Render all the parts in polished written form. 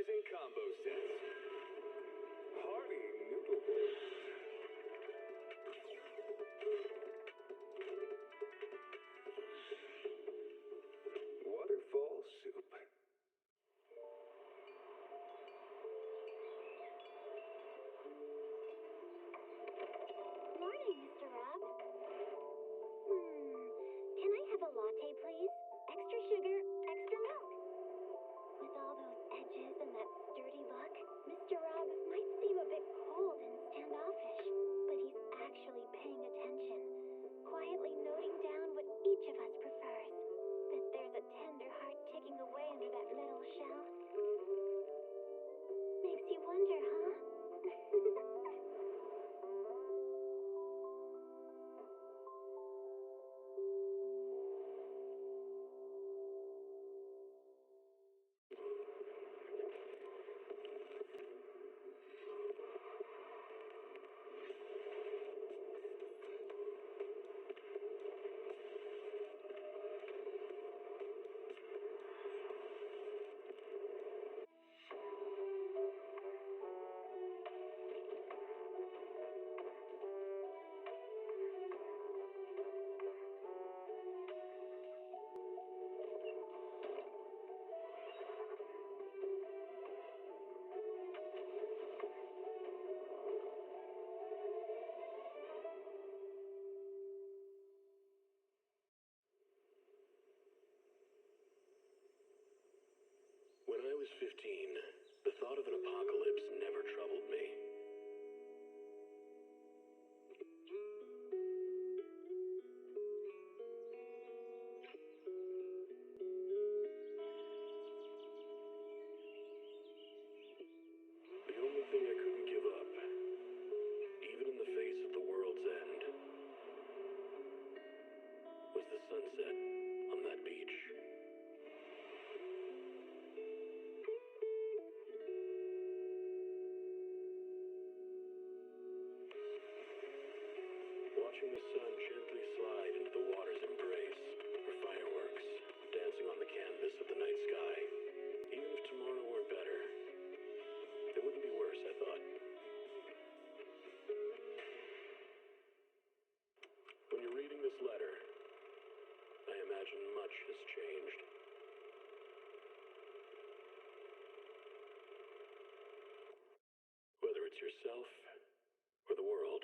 amazing combo sets. Hearty noodle bowls. Waterfall soup. Morning, Mr. Rob. Can I have a latte, please? Extra sugar, extra milk. With all those edges and that sturdy look, Mr. Rob might seem a bit cold and standoffish, but he's actually paying attention, quietly noting down what each of us prefers. That there's a tender heart ticking away under that metal shell. Makes you wonder, huh? When I was 15, the thought of an apocalypse never troubled me. The only thing I couldn't give up, even in the face of the world's end, was the sunset on that beach. Watching the sun gently slide into the water's embrace, or fireworks dancing on the canvas of the night sky. Even if tomorrow weren't better, it wouldn't be worse, I thought. When you're reading this letter, I imagine much has changed. Whether it's yourself or the world.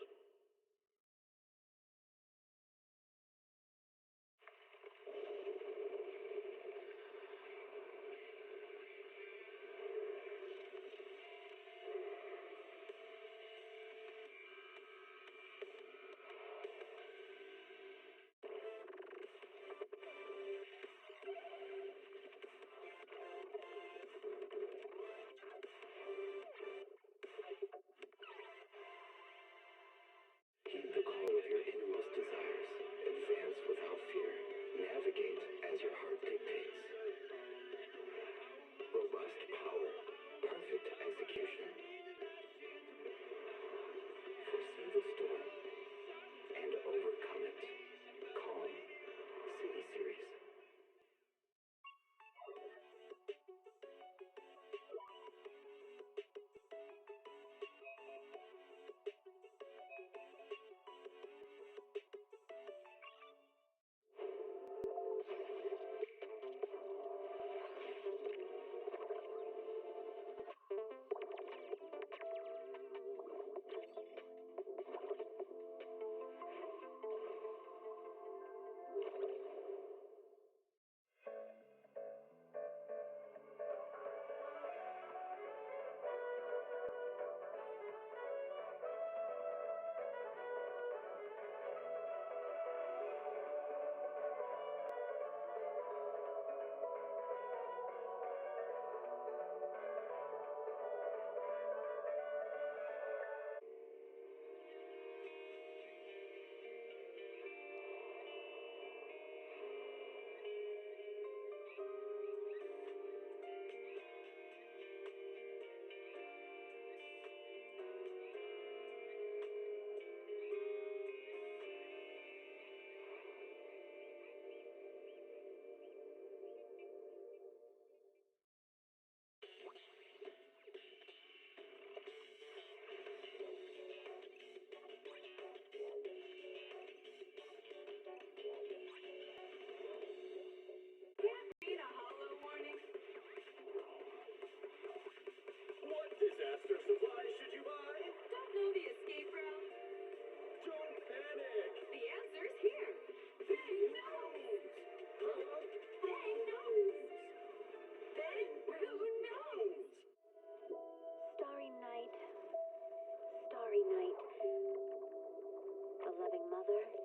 father.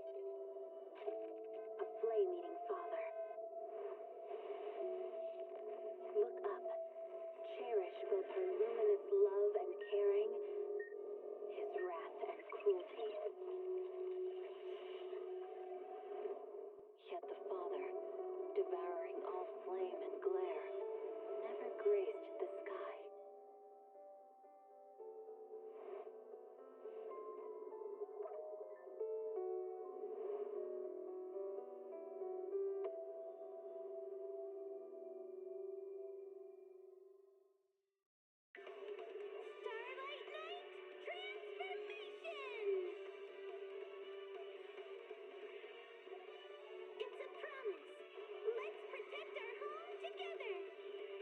A flame-eating father. Look up. Cherish both her luminous love and caring, his wrath and cruelty. Yet the father, devouring all flame and glare, never graced the sky. Starlight Night Transformation! It's a promise. Let's protect our home together. A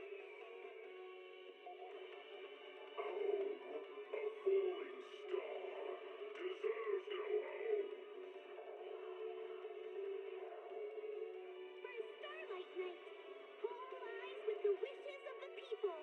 falling star deserves no home. For Starlight Night, home lies with the wishes of the people.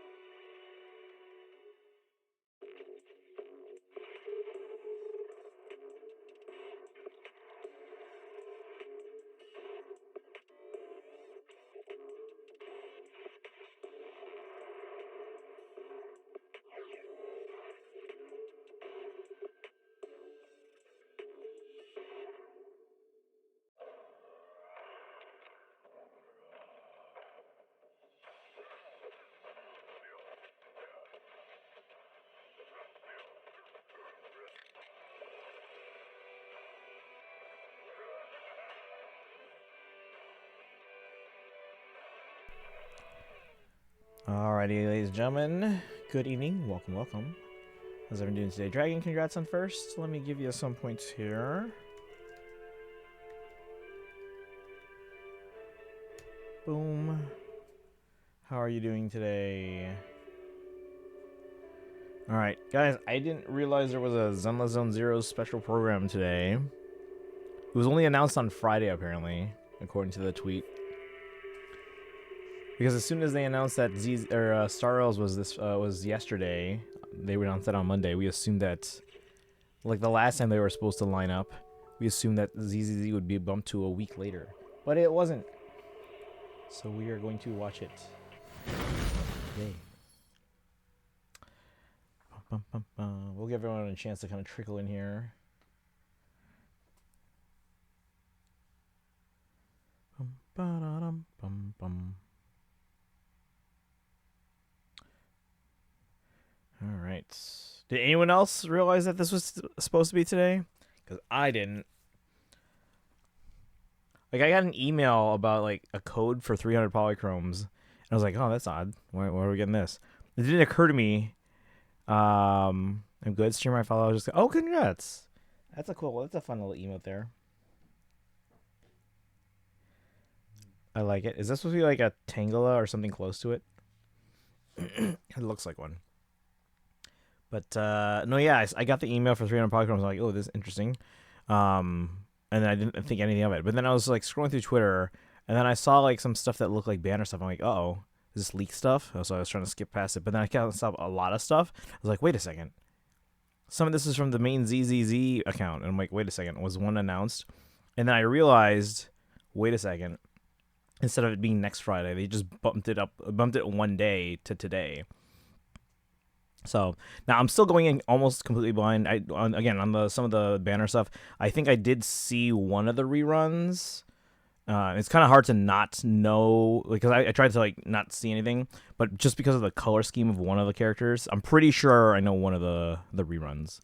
Alrighty, ladies and gentlemen, good evening. Welcome, welcome. How's everyone doing today? Dragon, congrats on first. Let me give you some points here. Boom. How are you doing today? Alright, guys, I didn't realize there was a Zenless Zone Zero special program today. It was only announced on Friday, apparently, according to the tweet. Because as soon as they announced that Star Rails was yesterday, they announced that on Monday. We assumed that, like the last time they were supposed to line up, we assumed that ZZZ would be bumped to a week later, but it wasn't. So we are going to watch it. Yay! We'll give everyone a chance to kind of trickle in here. All right. Did anyone else realize that this was supposed to be today? Because I didn't. Like, I got an email about, like, a code for 300 polychromes. And I was like, oh, that's odd. Why are we getting this? It didn't occur to me. I'm good. Streamer I follow. I was just, oh, congrats. That's a fun little emote there. I like it. Is this supposed to be like a Tangela or something close to it? It looks like one. But, no, yeah, I got the email for 300 polychromes. I was like, oh, this is interesting. And then I didn't think anything of it. But then I was, like, scrolling through Twitter, and then I saw, like, some stuff that looked like banner stuff. I'm like, uh-oh, is this leak stuff? So I was trying to skip past it. But then I saw a lot of stuff. I was like, wait a second. Some of this is from the main ZZZ account. And I'm like, wait a second. Was one announced? And then I realized, wait a second. Instead of it being next Friday, they just bumped it one day to today. So now I'm still going in almost completely blind. On some of the banner stuff, I think I did see one of the reruns. It's kind of hard to not know, because I tried to like not see anything, but just because of the color scheme of one of the characters, I'm pretty sure I know one of the reruns.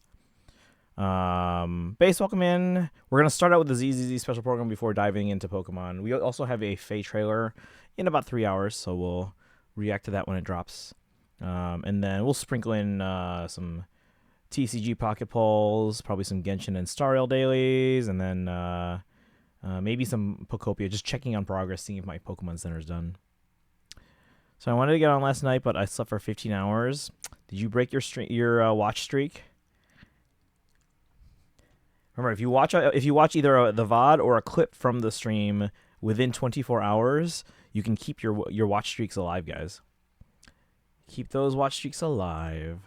Base, welcome in. We're gonna start out with the ZZZ special program before diving into Pokemon. We also have a FEH trailer in about 3 hours, so we'll react to that when it drops. And then we'll sprinkle in some TCG pocket polls, probably some Genshin and Star Rail dailies, and then maybe some Pokopia, just checking on progress, seeing if my Pokemon Center is done. So I wanted to get on last night, but I slept for 15 hours. Did you break your watch streak? Remember, if you watch either the VOD or a clip from the stream within 24 hours, you can keep your watch streaks alive, guys. Keep those watch streaks alive.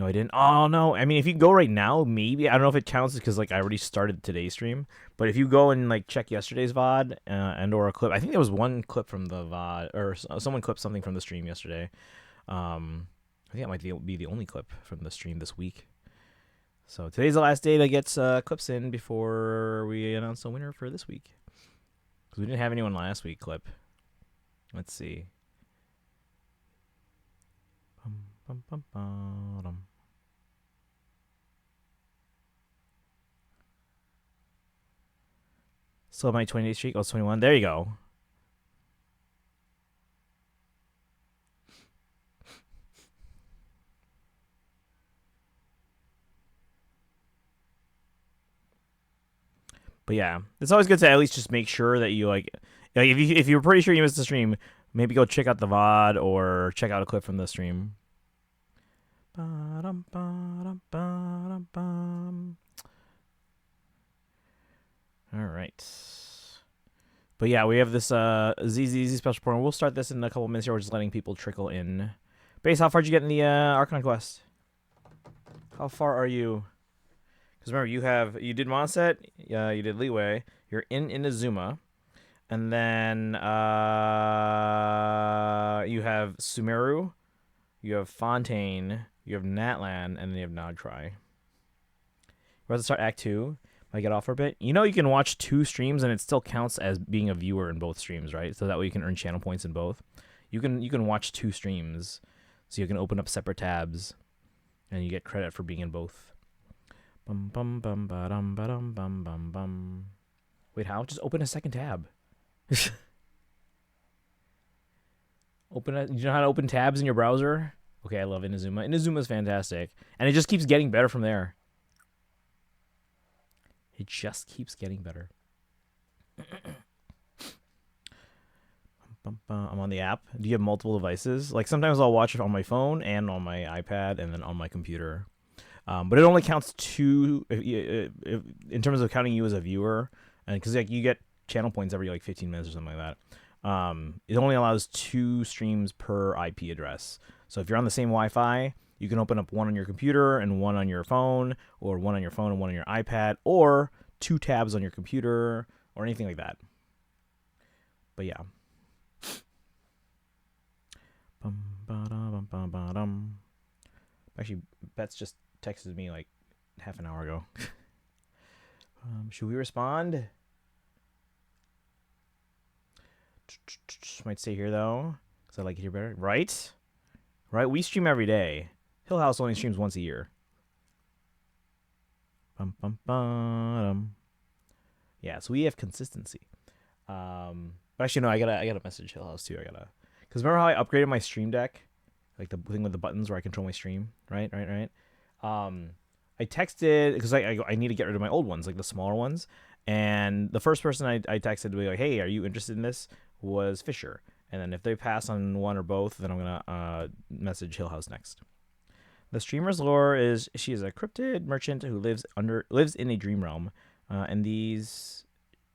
No, I didn't. Oh no! I mean, if you go right now, maybe I don't know if it counts because like I already started today's stream. But if you go and like check yesterday's VOD and or a clip, I think there was one clip from the VOD or someone clipped something from the stream yesterday. I think that might be the only clip from the stream this week. So today's the last day to get clips in before we announce the winner for this week. Because we didn't have anyone last week clip. Let's see. Bum, bum, bum, So my 20-day streak, oh, it's 21. There you go. But yeah, it's always good to at least just make sure that you like if you're pretty sure you missed the stream, maybe go check out the VOD or check out a clip from the stream. All right. But yeah, we have this ZZZ special program. We'll start this in a couple minutes here. We're just letting people trickle in. Base, how far did you get in the Archon quest? How far are you? Because remember, you did Monset, you did Leeway, you're in Inazuma, and then you have Sumeru, you have Fontaine, you have Natlan, and then you have Nodtry. We're about to start Act 2. I get off for a bit. You know you can watch 2 streams and it still counts as being a viewer in both streams, right? So that way you can earn channel points in both. You can watch 2 streams, so you can open up separate tabs, and you get credit for being in both. Bum bum bum ba-dum ba-dum bum bum bum. Wait, how? Just open a second tab. You know how to open tabs in your browser? Okay, I love Inazuma. Inazuma's fantastic, and it just keeps getting better from there. It just keeps getting better. I'm on the app. Do you have multiple devices? Like sometimes I'll watch it on my phone and on my iPad and then on my computer. But it only counts 2 if, in terms of counting you as a viewer, and because like you get channel points every like 15 minutes or something like that. It only allows 2 streams per IP address. So if you're on the same Wi-Fi, you can open up one on your computer and one on your phone, or one on your phone and one on your iPad, or 2 tabs on your computer, or anything like that. But yeah. Actually, Bets just texted me like half an hour ago. Should we respond? Might stay here though, because I like it here better. Right? Right? We stream every day. Hill House only streams once a year. Yeah, so we have consistency. But actually, no, I gotta message Hill House too. Because remember how I upgraded my stream deck, like the thing with the buttons where I control my stream, right? I texted because I need to get rid of my old ones, like the smaller ones. And the first person I texted to be like, "Hey, are you interested in this?" was Fisher. And then if they pass on one or both, then I'm gonna message Hill House next. The streamer's lore is she is a cryptid merchant who lives in a dream realm, and these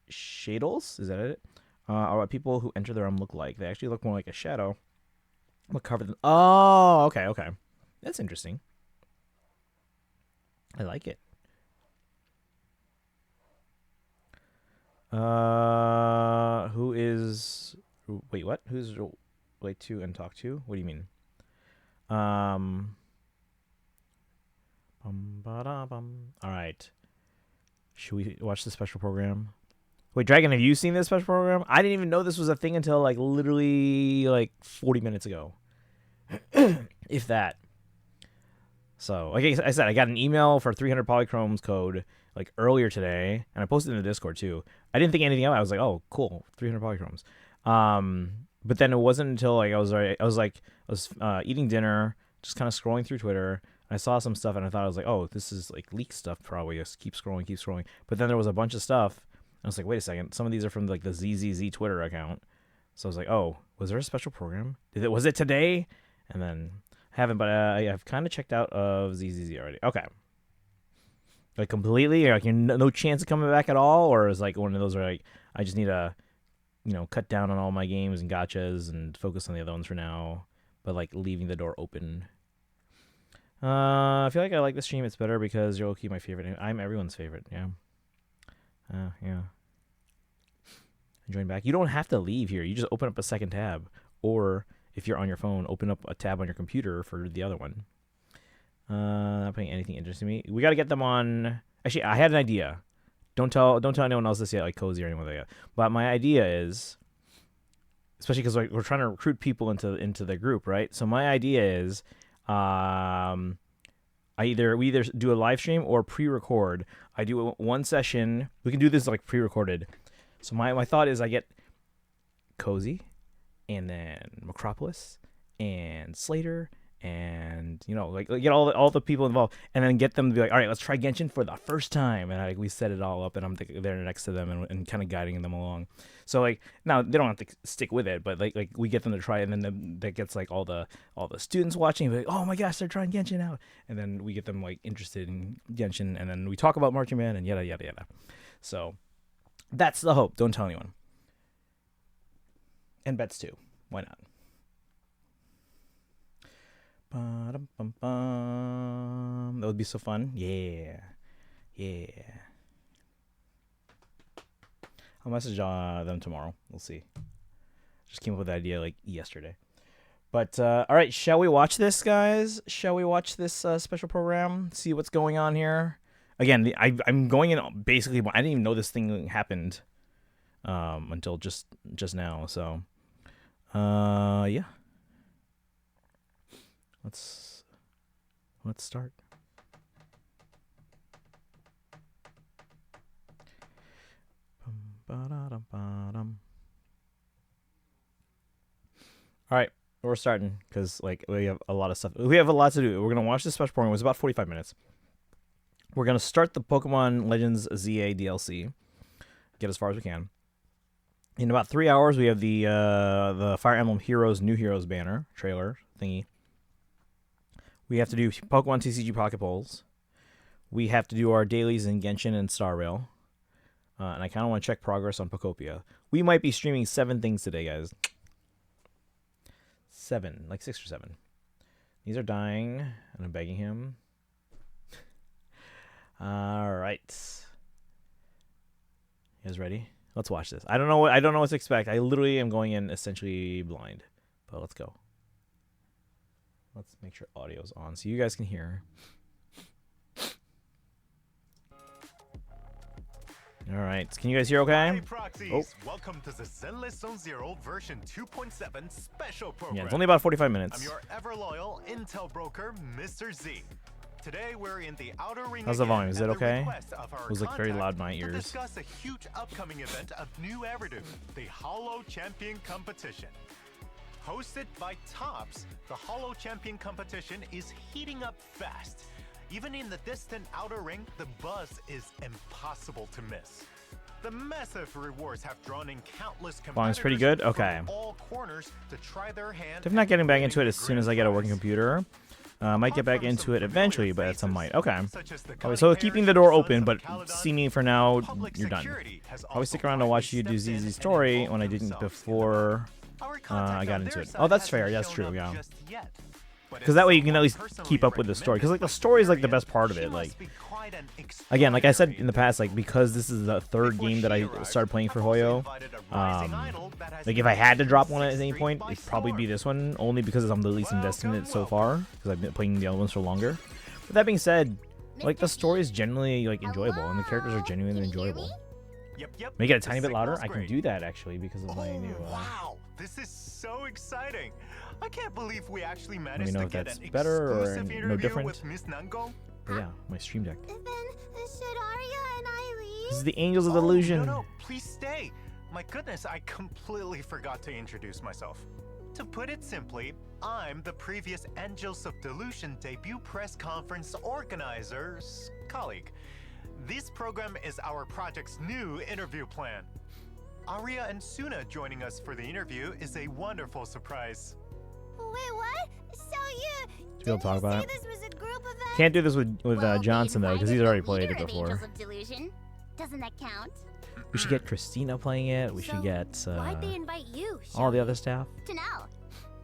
shadles, is that it? Are what people who enter the realm look like. They actually look more like a shadow. Look covered in. Oh, okay, that's interesting. I like it. Who is? Wait, what? Who's relate to and talk to? What do you mean? All right. Should we watch the special program? Wait, Dragon, have you seen this special program? I didn't even know this was a thing until like literally like 40 minutes ago. If that. So, like I said, I got an email for 300 Polychromes code like earlier today, and I posted it in the Discord too. I didn't think anything of it. I was like, oh, cool, 300 Polychromes. But then it wasn't until like I was eating dinner, just kind of scrolling through Twitter. I saw some stuff and I thought I was like, oh, this is like leak stuff probably. Just keep scrolling. But then there was a bunch of stuff. And I was like, wait a second. Some of these are from like the ZZZ Twitter account. So I was like, oh, was there a special program? Was it today? And then I haven't, but I've kind of checked out of ZZZ already. Okay. Like completely, or like no chance of coming back at all, or is like one of those where like I just need to, cut down on all my games and gachas and focus on the other ones for now, but like leaving the door open. I feel like I like the stream. It's better because you'll keep my favorite. I'm everyone's favorite. Yeah. Yeah. Join back. You don't have to leave here. You just open up a second tab, or if you're on your phone, open up a tab on your computer for the other one. Not playing anything interesting to me. We got to get them on. Actually, I had an idea. Don't tell anyone else this yet, like Cozy or anyone like that. But my idea is, especially because we're trying to recruit people into the group, right? So my idea is, we either do a live stream or pre-record. I do one session. We can do this like pre-recorded. So my thought is I get Cozy, and then Macropolis, and Slater, and like get all the people involved, and then get them to be like, all right, let's try Genshin for the first time, and we set it all up, and I'm there next to them and kind of guiding them along. So like now they don't have to stick with it, but like we get them to try it, and then that gets like all the students watching, like, oh my gosh, they're trying Genshin out, and then we get them like interested in Genshin, and then we talk about Marching Band and yada yada yada. So that's the hope. Don't tell anyone. And bets too. Why not? That would be so fun. Yeah. I'll message them tomorrow. We'll see. Just came up with the idea like yesterday. But all right, shall we watch this, guys? Shall we watch this special program? See what's going on here. Again, I'm going in basically. I didn't even know this thing happened until just now. So, yeah. Let's start. All right, we're starting because like we have a lot of stuff. We have a lot to do. We're gonna watch this special program. It was about 45 minutes. We're gonna start the Pokemon Legends ZA DLC. Get as far as we can. In about 3 hours, we have the Fire Emblem Heroes New Heroes banner trailer thingy. We have to do Pokemon TCG Pocket Polls. We have to do our dailies in Genshin and Star Rail. And I kind of want to check progress on Pokopia. We might be streaming 7 things today, guys. 7, like 6 or 7. These are dying, and I'm begging him. All right. You guys ready? Let's watch this. I don't know what to expect. I literally am going in essentially blind. But let's go. Let's make sure audio's on so you guys can hear. All right. Can you guys hear okay? Hi, Proxies. Welcome to the Zenless Zone Zero version 2.7 special program. Yeah, it's only about 45 minutes. I'm your ever loyal Intel broker, Mr. Z. Today we're in the outer ring. How's the volume? Is it okay? It was like very loud in my ears. To discuss a huge upcoming event of new Everdo, the Hollow Champion Competition. Hosted by Tops, the Hollow Champion Competition is heating up fast. Even in the distant outer ring, the buzz is impossible to miss. The massive rewards have drawn in countless competitors. Volume's pretty good? Okay. From all corners to try their hand. Definitely not getting back into it as soon as I get a working computer. Might get back into it eventually, but at some might. Okay. So keeping the door open, but see me for now, you're done. I always stick around to watch you do ZZ story when I didn't before I got into it. Oh, that's fair. That's true, yeah. Because that way you can at least keep up with the story. Because like the story is like the best part of it. Like, again, like I said in the past, like because this is the 3rd game that I started playing for Hoyo, like if I had to drop one at any point, it'd probably be this one, only because I'm the least invested in it so far, because I've been playing the other ones for longer. But that being said, like the story is genuinely like enjoyable, and the characters are genuinely enjoyable. Make it a tiny bit louder. I can do that actually because of my new. Wow, this is so exciting! I can't believe we actually Let me managed know to if get that's an better or exclusive no interview different. with Miss Nango. But yeah, my stream deck. Then, should Arya and I leave? This is the Angels of Oh, Illusion. no, please stay. My goodness, I completely forgot to introduce myself. To put it simply, I'm the previous Angels of Delusion debut press conference organizer's colleague. This program is our project's new interview plan. Arya and Suna joining us for the interview is a wonderful surprise. Wait, what? So you Should be able to talk about it. this was a group event? Can't do this with Johnson though, because he's already played it before. Angels of Delusion. Doesn't that count? We should get Christina playing it. We should get Why'd they invite you? all the other staff. To know.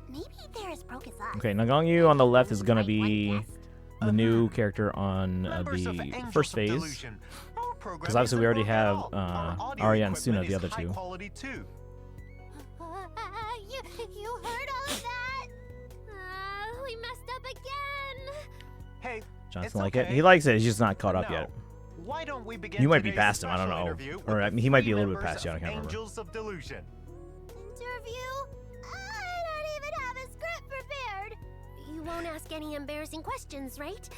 Maybe they're as broke as us. Okay, Nagongyu on the left is gonna be the new character on Members of the Angels first of phase. Delusion, our program Because obviously we already isn't have wrong at all. Our audio Arya and equipment Suna, the is other high two. quality too. You heard all of that? We messed up again. Hey, Johnson it's like okay. it. He likes it. He's just not caught But up now, yet. Why don't we begin You might be today's past him. I don't special know. interview Or with I the mean, he might three be a little bit members past you. I of can't remember. Angels of Delusion. Interview? I don't even have a script prepared. You won't ask any embarrassing questions, right?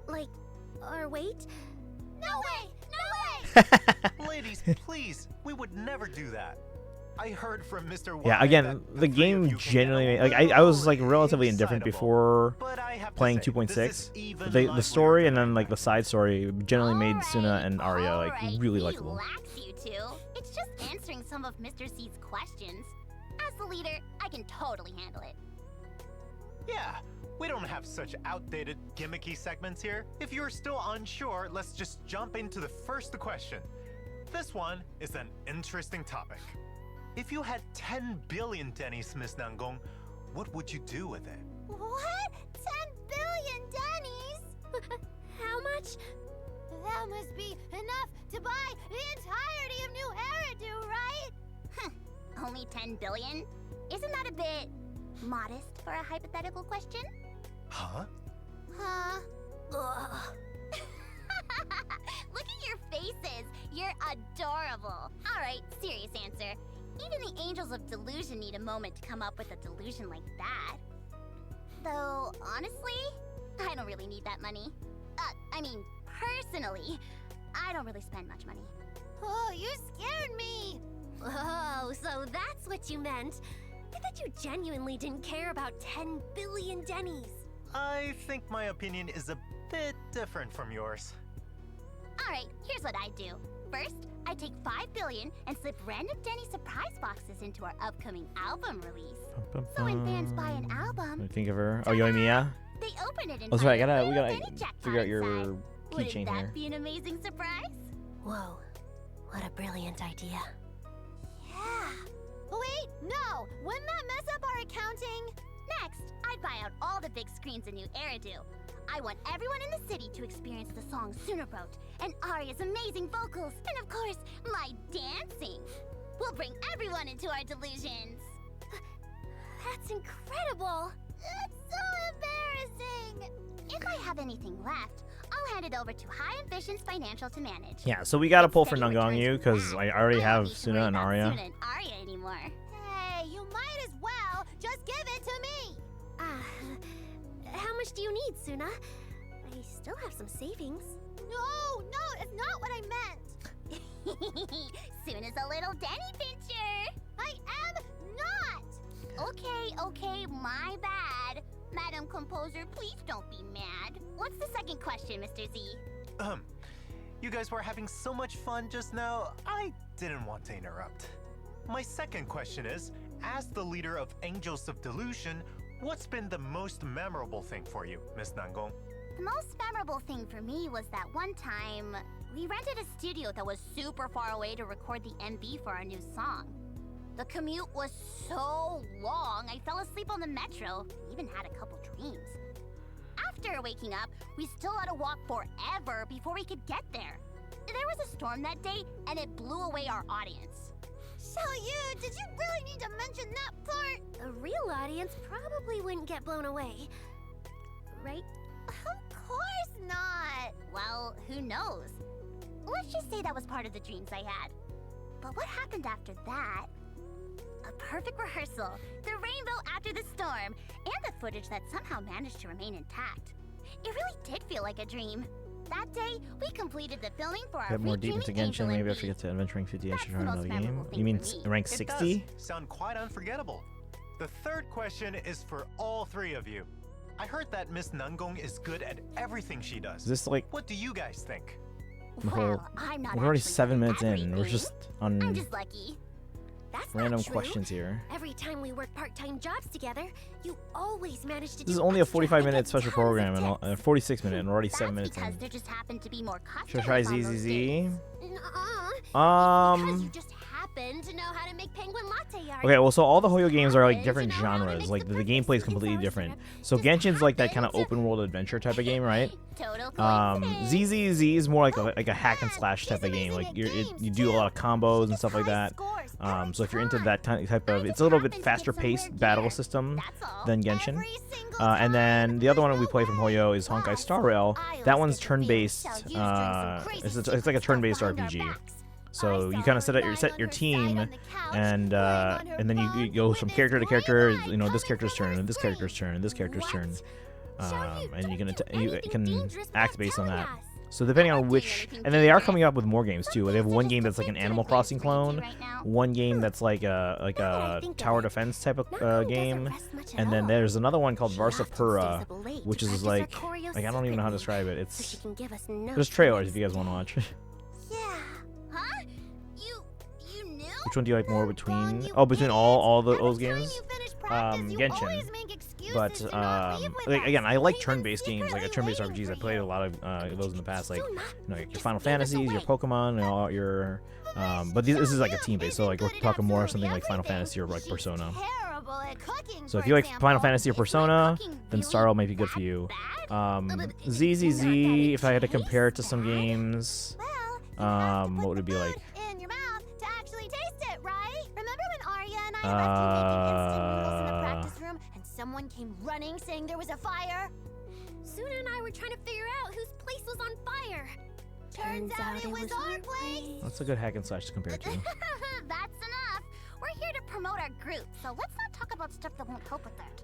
Like, or wait? No way! No way! Ladies, please, we would never do that. I heard from Mr. Yeah, Wyatt again, that the three of game you can genuinely get a like I was like little relatively indifferent excitable. before But I have to playing say, this 2.6. is even The livelier story and than then like the side story generally made Alright, Suna and Arya like alright, really likable. Relax, you two. It's just answering some of Mr. C's questions. As the leader, I can totally handle it. Yeah, we don't have such outdated, gimmicky segments here. If you're still unsure, let's just jump into the first question. This one is an interesting topic. If you had 10 billion Denny's, Miss Nangong, what would you do with it? What? 10 billion Denny's? How much? That must be enough to buy the entirety of New Eridu, right? Only 10 billion? Isn't that a bit modest for a hypothetical question? Huh? Huh? Ugh. Look at your faces. You're adorable. All right, serious answer. Even the Angels of Delusion need a moment to come up with a delusion like that. Though, honestly, I don't really need that money. I mean, personally, I don't really spend much money. Oh, you scared me! Oh, so that's what you meant. I thought you genuinely didn't care about 10 billion Denny's. I think my opinion is a bit different from yours. Alright, here's what I do. First, I take 5 billion and slip random Denny surprise boxes into our upcoming album release. So when fans buy an album, I think of her. Oh, Yoimiya. they open it and Oh, sorry. find a we little gotta Denny jackpot figure out your inside. Wouldn't keychain that here. be an amazing surprise? Whoa, what a brilliant idea. Yeah. Wait, no! Wouldn't that mess up our accounting? Next, I'd buy out all the big screens in New Eridu. I want everyone in the city to experience the song Sooner Boat, and Arya's amazing vocals, and of course, my dancing. We'll bring everyone into our delusions. That's incredible. That's so embarrassing. If I have anything left, I'll hand it over to High Ambitions Financial to manage. Yeah, so we gotta pull for Steady Nangong returns Yu from because that. I already don't have need to Suna worry and about Arya. Suna and Arya anymore. Hey, you might as well just give it to me. How much do you need, Suna? I still have some savings. No, it's not what I meant. Suna's a little Denny pincher. I am not. Okay, my bad. Madam Composer, please don't be mad. What's the second question, Mr. Z? You guys were having so much fun just now, I didn't want to interrupt. My second question is, as the leader of Angels of Delusion, what's been the most memorable thing for you, Miss Nangong? The most memorable thing for me was that one time, we rented a studio that was super far away to record the MV for our new song. The commute was so long, I fell asleep on the metro, even had a couple dreams. After waking up, we still had to walk forever before we could get there. There was a storm that day, and it blew away our audience. Did you really need to mention that part? A real audience probably wouldn't get blown away, right? Of course not! Well, who knows? Let's just say that was part of the dreams I had. But what happened after that? A perfect rehearsal, the rainbow after the storm, and the footage that somehow managed to remain intact. It really did feel like a dream. That day, we completed the filming for our Get more deep Redreaming into Genshin. Angel Maybe I MV. forget to Adventuring 50 I That's should the try most another game. memorable thing You mean for me. rank It 60? does sound quite unforgettable. The third question is for all three of you. I heard that Miss Nangong is good at everything she does. Is this like What do you guys think? Well, I'm not we're already actually 7 good minutes at in. We're everything. just on I'm just lucky. That's random not true. questions here. Every time we work part-time jobs together, you always manage to do This is only a extra and 45-minute get special tons of program and tips. 46-minute and we're already That's 7 minutes because in. there just happen to be more customers Should I try on those ZZZ? days. Nuh-uh. Because you Um, just happen happen to know how to make penguin latte art. Okay, well, so all the Hoyo games are like Happen to different know how to genres. mix Like the the gameplay is completely perfect different. syrup. So Just Genshin's like that kind of happen to- open world adventure type of game, right? Total coincidence. ZZZ is more like a hack and slash type of game. Like you do a lot of combos and stuff like that. So if you're into that type of, it's a little bit faster paced battle system than Genshin. And then the other one we play from Hoyo is Honkai Star Rail. That one's turn-based. It's like a turn-based RPG. So you kind of set your team, and then you go from character to character. You know, this character's turn, and this character's turn, and this character's turn, and you can act based on that. So depending on which, and then they are coming up with more games too. They have one game that's like an Animal Crossing clone, one game that's like a tower defense type of game, and then there's another one called Varsapura, which is like I don't even know how to describe it. It's there's trailers if you guys want to watch. Yeah. Huh? You knew? Which one do you like more between? Oh, between all those games? Genshin. But like, again, I like turn-based games, like turn-based RPGs. I played a lot of those in the past, like like your Final Fantasies, your Pokemon, and all your. But this is like a team-based, so like we're talking more something like Final Fantasy or like Persona. So if you like Final Fantasy or Persona, then Star Rail might be good for you. ZZZ, if I had to compare it to some games, what would it be like? In your mouth to actually taste it, right? Remember when Arya and I left you making instant noodles in the practice room and someone came running saying there was a fire? Suna and I were trying to figure out whose place was on fire. Turns out it was our place. That's a good hack and slash to compare to. That's enough. We're here to promote our group, so let's not talk about stuff that won't help with it.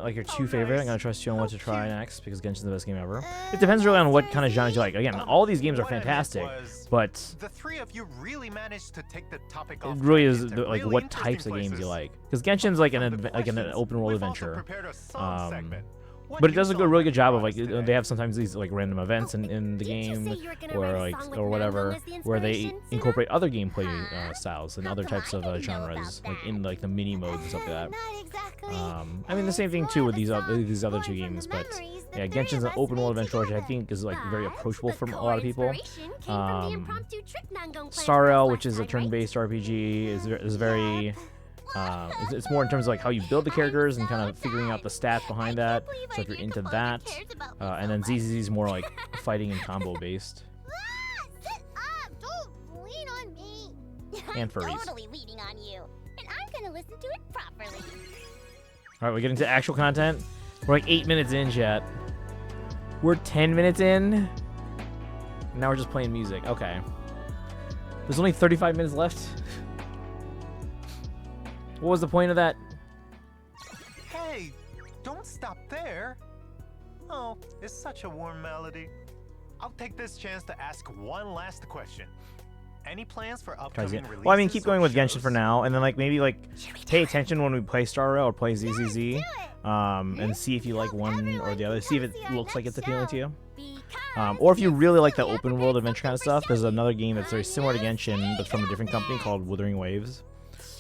Like your two favorite. I'm gonna trust you on what to try next because Genshin's the best game ever. It depends really on what kind of genres you like. Again, all these games are What I meant fantastic, was, but the three of you really managed to take the topic it off really track is into like really what types interesting of games you places. like. Because Genshin's like From an the open world we've also adventure. prepared a song segment. What But it new does a song really good have you job of brought like us today? they have sometimes these like random events in the Didn't you game say you were gonna or write a like song with or whatever Random as the where they inspiration, Suna? incorporate other gameplay Huh? styles and How other come types I of didn't know genres about like in like the mini modes and stuff like that. Not exactly. I mean the same thing too with these other two games, but yeah, Genshin's an open world adventure which I think is like very approachable for a lot of people. Star Rail, which is a turn-based RPG, is very it's more in terms of like how you build the characters and kind of figuring out the stats behind that. So if you're into that, and then ZZZ is more like fighting and combo based. Sit up! Don't lean on me. And furries. I'm totally leaning on you, and I'm gonna listen to it properly. All right, we're getting to actual content. We're like 8 minutes in, chat. We're 10 minutes in. Now we're just playing music. Okay. There's only 35 minutes left. What was the point of that? Hey, don't stop there. Oh, it's such a warm melody. I'll take this chance to ask one last question. Any plans for upcoming releases? Well, I mean, keep going or with Genshin shows? for now, and then like maybe like pay attention when we play Star Rail or play ZZZ, and see if you like one or the other. See if it looks like it's appealing to you. Or if you really like the open world adventure kind of stuff, there's another game that's very similar to Genshin, but from a different company called Wuthering Waves.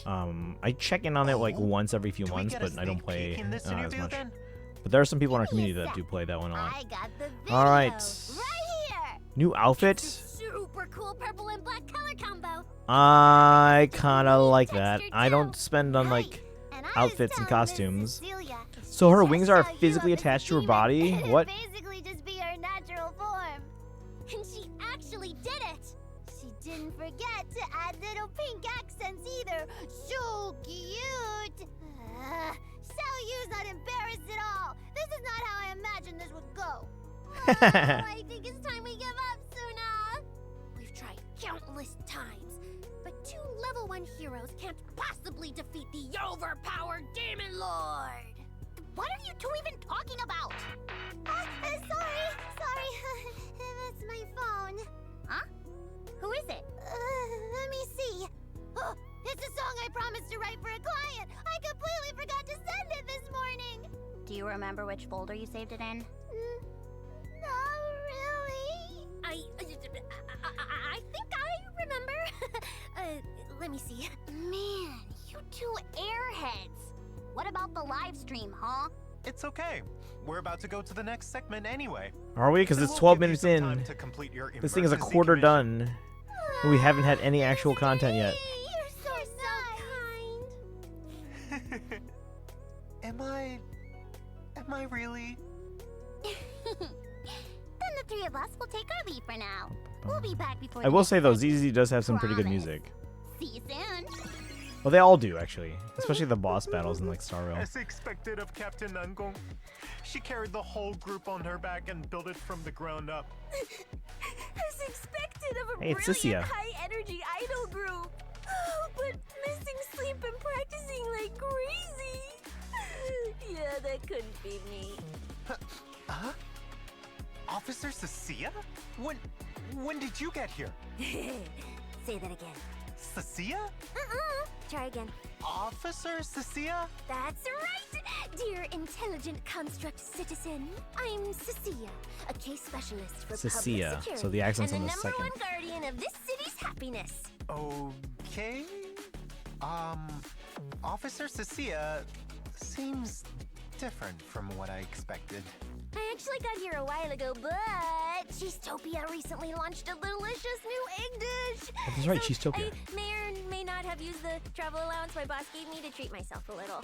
I check in on it like once every few Do we months, get a but I don't sneak play peek in this as interview, much. then? But there are some people in our community that do play that one a lot. I got the video All right. right here. New outfit. Super cool purple and black color combo. I kind of like that. I don't spend on like And I was outfits and telling Miss costumes. Cecilia, So her just wings are so you physically love the attached to her scene, body? it'd What? basically just be her natural form. And she actually did it. She didn't forget to add little pink accents either. So cute. Xiaoyu's not embarrassed at all. This is not how I imagined this would go. I think it's time we give up, Suna. We've tried countless times, but two level 1 heroes can't possibly defeat the overpowered Demon Lord. What are you two even talking about? Sorry. That's my phone. Huh? Who is it? Let me see. Oh, it's a song I promised to write for a client. I completely forgot to send it this morning. Do you remember which folder you saved it in? Not really. I think I remember. Let me see. Man, you two airheads. What about the live stream, huh? It's okay. We're about to go to the next segment anyway. Are we? Because So it's we'll 12 give you minutes some time in. to complete your This thing is a emergency quarter commission. done. We haven't had any actual content yet. You're with I an will say though, exciting ZZZ does have some pretty good promise. music. See you soon. Well, they all do actually, especially the boss battles in like Star Rail. As expected of Captain Angong, she carried the whole group on her back and built it from the ground up. As expected of a Hey, it's brilliant Sissia. high-energy idol group. But missing sleep and practicing like crazy. Yeah, that couldn't be me. Huh? Officer Cecilia? When did you get here? Say that again. Cecilia? Try again. Officer Cecilia? That's right, dear intelligent construct citizen. I'm Cecilia, a case specialist for Cecilia, public security, so the accent's and on the the number second. one guardian of this city's happiness. Okay. Officer Cecilia seems different from what I expected. I actually got here a while ago, but Cheesetopia recently launched a delicious new egg dish. Oh, that's right, So Cheesetopia. I may or may not have used the travel allowance my boss gave me to treat myself a little.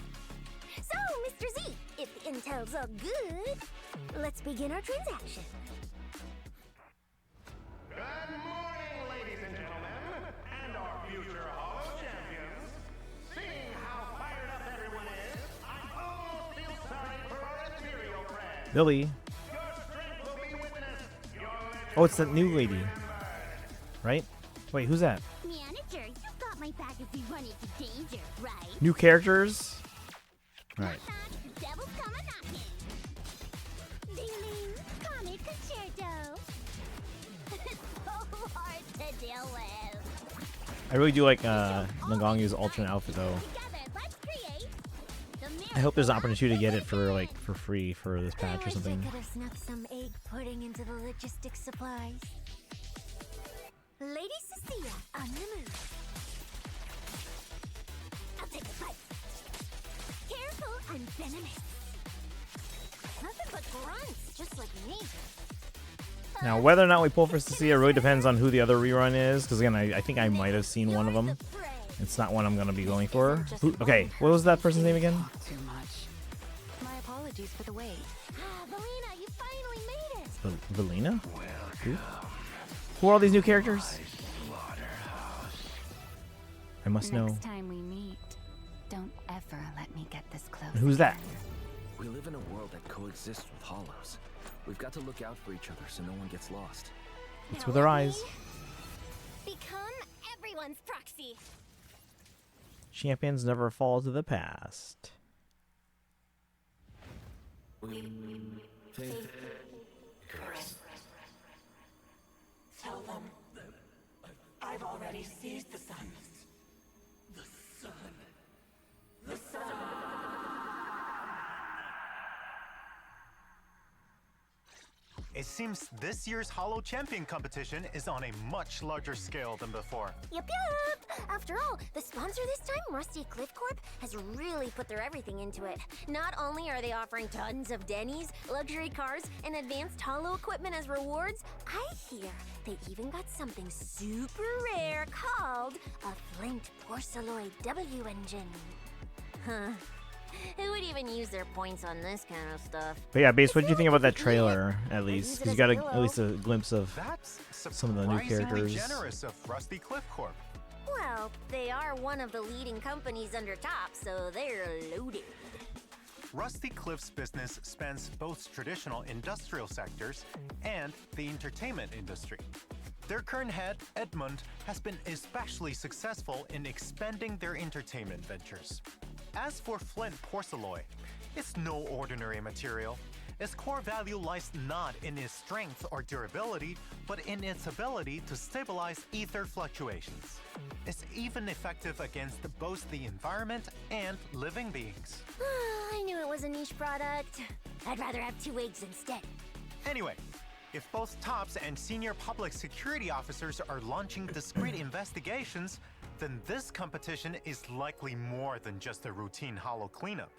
So, Mr. Z, if the intel's all good, let's begin our transaction. Good morning, ladies and gentlemen, and our future Hollow champions. Seeing how fired up everyone is, I almost feel sorry for our ethereal friends. Billy. Your strength will be witnessed. Your Oh, it's that new lady, right? Wait, who's that? Manager, you got my back if we run into danger, right? New characters? Right. The devil's come a knocking. Ding-ding, comic concerto. So hard to deal with. I really do like Nagong's alternate outfit though. Together, let's create the I hope there's an opportunity to get it for for free for this patch or I wish something. I could have snuck some egg pudding into the logistics supplies. Lady Cecilia on the move. I'll take a bite. Careful, I'm venomous. Nothing but grunts, just like me. Now, whether or not we pull for Cecilia really depends on who the other rerun is, because again, I think I might have seen one of them. It's not one I'm going to be going for. Okay, what was that person's name again? Too much. My apologies for the wait. Ah, Valina, you finally made it. Valina? Who? Who are all these new characters? I must know. Next time we meet, don't ever let me get this close. Who's that? We live in a world that coexists with hollows. We've got to look out for each other so no one gets lost. It's with her eyes. Become everyone's proxy. Champions never fall to the past. Faith, Tell them I've already seized the sun. The sun. The sun. It seems this year's Hollow Champion competition is on a much larger scale than before. Yup, yup. After all, the sponsor this time, Rusty Cliff Corp, has really put their everything into it. Not only are they offering tons of Denny's, luxury cars, and advanced hollow equipment as rewards, I hear they even got something super rare called a flanked porceloid W engine. Huh. Who would even use their points on this kind of stuff? But yeah, Base, what did you think about that trailer, at least? use it Because you as got a at least a pillow. glimpse of That's some of the new surprisingly characters. generous of Rusty Cliff Corp. Well, they are one of the leading companies under top, so they're loaded. Rusty Cliff's business spans both traditional industrial sectors and the entertainment industry. Their current head, Edmund, has been especially successful in expanding their entertainment ventures. As for flint porceloid, it's no ordinary material. Its core value lies not in its strength or durability, but in its ability to stabilize ether fluctuations. It's even effective against both the environment and living beings. I knew it was a niche product. I'd rather have 2 eggs instead. Anyway, if both tops and senior public security officers are launching discrete investigations, then this competition is likely more than just a routine hollow cleanup.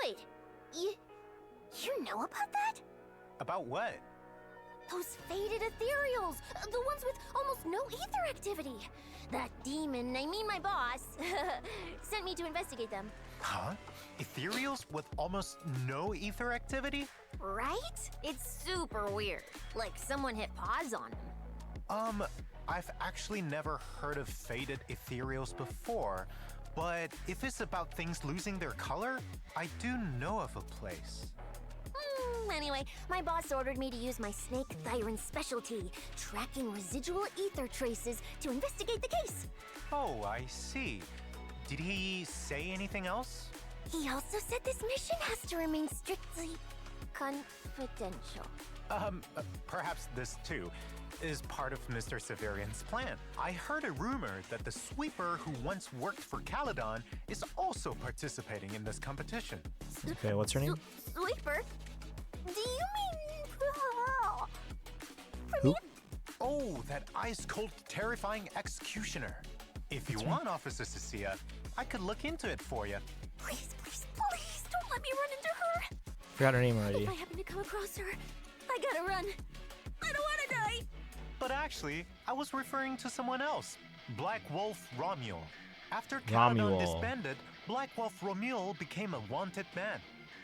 Wait, you know about that? About what? Those faded ethereals, the ones with almost no ether activity. That demon, I mean my boss, sent me to investigate them. Huh? Ethereals with almost no ether activity? Right? It's super weird. Like someone hit pause on them. I've actually never heard of faded ethereals before, but if it's about things losing their color, I do know of a place. Anyway, my boss ordered me to use my snake Thyron specialty, tracking residual ether traces, to investigate the case. Oh, I see. Did he say anything else? He also said this mission has to remain strictly confidential. Perhaps this too is part of Mr. Severian's plan. I heard a rumor that the sweeper who once worked for Caledon is also participating in this competition. Okay, what's her name? Sweeper? Do you mean... Who? Oh, that ice-cold, terrifying executioner. If you want, Officer Cecilia, I could look into it for you. Please, please, please, don't let me run into her. Forgot her name already. If I happen to come across her, I gotta run. I don't want to die. But actually, I was referring to someone else. Black Wolf Romuald. After Caledon disbanded, Black Wolf Romuald became a wanted man.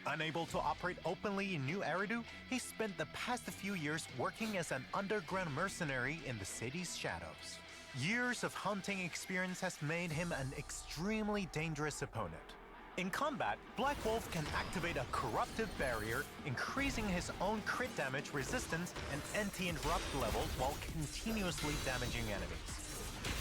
Unable to operate openly in New Eridu, he spent the past few years working as an underground mercenary in the city's shadows. Years of hunting experience has made him an extremely dangerous opponent. In combat, Black Wolf can activate a corruptive barrier, increasing his own crit damage resistance and anti-interrupt level while continuously damaging enemies.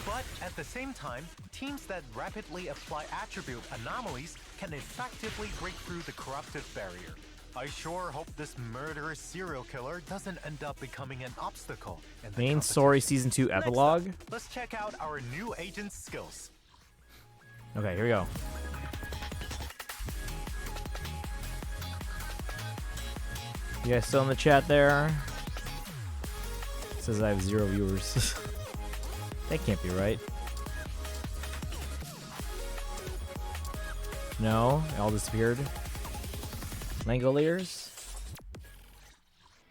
But at the same time, teams that rapidly apply attribute anomalies can effectively break through the corruptive barrier. I sure hope this murderous serial killer doesn't end up becoming an obstacle in the Main story season 2 epilogue. Next up, let's check out our new agent's skills. Okay, here we go. You guys still in the chat there? It says I have 0 viewers. That can't be right. No, it all disappeared. Langoliers?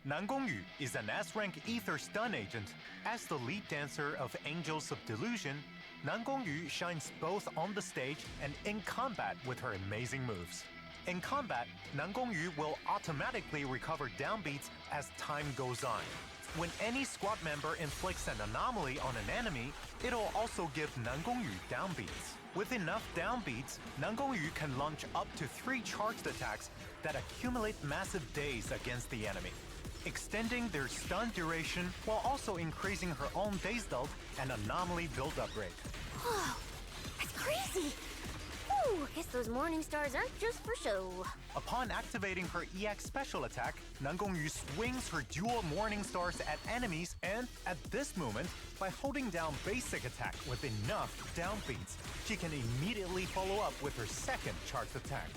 Nan Gongyu is an S-rank ether stun agent. As the lead dancer of Angels of Delusion, Nan Gongyu shines both on the stage and in combat with her amazing moves. In combat, Nan Gongyu will automatically recover downbeats as time goes on. When any squad member inflicts an anomaly on an enemy, it'll also give Nan Gongyu downbeats. With enough downbeats, Nan Gongyu can launch up to 3 charged attacks that accumulate massive days against the enemy, extending their stun duration while also increasing her own days dealt and anomaly build-up rate. Whoa, that's crazy. Ooh, guess those morning stars aren't just for show. Upon activating her EX special attack, Nan Gongyu swings her dual morning stars at enemies, and at this moment, by holding down basic attack with enough downbeats, she can immediately follow up with her second charged attack.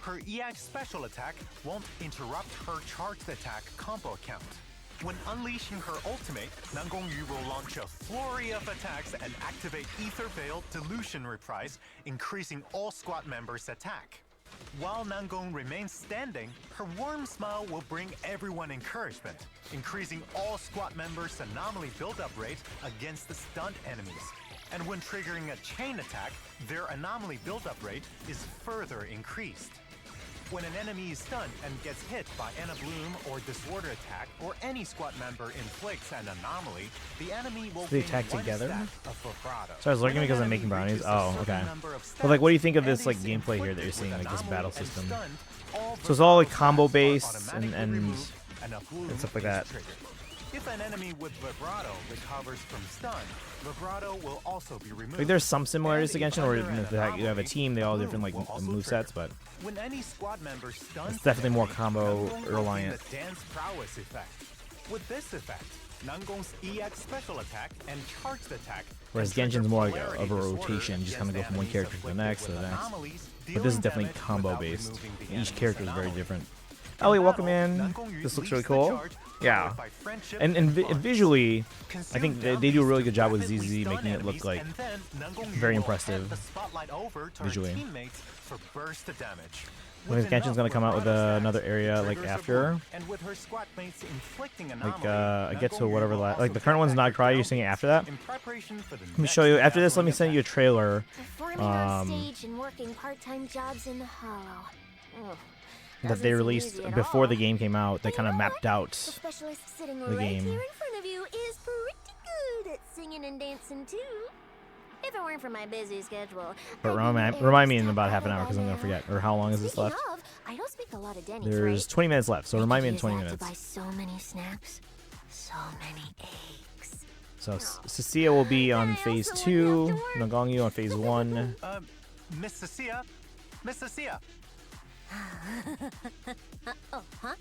Her EX special attack won't interrupt her charged attack combo count. When unleashing her ultimate, Nan Gongyu will launch a flurry of attacks and activate Ether Veil Delusion Reprise, increasing all squad members' attack. While Nan Gong remains standing, her warm smile will bring everyone encouragement, increasing all squad members' anomaly build-up rate against the stunned enemies. And when triggering a chain attack, their anomaly build-up rate is further increased. When an enemy is stunned and gets hit by Anna Bloom or Disorder attack, or any squad member inflicts an anomaly, the enemy will They gain attack 1 together? stack of vibrato. So I was looking When an because I'm enemy making brownies. reaches a Oh, certain okay. number of But like, what do you steps, think of this and like is gameplay here that you're inflicted seeing, with like this anomaly battle and system? stunned, all So it's all like vibrato combo stacks are based automatically and removed, and a bloom stuff like is that. triggered. If an enemy with vibrato recovers from stun, vibrato will also be removed. Like there's some similarities to And Genshin, where under an in fact you have a anomaly, team, they all the different like bloom will also movesets, trigger. but When any squad member stuns it's definitely more an enemy, combo Nan Gong will reliant. gain the dance prowess effect. With this effect, Nan Gong's EX special attack and charged attack. Whereas can trigger Genshin's more like polarity of a disorder rotation, you just kind of go against from one enemies character to the afflicted next to with the next. anomalies, But this is dealing definitely damage combo without based. removing the Each enemy's character is very anomaly. different. In Ellie, welcome battle, in. Nan Gongyu This looks leads really the cool. charge, Yeah. followed by friendship And bond. visually, I Consume think they do a really good job with rapidly ZZZ, stun making it look enemies, like and then Nan Gongyu very will impressive hand the spotlight over to her visually. teammates for burst damage. When With Genshin's enough gonna come out with vibrato stacks, another area like triggers a after, bloom, and with her squad mates inflicting like anomaly, I Nan get to Gongyu whatever will like also the current one's get not back cry. her You're seeing it downbeats after that. in preparation for the Let me next show you. After this, let me gathering send you a attack. trailer. Performing on stage and working part-time jobs in the Hollow. Ugh, That doesn't they seem released easy at before all. the game came out. They But kind of you know mapped what? out The specialist sitting the right game. here in front of you is pretty good at singing and dancing too. If it weren't for my busy schedule. But remind me in about half an hour because I'm gonna forget. Or how long is this Speaking left? of, I don't speak a lot of Denny's, There's right? 20 minutes left, so remind me in Use 20 that minutes. To buy so many snacks, so many eggs. So Cecilia will be on phase 2, Nagongyu on phase 1. Miss Cecilia? Miss Cecilia! Oh, huh?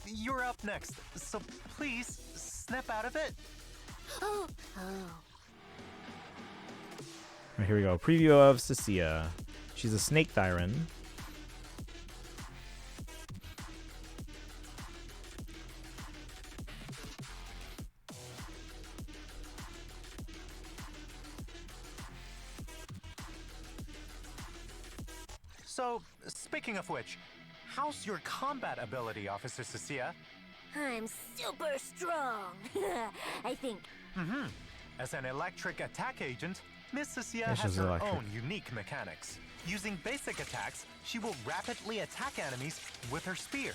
You're up next, so please, snap out of it. Oh. Right, here we go. Preview of Cecilia. She's a snake Thyran. So, speaking of which, how's your combat ability, Officer Cecilia? I'm super strong. I think. As an electric attack agent, Miss Cecilia Yeah, has she's her electric. own unique mechanics. Using basic attacks, she will rapidly attack enemies with her spear.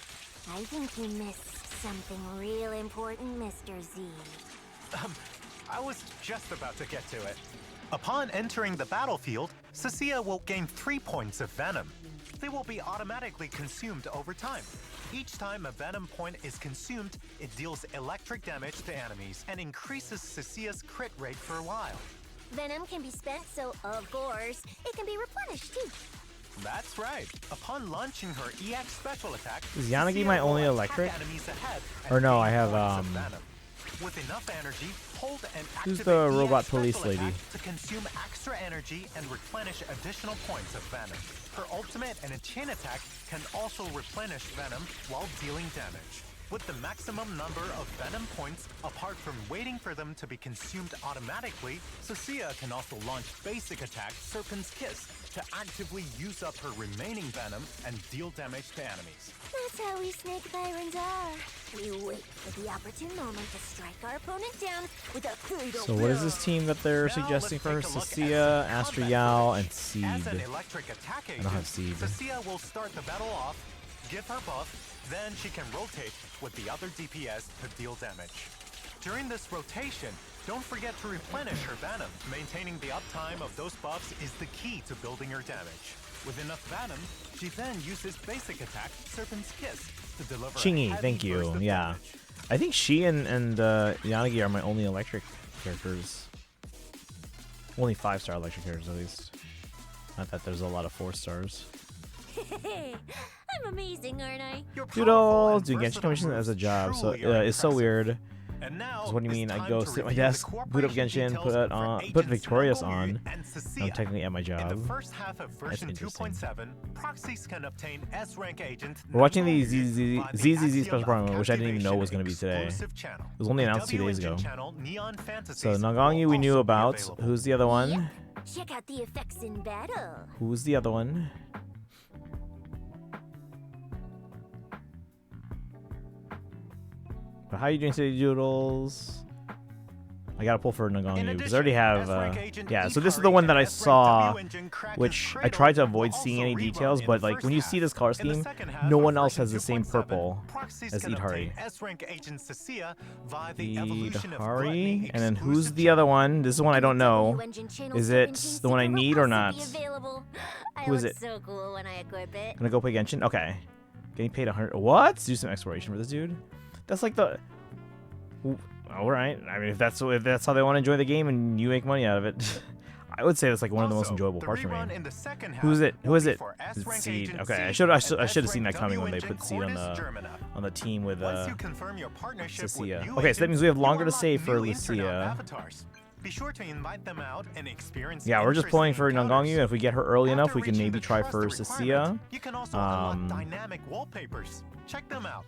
I think you missed something real important, Mr. Z. I was just about to get to it. Upon entering the battlefield, Cecilia will gain 3 points of venom. They will be automatically consumed over time. Each time a venom point is consumed, it deals electric damage to enemies and increases Cecilia's crit rate for a while. Venom can be spent, so of course, it can be replenished too. That's right. Upon launching her EX special attack, Is Yanagi Cecilia my will only attack electric? enemies ahead Or and no, gain I have, points of venom. With enough energy, hold and Who's activate the EX robot special police attack lady? to consume extra energy and replenish additional points of venom. Her ultimate and a chain attack can also replenish venom while dealing damage. With the maximum number of venom points, apart from waiting for them to be consumed automatically, Cecilia can also launch basic attack Serpent's Kiss to actively use up her remaining venom and deal damage to enemies. That's how we snake Thyrans are. We wait for the opportune moment to strike our opponent down with a fatal So what is blow. this team that they're Now suggesting let's for her? take a look at Cecilia, some Astra combat Yao, abilities. and Seed. As an electric attack I agent, don't have Seed. Cecilia will start the battle off, give her buff, then she can rotate with the other DPS to deal damage. During this rotation, don't forget to replenish her venom. Maintaining the uptime of those buffs is the key to building her damage. With enough venom, she then uses basic attack Serpent's Kiss to deliver a Chingy, heavy thank you. burst of Yeah. damage. I think she and Yanagi are my only electric characters. Only 5-star electric characters, at least. Not that there's a lot of 4 stars. I'm amazing, aren't I? Your powerful Doodles! and Doing Genshin versatile commissions as a moves job, so truly are it's so impressive. weird. And now, 'Cause what do you it's mean? I time go to sit at my review the desk, boot up cooperation Genshin, details put for Put Agents Victorious Nagongyu on. and Cecilia. I'm technically at my In job. the first half of version interesting. 2.7, proxies can obtain S-rank agent. We're watching the Nagongyu via the ZZZ Axiom special of program, which I didn't even know was Captivation going to be today. exclusive channel. It was only The announced 2 days W ago. engine channel, Neon Fantasies, So will Nagongyu we knew also be about. available. Who's the other one? Check out the effects in battle. Who's the other one? But how are you doing today, Doodles? I gotta pull for Nagongyu because I already have. Yeah, so this is the one that I saw, which I tried to avoid seeing any details. But like when you see this color scheme, no one else has the same purple as Idhari. Idhari, and then who's the other one? This is one I don't know. Is it the one I need or not? Who is it? So cool when I equip it. I'm gonna go play Genshin. Okay, getting paid 100. What? Do some exploration for this dude. That's like the. All right. I mean, if that's how they want to enjoy the game and you make money out of it, I would say that's like one of the most enjoyable parts for me. Who is it? Who is it? Is it Seed? Okay, I should have seen that coming when they put Seed on the team with Cecilia. Okay, so that means we have longer to save for Lucia. Be sure to invite them out and experience. Yeah, we're just pulling for interesting Nagongyu. encounters. If we get her early enough, After we can reaching maybe the try trust for requirement, Cecilia. You can also unlock dynamic wallpapers. Check them out.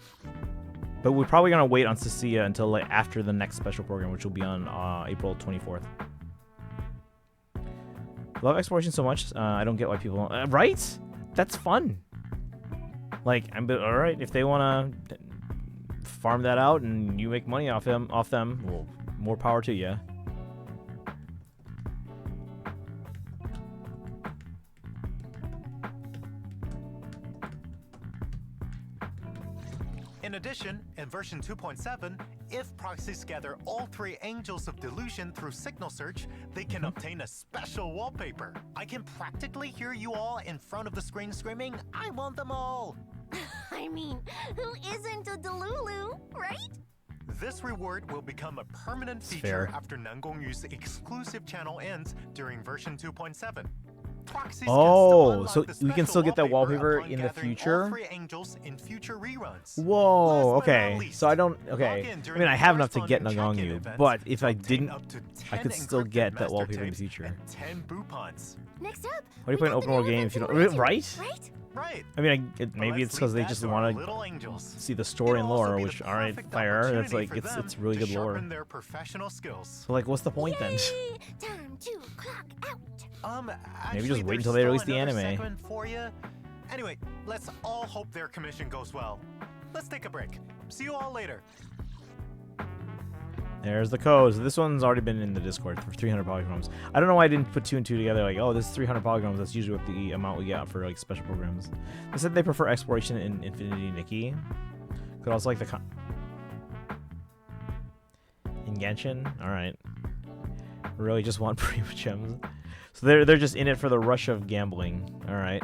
But we're probably gonna wait on Cecilia until like after the next special program, which will be on April 24th. Love exploration so much. I don't get why people right? That's fun. Like, all right. If they wanna farm that out and you make money off them, well, more power to you. In addition, in version 2.7, if proxies gather all 3 angels of delusion through signal search, they can obtain a special wallpaper. I can practically hear you all in front of the screen screaming, "I want them all!" I mean, who isn't a Delulu, right? This reward will become a permanent It's feature fair. after Nangongyu's exclusive channel ends during version 2.7. Proxies Oh, can so still unlock the we can still get that special wallpaper upon in the gathering all future? 3 angels in future reruns. Whoa, Last but not okay. least, So I don't, log okay. in I during mean, I have enough to get corresponding check-in Nagongyu, events but if to I obtain didn't, up to I 10 could still encrypted get that master wallpaper in the tapes future. and 10 Boopons. Next up, Why do you play an open world game if you don't, right? Right? Right. I mean, maybe Let's it's because leave they that just to our want little to angels. see the story and It'll also lore, be the which, alright, perfect fire, that's opportunity like, for it's them really to good lore. sharpen their professional skills. So like, what's the point then? Yay! Time to clock out. Maybe just Actually, wait until there's they release still the another anime. segment for you. Anyway, let's all hope their commission goes well. Let's take a break. See you all later. There's the code. So this one's already been in the Discord for 300 polygrams. I don't know why I didn't put 2 and 2 together. Like, oh, this is 300 polygrams. That's usually what the amount we get for like special programs. They said they prefer exploration in Infinity Nikki. Could also like the in Genshin. All right. Really just want prima gems. So they're just in it for the rush of gambling. All right.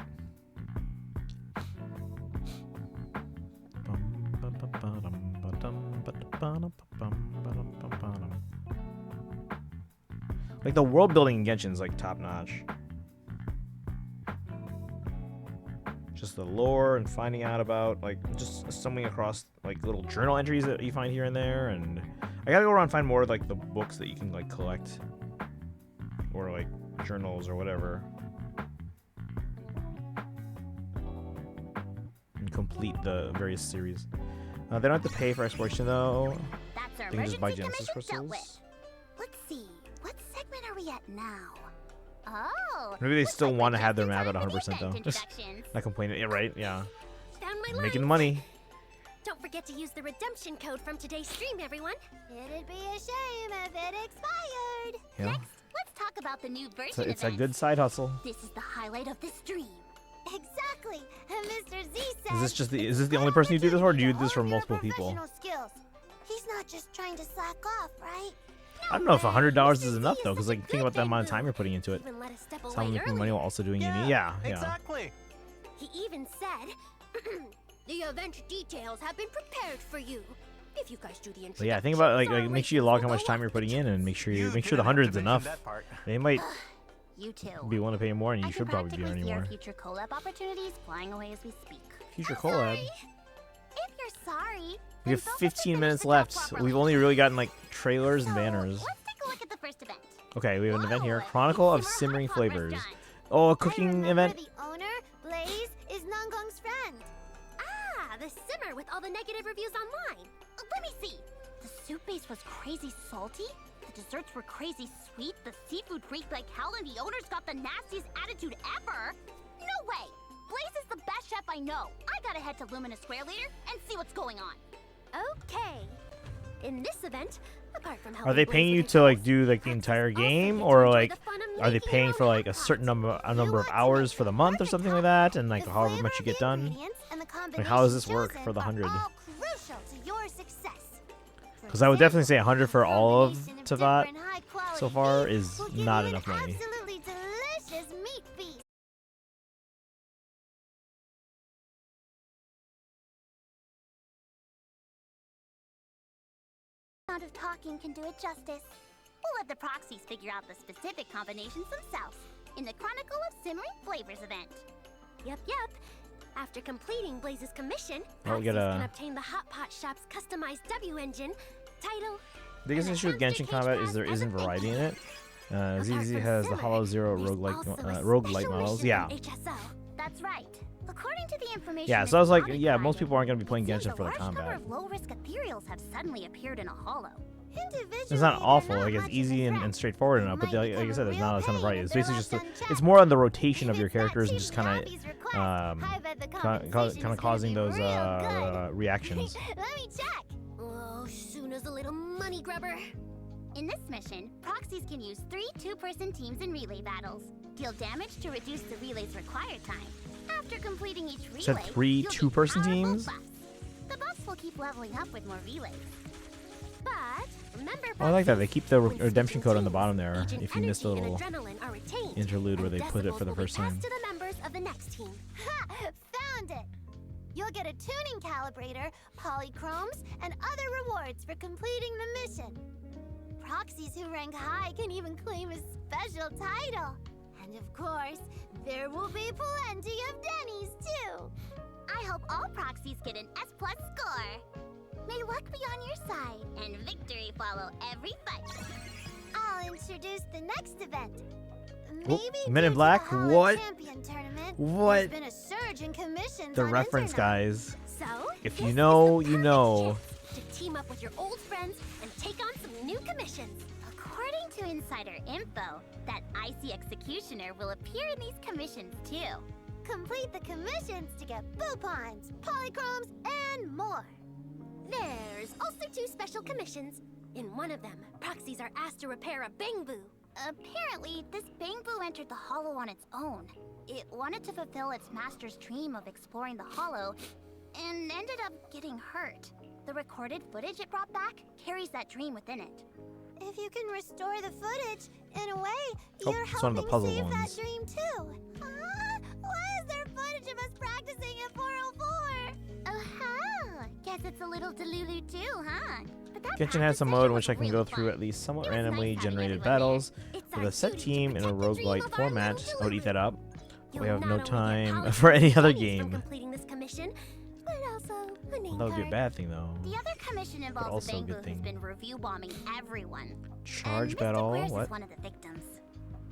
Like the world building in Genshin is like top notch. Just the lore and finding out about like just stumbling across like little journal entries that you find here and there, and I gotta go around and find more like the books that you can like collect or like journals or whatever and complete the various series. They don't have to pay for exploration though. That's our They can just buy emergency Genesis commission dealt crystals. with. Let's see, what segment are we at now? Oh, Maybe they looks still like want we're to have just their in map at time for the 100% though. event introductions. Not complaining. Yeah, right? Yeah. Found my Making lines. money. Don't forget to use the redemption code from today's stream, everyone. It'd be a shame if it expired. Yeah. Next, let's talk about the new version It's a event. good side hustle. This is the highlight of the stream. Exactly. And Mr. Z said, Is this the only person you do this for, or do you do this for multiple people? professional skills. He's not just trying to slack off, right? I don't know if $100 is enough though, because like think about the amount of time you're putting into it. Even let us step That's how away I'm making money early. while also doing uni. Yeah, yeah. Exactly. He even said, the event details have been prepared for you. If you guys do the But yeah, think about like introductions, make sure you our log how ratings much will time go you're up. putting in, and make sure the didn't have to hundred's mention enough. that part. They might You too. be willing to pay more, and I you can should probably be practically earning see our more. future collab opportunities flying away as we speak. Future collab. If you're sorry, We have 15 minutes left. We've only really gotten like trailers and banners. let's take a look at the first event. Okay, we have an event here. Whoa, Chronicle of Simmer Hot Simmering Pot Flavors. Restaurant. Oh, a I cooking remember event. the owner, Blaze, is Nangong's friend. Ah, the simmer with all the negative reviews online. Let me see. The soup base was crazy salty. The desserts were crazy sweet. The seafood reeked like hell, and the owners got the nastiest attitude ever. No way. Blaze is the best chef I know. I gotta head to Lumina Square later and see what's going on. Okay. In this event, apart from Are helping they Blaze paying with you the to like goals, do like the Praxis entire also game, get to or enjoy like the fun of are they making paying your for own like a hot certain pots. number of hours for the month or something like that, and like however much you get done? Like how does this work for the 100? All crucial to your success. Because I would definitely say 100 for all of Combination of Teyvat different high-quality so far meat is will give not you enough an money. Absolutely delicious meat feast. Amount of talking can do it justice. We'll let the proxies figure out the specific combinations themselves in the Chronicle of Simmering Flavors event. Yep. After completing Blaze's commission, I'll get Praxis a- can obtain the Hot Pot Shop's customized W engine, title. Biggest issue with Genshin Combat is there isn't variety in it. ZZZ has the Hollow Zero roguelike models. Yeah. That's right. According to the information, Yeah, in so I was like, Sonic yeah, Fire, most people aren't going to be playing it seems Genshin a for the large number combat. of low-risk ethereals have suddenly appeared in a hollow. It's not awful, like it's easy and straightforward enough, but like I said, there's not a ton of variety. It's basically just it's more on the rotation of your characters and just kind of causing those reactions. Let me check. Oh, Shuna's a little money grubber. In this mission, proxies can use 3 two-person teams in relay battles. Deal damage to reduce the relay's required time. After completing each relay, Said 3 you'll get two-person powerful teams? buffs. The buffs we'll keep leveling up with more relays. But remember, Oh, I like that. Proxies, They keep the when redemption code on the switching bottom teams, there agent if you missed the energy and little adrenaline are retained, interlude where and they put it decibels for the will be first time. passed to the members of the next team. Ha! Found it! You'll get a tuning calibrator, polychromes, and other rewards for completing the mission. Proxies who rank high can even claim a special title. And of course, there will be plenty of Denny's too. I hope all proxies get an S+ score. May luck be on your side, and victory follow every fight. I'll introduce the next event. Maybe Men in due to Black? the Hollow What? Champion tournament, What? there's been a surge in commissions The on reference, internet. guys. So, If this you is know, the you perfect know. chance to team up with your old friends and take on some new commissions. According to insider info, that icy executioner will appear in these commissions too. Complete the commissions to get boopons, polychromes, and more. There's also 2 special commissions. In one of them, proxies are asked to repair a Bangboo. Apparently, this Bangboo entered the Hollow on its own. It wanted to fulfill its master's dream of exploring the Hollow, and ended up getting hurt. The recorded footage it brought back carries that dream within it. If you can restore the footage, in a way, Oh, you're it's one of the helping puzzle save ones. that dream too. Why is there footage of us practicing at 404? Oh, guess it's a little Delulu too, huh? But that Genshin has a practice mode session in which I was can really go through fun. at least somewhat It was nice randomly having generated everyone there. battles It's with our a set duty to team in a protect the dream roguelike of our format. little I would eat that up. You'll We have not no only get time polished for any other pennies from game. completing this commission, but also a name That would be a card. bad thing, though. The other commission involves also a a good Bangboo who's thing. been review bombing everyone. Charge and battle? Mr. Queers What? is one of the victims.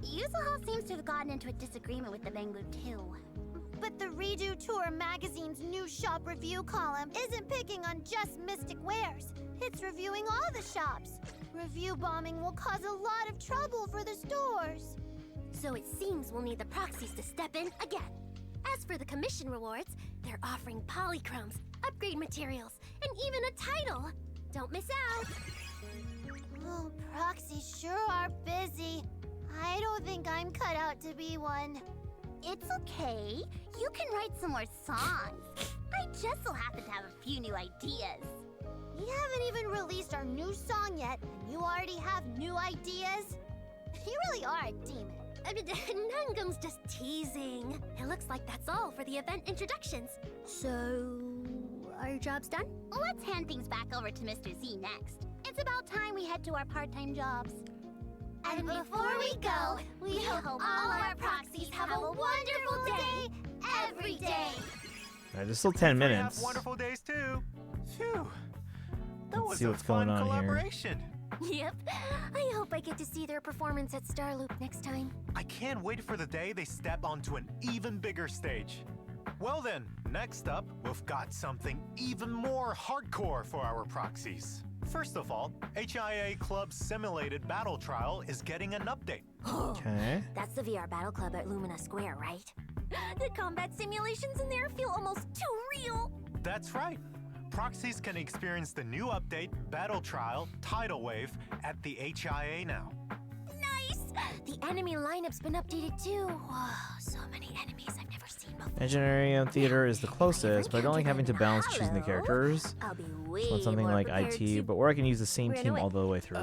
Yuzuha seems to have gotten into a disagreement with the Bangboo too. But the Redo Tour magazine's new shop review column isn't picking on just Mystic Wares. It's reviewing all the shops. Review bombing will cause a lot of trouble for the stores. So it seems we'll need the proxies to step in again. As for the commission rewards, they're offering polychromes, upgrade materials, and even a title. Don't miss out. Oh, proxies sure are busy. I don't think I'm cut out to be one. It's okay. You can write some more songs. I just so happen to have a few new ideas. We haven't even released our new song yet, and you already have new ideas? You really are a demon. Nangum's just teasing. It looks like that's all for the event introductions. So, are your jobs done? Let's hand things back over to Mr. Z next. It's about time we head to our part-time jobs. And before we go, we hope all our proxies have a wonderful day every day. Alright, there's still 10 Have minutes. wonderful days too. Phew. That Let's was see a what's fun going on here. collaboration. Yep. I hope I get to see their performance at Starloop next time. I can't wait for the day they step onto an even bigger stage. Well then, next up, we've got something even more hardcore for our proxies. First of all, HIA Club's simulated battle trial is getting an update. Okay. That's the VR Battle Club at Lumina Square, right? The combat simulations in there feel almost too real. That's right. Proxies can experience the new update, Battle Trial, Tidal Wave, at the HIA now. Nice! The enemy lineup's been updated too. Whoa, so many enemies I've never seen before. Engineering theater is the closest, but I don't like having to balance choosing the characters. I'll be way So want something more like prepared IT, to- but where I can use the same We're in team a all the way through.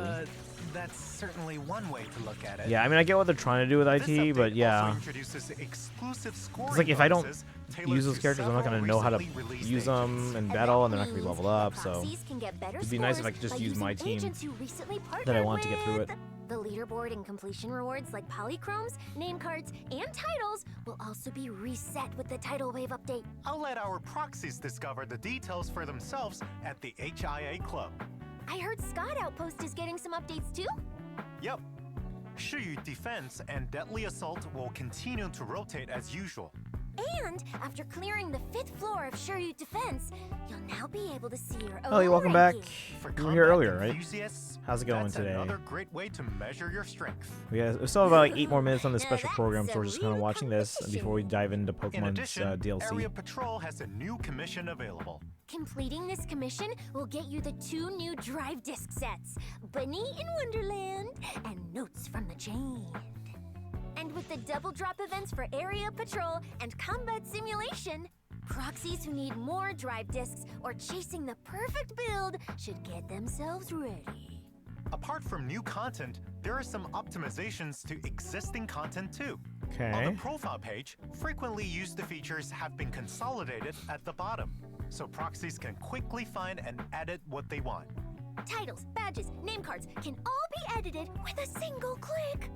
That's certainly one way to look at it. Yeah, I mean, I get what they're trying to do with This IT, update but yeah. also introduces exclusive scoring It's like if I don't bonuses tailored use those to characters, I'm not several going to know how to recently released use them agents. in And battle, that and they're not going to be means leveled up, so proxies can get better it'd be nice if I scores could just by use using my team agents who recently that I partnered want to get through it. with. The leaderboard and completion rewards like polychromes, name cards, and titles will also be reset with the Tidal Wave update. I'll let our proxies discover the details for themselves at the HIA Club. I heard Scott Outpost is getting some updates too. Yep. Shiryu Defense and Deadly Assault will continue to rotate as usual. And after clearing the 5th floor of Shiryu Defense, you'll now be able to see your own Oh, hey, welcome back. ranking. For You were here combat earlier, right? enthusiasts, How's it going that's today? another great way to measure your strength. We still have about like 8 more minutes on this Now special that's program, so a we're just kind of real watching this before we dive into In Pokemon's addition, DLC. Area Patrol has a new commission available. Completing this commission will get you the 2 new drive disc sets, Bunny in Wonderland and Notes from the Chain. And with the double drop events for Area Patrol and Combat Simulation, Proxies who need more drive disks or chasing the perfect build should get themselves ready. Apart from new content, there are some optimizations to existing content too. Okay. On the profile page, frequently used features have been consolidated at the bottom, so proxies can quickly find and edit what they want. Titles, badges, name cards can all be edited with a single click.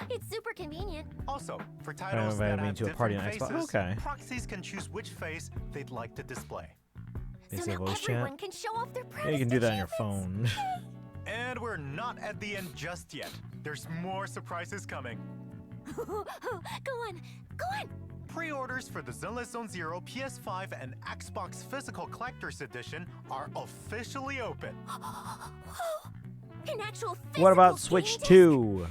It's super convenient. Also, for titles that invited me have to a party on different Xbox. faces, Okay. proxies can choose which face they'd like to display. They So say now voice everyone chat. can show off their Yeah, you can do that on your proudest phone. And we're not at the end just yet. There's more surprises coming. Go on, go on. Pre-orders for the Zenless Zone Zero PS5 and Xbox Physical Collector's Edition are officially open. An actual physical What about game Switch disc? 2?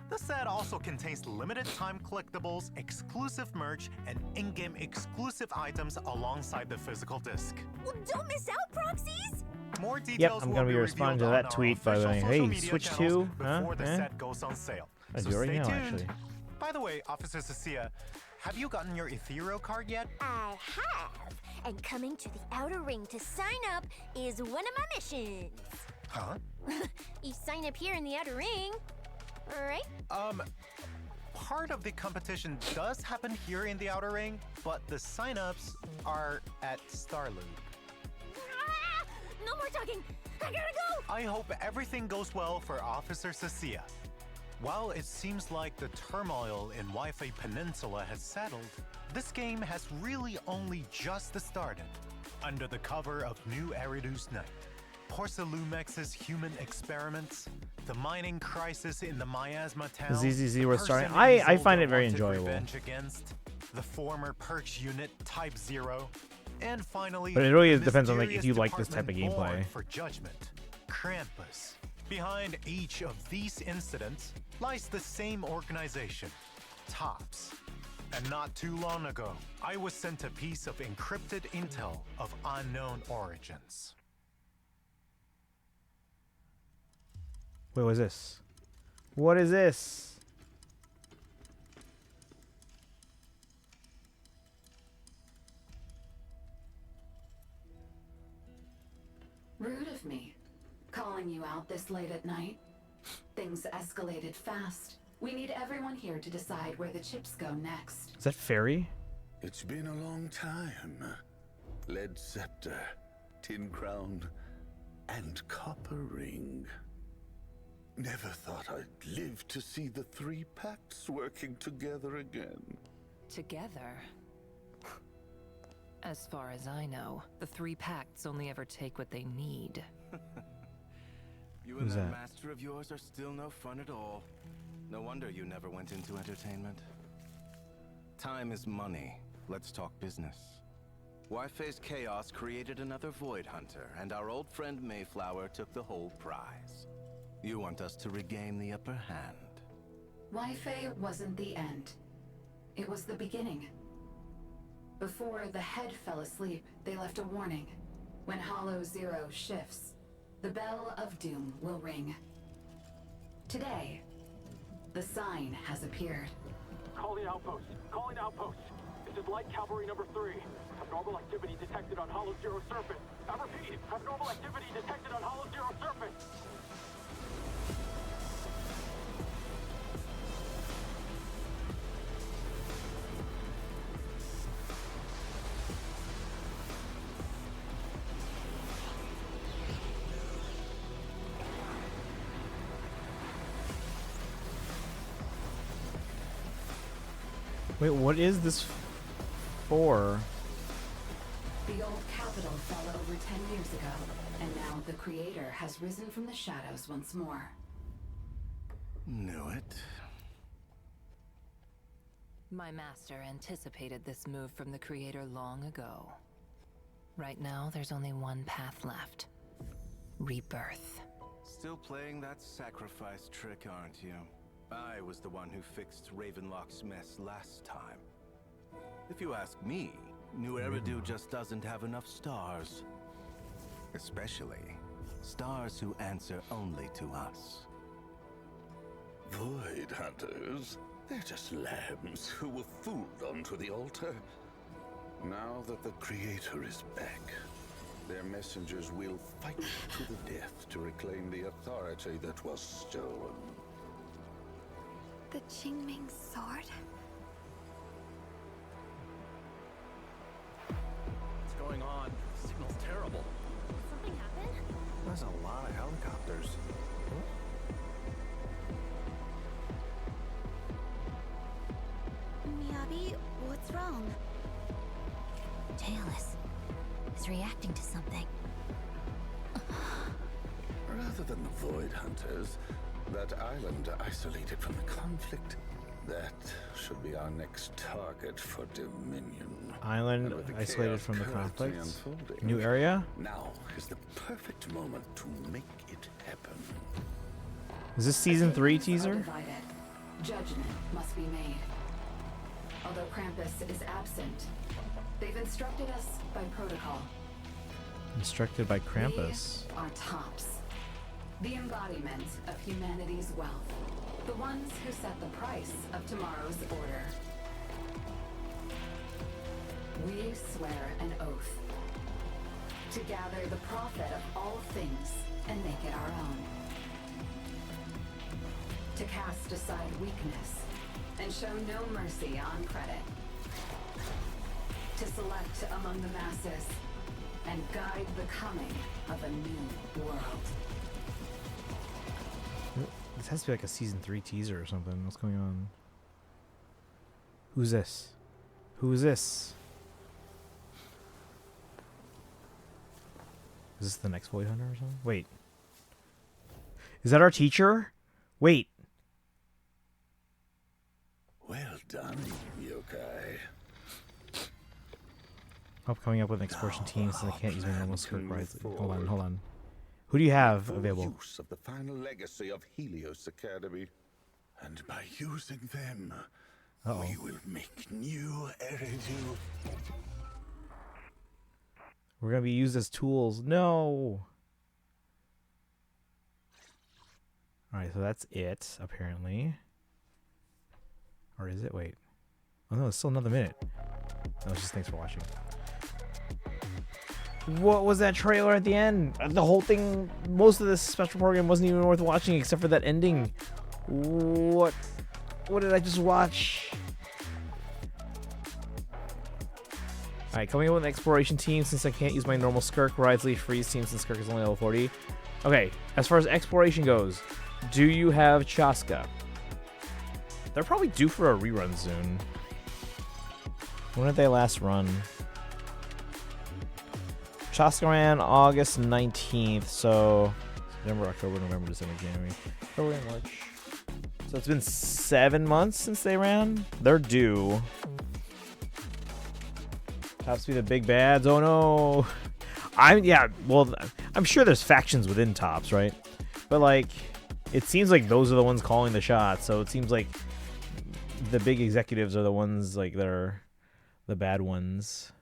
The set also contains limited time collectibles, exclusive merch, and in-game exclusive items alongside the physical disc. Well, don't miss out, Proxies! More details Yep, I'm will gonna be revealed responding to on that our tweet by official going, social "Hey, media Switch channels 2? Huh? before the Eh?" set goes on sale. I So do right stay now, tuned. actually. By the way, Officer Cecilia, have you gotten your ethereal card yet? I have. And coming to the outer ring to sign up is one of my missions. Huh? You sign up here in the outer ring, right? Part of the competition does happen here in the Outer Ring, but the signups are at Starloop. Ah, no more talking. I gotta go. I hope everything goes well for Officer Cecilia. While it seems like the turmoil in Wi-Fi Peninsula has settled, this game has really only just started. Under the cover of New Eridu's Night, Porcelumex's human experiments, the mining crisis in the Miasma town, ZZZ was starting. person I find it very wanted enjoyable. revenge against, the former Perch unit Type 0, and finally, But it really the depends on, like, if mysterious you like this type of department gameplay. Board for Judgment, Krampus. Behind each of these incidents lies the same organization, TOPS. And not too long ago, I was sent a piece of encrypted intel of unknown origins. Wait, what is this? What is this? Rude of me, calling you out this late at night. Things escalated fast. We need everyone here to decide where the chips go next. Is that Fairy? It's been a long time. Lead scepter, tin crown, and copper ring. Never thought I'd live to see the three pacts working together again. Together? As far as I know, the three pacts only ever take what they need. You and Who's that that? master of yours are still no fun at all. No wonder you never went into entertainment. Time is money. Let's talk business. Wi-Fi's chaos created another Void Hunter, and our old friend Mayflower took the whole prize. You want us to regain the upper hand. Wi-Fi wasn't the end. It was the beginning. Before the head fell asleep, they left a warning. When Hollow Zero shifts, the bell of doom will ring. Today, the sign has appeared. Calling outpost. Calling outpost. This is Light Cavalry number 3. Abnormal activity detected on Hollow Zero surface. I repeat, abnormal activity detected on Hollow Zero surface. Wait, what is this for? The old capital fell over 10 years ago, and now the creator has risen from the shadows once more. Knew it. My master anticipated this move from the creator long ago. Right now, there's only one path left. Rebirth. Still playing that sacrifice trick, aren't you? I was the one who fixed Ravenlock's mess last time. If you ask me, New Eridu just doesn't have enough stars. Especially stars who answer only to us. Void Hunters? They're just lambs who were fooled onto the altar. Now that the Creator is back, their messengers will fight to the death to reclaim the authority that was stolen. The Qingming sword? What's going on? The signal's terrible. Something happened? There's a lot of helicopters. Miyabi, what's wrong? Tailless is reacting to something. Rather than the Void Hunters, that island isolated from the conflict, that should be our next target for Dominion. Island And with the isolated chaos from the currently conflict. unfolding, New area? Now is the perfect moment to make it happen. Is this season 3 Are teaser? divided. Judgment must be made. Although Krampus is absent, they've instructed us by protocol. Instructed by Krampus. We are tops. The embodiment of humanity's wealth. The ones who set the price of tomorrow's order. We swear an oath to gather the profit of all things and make it our own. To cast aside weakness and show no mercy on credit. To select among the masses and guide the coming of a new world. This has to be like a season 3 teaser or something. What's going on? Who's this? Who is this? Is this the next Void Hunter or something? Wait. Is that our teacher? Wait. Well done, yokai. Oh, coming up with an exploration team since I can't use my normal skirt right. Hold on. Who do you have available? Use of the final legacy of Helios Academy. And by using them, we will make new Eridu. We're gonna be used as tools. No. Alright, so that's it, apparently. Or is it? Wait. Oh no, it's still another minute. No, it's just thanks for watching. What was that trailer at the end? The whole thing, most of this special program wasn't even worth watching except for that ending. What did I just watch? Alright, coming up with an exploration team since I can't use my normal Skirk. Wriothesley freeze team since Skirk is only level 40. Okay, as far as exploration goes, do you have Chaska? They're probably due for a rerun soon. When did they last run? Chaska ran August 19th, so September, October, November, December, January, February, March. So it's been 7 months since they ran. They're due. Tops to be the big bads. Oh no. I'm sure there's factions within Tops, right? But like, it seems like those are the ones calling the shots. So it seems like the big executives are the ones like that are the bad ones.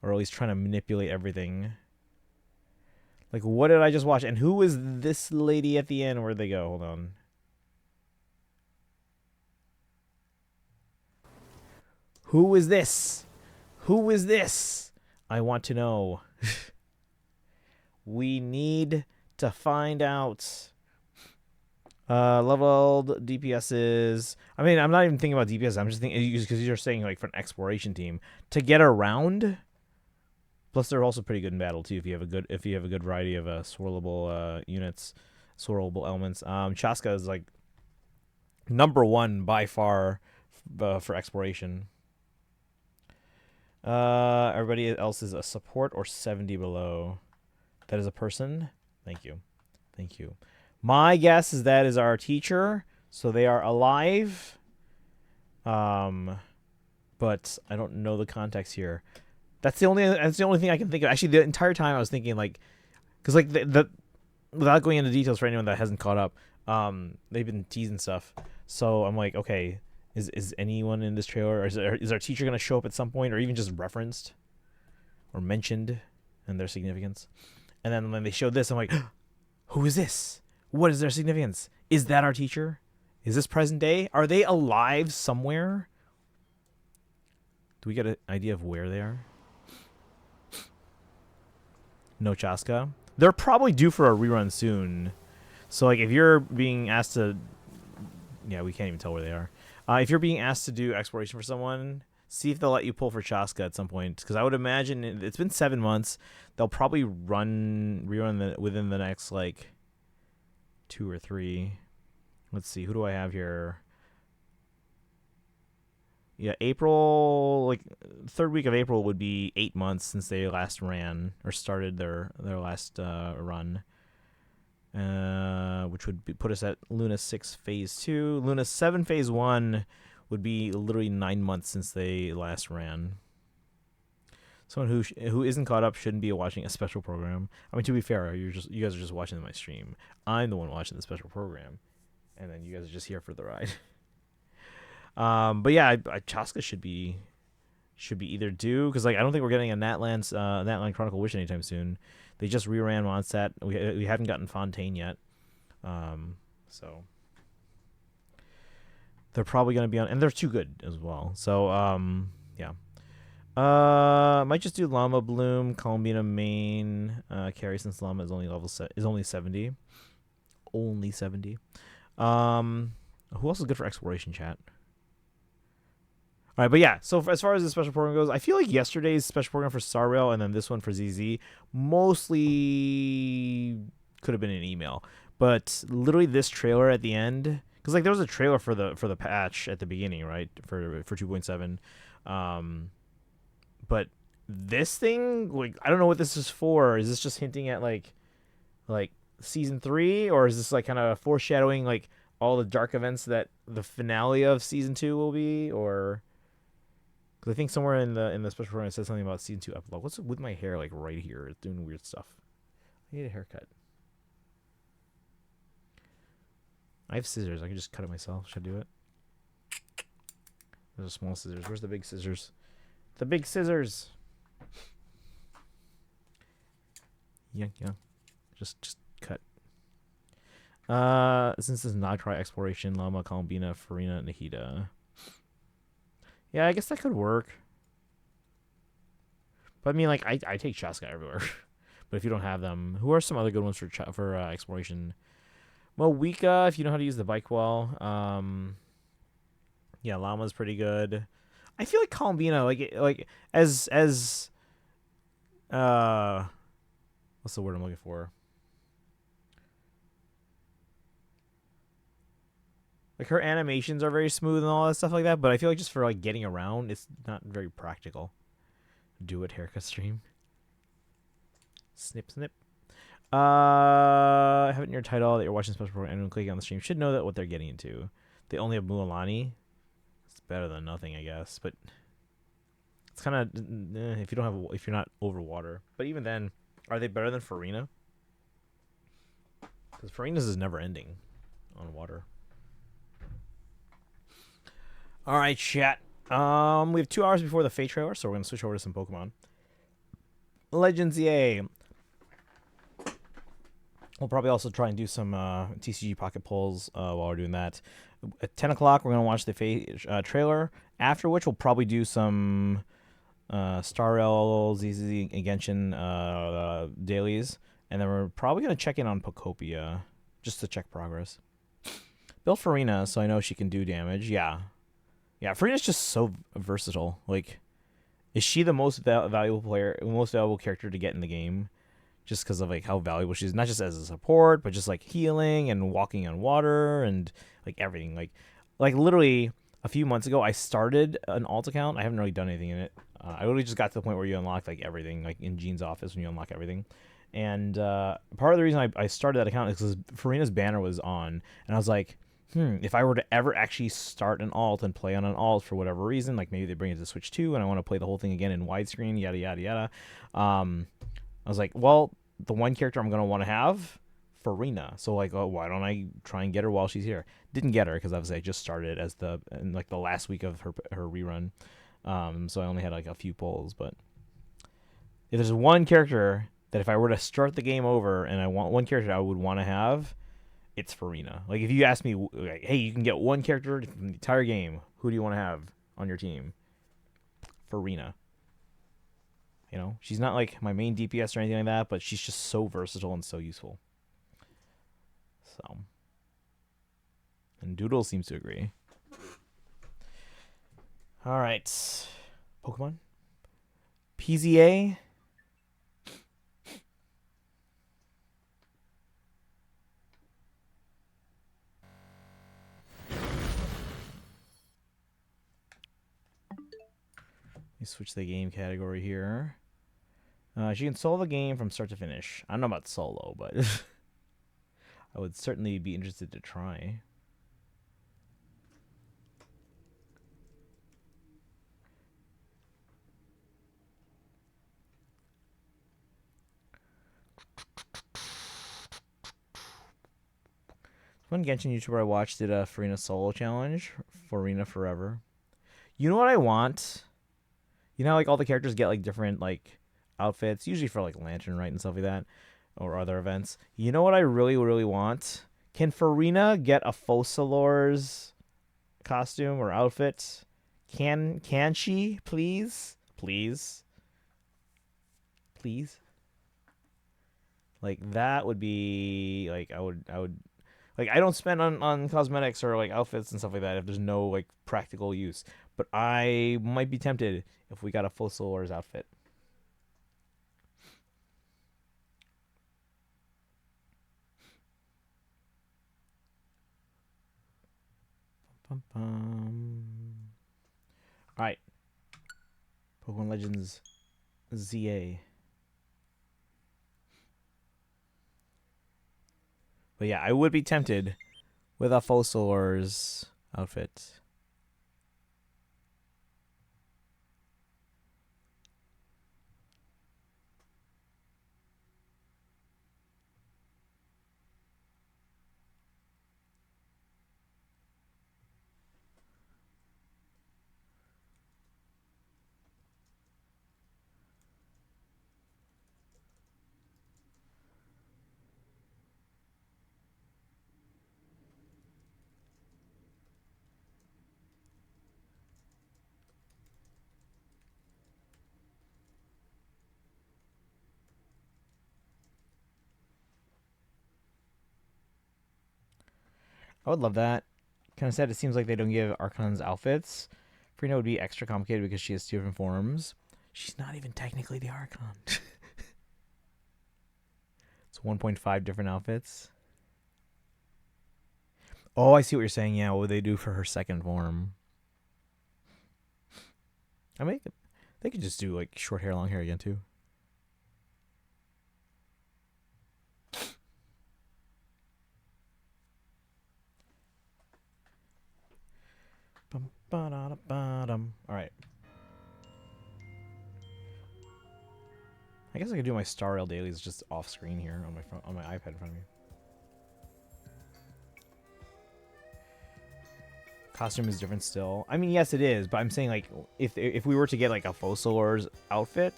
Or at least trying to manipulate everything. Like, what did I just watch? And who is this lady at the end? Where'd they go? Hold on. Who is this? Who is this? I want to know. We need to find out. Leveled DPSs. I mean, I'm not even thinking about DPS. I'm just thinking because you're saying like for an exploration team to get around. Plus, they're also pretty good in battle too. If you have a good variety of swirlable units, swirlable elements. Chaska is like #1 by far for exploration. Everybody else is a support or 70 below. That is a person. Thank you. Thank you. My guess is that is our teacher, so they are alive. But I don't know the context here. That's the only thing I can think of. Actually, the entire time I was thinking like, because like the without going into details for anyone that hasn't caught up, they've been teasing stuff. So I'm like, okay, is anyone in this trailer, or is our teacher gonna show up at some point, or even just referenced or mentioned and their significance? And then when they showed this, I'm like, who is this? What is their significance? Is that our teacher? Is this present day? Are they alive somewhere? Do we get an idea of where they are? No Chaska. They're probably due for a rerun soon. So like if you're being asked to, yeah, we can't even tell where they are. If you're being asked to do exploration for someone, see if they'll let you pull for Chaska at some point. Because I would imagine it's been 7 months. They'll probably rerun within the next like 2 or 3. Let's see, who do I have here? Yeah, April, like 3rd week of April would be 8 months since they last ran or started their last run, which would put us at Luna 6 Phase 2. Luna 7 Phase 1 would be literally 9 months since they last ran. Someone who isn't caught up shouldn't be watching a special program. I mean, to be fair, you guys are just watching my stream. I'm the one watching the special program, and then you guys are just here for the ride. But yeah, Chaska should be either due, because like I don't think we're getting a Natland Chronicle Wish anytime soon. They just reran Mondstadt. We haven't gotten Fontaine yet, so they're probably going to be on, and they're too good as well. So yeah. Might just do Llama Bloom, Columbina main, carry, since Llama is only only 70. Only 70. Who else is good for exploration, chat? All right, but yeah, so as far as the special program goes, I feel like yesterday's special program for Star Rail and then this one for ZZ mostly could have been an email. But literally this trailer at the end, because like there was a trailer for the patch at the beginning, right, for 2.7. But this thing, like, I don't know what this is for. Is this just hinting at like season 3, or is this like kind of foreshadowing like all the dark events that the finale of season 2 will be? Or because I think somewhere in the special program it said something about season 2 epilogue. What's with my hair like right here? It's doing weird stuff. I need a haircut. I have scissors. I can just cut it myself. Should I do it? There's a small scissors. Where's the big scissors? The big scissors. Yeah. Just cut. Since this is Noctri exploration, Llama, Columbina, Farina, Nahida. Yeah, I guess that could work. But I mean, like, I take Chaska everywhere. But if you don't have them, who are some other good ones for exploration? Well, Wika, if you know how to use the bike well. Yeah, Llama's pretty good. I feel like Columbina, like as what's the word I'm looking for? Like her animations are very smooth and all that stuff like that, but I feel like just for like getting around, it's not very practical. Do it, haircut stream. Snip, snip. Have it in your title that you're watching special program and clicking on the stream should know that what they're getting into. They only have Mualani. It's better than nothing, I guess, but it's kind of if you're not over water. But even then, are they better than Farina? Because Farina's is never ending on water. All right, chat. We have 2 hours before the Fate trailer, so we're gonna switch over to some Pokemon. Legends EA. We'll probably also try and do some TCG pocket pulls while we're doing that. At 10 o'clock, we're going to watch the Fate trailer, after which we'll probably do some Star Rail, ZZZ, and Genshin dailies. And then we're probably going to check in on Pokopia, just to check progress. Built Farina, so I know she can do damage. Yeah, Farina's just so versatile. Like, is she the most valuable character to get in the game? Just because of like how valuable she is, not just as a support, but just like healing and walking on water and like everything. Like literally a few months ago, I started an alt account. I haven't really done anything in it. I literally just got to the point where you unlock like everything, like in Gene's office when you unlock everything. And part of the reason I started that account is because Farina's banner was on, and I was like, if I were to ever actually start an alt and play on an alt for whatever reason, like maybe they bring it to Switch 2 and I want to play the whole thing again in widescreen, yada yada yada. I was like, well, the one character I'm going to want to have, Farina. So, like, why don't I try and get her while she's here? Didn't get her because obviously I just started in the last week of her rerun. So I only had like a few pulls. But if there's one character that if I were to start the game over and I want one character I would want to have, it's Farina. Like, if you ask me, like, hey, you can get one character from the entire game, who do you want to have on your team? Farina. You know, she's not like my main DPS or anything like that, but she's just so versatile and so useful. So, and Doodle seems to agree. All right, Pokemon. PZA. Let me switch the game category here. She can solo the game from start to finish. I don't know about solo, but I would certainly be interested to try. One Genshin YouTuber I watched did a Farina solo challenge. Farina Forever. You know what I want? You know how, like, all the characters get like different like outfits, usually for like Lantern Rite and stuff like that, or other events. You know what I really, really want? Can Farina get a Focalors costume or outfit? Can she, please? Please? Please? Like, that would be like I would like, I don't spend on cosmetics or like outfits and stuff like that if there's no like practical use. But I might be tempted if we got a Focalors outfit. Alright. Pokemon Legends ZA. But yeah, I would be tempted with a Focalors outfit. I would love that. Kind of sad it seems like they don't give Archon's outfits. Farina would be extra complicated because she has two different forms. She's not even technically the Archon. It's 1.5 different outfits. Oh, I see what you're saying. Yeah, what would they do for her second form? I mean, they could just do like short hair, long hair again too. Alright. I guess I could do my Star Rail dailies just off screen here on my iPad in front of me. Costume is different still. I mean, yes, it is, but I'm saying like if we were to get like a Focalors outfit,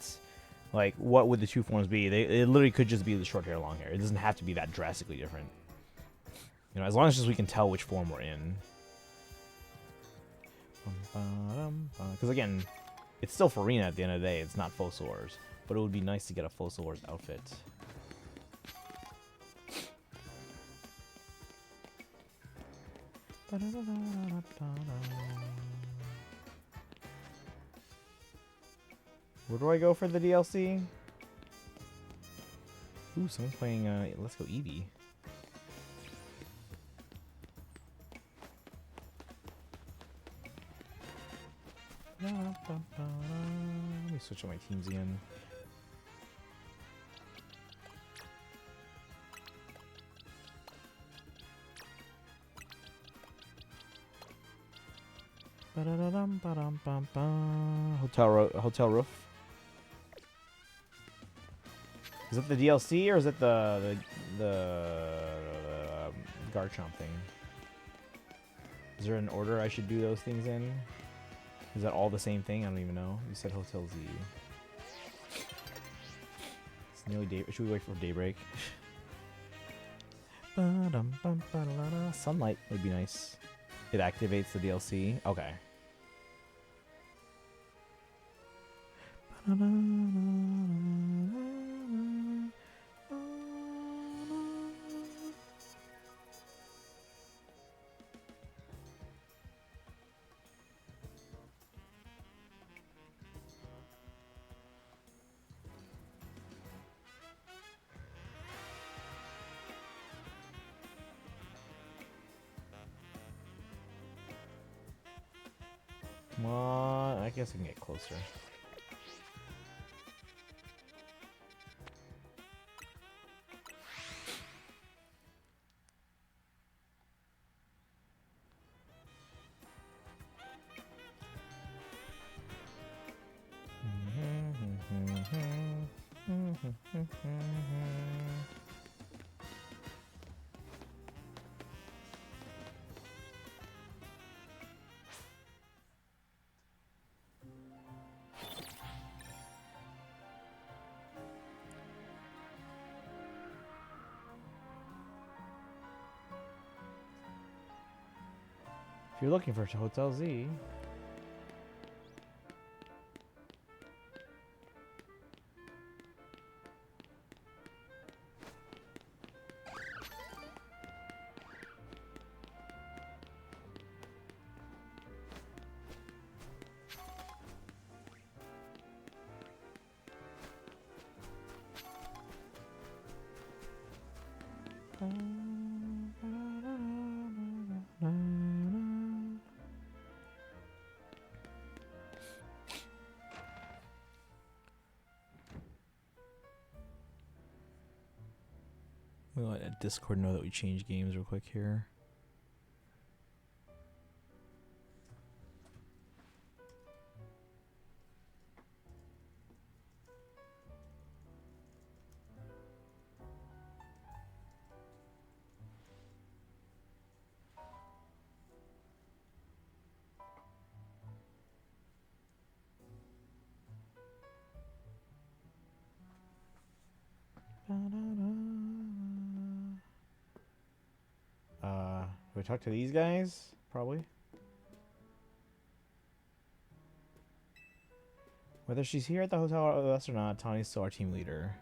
like what would the two forms be? It literally could just be the short hair, long hair. It doesn't have to be that drastically different. You know, as long as just we can tell which form we're in. Because again, it's still Farina at the end of the day. It's not Focalors, but it would be nice to get a Focalors outfit. Where do I go for the DLC? Ooh, someone's playing Let's Go Eevee. Let me switch on my teams again. Hotel Roof. Is it the DLC or is it the Garchomp thing? Is there an order I should do those things in? Is that all the same thing? I don't even know. You said Hotel Z. It's nearly day. Should we wait for daybreak? Sunlight would be nice. It activates the DLC. Okay. Come on, I guess I can get closer. If you're looking for Hotel Z, we'll let Discord know that we changed games real quick here. Do I talk to these guys? Probably. Whether she's here at the hotel with us or not, Tawny's still our team leader.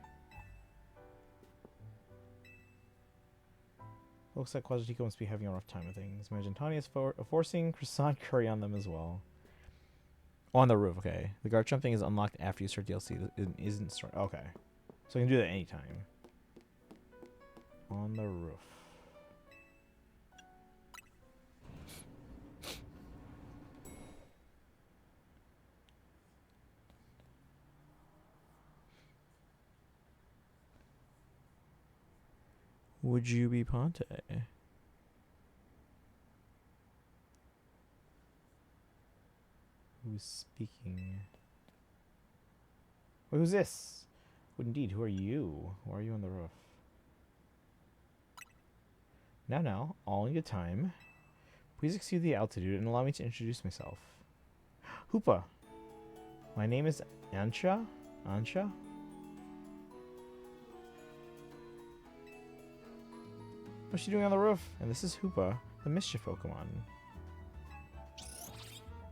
Looks like Quadrico must be having a rough time with things. Imagine Tawny is forcing croissant curry on them as well. Oh, on the roof, okay. The guard jumping is unlocked after you start DLC. It isn't start. Okay. So you can do that anytime. On the roof. Would you be Ponte? Who's speaking? Wait, who's this? Oh, indeed, who are you? Why are you on the roof? Now, all in good time. Please excuse the altitude and allow me to introduce myself. Hoopa! My name is Ansha? Ansha? What's she doing on the roof? And this is Hoopa, the mischief Pokemon.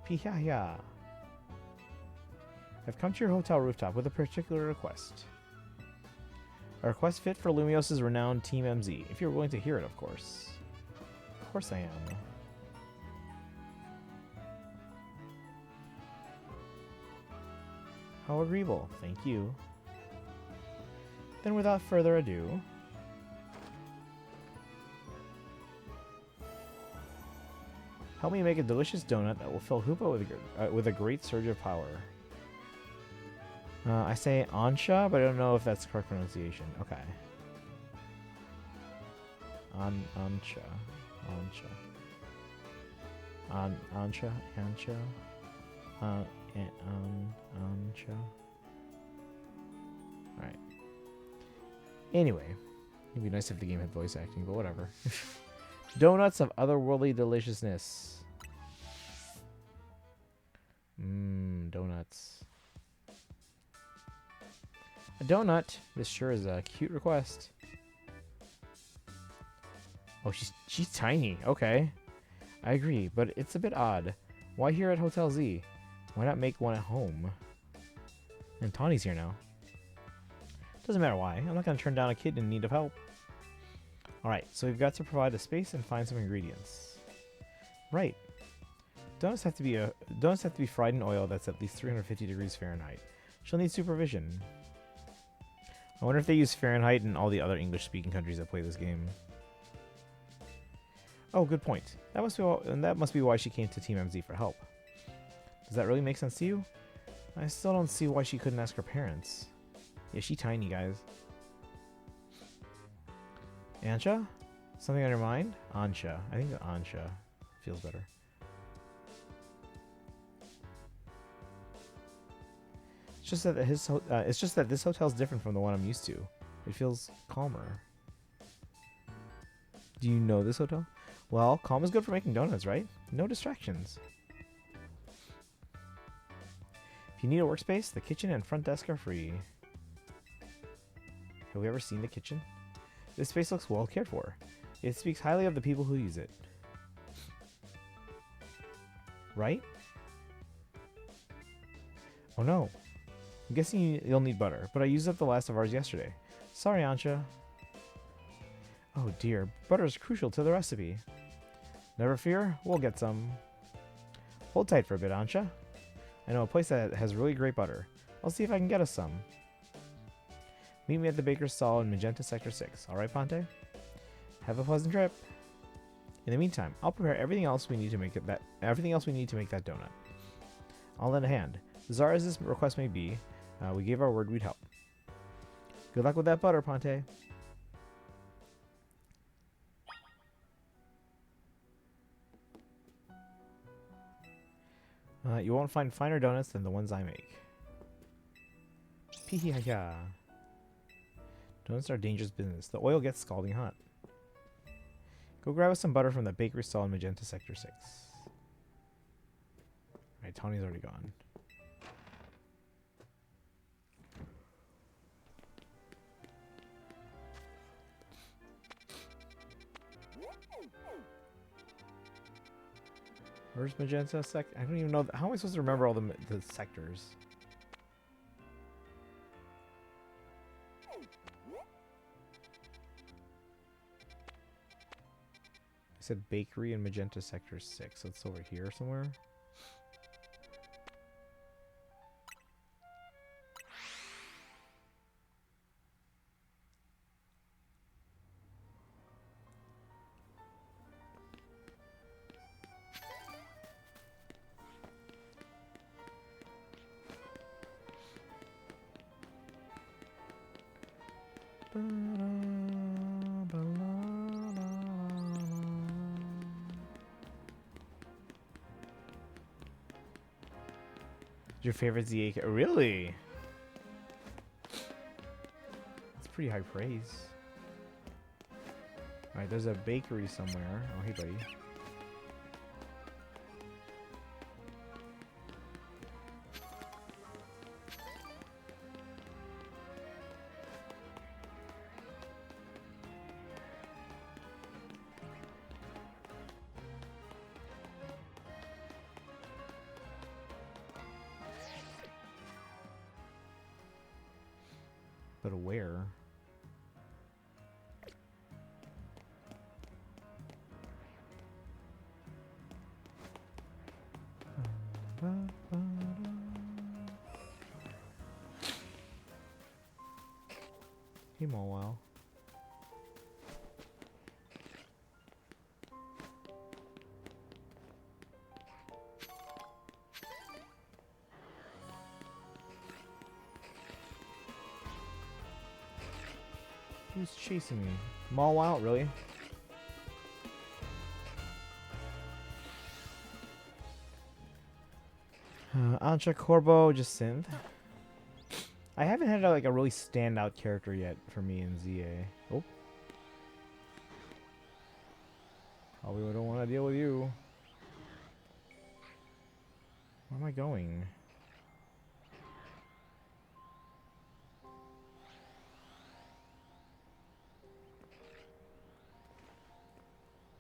Pihaha. I've come to your hotel rooftop with a particular request. A request fit for Lumios's renowned Team MZ, if you're willing to hear it, of course. Of course I am. How agreeable, thank you. Then without further ado... help me make a delicious donut that will fill Hoopa with a great surge of power. I say Ansha, but I don't know if that's the correct pronunciation. Okay. Ansha. Ansha. Alright. Anyway. It'd be nice if the game had voice acting, but whatever. Donuts of otherworldly deliciousness. Donuts. A donut. This sure is a cute request. Oh, she's tiny. Okay. I agree, but it's a bit odd. Why here at Hotel Z? Why not make one at home? And Tawny's here now. Doesn't matter why. I'm not going to turn down a kid in need of help. Alright, so we've got to provide a space and find some ingredients. Right. Donuts have to be fried in oil that's at least 350 degrees Fahrenheit. She'll need supervision. I wonder if they use Fahrenheit in all the other English-speaking countries that play this game. Oh, good point. That must be why she came to Team MZ for help. Does that really make sense to you? I still don't see why she couldn't ask her parents. Yeah, she's tiny, guys. Ansha? Something on your mind? Ansha. I think the Ansha feels better. It's just that this hotel's different from the one I'm used to. It feels calmer. Do you know this hotel? Well, calm is good for making donuts, right? No distractions. If you need a workspace, the kitchen and front desk are free. Have we ever seen the kitchen? This space looks well cared for. It speaks highly of the people who use it. Right? Oh no. I'm guessing you'll need butter, but I used up the last of ours yesterday. Sorry, Ansha. Oh dear, butter is crucial to the recipe. Never fear, we'll get some. Hold tight for a bit, Ansha. I know a place that has really great butter. I'll see if I can get us some. Meet me at the baker's stall in Magenta Sector 6. Alright, Ponte? Have a pleasant trip. In the meantime, I'll prepare everything else we need to make that donut. I'll lend a hand. Bizarre as this request may be, we gave our word we'd help. Good luck with that butter, Ponte. You won't find finer donuts than the ones I make. Pee-hee-ha-ha. Donuts are dangerous business. The oil gets scalding hot. Go grab us some butter from the bakery stall in Magenta Sector 6. Alright, Tony's already gone. Where's Magenta I don't even know. How am I supposed to remember all the sectors? I said bakery in Magenta Sector 6. So it's over here somewhere. Your favorite ZA? Really? That's pretty high praise. Alright, there's a bakery somewhere. Oh, hey, buddy. But where? Came all while. Who's chasing me? Mall Wild, really? Ansha Corbo, just synth. I haven't had like a really standout character yet for me in ZA. Oh. Probably don't want to deal with you. Where am I going?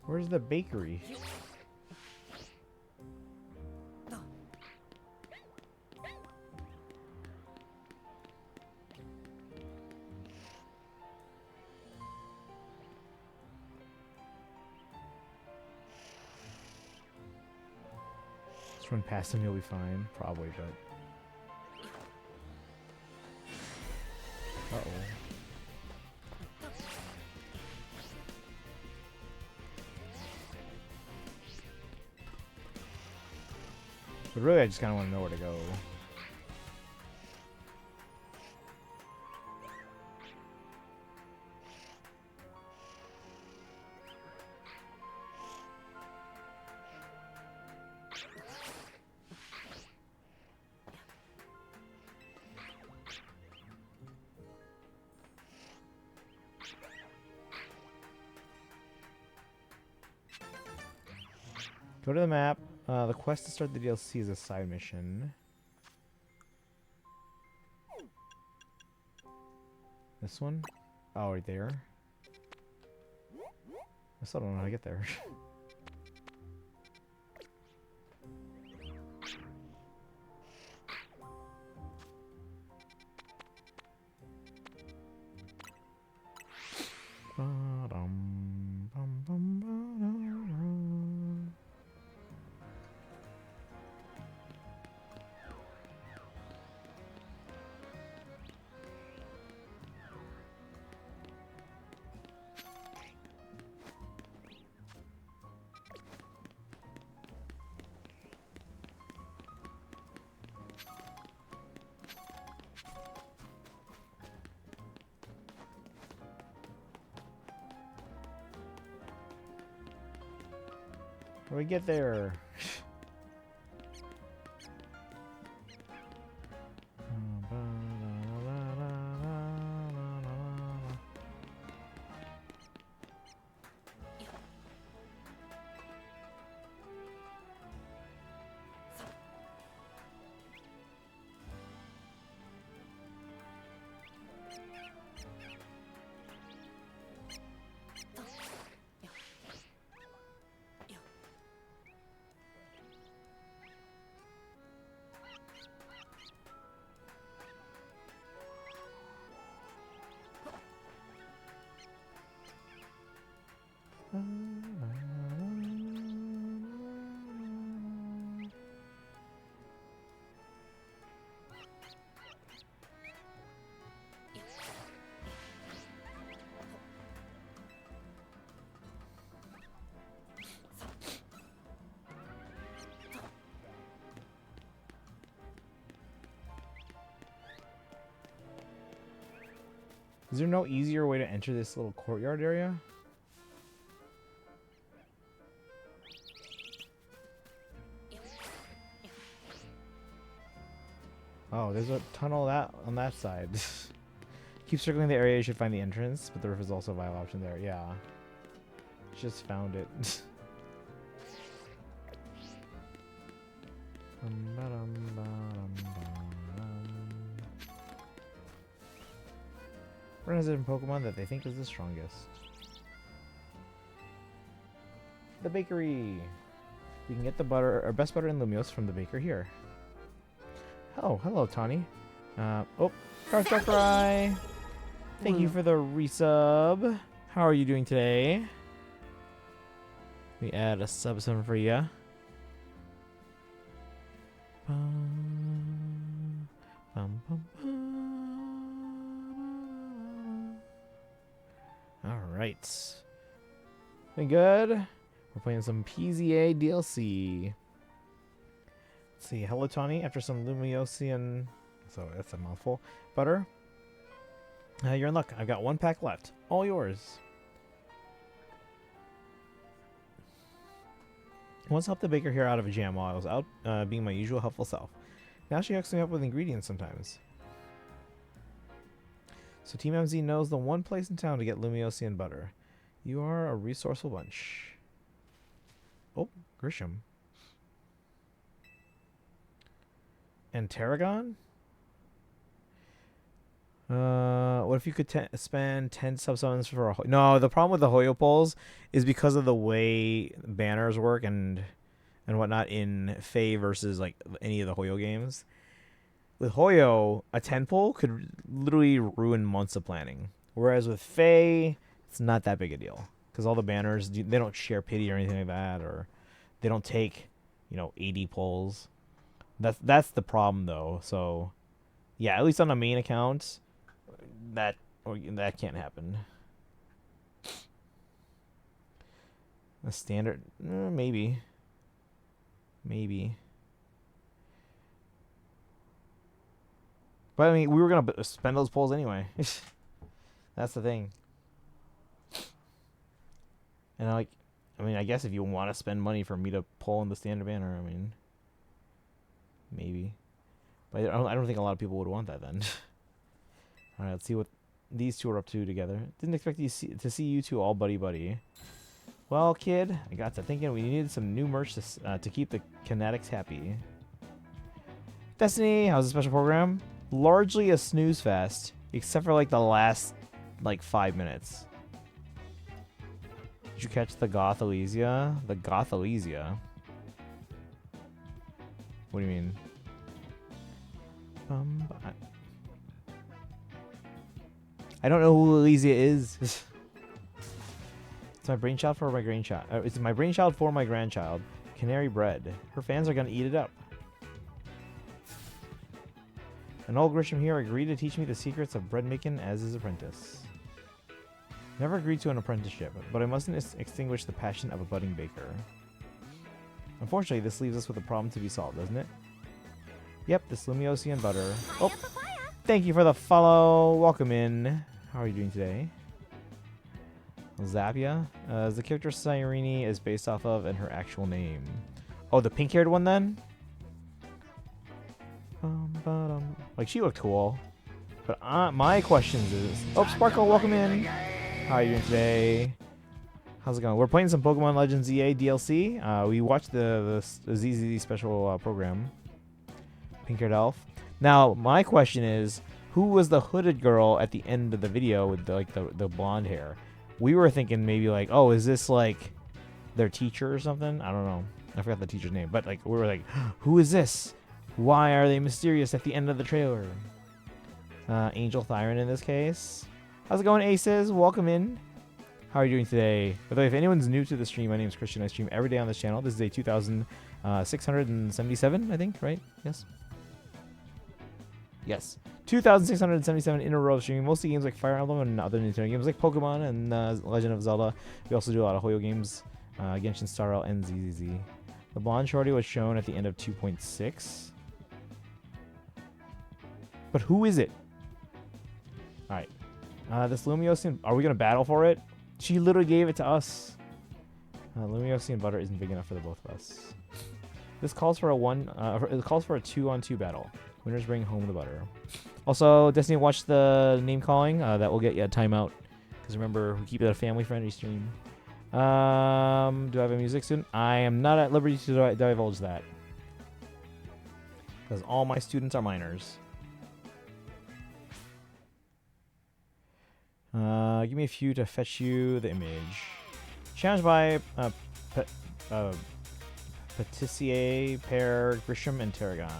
Where's the bakery? Run past him, he'll be fine. Probably, but... Uh-oh. But really, I just kind of want to know where to go. Go to the map. The quest to start the DLC is a side mission. This one? Oh, right there. I still don't know how to get there. How do we get there? Is there no easier way to enter this little courtyard area? Oh, there's a tunnel on that side. Keep circling the area, you should find the entrance, but the roof is also a viable option there. Yeah. Just found it. Everyone has a different Pokemon that they think is the strongest. The bakery. We can get the butter, or best butter and Lumios from the baker here. Oh, hello, Tawny. Oh, Darkrai. Thank you for the resub. How are you doing today? We add a sub summon for ya. Alright. Been good. We're playing some PZA DLC. Let's see. Hello, Tawny. After some Lumiosian... So that's a mouthful. Butter. You're in luck. I've got one pack left. All yours. Once helped the baker here out of a jam while I was out being my usual helpful self. Now she hooks me up with ingredients sometimes. So Team MZ knows the one place in town to get Lumiosian butter. You are a resourceful bunch. Oh, Grisham. And Tarragon? What if you could spend 10 sub-summons for a... No, the problem with the Hoyo polls is because of the way banners work and whatnot in FEH versus like any of the Hoyo games. With Hoyo, a 10 poll could literally ruin months of planning. Whereas with FEH, it's not that big a deal. Because all the banners, they don't share pity or anything like that. Or they don't take, 80 pulls. That's the problem though. So yeah, at least on the main account, that can't happen. A standard, maybe. But I mean, we were gonna spend those pulls anyway. That's the thing. And I guess if you want to spend money for me to pull in the standard banner, I mean, maybe. But I don't think a lot of people would want that then. All right, let's see what these two are up to together. Didn't expect to see you two all buddy. Well, kid, I got to thinking we needed some new merch to keep the Kinetics happy. Destiny, how's the special program? Largely a snooze fest, except for the last 5 minutes. Did you catch the Gothalesia? The Gothalesia? What do you mean? I don't know who Elysia is. It's my brainchild for my grandchild. It's my brainchild for my grandchild. Canary bread. Her fans are gonna eat it up. An old Grisham here agreed to teach me the secrets of bread making as his apprentice. Never agreed to an apprenticeship, but I mustn't extinguish the passion of a budding baker. Unfortunately, this leaves us with a problem to be solved, doesn't it? Yep, this Lumiosian butter. Oh, thank you for the follow. Welcome in. How are you doing today? Zapia? The character Cyrene is based off of and her actual name. Oh, the pink-haired one then? She looked cool. But my questions is... Oh, Sparkle, welcome in. How are you doing today? How's it going? We're playing some Pokemon Legends EA DLC. We watched the ZZZ special program. Pink-haired elf. Now, my question is, who was the hooded girl at the end of the video with the blonde hair? We were thinking maybe oh, is this their teacher or something? I don't know. I forgot the teacher's name. But we were who is this? Why are they mysterious at the end of the trailer? Angel Thyron in this case. How's it going, Aces? Welcome in. How are you doing today? By the way, if anyone's new to the stream, my name is Christian. I stream every day on this channel. This is day 2677, I think, right? Yes. Yes. 2,677 in a row of streaming. Mostly games like Fire Emblem and other Nintendo games like Pokemon and Legend of Zelda. We also do a lot of Hoyo games, Genshin Star Rail and ZZZ. The blonde shorty was shown at the end of 2.6. But who is it? Alright. This Lumiosian... Are we going to battle for it? She literally gave it to us. Lumiosian butter isn't big enough for the both of us. This calls for a 2-on-2 battle. Winners bring home the butter. Also, Destiny, watch the name calling. That will get you a timeout. Because remember, we keep it a family-friendly stream. Do I have a music student? I am not at liberty to divulge that. Because all my students are minors. Give me a few to fetch you the image. Challenged by Patissier, Pear, Grisham, and Tarragon.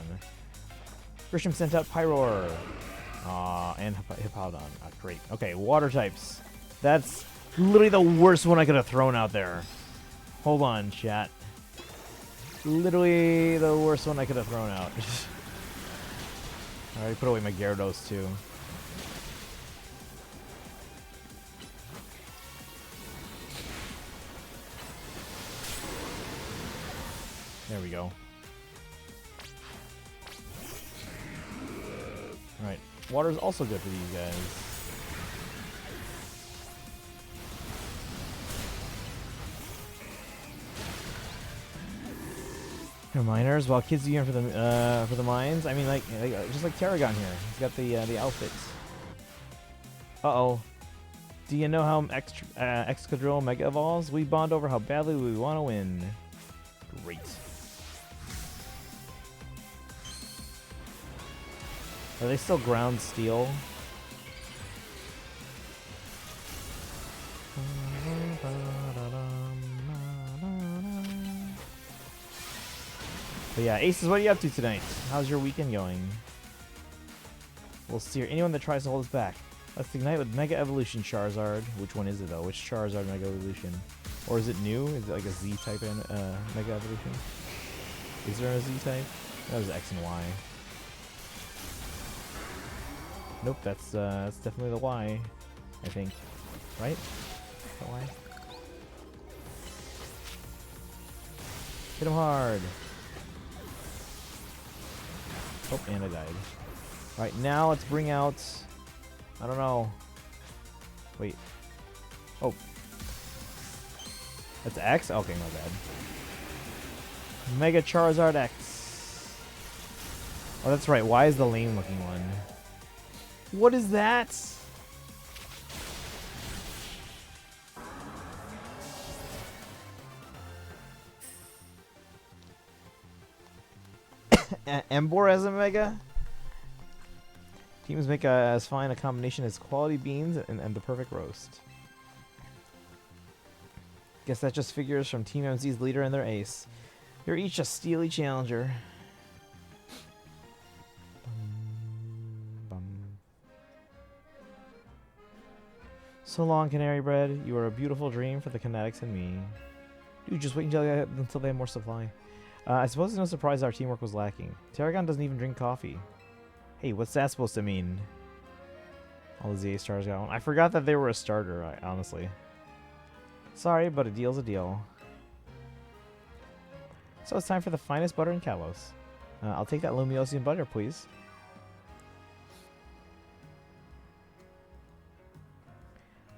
Grisham sent out Pyroar. And Hippowdon. Great. Okay, water types. That's literally the worst one I could have thrown out there. Hold on, chat. Literally the worst one I could have thrown out. I already put away my Gyarados too. There we go. Alright. Water is also good for these guys. They're miners, while kids yearn for the mines. I mean, just like Tarragon here. He's got the outfits. Uh-oh. Do you know how Excadrill Mega evolves? We bond over how badly we want to win. Great. Are they still ground steel? But yeah, Aces, what are you up to tonight? How's your weekend going? We'll steer anyone that tries to hold us back. Let's ignite with Mega Evolution Charizard. Which one is it though? Which Charizard Mega Evolution? Or is it new? Is it like a Z type Mega Evolution? Is there a Z type? That was X and Y. Nope, that's definitely the Y, I think. Right? The Y? Hit him hard! Oh, and I died. Alright, now let's bring out... I don't know. Wait. Oh. That's X? Okay, my bad. Mega Charizard X. Oh, that's right. Y is the lame looking one. What is that? Embor as a Mega? Teams make as fine a combination as quality beans and the perfect roast. Guess that just figures from Team MZ's leader and their ace. You're each a steely challenger. So long, Canary Bread. You are a beautiful dream for the Kinetics and me. Dude, just wait until they have more supply. I suppose it's no surprise our teamwork was lacking. Tarragon doesn't even drink coffee. Hey, what's that supposed to mean? All the ZA stars got one. I forgot that they were a starter, honestly. Sorry, but a deal's a deal. So it's time for the finest butter in Kalos. I'll take that Lumiosium butter, please.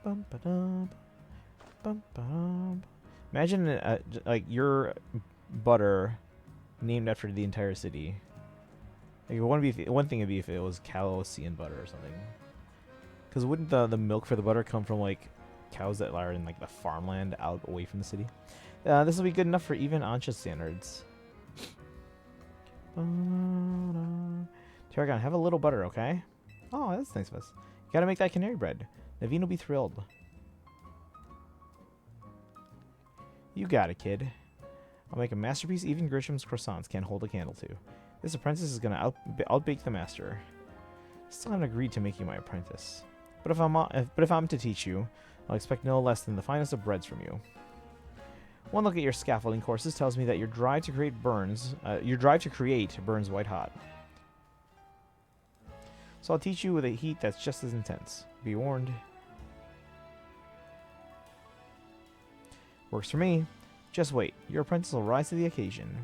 Bum, ba-dum, bum, ba-dum. Imagine like your butter named after the entire city. Like one thing would be if it was Kalosian butter or something. Because wouldn't the milk for the butter come from like cows that are in like the farmland out away from the city? This will be good enough for even Ansha standards. Tarragon, have a little butter, okay? Oh, that's nice of us. You gotta make that canary bread. Naveen will be thrilled. You got it, kid. I'll make a masterpiece even Grisham's croissants can't hold a candle to. This apprentice is gonna outbake the master. Still haven't agreed to make you my apprentice. But if I'm to teach you, I'll expect no less than the finest of breads from you. One look at your scaffolding courses tells me that your drive to create burns white hot. So I'll teach you with a heat that's just as intense. Be warned. Works for me. Just wait. Your apprentice will rise to the occasion.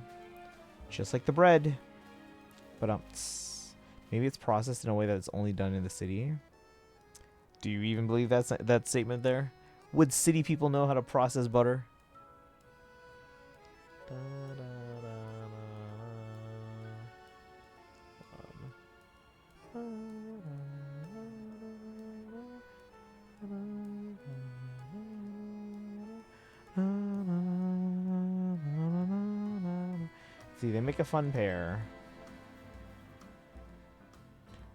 Just like the bread. But maybe it's processed in a way that it's only done in the city. Do you even believe that statement there? Would city people know how to process butter? See, they make a fun pair.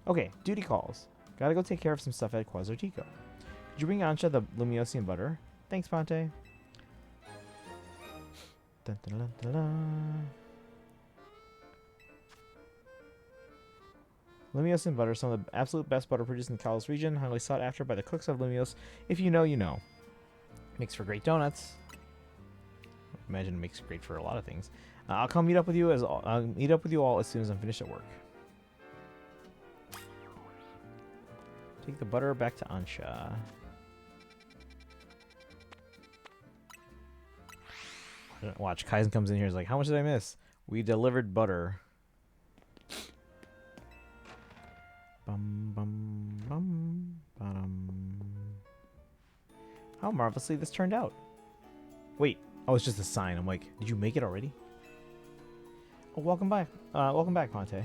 Okay, duty calls. Gotta go take care of some stuff at Quasartico. Could you bring Ansha the Lumiosium butter? Thanks, Ponte. Dun, dun, dun, dun, dun. Lumiosium butter, some of the absolute best butter produced in the Kalos region, highly sought after by the cooks of Lumios. If you know, you know. Makes for great donuts. Imagine it makes great for a lot of things. I'll come meet up with you all as soon as I'm finished at work. Take the butter back to Ansha. Watch, Kaizen comes in here. He's like, "How much did I miss? We delivered butter." Bum bum bum bum. How marvelously this turned out. Wait, oh, it's just a sign. I'm like, did you make it already? Oh, welcome back. Welcome back, Ponte.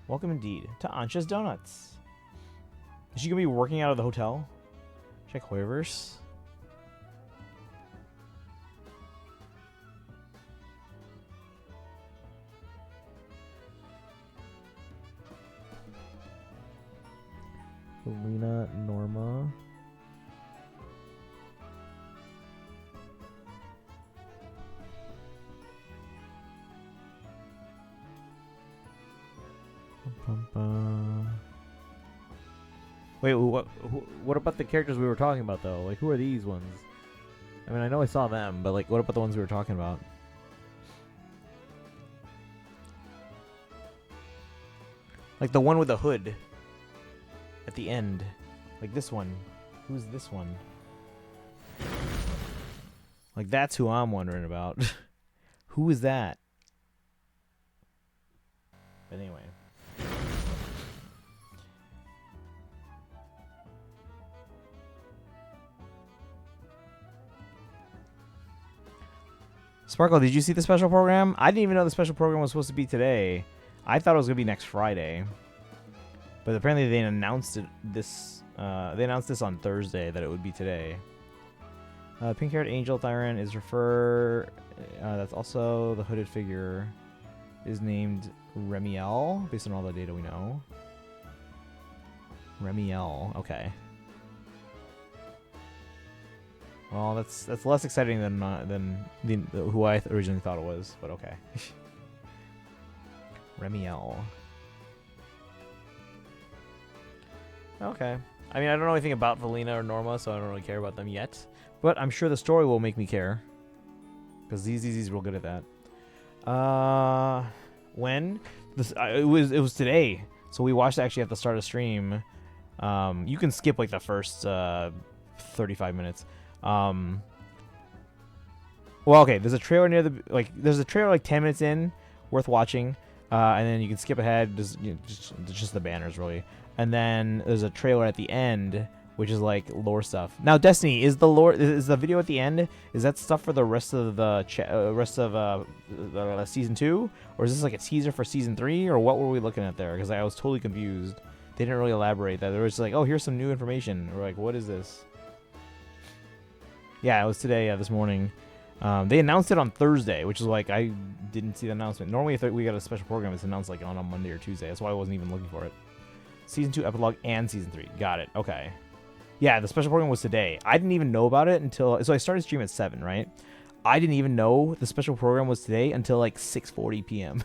Welcome indeed to Ansha's Donuts. Is she gonna be working out of the hotel? Check waivers. Selena, Norma. Wait, what about the characters we were talking about, though? Like, who are these ones? I mean, I know I saw them, but, like, what about the ones we were talking about? Like the one with the hood at the end. Like this one. Who's this one? Like that's who I'm wondering about. Who is that? But anyway. Sparkle, did you see the special program? I didn't even know the special program was supposed to be today. I thought it was gonna be next Friday. But apparently they announced it this. They announced this on Thursday that it would be today. Pink-haired angel Thyran is that's also the hooded figure. Is named Remiel based on all the data we know. Remiel, okay. Well, that's less exciting than who I originally thought it was, but okay. Remiel. Okay. I mean, I don't know anything about Valina or Norma, so I don't really care about them yet. But I'm sure the story will make me care. Because ZZZ's real good at that. When? It was today. So we watched it actually at the start of stream. You can skip like the first 35 minutes. Well, okay, there's a trailer near there's a trailer like 10 minutes in worth watching. And then you can skip ahead, just the banners really. And then there's a trailer at the end, which is like lore stuff. Now, Destiny, is the video at the end? Is that stuff for the rest of the season 2, or is this like a teaser for season 3, or what were we looking at there? Because I was totally confused. They didn't really elaborate that. They were just like, oh, here's some new information. We're like, what is this? Yeah, it was today, this morning. They announced it on Thursday, which is like I didn't see the announcement. Normally, if we got a special program, it's announced like on a Monday or Tuesday. That's why I wasn't even looking for it. Season 2 epilogue and season 3. Got it. Okay. Yeah, the special program was today. I didn't even know about it until... So I started stream at 7, right? I didn't even know the special program was today until like 6:40 p.m.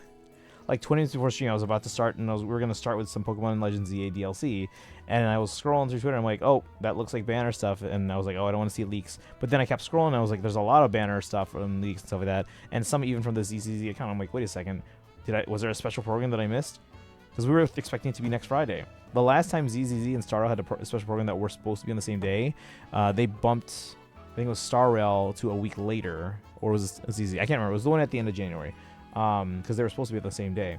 Like 20 minutes before stream, I was about to start, and we were going to start with some Pokemon Legends ZA DLC. And I was scrolling through Twitter, and I'm like, oh, that looks like banner stuff. And I was like, oh, I don't want to see leaks. But then I kept scrolling, and I was like, there's a lot of banner stuff and leaks and stuff like that. And some even from the ZZZ account. I'm like, wait a second. Was there a special program that I missed? Because we were expecting it to be next Friday. The last time ZZZ and Star Rail had a special program that were supposed to be on the same day, they bumped, I think it was Star Rail to a week later, or was it ZZZ? I can't remember. It was the one at the end of January, because they were supposed to be at the same day.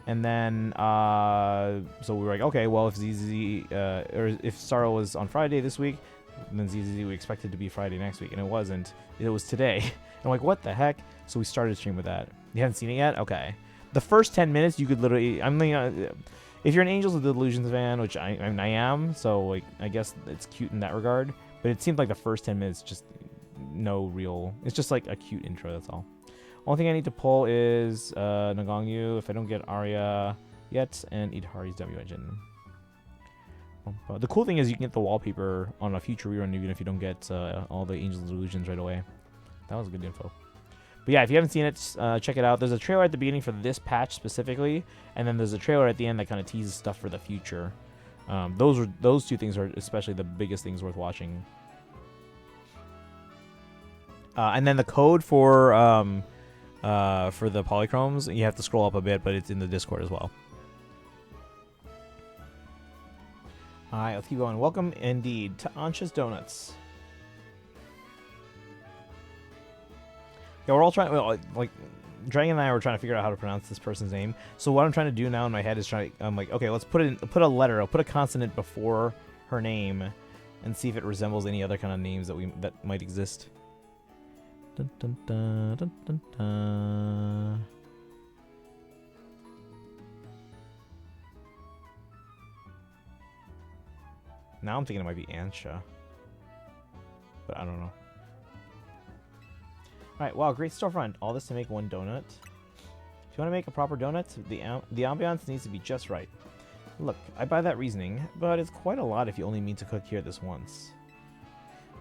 And then, so we were like, okay, well, if ZZZ, or if Star Rail was on Friday this week, then ZZZ we expected to be Friday next week, and it wasn't. It was today. And I'm like, what the heck? So we started stream with that. You haven't seen it yet? Okay. The first 10 minutes, you could literally... if you're an Angels of Delusions fan, which I am, so like I guess it's cute in that regard. But it seemed like the first 10 minutes just no real... It's just like a cute intro, that's all. Only thing I need to pull is Nagongyu if I don't get Arya yet, and Idahari's W Engine. The cool thing is you can get the wallpaper on a future rerun even if you don't get all the Angels of Delusions right away. That was good info. But yeah, if you haven't seen it, check it out. There's a trailer at the beginning for this patch specifically, and then there's a trailer at the end that kind of teases stuff for the future. Those two things are especially the biggest things worth watching. And then the code for the polychromes, you have to scroll up a bit, but it's in the Discord as well. All right, let's keep going. Welcome indeed to Ansha's Donuts. Yeah, we're all trying. Well, like Dragon and I were trying to figure out how to pronounce this person's name. So what I'm trying to do now in my head is I'm like, okay, let's put a letter. I'll put a consonant before her name, and see if it resembles any other kind of names that might exist. Dun, dun, dun, dun, dun, dun. Now I'm thinking it might be Ansha, but I don't know. Alright, wow, great storefront. All this to make one donut. If you want to make a proper donut, the ambiance needs to be just right. Look, I buy that reasoning, but it's quite a lot if you only mean to cook here this once.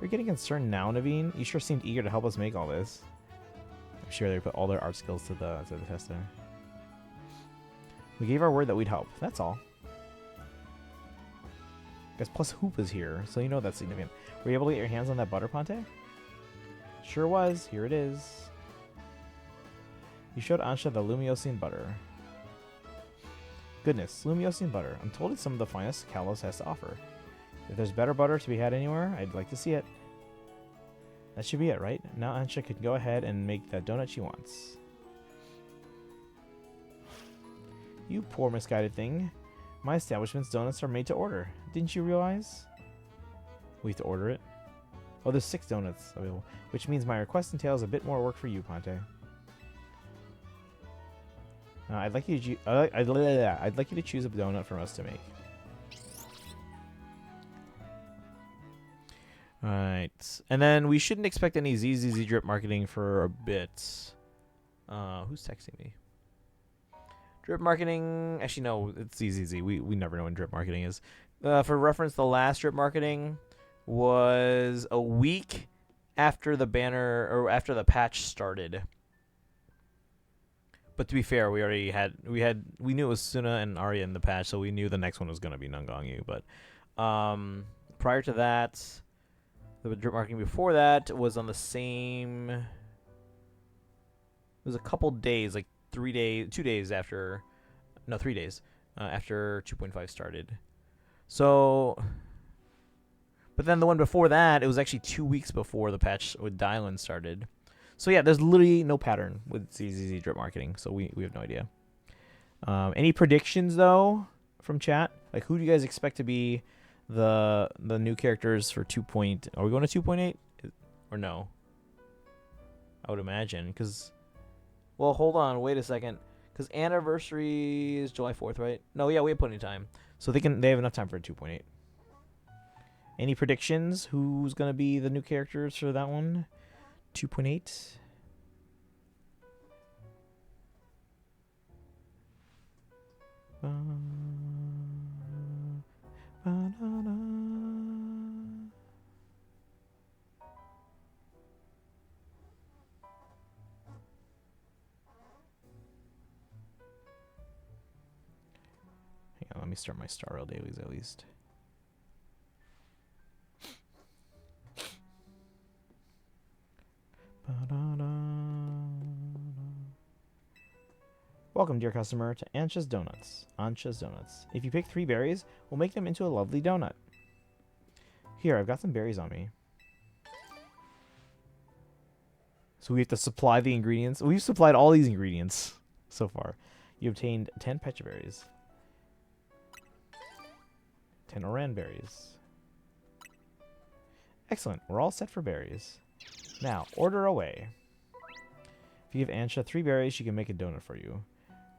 You're getting concerned now, Naveen? You sure seemed eager to help us make all this. I'm sure they put all their art skills to the test there. We gave our word that we'd help. That's all. Guess plus Hoop is here, so you know that's significant. Were you able to get your hands on that butter, Ponte? Sure was. Here it is. You showed Ansha the Lumiosian butter. Goodness, Lumiosi butter. I'm told it's some of the finest Kalos has to offer. If there's better butter to be had anywhere, I'd like to see it. That should be it, right? Now Ansha can go ahead and make the donut she wants. You poor misguided thing. My establishment's donuts are made to order. Didn't you realize? We have to order it? Oh, there's 6 donuts available, which means my request entails a bit more work for you, Ponte. I'd like you to I'd like you to choose a donut for us to make. Alright. And then we shouldn't expect any ZZZ drip marketing for a bit. Who's texting me? Drip marketing... Actually, no, it's ZZZ. We never know when drip marketing is. For reference, the last drip marketing was a week after the banner... or after the patch started. But to be fair, we already had... We knew it was Suna and Arya in the patch, so we knew the next one was going to be Nangongyu. But prior to that... The drip marketing before that was on the same... It was a couple days, like 3 days, 2 days after... No, 3 days after 2.5 started. So... But then the one before that, it was actually 2 weeks before the patch with Dylan started. So yeah, there's literally no pattern with ZZZ drip marketing, so we have no idea. Any predictions, though, from chat? Like, who do you guys expect to be... The new characters for 2. Are we going to 2.8 or no? I would imagine because, well, hold on, wait a second, because anniversary is July 4th, right? No, yeah, we have plenty of time, so they have enough time for 2.8. Any predictions? Who's gonna be the new characters for that one? 2.8. Hang on, let me start my Star Rail dailies at least. Welcome, dear customer, to Ansha's Donuts. Ansha's Donuts. If you pick 3 berries, we'll make them into a lovely donut. Here, I've got some berries on me. So we have to supply the ingredients. We've supplied all these ingredients so far. You obtained 10 pecha berries. 10 oran berries. Excellent. We're all set for berries. Now, order away. If you give Ansha 3 berries, she can make a donut for you.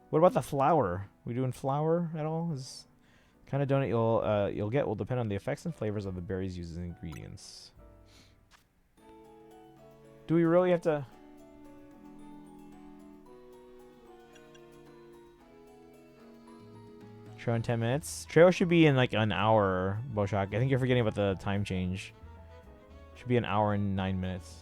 What about the flour? We doing flour at all? Is kind of donut you'll get will depend on the effects and flavors of the berries used as ingredients. Do we really have to? Trail in 10 minutes. Trail should be in like an hour, Boshak. I think you're forgetting about the time change. Should be an hour and 9 minutes.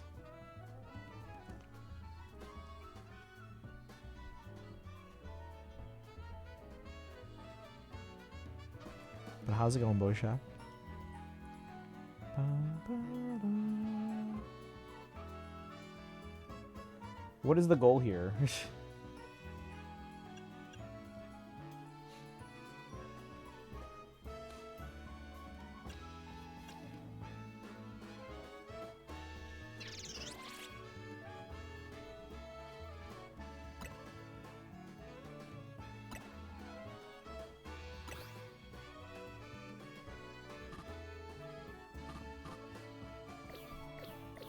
But how's it going, Boshak? What is the goal here?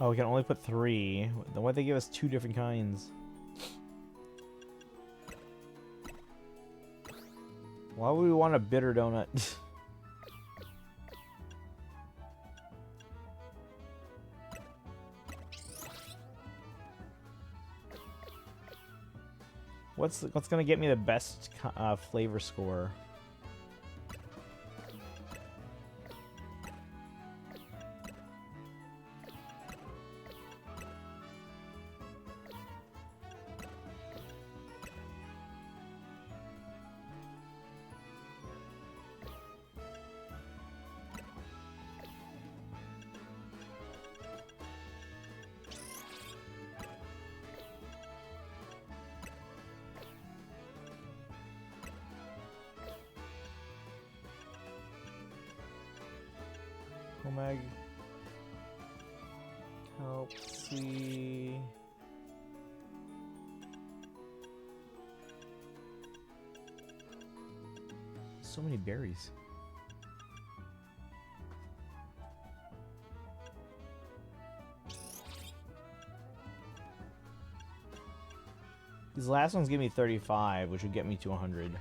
Oh, we can only put 3. Then why'd they give us 2 different kinds? Why would we want a bitter donut? What's gonna get me the best flavor score? Omeg. Help see. So many berries. These last ones give me 35, which would get me to 100.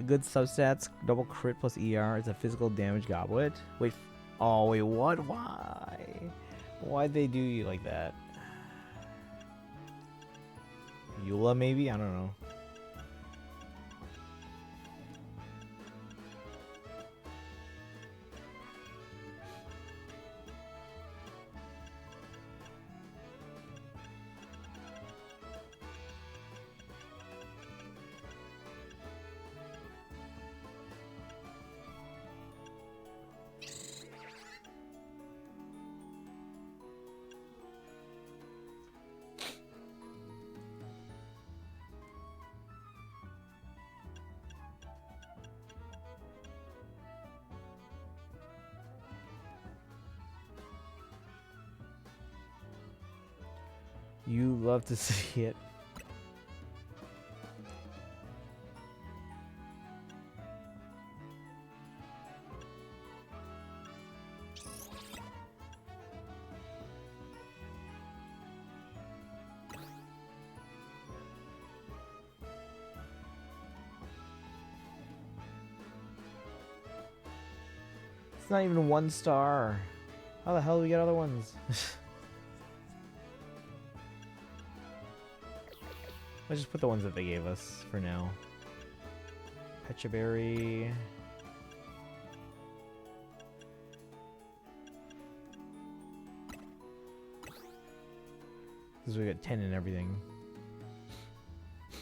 Good substats. Double crit plus ER. It's a physical damage goblet. Wait. Oh, wait. What? Why? Why'd they do you like that? Eula, maybe? I don't know. You love to see it. It's not even 1 star. How the hell do we get other ones? Let's just put the ones that they gave us for now. Pecha Berry. Because we got 10 and everything. I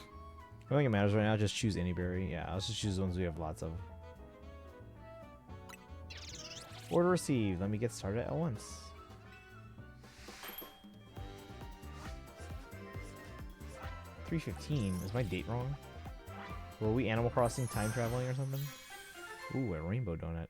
don't think it matters right now. Just choose any berry. Yeah, let's just choose the ones we have lots of. Order received. Let me get started at once. $3:15. Is my date wrong? Were we Animal Crossing time traveling or something? Ooh, a rainbow donut.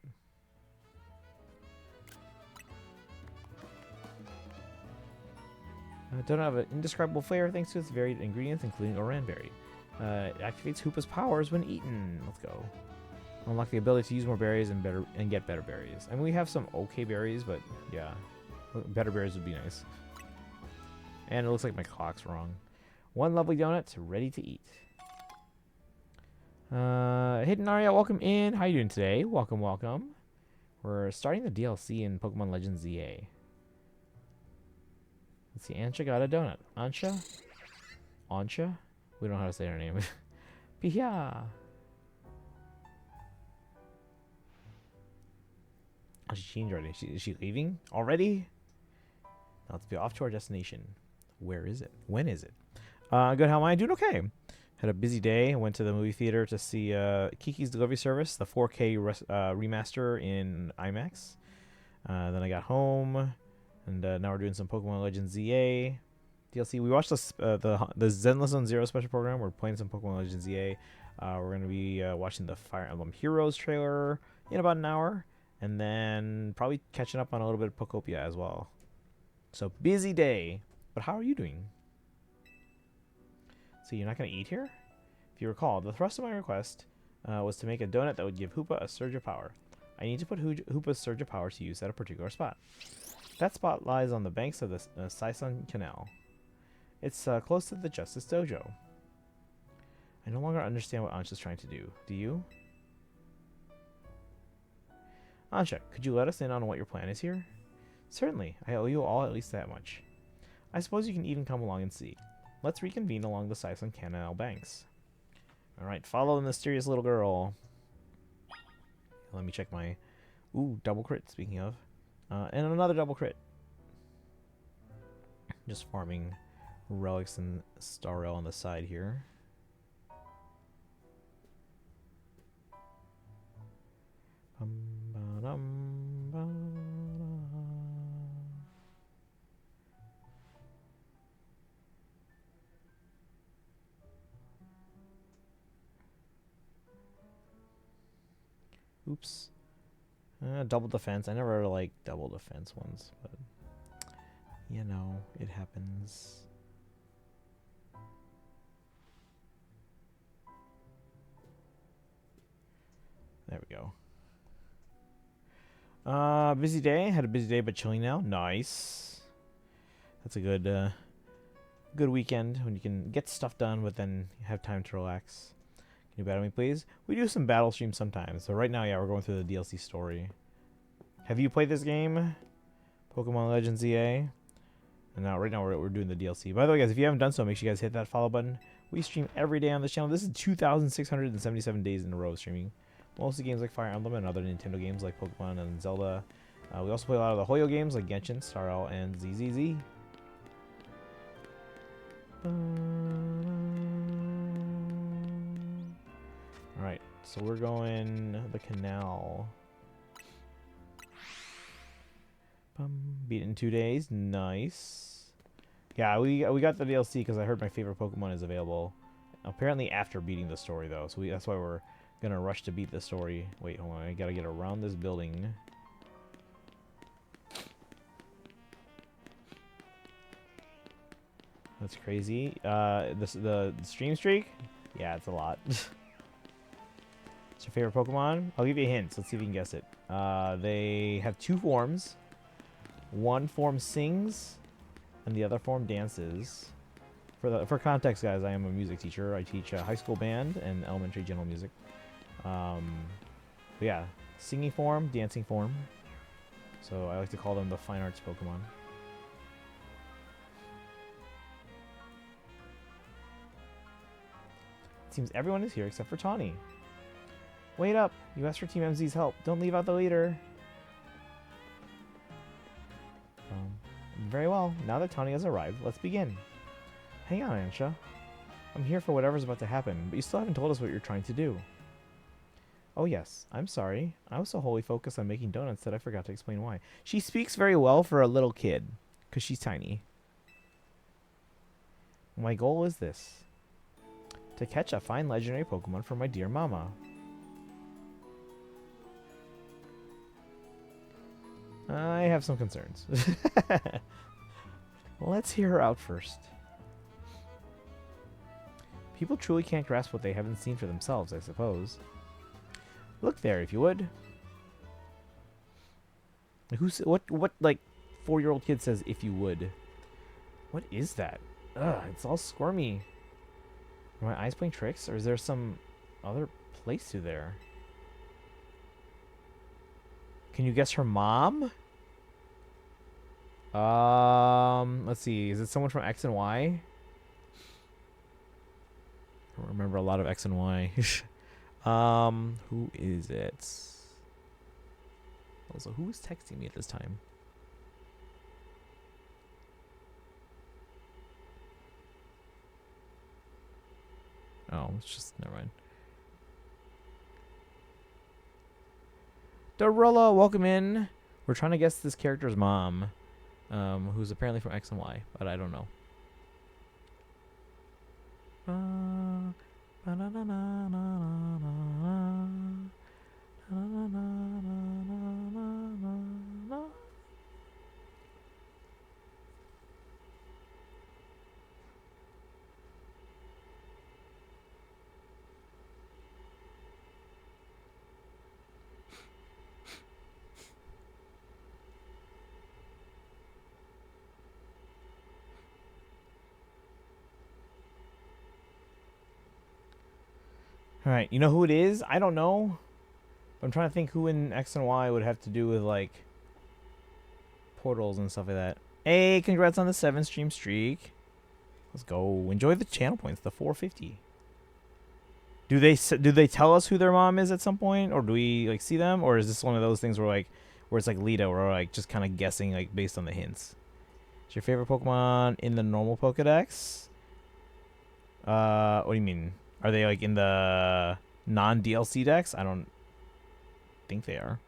Donut have an indescribable flavor thanks to its varied ingredients, including oranberry. It activates Hoopa's powers when eaten. Let's go. Unlock the ability to use more berries and get better berries. I mean, we have some okay berries, but yeah, better berries would be nice. And it looks like my clock's wrong. 1 lovely donut, ready to eat. Hidden Aria, welcome in. How you doing today? Welcome, welcome. We're starting the DLC in Pokemon Legends ZA. Let's see, Ansha got a donut. Ansha? Ansha? We don't know how to say her name. Pia! Oh, she changed already. Is she leaving already? Now let's be off to our destination. Where is it? When is it? Good, how am I? Doing okay. Had a busy day. Went to the movie theater to see Kiki's Delivery Service, the 4K remaster in IMAX. Then I got home, and now we're doing some Pokemon Legends ZA DLC. We watched the Zenless Zone Zero special program. We're playing some Pokemon Legends ZA. We're going to be watching the Fire Emblem Heroes trailer in about an hour, and then probably catching up on a little bit of Pokopia as well. So, busy day. But how are you doing? So you're not going to eat here? If you recall, the thrust of my request was to make a donut that would give Hoopa a surge of power. I need to put Hoopa's surge of power to use at a particular spot. That spot lies on the banks of the Saison Canal. It's close to the Justice Dojo. I no longer understand what Ansha's trying to do. Do you? Ansha, could you let us in on what your plan is here? Certainly. I owe you all at least that much. I suppose you can even come along and see. Let's reconvene along the Saison Canal banks. Alright, follow the mysterious little girl. Let me check my... Ooh, double crit, speaking of. And another double crit. Just farming relics and Starrel on the side here. Oops. Double defense. I never liked double defense ones, but you know, it happens. There we go. Busy day. Had a busy day, but chilling now. Nice. That's a good, good weekend when you can get stuff done, but then have time to relax. Can you battle me, please? We do some battle streams sometimes. So right now, yeah, we're going through the DLC story. Have you played this game? Pokemon Legends ZA? And now, right now, we're doing the DLC. By the way, guys, if you haven't done so, make sure you guys hit that follow button. We stream every day on this channel. This is 2,677 days in a row of streaming. Mostly games like Fire Emblem and other Nintendo games like Pokemon and Zelda. We also play a lot of the Hoyo games like Genshin, Star Owl, and ZZZ. Alright, so we're going the canal. Beat it in 2 days. Nice. Yeah, we got the DLC because I heard my favorite Pokemon is available. Apparently after beating the story, though. So that's why we're gonna rush to beat the story. Wait, hold on. I gotta get around this building. That's crazy. The stream streak? Yeah, it's a lot. What's your favorite Pokemon? I'll give you a hint. Let's see if you can guess it. They have 2 forms. One form sings, and the other form dances. For context, guys, I am a music teacher. I teach high school band and elementary general music. But yeah, singing form, dancing form. So I like to call them the fine arts Pokemon. It seems everyone is here except for Tawny. Wait up! You asked for Team MZ's help. Don't leave out the leader. Very well. Now that Tawny has arrived, let's begin. Hang on, Ansha. I'm here for whatever's about to happen, but you still haven't told us what you're trying to do. Oh yes, I'm sorry. I was so wholly focused on making donuts that I forgot to explain why. She speaks very well for a little kid, because she's tiny. My goal is this. To catch a fine legendary Pokemon for my dear mama. I have some concerns. Let's hear her out first. People truly can't grasp what they haven't seen for themselves, I suppose. Look there, if you would. What like 4-year-old kid says if you would? What is that? Ugh, it's all squirmy. Are my eyes playing tricks, or is there some other place through there? Can you guess her mom? Let's see. Is it someone from X and Y? I don't remember a lot of X and Y. Who is it? Also, who is texting me at this time? Oh, it's just, never mind. Darilla, welcome in. We're trying to guess this character's mom, who's apparently from X and Y, but I don't know. Alright, you know who it is? I don't know. I'm trying to think who in X and Y would have to do with, like, portals and stuff like that. Hey, congrats on the 7 stream streak. Let's go. Enjoy the channel points, the 450. Do they tell us who their mom is at some point? Or do we, like, see them? Or is this one of those things where it's like Lita, where we're, like, just kind of guessing, like, based on the hints? Is your favorite Pokemon in the normal Pokedex? What do you mean? Are they, like, in the non-DLC decks? I don't think they are.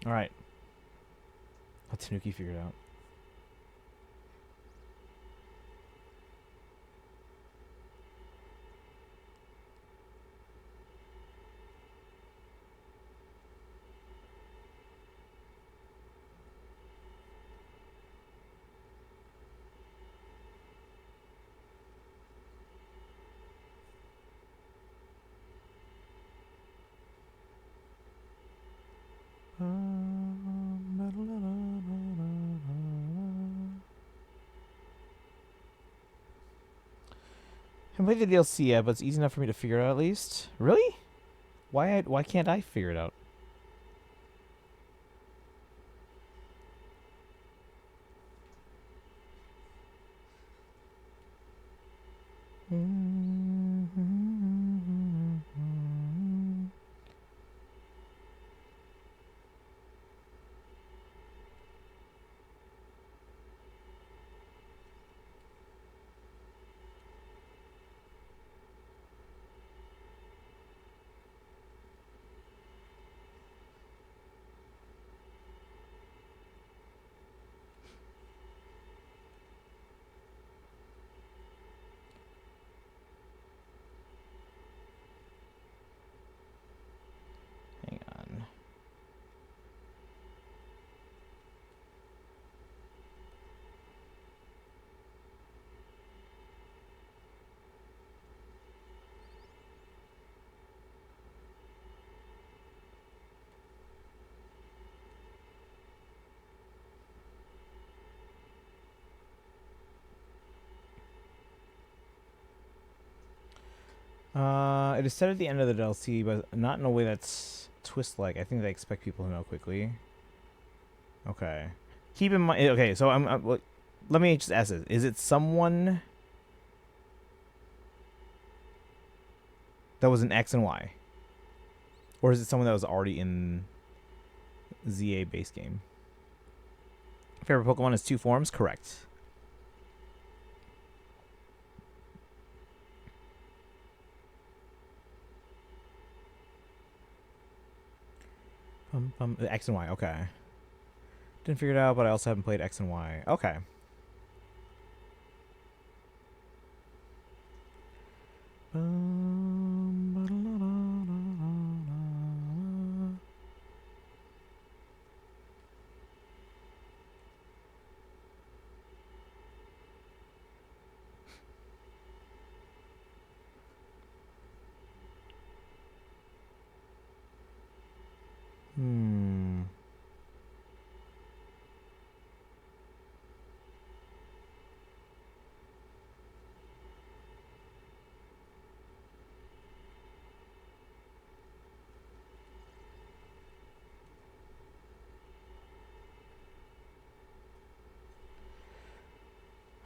All right. What's Tanuki figured out? Haven't played the DLC yet, but it's easy enough for me to figure it out at least. Really? Why can't I figure it out? Hang on. It is said at the end of the DLC, but not in a way that's twist-like. I think they expect people to know quickly. Okay. Keep in mind. Okay, so let me just ask this: is it someone that was in X and Y, or is it someone that was already in ZA base game? Favorite Pokemon is 2 forms. Correct. X and Y, okay. Didn't figure it out, but I also haven't played X and Y. Okay.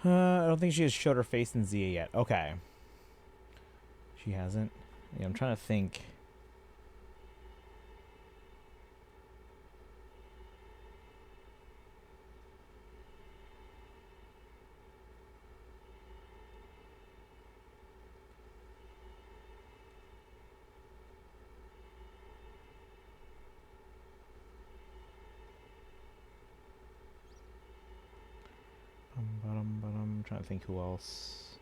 I don't think she has showed her face in Zia yet. Okay. She hasn't? Yeah, I'm trying to think. I'm trying to think who else.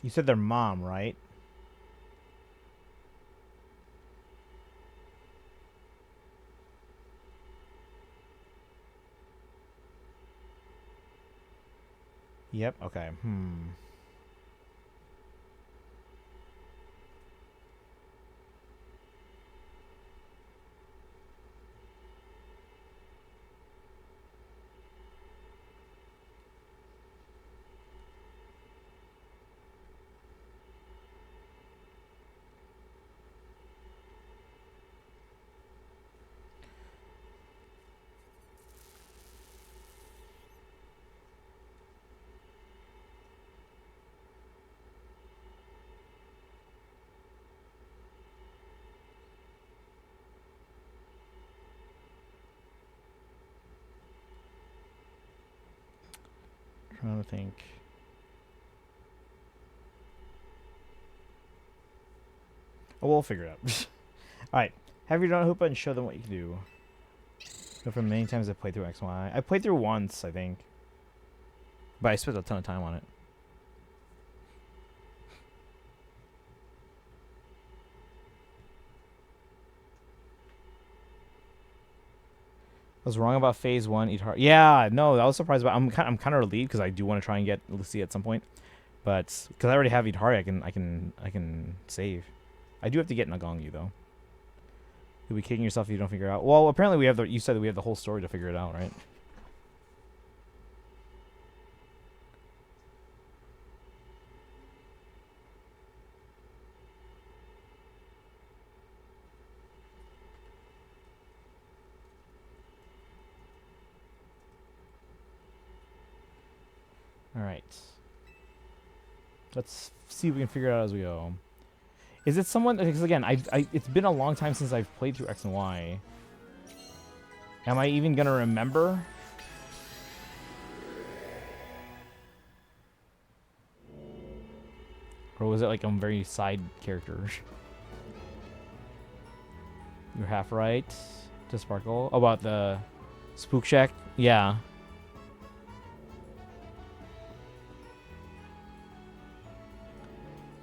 You said their mom, right? Yep, okay. Trying to think. Oh, we'll figure it out. Alright. Have your donut Hoopa and show them what you can do. Go for many times I played through XY. I played through once, I think. But I spent a ton of time on it. I was wrong about phase 1. Eat hard. Yeah, no, I was surprised about. I'm kind of relieved because I do want to try and get Lucy at some point, but because I already have Itari, I can save. I do have to get Nagongi though. You'll be kicking yourself if you don't figure it out. Well, apparently we have the. You said that we have the whole story to figure it out, right? All right. Let's see if we can figure it out as we go. Is it someone? Because again, it's been a long time since I've played through X and Y. Am I even gonna remember? Or was it like a very side character? You're half right. To Sparkle about the Spook Shack. Yeah.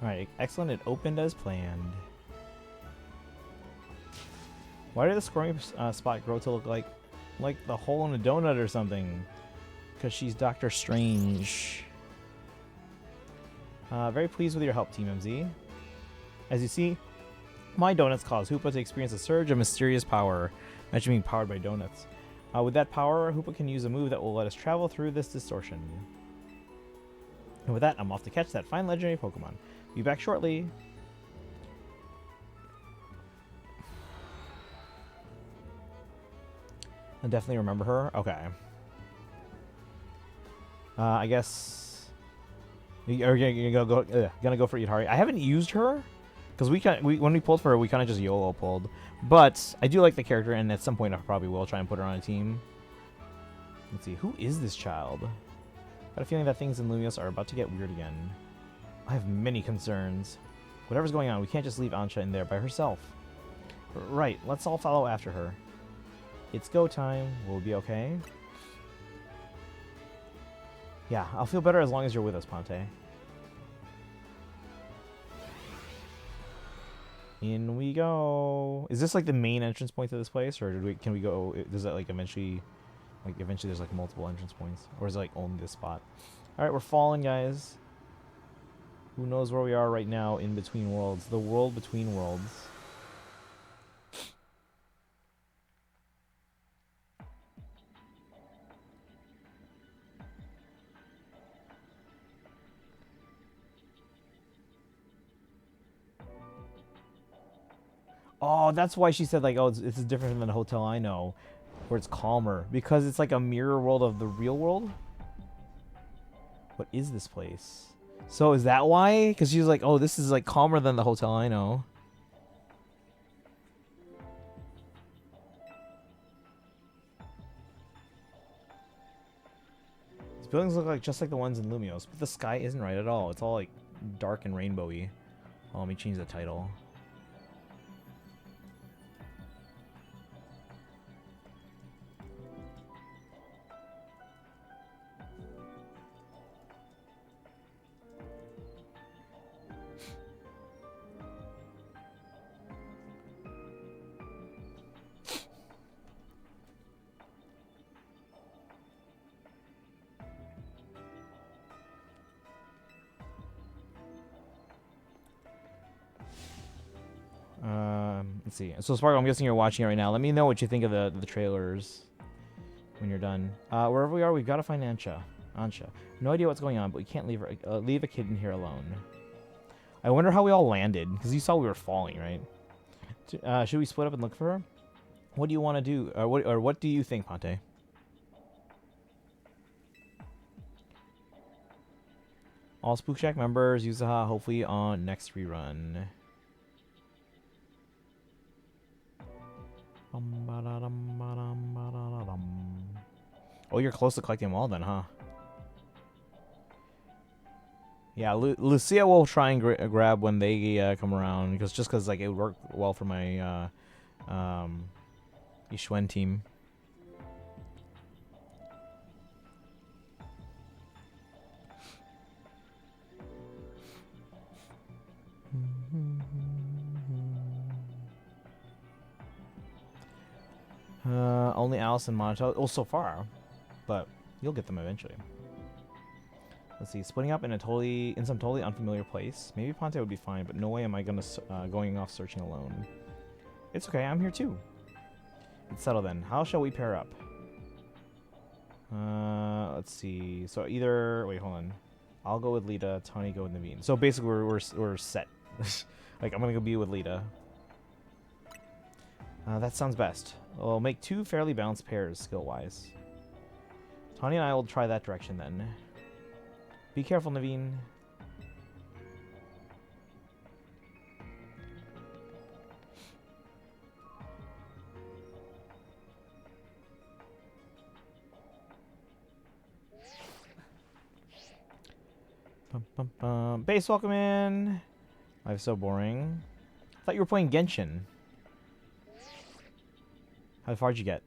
Alright, excellent. It opened as planned. Why did the scoring spot grow to look like the hole in a donut or something? Because she's Doctor Strange. Very pleased with your help, Team MZ. As you see, my donuts cause Hoopa to experience a surge of mysterious power. Imagine being powered by donuts. With that power, Hoopa can use a move that will let us travel through this distortion. And with that, I'm off to catch that fine legendary Pokemon. Be back shortly. I definitely remember her. Okay. I guess you're gonna go for Itari. I haven't used her because when we pulled for her, we kind of just YOLO pulled. But I do like the character, and at some point I probably will try and put her on a team. Let's see, who is this child? Got a feeling that things in Lumios are about to get weird again. I have many concerns. Whatever's going on, we can't just leave Ansha in there by herself. Right, let's all follow after her. It's go time. We'll be okay. Yeah, I'll feel better as long as you're with us, Ponte. In we go. Is this like the main entrance point to this place, or can we go? Does that like eventually there's like multiple entrance points, or is it like only this spot? All right, we're falling, guys. Who knows where we are right now in between worlds? The world between worlds. Oh, that's why she said like, oh, it's different than the hotel I know, where it's calmer, because it's like a mirror world of the real world. What is this place? So is that why? Because she was like, oh, this is like calmer than the hotel I know. These buildings look like just like the ones in Lumios, but the sky isn't right at all. It's all like dark and rainbowy. Oh, let me change the title. Let's see. So Sparkle, I'm guessing you're watching it right now. Let me know what you think of the trailers when you're done. Wherever we are, we've got to find Ansha. No idea what's going on, but we can't leave a kid in here alone. I wonder how we all landed, because you saw we were falling, right? Should we split up and look for her? What do you want to do? Or what do you think, Ponte? All Spook Shack members, Yuzaha, hopefully on next rerun. Oh, you're close to collecting them all then, huh? Yeah, Lucia will try and grab when they come around, because like it would work well for my Yixuan team. Only Alice and Monato. Oh, so far, but you'll get them eventually. Let's see. Splitting up in some totally unfamiliar place. Maybe Ponte would be fine, but no way am I going off searching alone. It's okay. I'm here too. Let's settle then. How shall we pair up? Let's see. So either wait, hold on. I'll go with Lita. Tony go with Naveen. So basically, we're set. Like I'm gonna go be with Lita. That sounds best. We'll make 2 fairly balanced pairs, skill-wise. Tony and I will try that direction then. Be careful, Naveen. Bum, bum, bum. Base, welcome in. Life's so boring. I thought you were playing Genshin. How far did you get?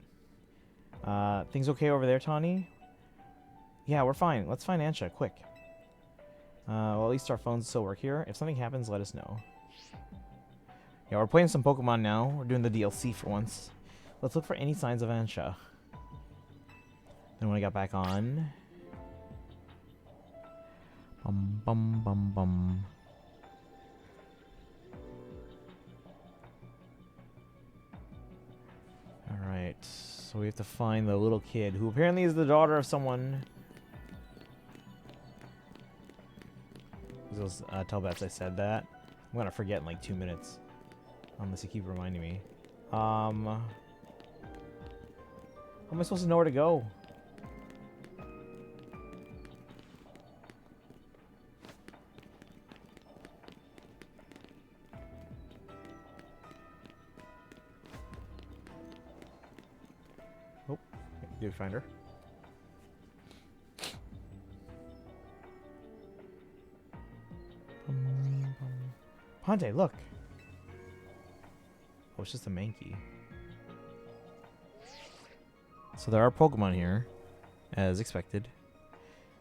Things okay over there, Tawny? Yeah, we're fine. Let's find Ansha, quick. Well, at least our phones still work here. If something happens, let us know. Yeah, we're playing some Pokemon now. We're doing the DLC for once. Let's look for any signs of Ansha. Then when I got back on... Bum, bum, bum, bum. Alright, so we have to find the little kid, who apparently is the daughter of someone. Those Telbats, I said that. I'm gonna forget in like 2 minutes. Unless you keep reminding me. How am I supposed to know where to go? Oh, did you find her? Ponte, look. Oh, it's just a Mankey. So there are Pokemon here, as expected.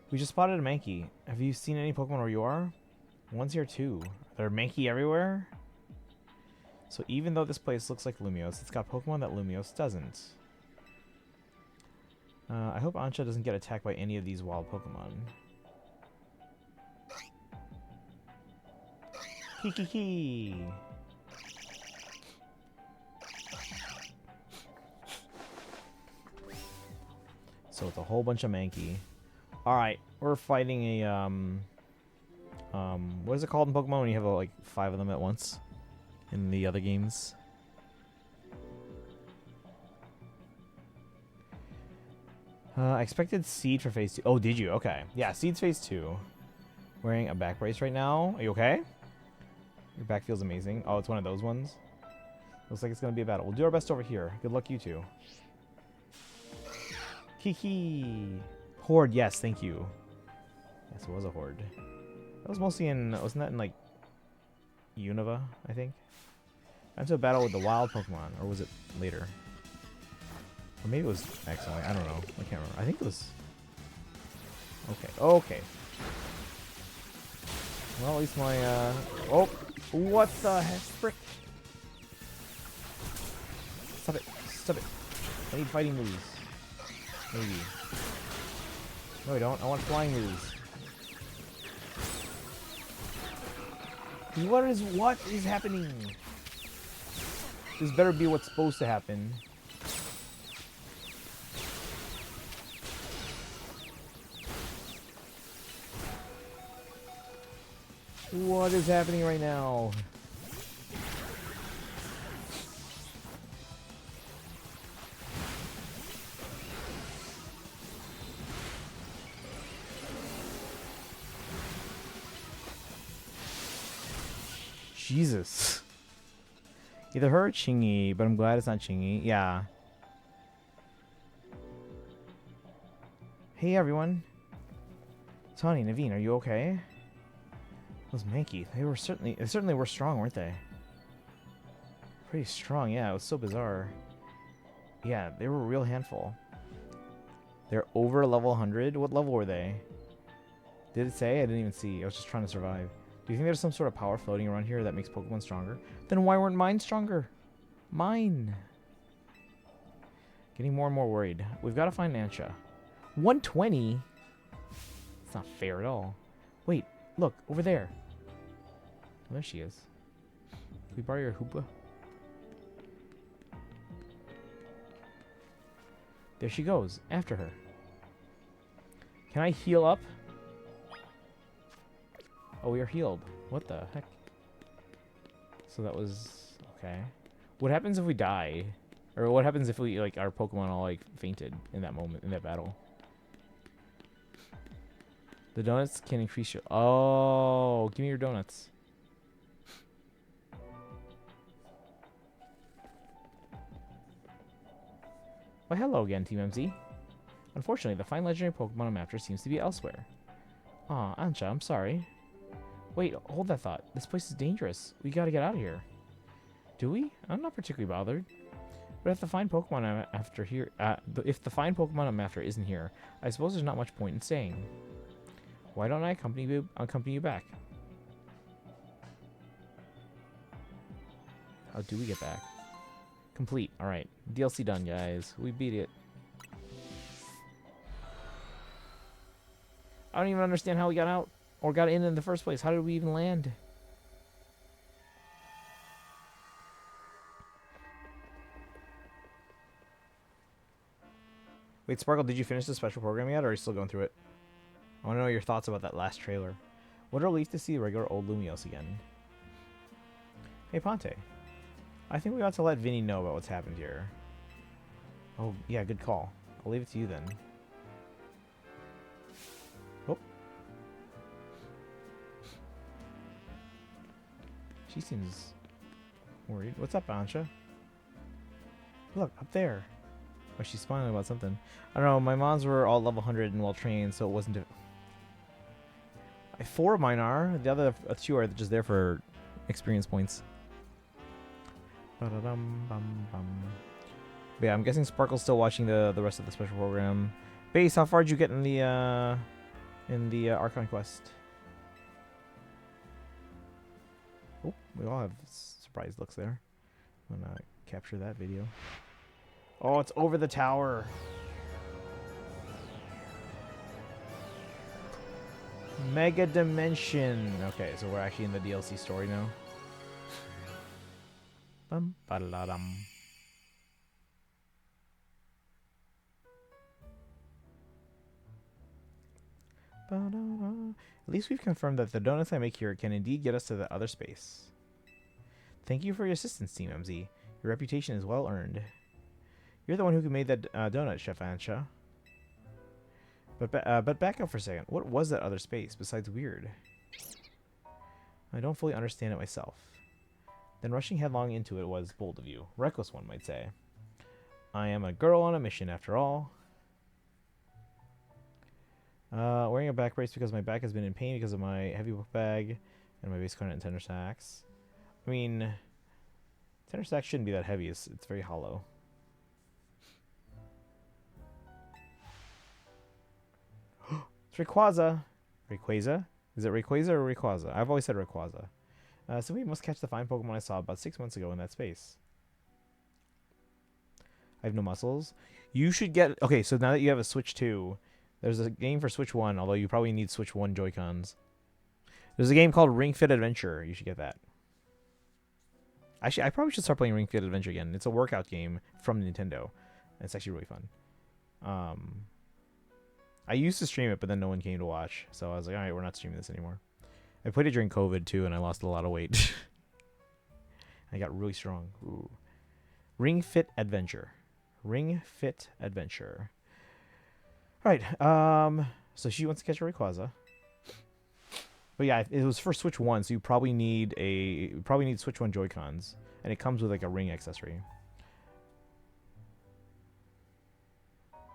We just spotted a Mankey. Have you seen any Pokemon where you are? One's here too. There are Mankey everywhere? So even though this place looks like Lumios, it's got Pokemon that Lumios doesn't. I hope Ansha doesn't get attacked by any of these wild Pokemon. Hee. So it's a whole bunch of Mankey. Alright, we're fighting a what is it called in Pokemon when you have like 5 of them at once in the other games? I expected Seed for phase 2. Oh, did you? Okay. Yeah, Seed's phase 2. Wearing a back brace right now. Are you okay? Your back feels amazing. Oh, it's one of those ones. Looks like it's going to be a battle. We'll do our best over here. Good luck, you two. Kiki. Horde, yes, thank you. Yes, it was a Horde. That was mostly in... Wasn't that in, like, Unova, I think? I went to a battle with the wild Pokemon. Or was it later? Or maybe it was accidentally. I don't know. I can't remember. I think it was... Okay. Okay. Well, at least my, Oh! What the heck? Frick! Stop it. Stop it. I need fighting moves. Maybe. No, I don't. I want flying moves. What is happening? This better be what's supposed to happen. What is happening right now? Jesus. Either her or Chingy, but I'm glad it's not Chingy. Yeah. Hey everyone. Tony, Naveen, are you okay? Those Mankey, they certainly were strong, weren't they? Pretty strong, yeah. It was so bizarre. Yeah, they were a real handful. They're over level 100. What level were they? Did it say? I didn't even see. I was just trying to survive. Do you think there's some sort of power floating around here that makes Pokemon stronger? Then why weren't mine stronger? Mine. Getting more and more worried. We've got to find Ansha. 120? It's not fair at all. Wait, look, over there. Oh, there she is. Can we borrow your Hoopa? There she goes. After her. Can I heal up? Oh, we are healed. What the heck? So that was... okay. What happens if we die? Or what happens if we, like, our Pokemon all, like, fainted in that moment, in that battle? The donuts can increase your... oh, give me your donuts. Well, hello again, Team MZ. Unfortunately, the fine legendary Pokemon I'm after seems to be elsewhere. Aw, Ansha, I'm sorry. Wait, hold that thought. This place is dangerous. We gotta get out of here. Do we? I'm not particularly bothered. But if the fine Pokemon I'm after here, if the fine Pokemon I'm after isn't here, I suppose there's not much point in staying. Why don't I accompany you back? How do we get back? Complete. All right, DLC done, guys. We beat it. I don't even understand how we got out or got in the first place. How did we even land? Wait, Sparkle, did you finish the special program yet, or are you still going through it? I want to know your thoughts about that last trailer. What a relief to see regular old Lumios again. Hey, Ponte. I think we ought to let Vinny know about what's happened here. Oh, yeah, good call. I'll leave it to you then. Oh. She seems worried. What's up, Ansha? Look, up there. Oh, she's smiling about something. I don't know, my mons were all level 100 and well trained, so it wasn't... 4 of mine are. The other 2 are just there for experience points. But yeah, I'm guessing Sparkle's still watching the rest of the special program. Base, how far did you get in the Archon quest? Oh, we all have surprise looks there. I'm gonna capture that video. Oh, it's over the tower. Mega Dimension. Okay, so we're actually in the DLC story now. Bum ba da dum. At least we've confirmed that the donuts I make here can indeed get us to the other space. Thank you for your assistance, Team MZ. Your reputation is well earned. You're the one who made that donut, Chef Ansha. But back up for a second. What was that other space besides weird? I don't fully understand it myself. Then rushing headlong into it was bold of you. Reckless, one might say. I am a girl on a mission, after all. Wearing a back brace because my back has been in pain because of my heavy book bag and my base card and tender sacks. I mean, tender sacks shouldn't be that heavy. It's very hollow. It's Rayquaza. Rayquaza? Is it Rayquaza or Rayquaza? I've always said Rayquaza. So we must catch the fine Pokemon I saw about 6 months ago in that space. I have no muscles. You should get... Okay, so now that you have a Switch 2, there's a game for Switch 1, although you probably need Switch 1 Joy-Cons. There's a game called Ring Fit Adventure. You should get that. Actually, I probably should start playing Ring Fit Adventure again. It's a workout game from Nintendo. It's actually really fun. I used to stream it, but then no one came to watch. So I was like, all right, we're not streaming this anymore. I played it during COVID, too, and I lost a lot of weight. I got really strong. Ooh. Ring Fit Adventure. Ring Fit Adventure. All right. So she wants to catch a Rayquaza. But yeah, it was for Switch 1, so you probably need Switch 1 Joy-Cons. And it comes with like a ring accessory.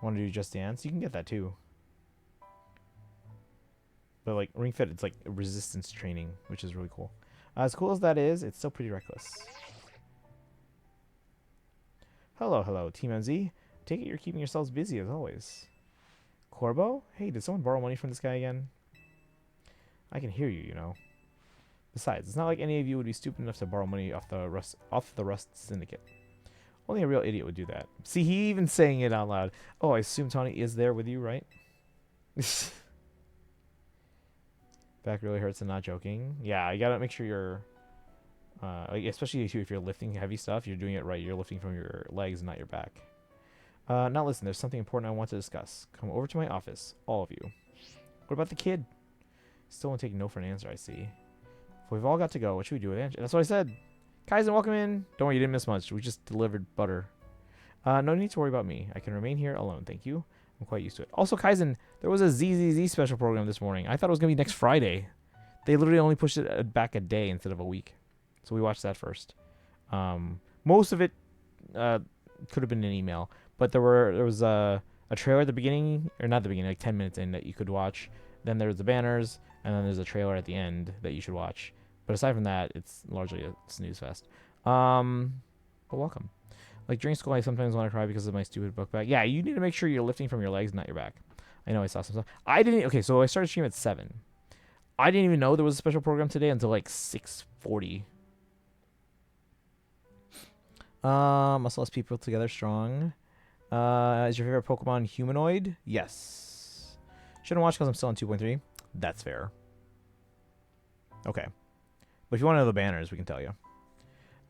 Want to do Just Dance? You can get that too. But like Ring Fit, it's like resistance training, which is really cool. As cool as that is, it's still pretty reckless. Hello, hello, Team MZ. Take it you're keeping yourselves busy as always. Corbo? Hey, did someone borrow money from this guy again? I can hear you, you know. Besides, it's not like any of you would be stupid enough to borrow money off the Rust Syndicate. Only a real idiot would do that. See, he even saying it out loud. Oh, I assume Tawny is there with you, right? Back really hurts and not joking. Yeah, you gotta make sure you're... like, especially if you're lifting heavy stuff, you're doing it right. You're lifting from your legs, not your back. Now listen, there's something important I want to discuss. Come over to my office, all of you. What about the kid? Still won't take no for an answer, I see. If we've all got to go, what should we do with Angela? That's what I said. Kaizen, welcome in. Don't worry, you didn't miss much. We just delivered butter. No need to worry about me. I can remain here alone, thank you. I'm quite used to it. Also, Kaizen, there was a ZZZ special program this morning. I thought it was going to be next Friday. They literally only pushed it back a day instead of a week. So we watched that first. Most of it could have been an email. But there was a trailer at the beginning, or not the beginning, like 10 minutes in that you could watch. Then there's the banners, and then there's a trailer at the end that you should watch. But aside from that, it's largely a snooze fest. But welcome. Like during school, I sometimes want to cry because of my stupid book bag. Yeah, you need to make sure you're lifting from your legs, not your back. I know I saw some stuff. I didn't. Okay, so I started streaming at 7. I didn't even know there was a special program today until like 6:40. Must less people together strong. Is your favorite Pokemon humanoid? Yes. Shouldn't watch because I'm still on 2.3. That's fair. Okay. But if you want to know the banners, we can tell you.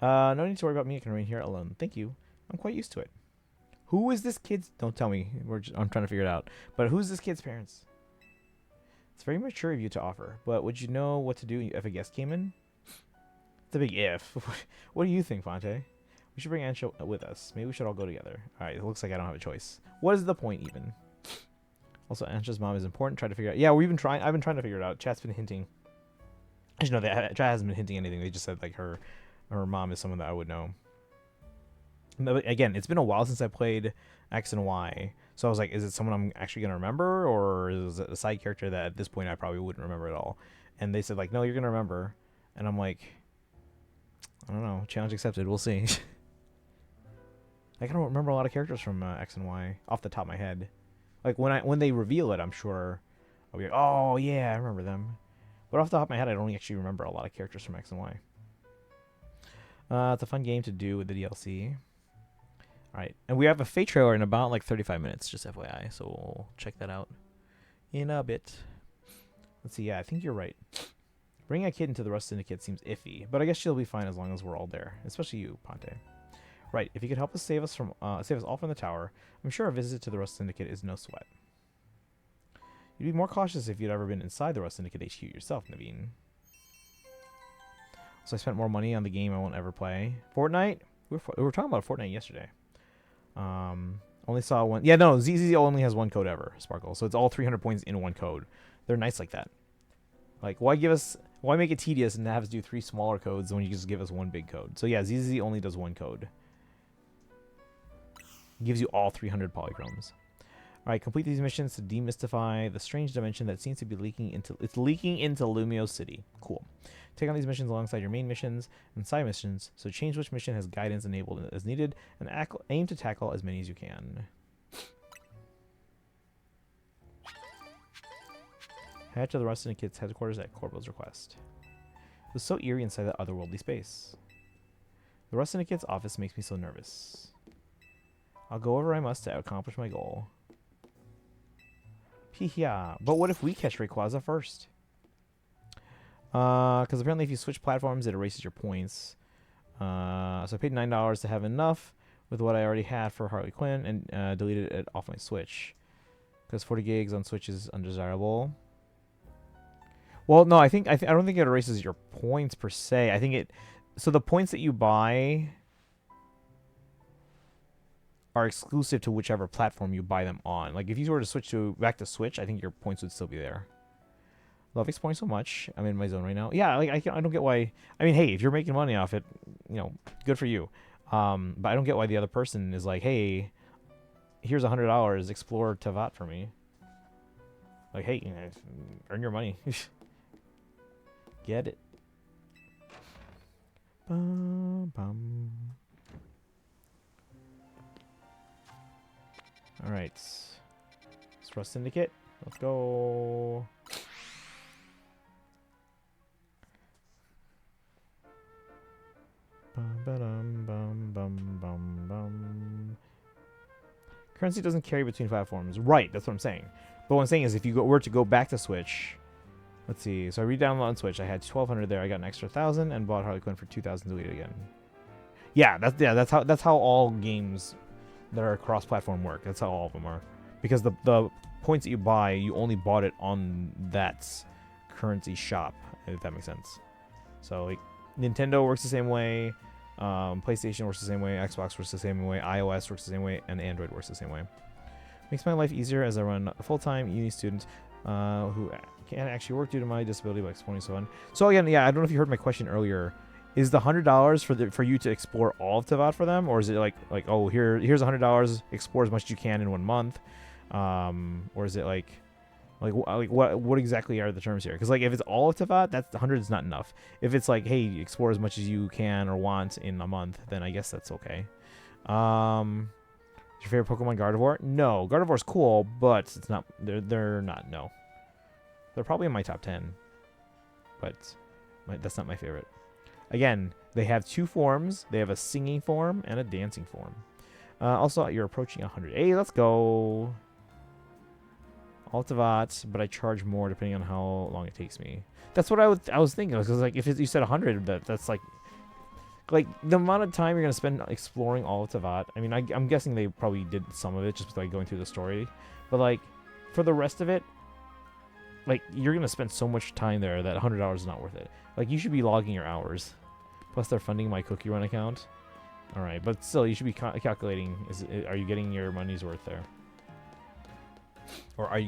No need to worry about me. I can remain here alone. Thank you. I'm quite used to it. Who is this kid's... Don't tell me. I'm trying to figure it out. But who's this kid's parents? It's very mature of you to offer. But would you know what to do if a guest came in? It's a big if. What do you think, Fonte? We should bring Ansha with us. Maybe we should all go together. Alright, it looks like I don't have a choice. What is the point, even? Also, Ansha's mom is important. Try to figure out... Yeah, I've been trying to figure it out. Chat's been hinting. Actually, no, chat hasn't been hinting anything. They just said, like, her mom is someone that I would know. But again, it's been a while since I played X and Y. So I was like, is it someone I'm actually going to remember? Or is it a side character that at this point I probably wouldn't remember at all? And they said, like, no, you're going to remember. And I'm like, I don't know. Challenge accepted. We'll see. Like, I don't remember a lot of characters from X and Y off the top of my head. Like, when they reveal it, I'm sure I'll be like, oh, yeah, I remember them. But off the top of my head, I don't actually remember a lot of characters from X and Y. It's a fun game to do with the DLC. Alright, and we have a Fate trailer in about like 35 minutes, just FYI, so we'll check that out in a bit. Let's see, yeah, I think you're right. Bringing a kid into the Rust Syndicate seems iffy, but I guess she'll be fine as long as we're all there, especially you, Ponte. Right, if you could help us save us all from the tower, I'm sure a visit to the Rust Syndicate is no sweat. You'd be more cautious if you'd ever been inside the Rust Syndicate HQ yourself, Naveen. So I spent more money on the game I won't ever play. Fortnite? We were talking about Fortnite yesterday. Only saw one. Yeah, no, ZZZ only has one code ever, Sparkle. So it's all 300 points in one code. They're nice like that. Like, why make it tedious and have us do 3 smaller codes when you just give us one big code? So yeah, ZZZ only does one code. It gives you all 300 polychromes. Alright, complete these missions to demystify the strange dimension that seems to be leaking into Lumio City. Cool. Take on these missions alongside your main missions and side missions, so change which mission has guidance enabled as needed, and aim to tackle as many as you can. Head to the Rust Syndicate's headquarters at Corbo's request. It was so eerie inside that otherworldly space. The Rust Syndicate's office makes me so nervous. I'll go wherever I must to accomplish my goal. Yeah, but what if we catch Rayquaza first? Because apparently if you switch platforms, it erases your points. So I paid $9 to have enough with what I already had for Harley Quinn and deleted it off my Switch. Because 40 gigs on Switch is undesirable. Well, no, I don't think it erases your points per se. I think it... So the points that you buy are exclusive to whichever platform you buy them on. Like, if you were to switch back to Switch, I think your points would still be there. Love exploring so much. I'm in my zone right now. Yeah, like I don't get why... I mean, hey, if you're making money off it, you know, good for you. But I don't get why the other person is like, hey, here's $100, explore Tavat for me. Like, hey, you know, earn your money. Get it. Bum, bum. All right. Let's Rust Syndicate. Let's go. Bum, ba-dum, bum, bum, bum, bum. Currency doesn't carry between platforms. Right, that's what I'm saying. But what I'm saying is if you were to go back to Switch, let's see. So I re-downloaded on Switch. I had 1,200 there. I got an extra 1,000 and bought Harley Quinn for 2,000 to delete it again. Yeah, that's how all games that are cross-platform work. That's how all of them are. Because the points that you buy, you only bought it on that currency shop, if that makes sense. So like Nintendo works the same way, PlayStation works the same way, Xbox works the same way, iOS works the same way, and Android works the same way. Makes my life easier as I run a full-time uni student who can't actually work due to my disability by exploring so on. So again, yeah, I don't know if you heard my question earlier. Is the $100 for you to explore all of Teyvat for them, or is it like oh here's $100, explore as much as you can in 1 month, or is it like what exactly are the terms here? Because like if it's all of Teyvat, that's the 100 is not enough. If it's like hey explore as much as you can or want in a month, then I guess that's okay. Is your favorite Pokemon Gardevoir? No, Gardevoir's cool, but it's not. They're not. No, they're probably in my top 10, but that's not my favorite. Again, they have 2 forms. They have a singing form and a dancing form. Also, you're approaching 100. Hey, let's go. All Teyvat, but I charge more depending on how long it takes me. That's what I was thinking. Because like if you said 100, that's like the amount of time you're gonna spend exploring all of Teyvat. I mean, I'm guessing they probably did some of it just like going through the story, but like for the rest of it, like you're gonna spend so much time there that $100 is not worth it. Like you should be logging your hours. Plus, they're funding my Cookie Run account. All right, but still, you should be calculating. Are you getting your money's worth there, or are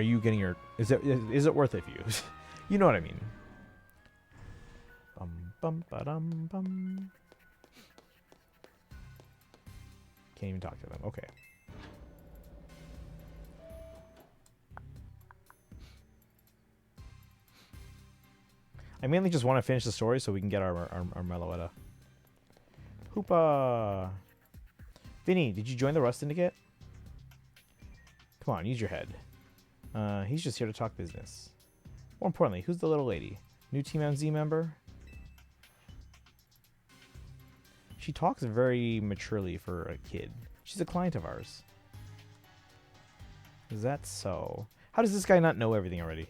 you getting your? Is it worth it for you? You know what I mean. Bum ba dum bum. Can't even talk to them. Okay. I mainly just want to finish the story so we can get our Meloetta. Hoopa! Vinny, did you join the Rust Syndicate? Come on, use your head. He's just here to talk business. More importantly, who's the little lady? New Team MZ member? She talks very maturely for a kid. She's a client of ours. Is that so? How does this guy not know everything already?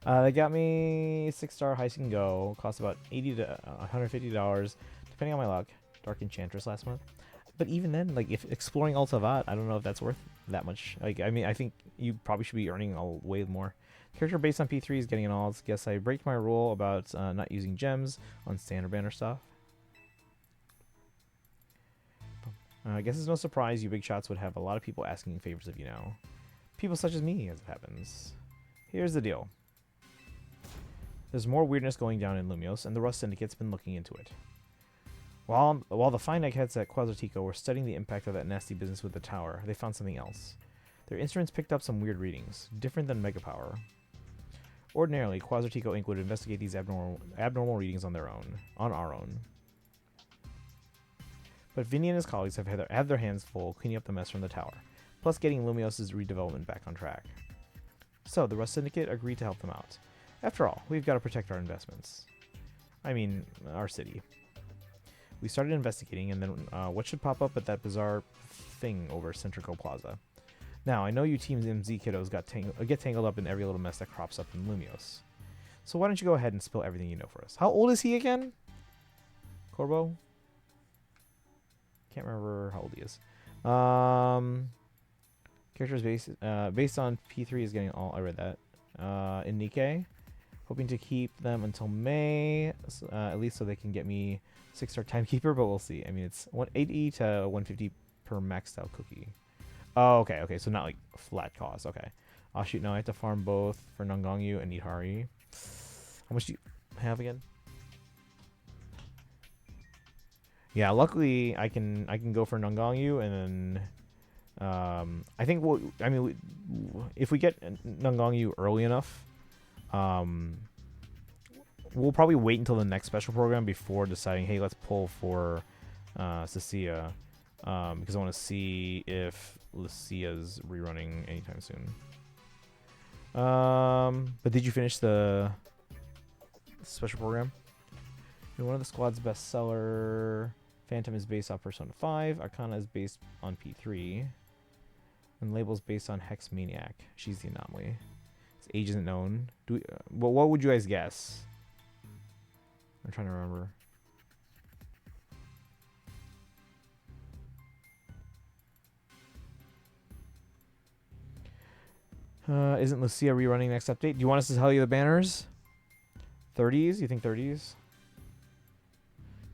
They got me 6-star Heist and Go. Cost about $80 to $150, depending on my luck. Dark Enchantress last month. But even then, like, if exploring all Teyvat, I don't know if that's worth that much. Like, I mean, I think you probably should be earning way more. Character based on P3 is getting an alt. Guess I break my rule about not using gems on standard banner stuff. I guess it's no surprise you big shots would have a lot of people asking favors of you now. People such as me, as it happens. Here's the deal. There's more weirdness going down in Lumios, and the Rust Syndicate's been looking into it. While the fine eggheads at Quasartico were studying the impact of that nasty business with the tower, they found something else. Their instruments picked up some weird readings, different than Mega Power. Ordinarily, Quasartico Inc. would investigate these abnormal readings on our own. But Vinny and his colleagues have their hands full cleaning up the mess from the tower, plus getting Lumios' redevelopment back on track. So, the Rust Syndicate agreed to help them out. After all, we've got to protect our investments. I mean, our city. We started investigating, and then what should pop up at that bizarre thing over Centrico Plaza? Now, I know you Team MZ kiddos get tangled up in every little mess that crops up in Lumios. So why don't you go ahead and spill everything you know for us? How old is he again? Corbo? Can't remember how old he is. Characters based on P3 is getting all. I read that. In Nikkei. Hoping to keep them until May, at least so they can get me 6-star Timekeeper, but we'll see. I mean, it's 180 to 150 per maxed out cookie. Oh, okay, so not like flat cost. Okay. Oh, shoot, no, I have to farm both for Nongongyu and Nidhari. How much do you have again? Yeah, luckily I can go for Nongongyu and then I think if we get Nangongyu early enough, we'll probably wait until the next special program before deciding, hey, let's pull for Cecilia, because I want to see if Lucia's rerunning anytime soon. But did you finish the special program? In one of the squad's bestseller, Phantom is based off Persona 5, Arcana is based on P3, and Label's based on Hex Maniac. She's the anomaly. His age isn't known. Well, what would you guys guess? I'm trying to remember. Isn't Lucia rerunning next update? Do you want us to tell you the banners? 30s? You think 30s?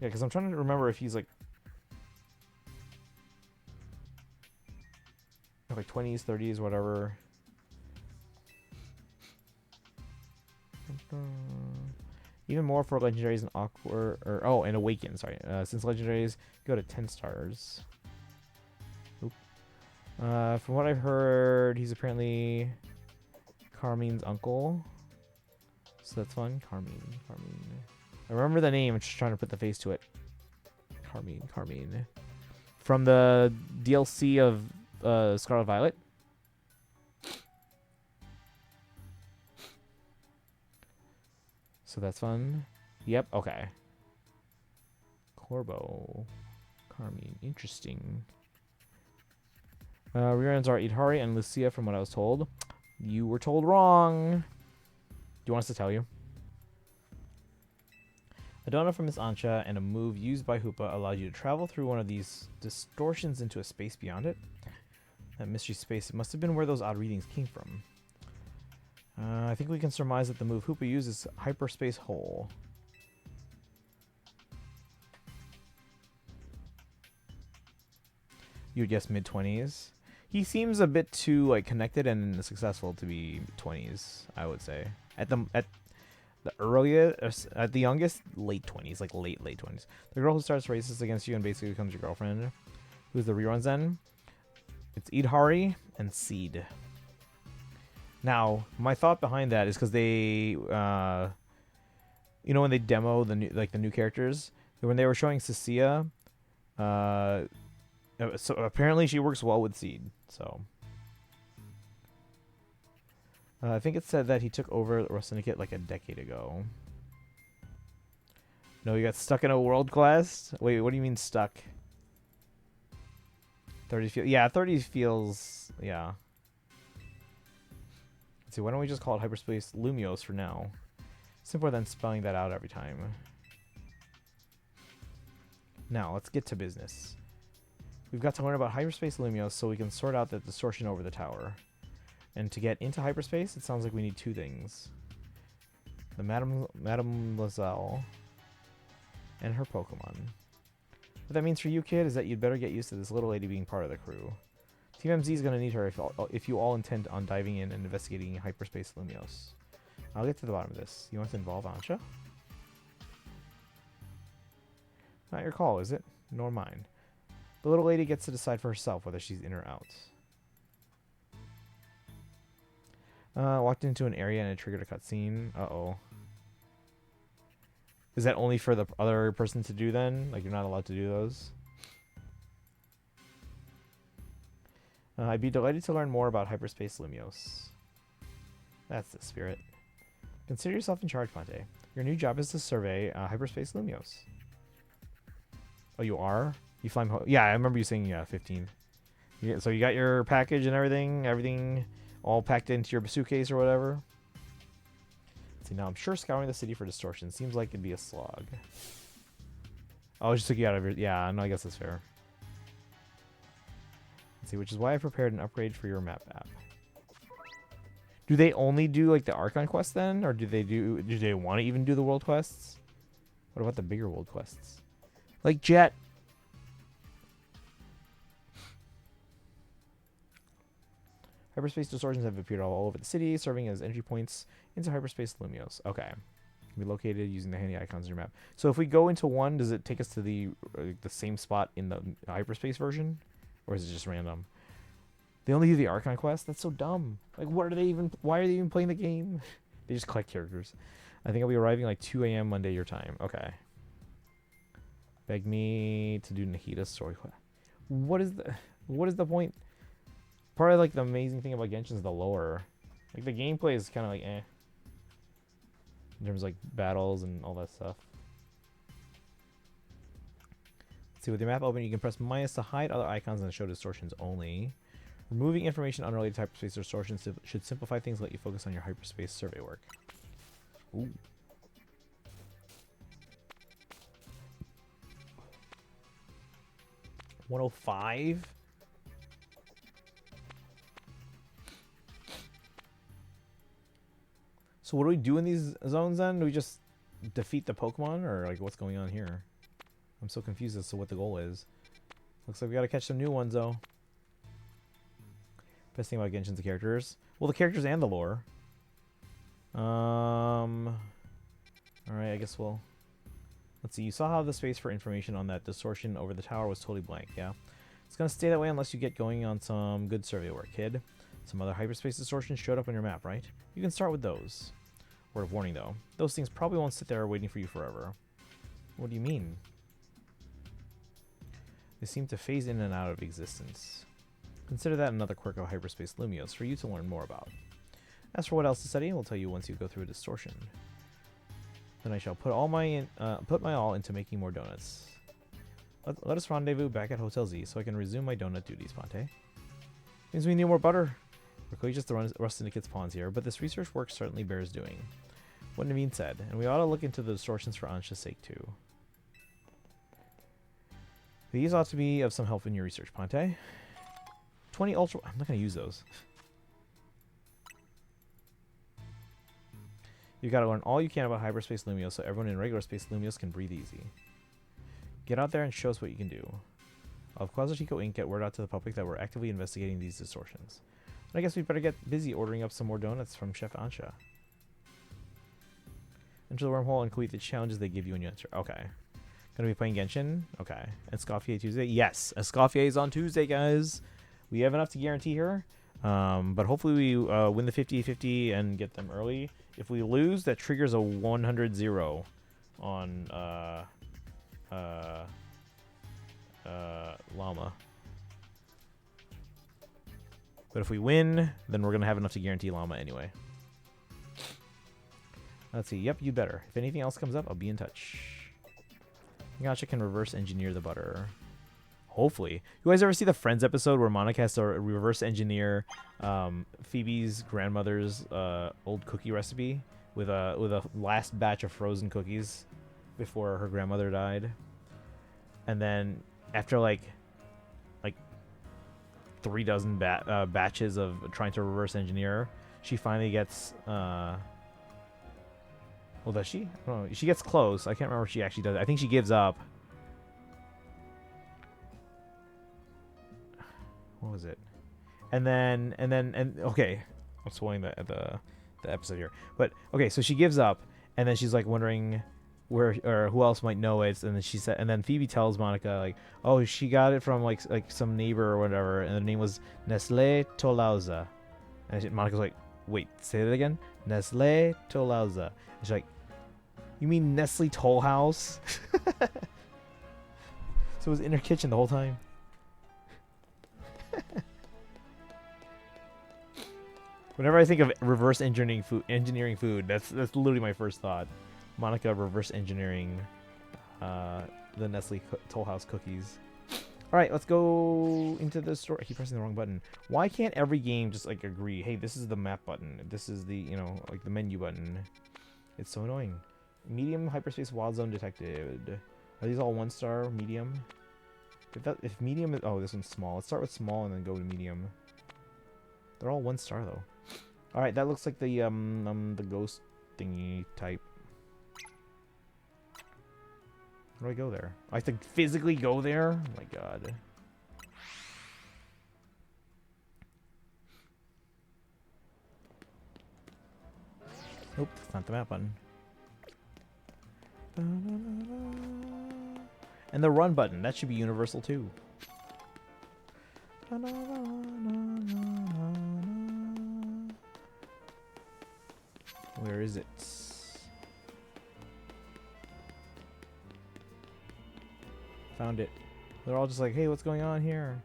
Yeah, because I'm trying to remember if he's like 20s, 30s, whatever. Even more for legendaries and awkward, and awaken. Sorry, since legendaries go to 10 stars. Oop. From what I've heard, he's apparently Carmine's uncle. So that's fun. Carmine. I remember the name. I'm just trying to put the face to it. Carmine. From the DLC of Scarlet Violet. So that's fun. Yep, okay. Corbo. Carmine. Interesting. Reruns are Idhari and Lucia from what I was told. You were told wrong. Do you want us to tell you? A donut from Miss Ancha and a move used by Hoopa allowed you to travel through one of these distortions into a space beyond it. That mystery space must have been where those odd readings came from. I think we can surmise that the move Hoopa uses Hyperspace Hole. You would guess mid-20s. He seems a bit too connected and successful to be 20s, I would say. At the earliest, at the youngest, late 20s, like late 20s. The girl who starts races against you and basically becomes your girlfriend. Who's the reruns then? It's Idhari and Seed. Now, my thought behind that is because they, when they demo the new characters, when they were showing Cecilia, so apparently she works well with Seed. So I think it said that he took over the Syndicate like a decade ago. No, he got stuck in a world quest? Wait, what do you mean stuck? 30s feels, yeah. Let's see, why don't we just call it Hyperspace Lumios for now? Simpler than spelling that out every time. Now, let's get to business. We've got to learn about Hyperspace Lumios so we can sort out the distortion over the tower. And to get into hyperspace, it sounds like we need two things. The Madame Lazelle and her Pokemon. What that means for you, kid, is that you'd better get used to this little lady being part of the crew. Team MZ is going to need her if you all intend on diving in and investigating Hyperspace Lumios. I'll get to the bottom of this. You want to involve Ancha? Not your call, is it? Nor mine. The little lady gets to decide for herself whether she's in or out. Walked into an area and it triggered a cutscene. Uh-oh. Is that only for the other person to do then? Like, you're not allowed to do those? I'd be delighted to learn more about Hyperspace Lumios. That's the spirit. Consider yourself in charge, Ponte. Your new job is to survey Hyperspace Lumios. Oh, you are? You fly home? Yeah, I remember you saying 15. So you got your package and everything all packed into your suitcase or whatever. Let's see, now I'm sure scouring the city for distortion seems like it'd be a slog. Oh, it just took you out of your... Yeah, no, I guess that's fair. Let's see, which is why I prepared an upgrade for your map app. Do they only do like the Archon quest then? Or do they want to even do the world quests? What about the bigger world quests? Like Jet. Hyperspace distortions have appeared all over the city, serving as entry points into Hyperspace Lumios. Okay. Can be located using the handy icons on your map. So if we go into one, does it take us to the same spot in the Hyperspace version? Or is it just random? They only do the Archon quest? That's so dumb. Like, what are they even... Why are they even playing the game? They just collect characters. I think I'll be arriving like 2 a.m. Monday your time. Okay. Beg me to do Nahita's story quest. What is the point? Part of like the amazing thing about Genshin is the lore. Like the gameplay is kind of like eh. In terms of like battles and all that stuff. Let's see, with your map open, you can press minus to hide other icons and show distortions only. Removing information unrelated to hyperspace distortions should simplify things, let you focus on your hyperspace survey work. Ooh. $105? So what do we do in these zones then? Do we just defeat the Pokemon, or like what's going on here? I'm so confused as to what the goal is. Looks like we gotta catch some new ones though. Best thing about Genshin's the characters. Well, the characters and the lore. Alright, I guess we'll... Let's see, you saw how the space for information on that distortion over the tower was totally blank, yeah? It's gonna stay that way unless you get going on some good survey work, kid. Some other hyperspace distortions showed up on your map, right? You can start with those. Word of warning, though. Those things probably won't sit there waiting for you forever. What do you mean? They seem to phase in and out of existence. Consider that another quirk of hyperspace Lumios for you to learn more about. As for what else to study, we'll tell you once you go through a distortion. Then I shall put my all into making more donuts. Let us rendezvous back at Hotel Z so I can resume my donut duties, Ponte. Means we need more butter. We're clearly just the rust into kids' pawns here, but this research work certainly bears doing. What Naveen said, and we ought to look into the distortions for Ansha's sake too. These ought to be of some help in your research, Ponte. 20 ultra... I'm not going to use those. You've got to learn all you can about hyperspace Lumios so everyone in regular space Lumios can breathe easy. Get out there and show us what you can do. I'll have Quasartico Inc. get word out to the public that we're actively investigating these distortions. And I guess we better get busy ordering up some more donuts from Chef Ansha. Enter the wormhole and complete the challenges they give you when you enter. Okay. Gonna be playing Genshin? Okay. And Escoffier Tuesday? Yes! Escoffier is on Tuesday, guys! We have enough to guarantee here. But hopefully we win the 50-50 and get them early. If we lose, that triggers a 100-0 on Llama. But if we win, then we're going to have enough to guarantee Llama anyway. Let's see. Yep, you better. If anything else comes up, I'll be in touch. Gotcha can reverse engineer the butter. Hopefully. You guys ever see the Friends episode where Monica has to reverse engineer Phoebe's grandmother's old cookie recipe with a last batch of frozen cookies before her grandmother died? And then after like 3 dozen batches of trying to reverse engineer, she finally gets well, does she? I don't know. She gets close. I can't remember if she actually does it. I think she gives up. What was it? And okay, I'm spoiling the episode here. But okay, so she gives up, and then she's like wondering where or who else might know it. And then she said, and then Phoebe tells Monica like, oh, she got it from like some neighbor or whatever, and the name was Nestle Tolauza. And Monica's like, wait, say that again, Nestle Tolauza. And she's like, you mean Nestle Toll House? So it was in her kitchen the whole time. Whenever I think of reverse engineering food, that's literally my first thought. Monica reverse engineering the Nestle Toll House cookies. All right, let's go into the store. I keep pressing the wrong button. Why can't every game just like agree? Hey, this is the map button. This is the like the menu button. It's so annoying. Medium hyperspace wild zone detected. Are these all 1-star? Medium. If medium is... Oh, this one's small. Let's start with small and then go to medium. They're all 1-star, though. Alright, that looks like the ghost thingy type. How do I go there? I have to physically go there? Oh my god. Nope, that's not the map button. And the run button, that should be universal too. Where is it? Found it. They're all just like, hey, what's going on here?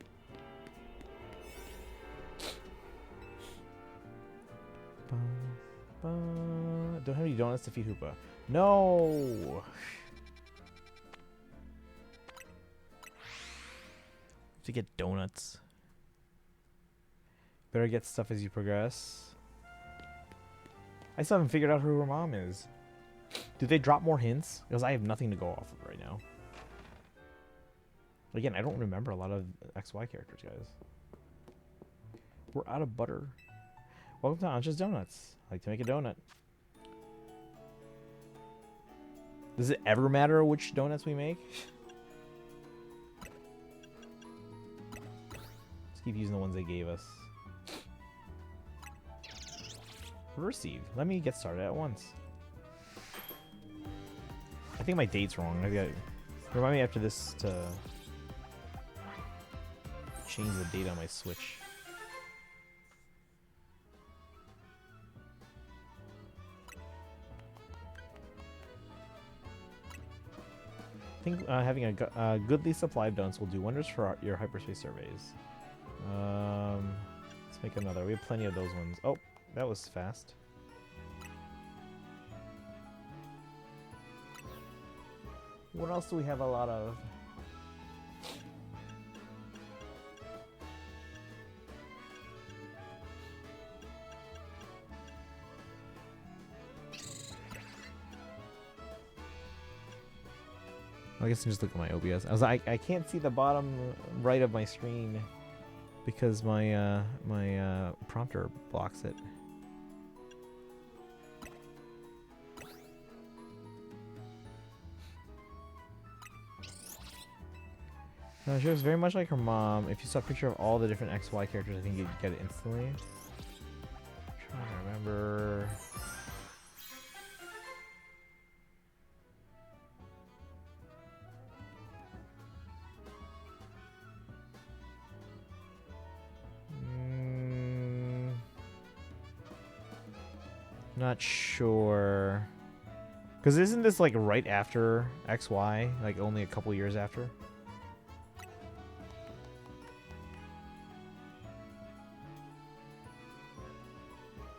Don't have any donuts to feed Hoopa. No! To get donuts. Better get stuff as you progress. I still haven't figured out who her mom is. Do they drop more hints? Because I have nothing to go off of right now. Again, I don't remember a lot of XY characters, guys. We're out of butter. Welcome to Ancha's Donuts. I like to make a donut. Does it ever matter which donuts we make? Let's keep using the ones they gave us. Receive. Let me get started at once. I think my date's wrong. I got remind me after this to change the date on my Switch. I think having a goodly supply of donuts will do wonders for your hyperspace surveys. Let's make another. We have plenty of those ones. Oh, that was fast. What else do we have a lot of? I guess I'm just looking at my OBS. I can't see the bottom right of my screen because my my prompter blocks it. No, she was very much like her mom. If you saw a picture of all the different XY characters, I think you'd get it instantly. I'm trying to remember. Not sure. Because isn't this like right after XY? Like only a couple years after?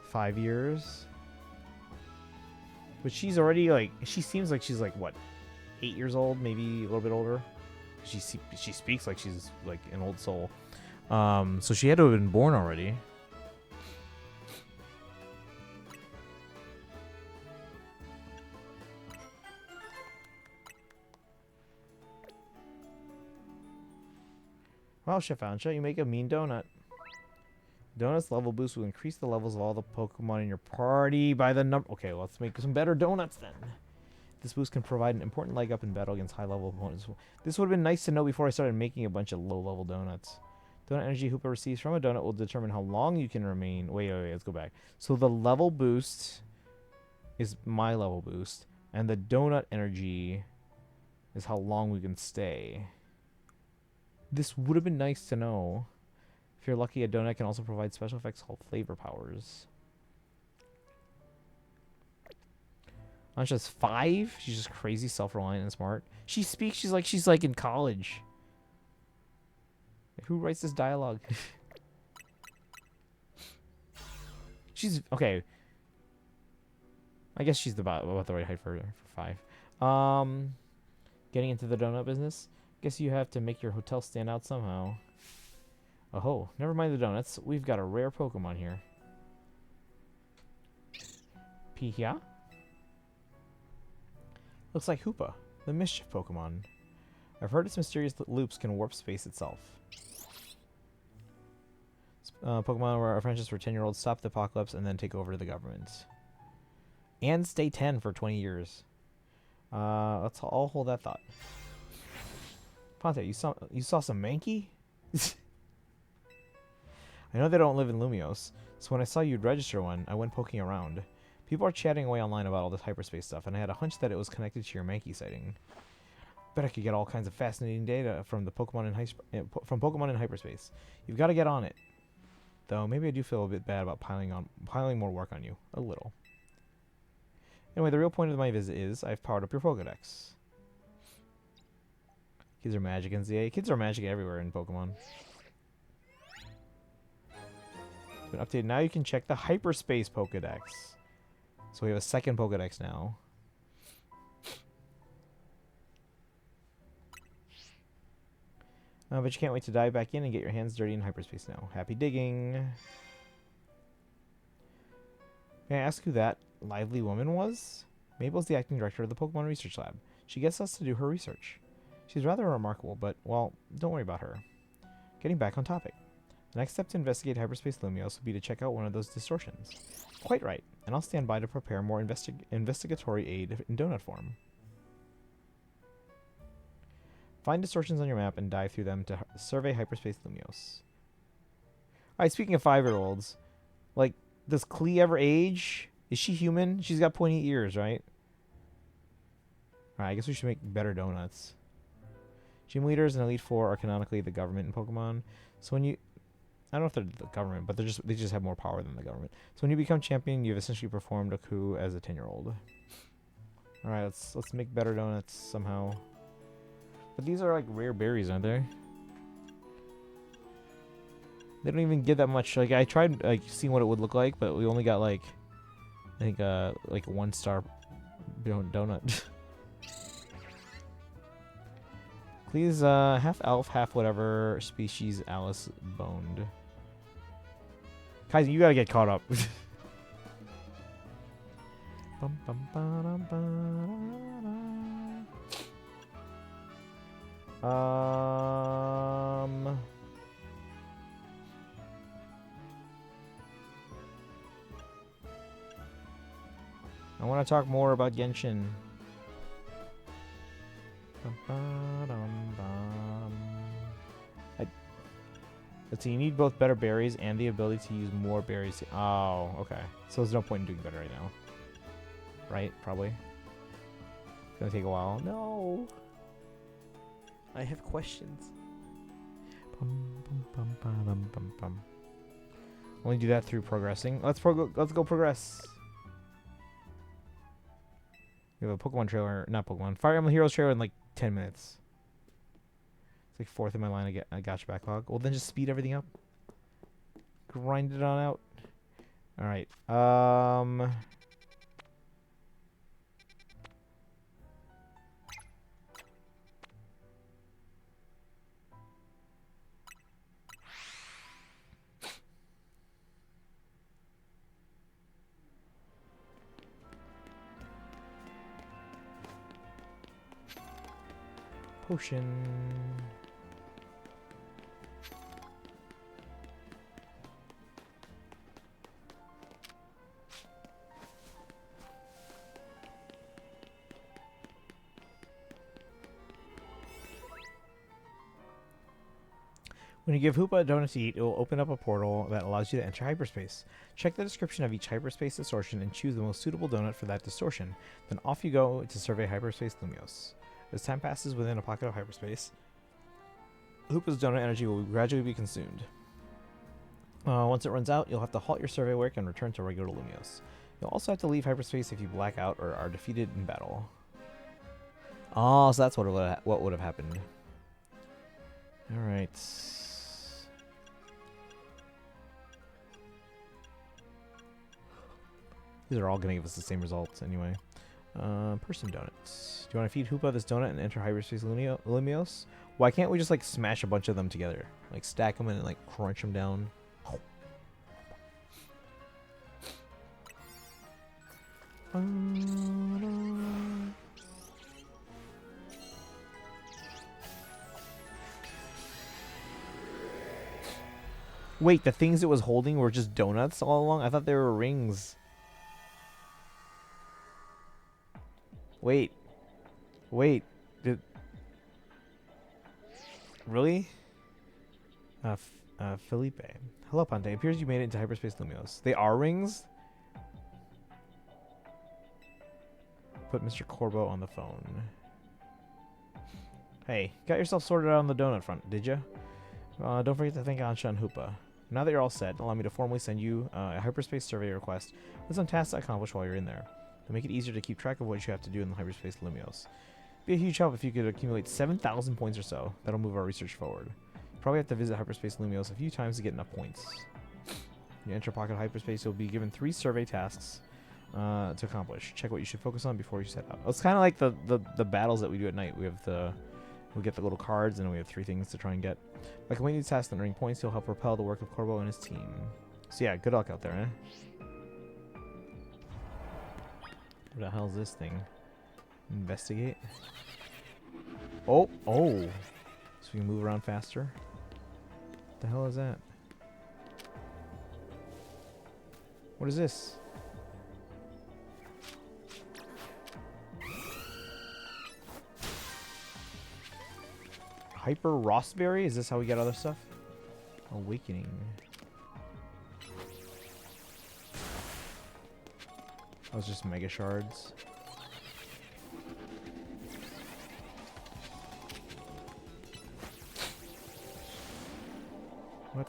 Five years? But she's already like, she seems like she's like what, 8 years old, maybe a little bit older. She speaks like she's like an old soul. So she had to have been born already. Wow, Chef Ancha, you make a mean donut. Donuts level boost will increase the levels of all the Pokemon in your party by the number. Okay, let's make some better donuts then. This boost can provide an important leg up in battle against high-level opponents. This would have been nice to know before I started making a bunch of low-level donuts. Donut energy Hoopa receives from a donut will determine how long you can remain. Wait, let's go back. So the level boost is my level boost, and the donut energy is how long we can stay. This would have been nice to know. If you're lucky, a donut can also provide special effects called flavor powers. Ansha's 5. She's just crazy, self-reliant, and smart. She speaks. She's like in college. Who writes this dialogue? She's okay. I guess she's about the right height for 5. Getting into the donut business. Guess you have to make your hotel stand out somehow. Oh, never mind the donuts. We've got a rare Pokemon here. PZA? Looks like Hoopa, the mischief Pokemon. I've heard its mysterious loops can warp space itself. Pokemon where our friendships for 10-year-olds stop the apocalypse and then take over the government. And stay 10 for 20 years. Let's all hold that thought. Ponte, you saw some Mankey? I know they don't live in Lumios, so when I saw you'd register one, I went poking around. People are chatting away online about all this hyperspace stuff, and I had a hunch that it was connected to your Mankey sighting. Bet I could get all kinds of fascinating data from the Pokemon from Pokemon in hyperspace. You've got to get on it. Though maybe I do feel a bit bad about piling more work on you. A little. Anyway, the real point of my visit is I've powered up your Pokedex. Kids are magic in ZA. Kids are magic everywhere in Pokemon. It's been updated. Now you can check the hyperspace Pokedex. So we have a second Pokedex now. But you can't wait to dive back in and get your hands dirty in hyperspace now. Happy digging. May I ask who that lively woman was? Mabel's the acting director of the Pokemon Research Lab. She gets us to do her research. She's rather remarkable, but, well, don't worry about her. Getting back on topic. The next step to investigate hyperspace Lumios would be to check out one of those distortions. Quite right, and I'll stand by to prepare more investigatory aid in donut form. Find distortions on your map and dive through them to survey hyperspace Lumios. Alright, speaking of 5-year-olds, like, does Klee ever age? Is she human? She's got pointy ears, right? Alright, I guess we should make better donuts. Gym leaders and Elite Four are canonically the government in Pokemon. So when you... I don't know if they're the government, but they just have more power than the government. So when you become champion, you've essentially performed a coup as a 10-year-old. Alright, let's make better donuts somehow. But these are like rare berries, aren't they? They don't even get that much. Like I tried like seeing what it would look like, but we only got like I think like a 1-star donut. Please half elf, half whatever species Alice boned. Kaiser, you gotta get caught up. Bum, bum, ba-dum, I want to talk more about Genshin. Let's see, you need both better berries and the ability to use more berries. Oh, okay. So there's no point in doing better right now. Right? Probably. It's gonna take a while. No! I have questions. Only do that through progressing. Let's go progress. We have a Pokemon trailer, not Pokemon, Fire Emblem Heroes trailer in like 10 minutes. It's like fourth in my line to get gotcha backlog. Well, then just speed everything up. Grind it on out. All right. Potion. When you give Hoopa a donut to eat, it will open up a portal that allows you to enter hyperspace. Check the description of each hyperspace distortion and choose the most suitable donut for that distortion. Then off you go to survey hyperspace Lumios. As time passes within a pocket of hyperspace, Hoopa's donut energy will gradually be consumed. Once it runs out, you'll have to halt your survey work and return to regular Lumios. You'll also have to leave hyperspace if you black out or are defeated in battle. Oh, so that's what would have happened. Alright. These are all going to give us the same results anyway. Person donuts. Do you want to feed Hoopa this donut and enter hyperspace Lumios? Why can't we just like smash a bunch of them together? Like stack them and like crunch them down. Wait, the things it was holding were just donuts all along? I thought they were rings. Wait. Really? Felipe. Hello, Ponte. It appears you made it into hyperspace Lumios. They are rings? Put Mr. Corbo on the phone. Hey, got yourself sorted out on the donut front, did you? Don't forget to thank Ansha and Hoopa. Now that you're all set, allow me to formally send you a hyperspace survey request with some tasks to accomplish while you're in there. To make it easier to keep track of what you have to do in the hyperspace Lumios. Be a huge help if you could accumulate 7,000 points or so. That'll move our research forward. You probably have to visit hyperspace Lumios a few times to get enough points. When you enter Pocket Hyperspace, you'll be given 3 survey tasks to accomplish. Check what you should focus on before you set out. It's kind of like the battles that we do at night. We get the little cards, and we have 3 things to try and get. By completing these tasks and earning points, you'll help propel the work of Corbo and his team. So yeah, good luck out there, eh? What the hell is this thing? Investigate. Oh! So we can move around faster? What the hell is that? What is this? Hyper Rossberry? Is this how we get other stuff? Awakening. That was just mega shards. What?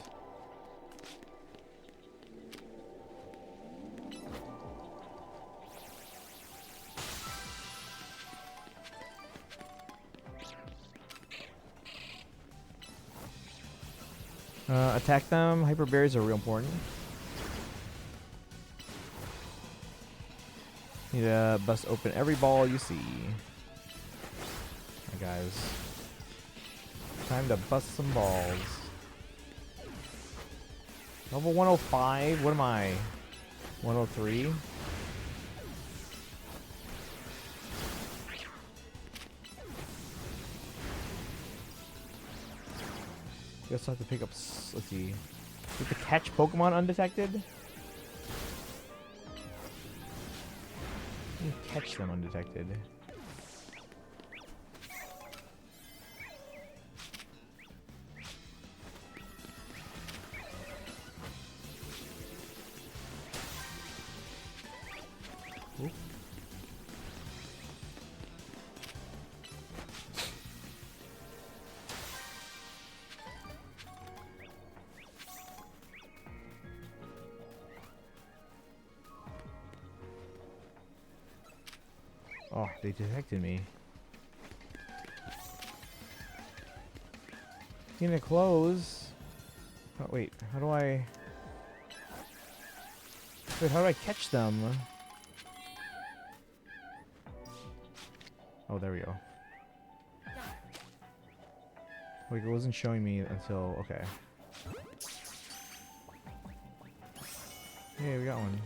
Attack them. Hyper berries are real important. Need to bust open every ball you see. Alright, guys. Time to bust some balls. Level 105? What am I? 103? You also have to pick up. Let's see. You have to catch Pokemon undetected? You can catch them undetected. Oop. Oh, they detected me. Gonna close. Oh, wait, how do I... Wait, how do I catch them? Oh, there we go. Like, it wasn't showing me until... Okay. Yeah, we got one.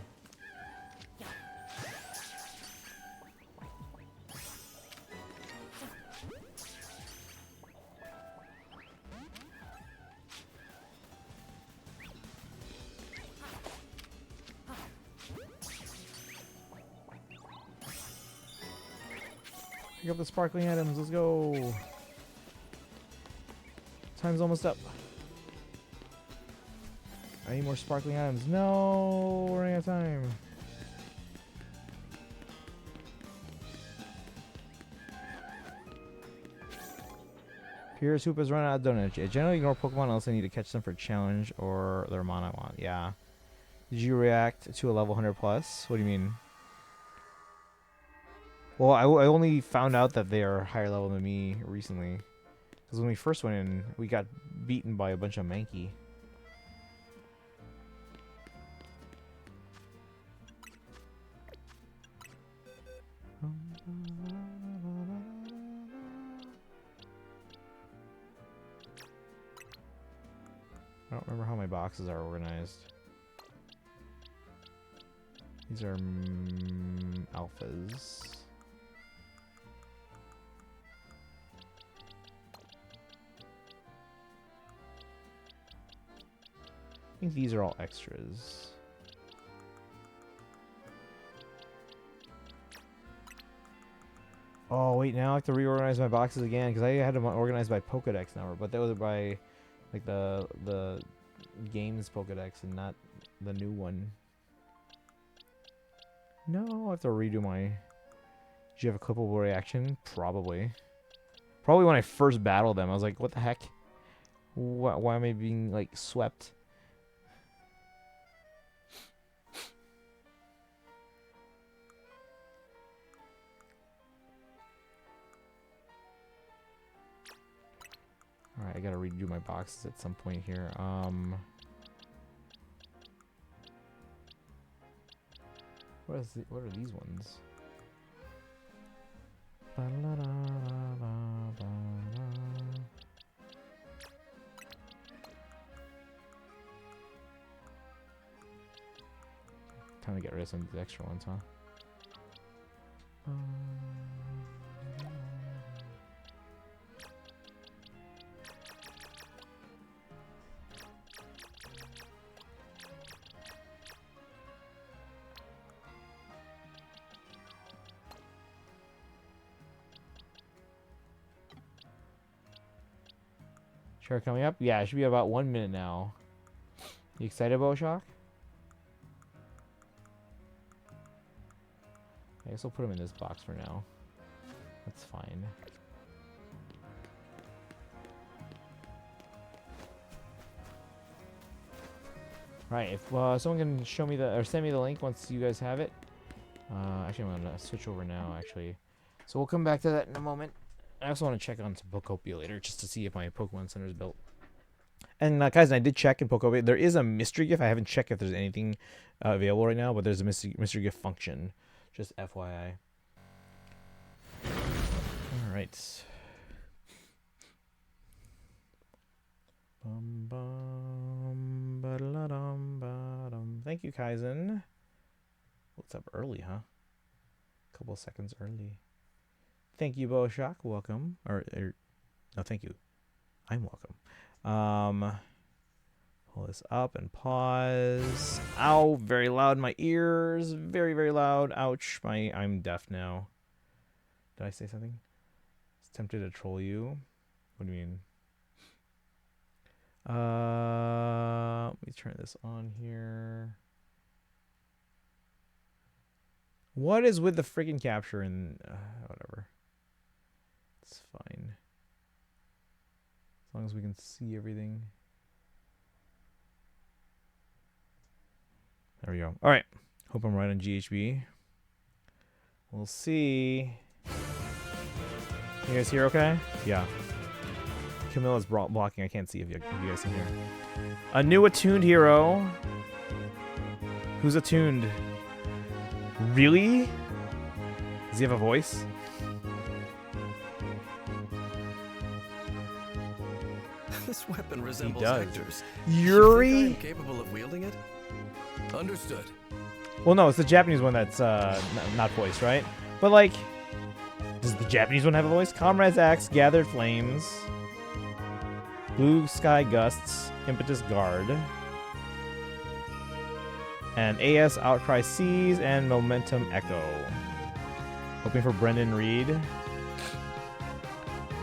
Pick up the sparkling items, let's go. Time's almost up. I need more sparkling items. No, we're running out of time. Pierce Hoop has run out of donuts. I generally ignore Pokemon unless I need to catch them for a challenge or their Mon I want. Yeah. Did you react to a level 100 plus? What do you mean? Well, I only found out that they are higher level than me recently. Because when we first went in, we got beaten by a bunch of Mankey. I don't remember how my boxes are organized. These are alphas. I think these are all extras. Oh wait, now I have to reorganize my boxes again because I had them organized by Pokedex number, but that was by like the game's Pokedex and not the new one. No, I have to redo my... Did you have a clippable reaction? Probably. Probably when I first battled them, I was like, what the heck? Why am I being, like, swept? Alright, I gotta redo my boxes at some point here. What are these ones? Time to get rid of some of these extra ones, huh? Sure, coming up? Yeah, it should be about 1 minute now. You excited, Boshock? I guess we'll put him in this box for now. That's fine. Right, if someone can show me or send me the link once you guys have it. Actually, I'm gonna switch over now. Actually, so we'll come back to that in a moment. I also want to check on some Pokopia later just to see if my Pokemon Center is built. And guys, I did check in Pokopia. There is a mystery gift. I haven't checked if there's anything available right now, but there's a mystery gift function. Just FYI. All right. Thank you, Kaizen. What's up early, huh? A couple seconds early. Thank you, Boshock. Welcome. No, thank you. I'm welcome. Pull this up and pause. Ow, very loud in my ears. Very, very loud. Ouch. I'm deaf now. Did I say something? I was tempted to troll you. What do you mean? Let me turn this on here. What is with the freaking capture and whatever. It's fine. As long as we can see everything. There we go. All right. Hope I'm right on GHB. We'll see. You guys hear okay? Yeah. Camilla's blocking. I can't see if you guys can hear. A new attuned hero. Who's attuned? Really? Does he have a voice? This weapon resembles does. Hector's. Yuri? You think I am capable of wielding it? Understood. Well, no, it's the Japanese one that's not voiced, right? But like, does the Japanese one have a voice? Comrade's Axe, Gathered Flames, Blue Sky Gusts, Impetus Guard, and AS Outcry Seas and Momentum Echo. Hoping for Brendan Reed.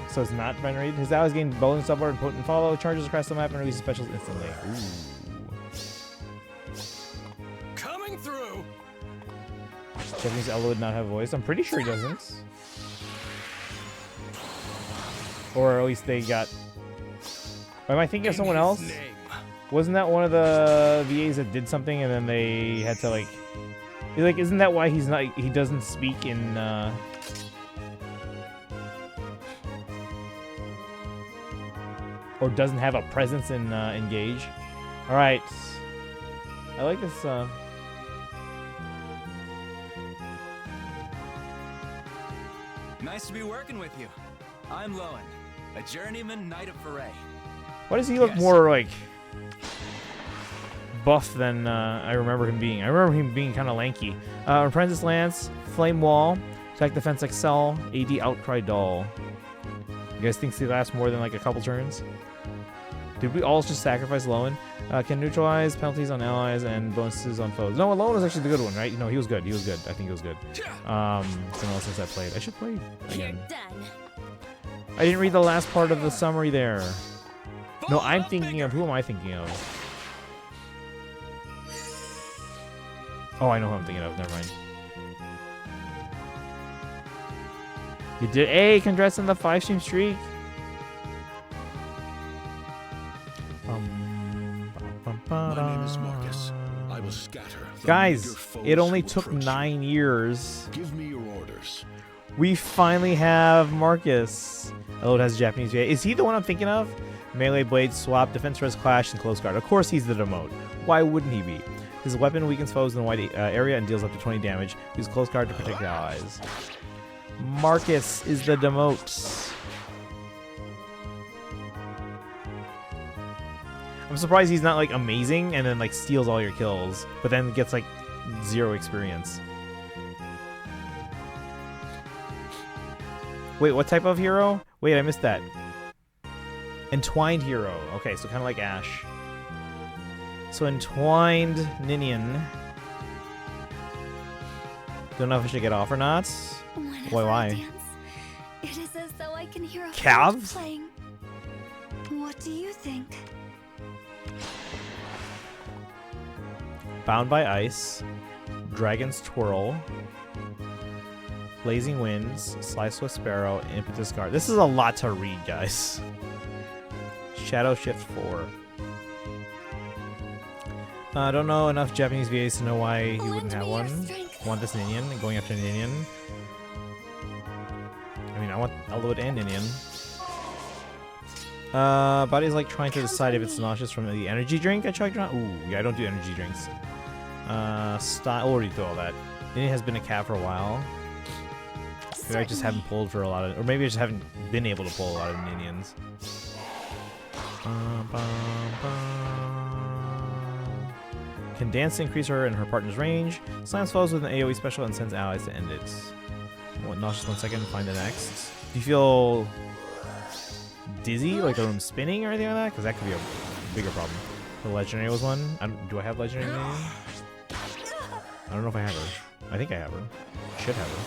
So it's not Brendan Reed. His allies gain bonus support and potent follow, charges across the map, and releases specials instantly. Coming through. Japanese Ella would not have a voice. I'm pretty sure he doesn't. Or at least they got... Am I thinking of someone else? Wasn't that one of the VAs that did something and then they had to like... isn't that why he doesn't speak in... or doesn't have a presence in Engage? Alright. I like this... Nice to be working with you. I'm Lowen, a journeyman knight of Foray. Why does he look more like buff than I remember him being? I remember him being kind of lanky. Apprentice Lance, Flame Wall, Attack Defense Excel, AD Outcry Doll. You guys think he lasts more than like a couple turns? Did we all just sacrifice Lowen? Can neutralize penalties on allies and bonuses on foes. No, Lowen was actually the good one, right? No, he was good. He was good. I think he was good. It's been a while since I played. I should play again. I didn't read the last part of the summary there. No, I'm thinking of... Who am I thinking of? Oh, I know who I'm thinking of. Never mind. You did. Hey, congrats on the 5-stream streak. My name is Marcus. I will scatter the Guys, meager foes it only who took approach 9 years. Give me your orders. We finally have Marcus. Oh, it has Japanese VA. Is he the one I'm thinking of? Melee blade swap, defense res clash, and close guard. Of course he's the demote. Why wouldn't he be? His weapon weakens foes in the wide area and deals up to 20 damage. Use close guard to protect allies. Marcus is the demote. I'm surprised he's not like amazing and then like steals all your kills, but then gets like 0 experience. Wait, what type of hero? Wait, I missed that. Entwined hero. Okay, so kind of like Ash. So Entwined Ninian. Don't know if I should get off or not. Why? It is as though I can hear a Calves? flute playing. What do you think? Bound by Ice. Dragon's Twirl. Blazing Winds. Slice with Sparrow. Impetus Guard. This is a lot to read, guys. Shadow Shift 4. I don't know enough Japanese VAs to know why he wouldn't have one. Want this Ninian, going after Ninian. I mean, I want Elwood and Ninian. Body's like trying to decide if it's nauseous from the energy drink I chugged around. Ooh, yeah, I don't do energy drinks. Style, already do all that. Ninian has been a cat for a while. Maybe I just haven't pulled for a lot of, or maybe I just haven't been able to pull a lot of Ninians. Can dance to increase her and her partner's range. Slams foes with an AoE special and sends allies to end it. What, nauseous 1 second, find the next. Do you feel dizzy, like the room spinning or anything like that? Because that could be a bigger problem. The legendary was one. Do I have legendary name? I don't know if I have her. I think I have her. Should have her.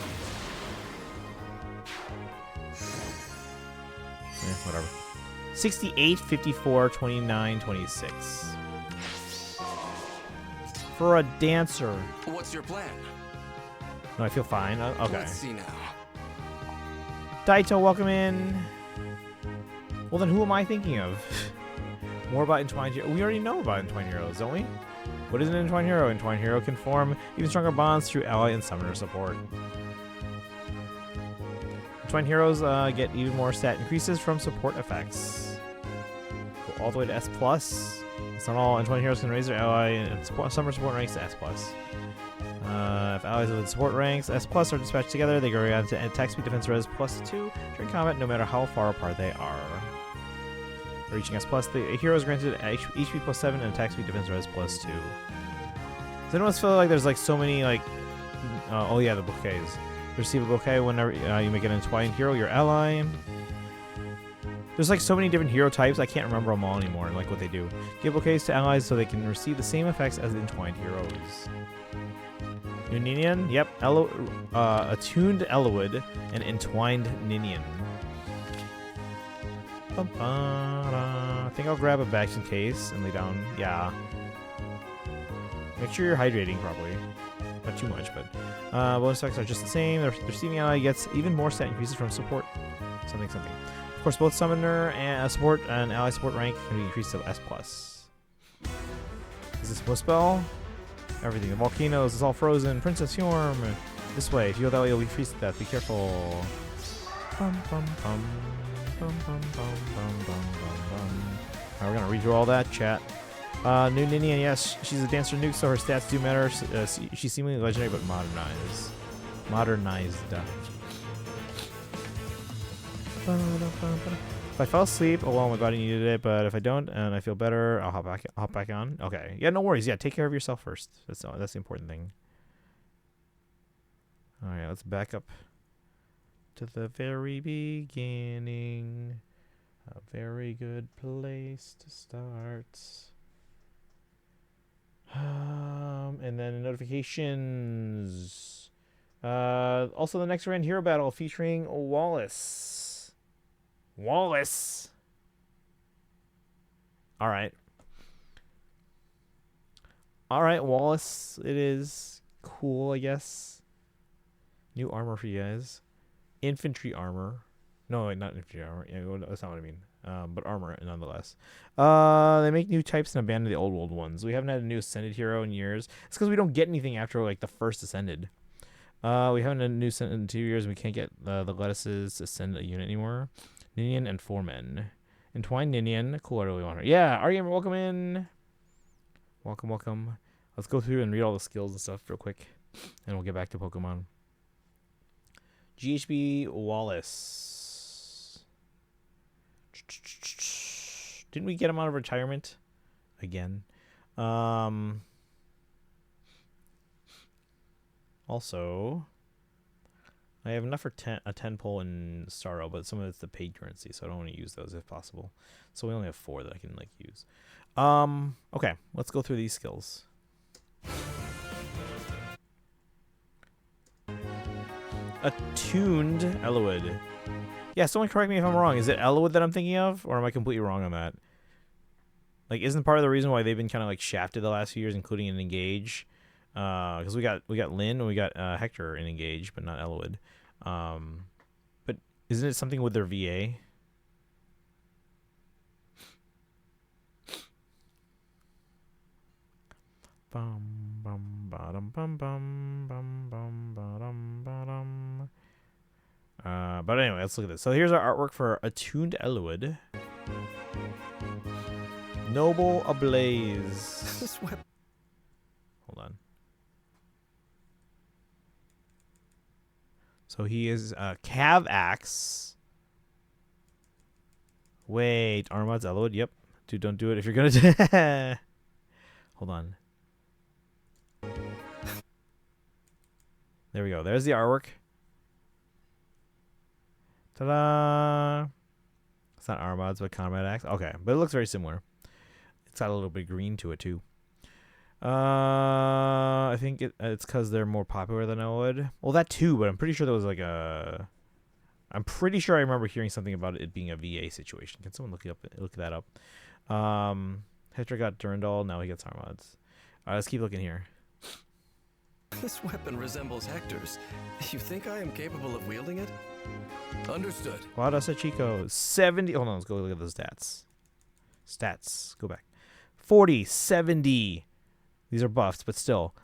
Whatever. 68, 54, 29, 26. For a dancer. What's your plan? No, I feel fine. Okay. Let's see now. Daito, welcome in. Well, then who am I thinking of? More about Entwined Hero. We already know about Entwined Heroes, don't we? What is an Entwined Hero? Entwined Hero can form even stronger bonds through ally and summoner support. Entwined Heroes get even more stat increases from support effects. Go all the way to S+. It's not all. Entwined Heroes can raise their ally and summoner support ranks to S+. If allies with support ranks S+ are dispatched together, they go around to attack speed defense res +2 during combat, no matter how far apart they are. Reaching S+, the hero is granted HP +7 and attack speed defense res +2. Does anyone else feel like there's like so many like... oh yeah, the bouquets. Receive a bouquet whenever you make an Entwined Hero, your ally. There's like so many different hero types, I can't remember them all anymore, like what they do. Give bouquets to allies so they can receive the same effects as Entwined Heroes. New Ninian? Yep. Attuned Elwood and Entwined Ninian. I think I'll grab a vaccine case and lay down. Yeah. Make sure you're hydrating properly. Not too much, but bonus effects are just the same. The receiving ally gets even more stat increases from support. Something. Of course, both summoner and support and ally support rank can be increased to S+. Is this a spell? Everything. The volcanoes is all frozen. Princess Yorm. This way. If you go that way, you'll be freezed to death. Be careful. Alright, we're gonna read through all that. Chat. New Ninian, yes, she's a dancer nuke, so her stats do matter. She's seemingly legendary, but modernized. If I fell asleep, oh well, my body needed it. But if I don't and I feel better, I'll hop back on. Okay, yeah, no worries. Yeah, take care of yourself first. That's the important thing. All right, let's back up to the very beginning. A very good place to start. And then notifications. Also, the next Rand Hero Battle featuring Wallace. All right, Wallace. It is cool, I guess. New armor for you guys. infantry armor. No, wait, not infantry armor. Yeah, well, that's not what I mean. But armor nonetheless. They make new types and abandon the old ones. We haven't had a new ascended hero in years. It's because we don't get anything after like the first ascended. We haven't had a new ascended in 2 years. And we can't get the lettuces to send a unit anymore. Ninian and Foreman. Entwined Ninian. Cool, early one. Yeah, Argument, welcome in. Welcome, welcome. Let's go through and read all the skills and stuff real quick. And we'll get back to Pokemon. GHB Wallace. Didn't we get him out of retirement? Again. Also, I have enough for a 10 pull in Starro, but some of it's the paid currency, so I don't want to use those if possible. So we only have 4 that I can like use. Okay, let's go through these skills. Attuned Elowood. Yeah, someone correct me if I'm wrong. Is it Elowood that I'm thinking of, or am I completely wrong on that? Like, isn't part of the reason why they've been kind of like shafted the last few years, including in Engage? Because we got Lynn and we got Hector in Engage, but not Elowood. But isn't it something with their VA? Bum bum bottom bum bum bum bum bottom bottom. But anyway, let's look at this. So here's our artwork for Attuned Elowood. Noble Ablaze. Hold on. So he is Cav Axe. Wait, Armad's Elowood. Yep. Dude, don't do it if you're gonna do. Hold on. There we go. There's the artwork. Ta-da! It's not Armad's, but Comrade Axe. Okay, but it looks very similar. It's got a little bit of green to it too. I think it's because they're more popular than Elowood. Well, that too, but I'm pretty sure there was like a. I'm pretty sure I remember hearing something about it being a VA situation. Can someone look that up? Hector got Durandal. Now he gets Armad's. All right, let's keep looking here. This weapon resembles Hector's. You think I am capable of wielding it? Understood. Wada Sachiko. 70. Hold on, let's go look at those stats. Stats. Go back. 40, 70. These are buffs, but still.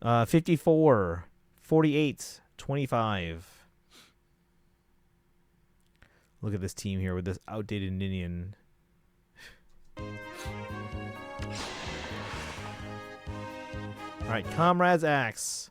54, 48, 25. Look at this team here with this outdated Ninian. Alright, Comrade's Axe.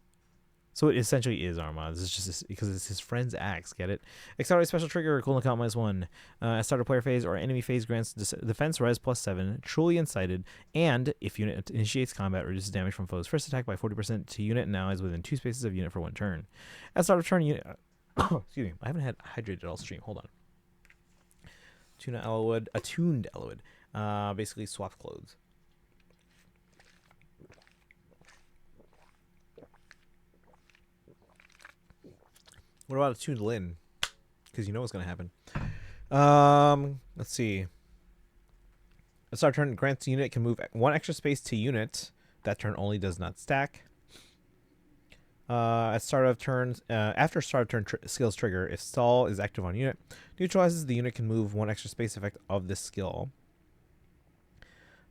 So it essentially is Armad's. It's just because it's his friend's axe. Get it? Accelerate special trigger, cooldown count -1. At start of player phase or enemy phase grants defense res +7, truly incited, and if unit initiates combat, reduces damage from foes' first attack by 40% to unit and allies within 2 spaces of unit for 1 turn. At start of turn, unit. Excuse me, I haven't had hydrated all stream. Hold on. Attuned Elowood. Basically swap clothes. What about Attuned Lyn? Because you know what's going to happen. Let's see. At start turn, grants unit can move 1 extra space to unit. That turn only does not stack. At start of turns, after start of turn skills trigger, if stall is active on unit, neutralizes the unit can move 1 extra space effect of this skill.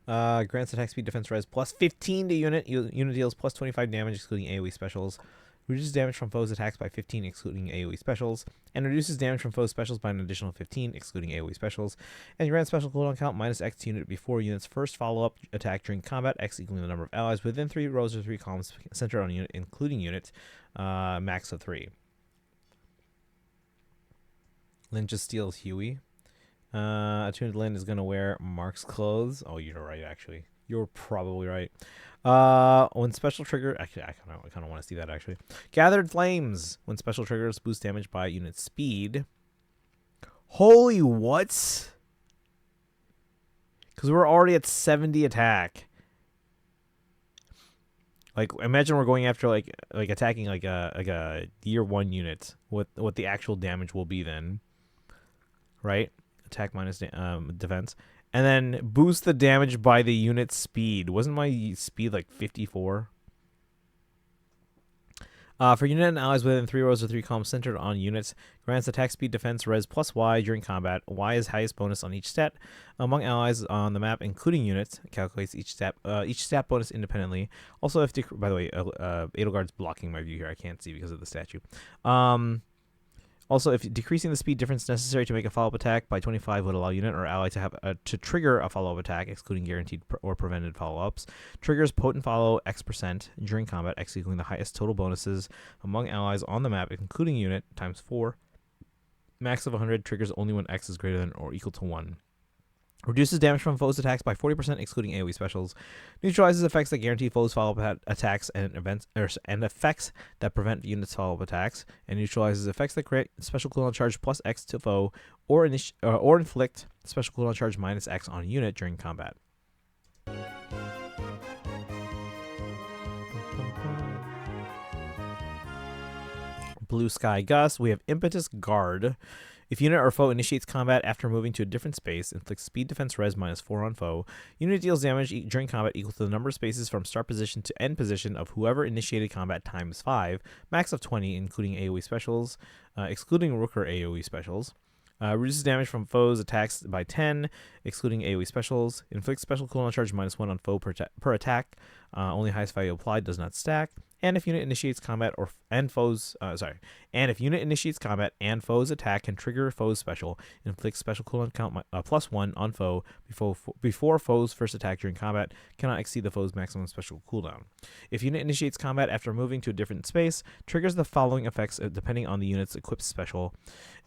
Grants attack speed defense res +15 to unit. Unit deals +25 damage excluding AoE specials. Reduces damage from foes' attacks by 15 excluding AoE specials. And reduces damage from foes' specials by an additional 15 excluding AoE specials. And grants special cooldown count -X to unit before unit's first follow-up attack during combat, X equaling the number of allies within 3 rows or 3 columns centered on unit, including unit, max of 3. Lyn just steals Huey. Attuned Lyn is going to wear Mark's clothes. Oh, you're right, actually. You're probably right. When special trigger... Actually, I kind of want to see that, actually. Gathered Flames. When special triggers boost damage by unit speed. Holy what? Because we're already at 70 attack. Like, imagine we're going after, like attacking, like a year 1 unit. What the actual damage will be then. Right? Attack minus defense. And then boost the damage by the unit speed. Wasn't my speed like 54? For unit and allies within 3 rows or 3 columns centered on units, grants attack speed, defense, res plus Y during combat. Y is highest bonus on each stat among allies on the map, including units. Calculates each stat bonus independently. Also, if by the way, Edelgard's blocking my view here. I can't see because of the statue. Also, if decreasing the speed difference necessary to make a follow-up attack by 25 would allow unit or ally to have to trigger a follow-up attack, excluding guaranteed or prevented follow-ups. Triggers potent follow X% during combat, X equaling the highest total bonuses among allies on the map, including unit, times 4. Max of 100 triggers only when X is greater than or equal to 1. Reduces damage from foes' attacks by 40%, excluding AoE specials. Neutralizes effects that guarantee foes' follow-up attacks and effects that prevent units' follow-up attacks. And neutralizes effects that create special cooldown charge plus X to foe, or inflict special cooldown charge minus X on unit during combat. Blue Sky Gust. We have Impetus Guard. If unit or foe initiates combat after moving to a different space, inflicts speed defense res minus 4 on foe. Unit deals damage during combat equal to the number of spaces from start position to end position of whoever initiated combat times 5. Max of 20, including AoE specials, excluding Rooker AoE specials. Reduces damage from foes' attacks by 10, excluding AoE specials. Inflicts special cooldown charge minus 1 on foe per attack. Only highest value applied, does not stack. And if unit initiates combat and foes attack can trigger foe's special, inflicts special cooldown count plus 1 on foe before foe's first attack during combat, cannot exceed the foe's maximum special cooldown. If unit initiates combat after moving to a different space, triggers the following effects depending on the unit's equipped special.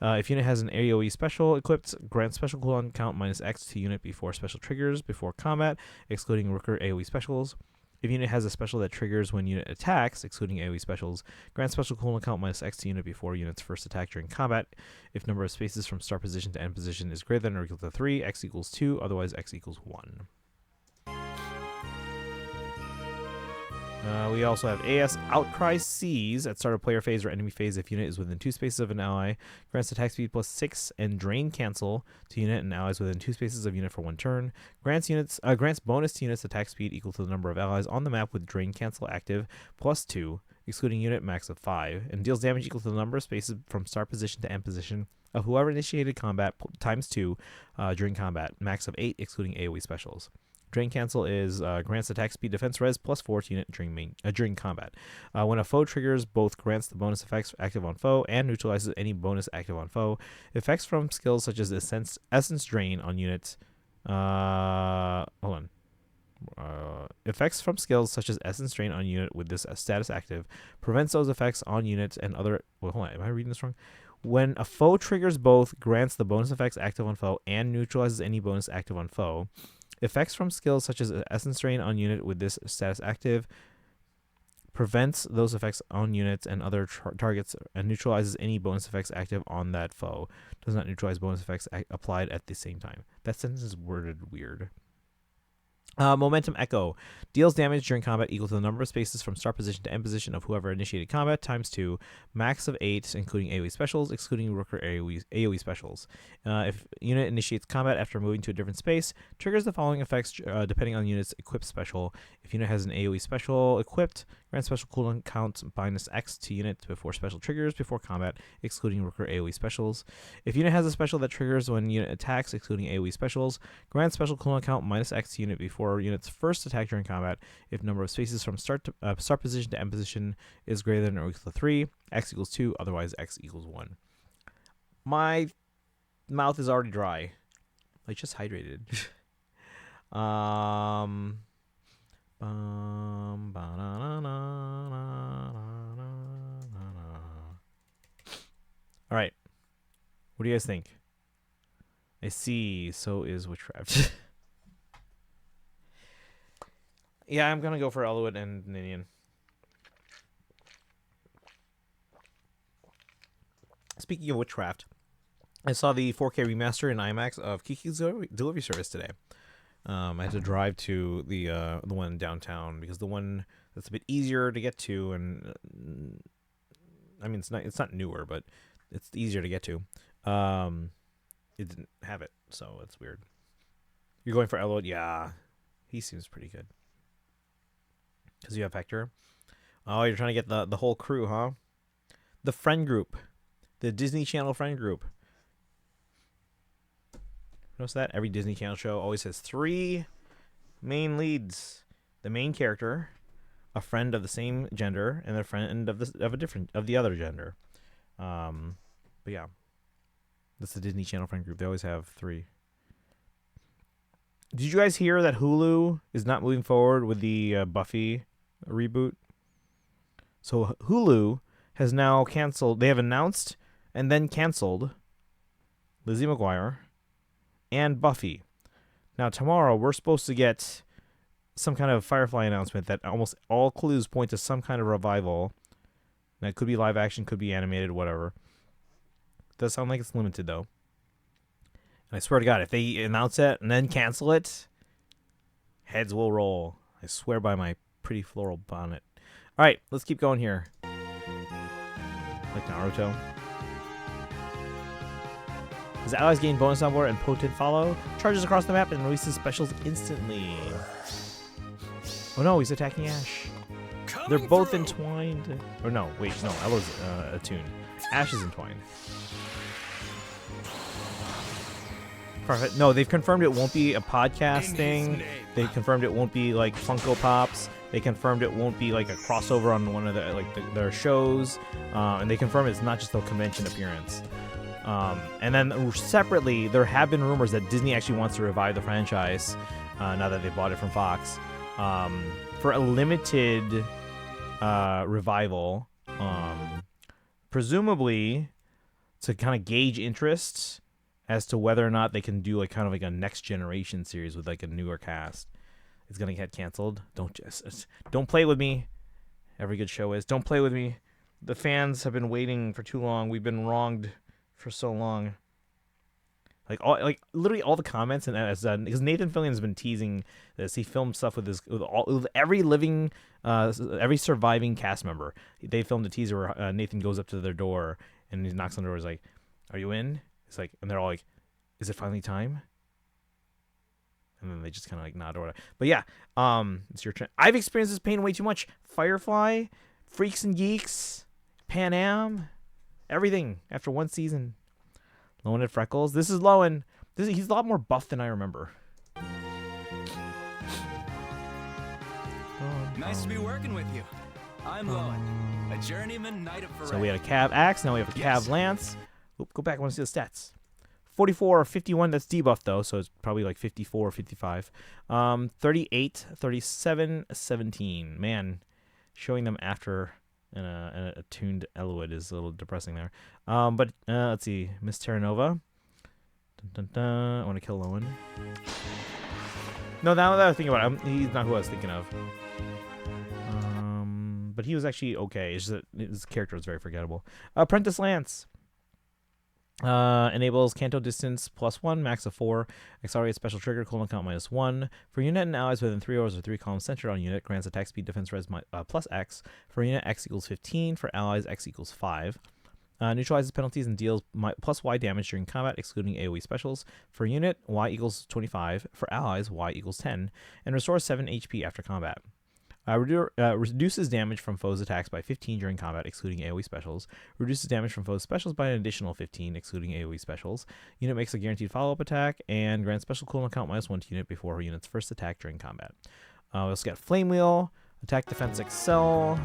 If unit has an AoE special equipped, grants special cooldown count minus X to unit before special triggers before combat, excluding Rooker AoE specials. If unit has a special that triggers when unit attacks, excluding AoE specials, grant special cooldown count minus X to unit before unit's first attack during combat. If number of spaces from start position to end position is greater than or equal to 3, X equals 2, otherwise X equals 1. We also have AS Outcry Seize at start of player phase or enemy phase if unit is within 2 spaces of an ally. Grants attack speed plus 6 and drain cancel to unit and allies within 2 spaces of unit for 1 turn. Grants bonus to units attack speed equal to the number of allies on the map with drain cancel active plus 2, excluding unit max of 5, and deals damage equal to the number of spaces from start position to end position of whoever initiated combat times 2 during combat, max of 8, excluding AoE specials. Drain cancel is grants attack speed defense res plus 4 to unit during combat. When a foe triggers, both grants the bonus effects active on foe and neutralizes any bonus active on foe. Effects from skills such as Essence Drain on units. Effects from skills such as Essence Drain on unit with this status active prevents those effects on units and other. Well, hold on, am I reading this wrong? When a foe triggers, both grants the bonus effects active on foe and neutralizes any bonus active on foe. Effects from skills such as Essence Drain on unit with this status active prevents those effects on units and other targets and neutralizes any bonus effects active on that foe. Does not neutralize bonus effects applied at the same time. That sentence is worded weird. Momentum Echo deals damage during combat equal to the number of spaces from start position to end position of whoever initiated combat times 2, max of 8, including AoE specials, excluding Rooker AoE specials. If unit initiates combat after moving to a different space, triggers the following effects depending on unit's equipped special. If unit has an AoE special equipped, grants special cooldown count minus X to unit before special triggers before combat, excluding Rooker AoE specials. If unit has a special that triggers when unit attacks, excluding AoE specials, grants special cooldown count minus X to unit before unit's first attack during combat. If number of spaces from start position to end position is greater than or equal to 3, X equals 2, otherwise X equals 1. My mouth is already dry. I just hydrated. All right. What do you guys think? I see. So is Witchcraft. Yeah, I'm gonna go for Eloit and Ninian. Speaking of Witchcraft, I saw the 4K remaster in IMAX of Kiki's Delivery Service today. I had to drive to the one downtown because the one that's a bit easier to get to, and I mean it's not newer, but it's easier to get to. It didn't have it, so it's weird. You're going for Eloit? Yeah, he seems pretty good. Because you have Hector. Oh, you're trying to get the whole crew, huh? The friend group. The Disney Channel friend group. Notice that? Every Disney Channel show always has 3 main leads. The main character, a friend of the same gender, and a friend of the other gender. But yeah. That's the Disney Channel friend group. They always have 3. Did you guys hear that Hulu is not moving forward with the Buffy reboot? So Hulu has now canceled. They have announced and then canceled Lizzie McGuire and Buffy. Now tomorrow we're supposed to get some kind of Firefly announcement that almost all clues point to some kind of revival. That could be live action, could be animated, whatever. Does sound like it's limited though. And I swear to God, if they announce it and then cancel it, heads will roll. I swear by my pretty floral bonnet. All right, let's keep going here. Like Naruto. As allies gain bonus envoy and potent follow, charges across the map and releases specials instantly. Oh no, he's attacking Ash. They're both entwined. Or no, wait, no, Ella's attuned. Ash is entwined. Perfect. No, they've confirmed it won't be a podcast thing. They confirmed it won't be like Funko Pops. They confirmed it won't be like a crossover on one of their shows. And they confirmed it's not just a convention appearance. And then separately, there have been rumors that Disney actually wants to revive the franchise now that they bought it from Fox for a limited revival, presumably to kind of gauge interest as to whether or not they can do like kind of like a next generation series with like a newer cast. It's gonna get canceled. Don't play with me. Every good show is. Don't play with me. The fans have been waiting for too long. We've been wronged for so long. Literally all the comments, and because Nathan Fillion has been teasing this, he filmed stuff with every living, every surviving cast member. They filmed a teaser where Nathan goes up to their door and he knocks on the door. He's like, "Are you in?" It's like, and they're all like, "Is it finally time?" And then they just kind of like nod or whatever. But yeah, it's your turn. I've experienced this pain way too much. Firefly, Freaks and Geeks, Pan Am, everything after one season. Lowen and Freckles. This is Lowen. He's a lot more buff than I remember. Nice to be working with you. I'm Lowen, a journeyman knight of Foray. So we had a Cav Axe. Now we have a Cav Lance. Oop, go back. I want to see the stats. 44 or 51. That's debuff though, so it's probably like 54 or 55. 38, 37, 17. Man, showing them after an attuned Eloid is a little depressing there. But let's see. Miss Terranova. Dun, dun, dun. I want to kill Lowen. No, now that I think about it, he's not who I was thinking of. But he was actually okay. It's just that his character was very forgettable. Apprentice Lance. Enables Canto Distance +1, max of 4. Accelerates special trigger, cooldown count -1. For unit and allies within 3 rows or 3 columns centered on unit, grants attack speed defense res +X. For unit, X equals 15. For allies, X equals 5. Neutralizes penalties and deals +Y damage during combat, excluding AoE specials. For unit, Y equals 25. For allies, Y equals 10. And restores 7 HP after combat. Reduces damage from foes' attacks by 15 during combat, excluding AoE specials. Reduces damage from foes' specials by an additional 15, excluding AoE specials. Unit makes a guaranteed follow-up attack, and grants special cooldown count -1 to unit before her unit's first attack during combat. We also got Flame Wheel, Attack Defense Excel,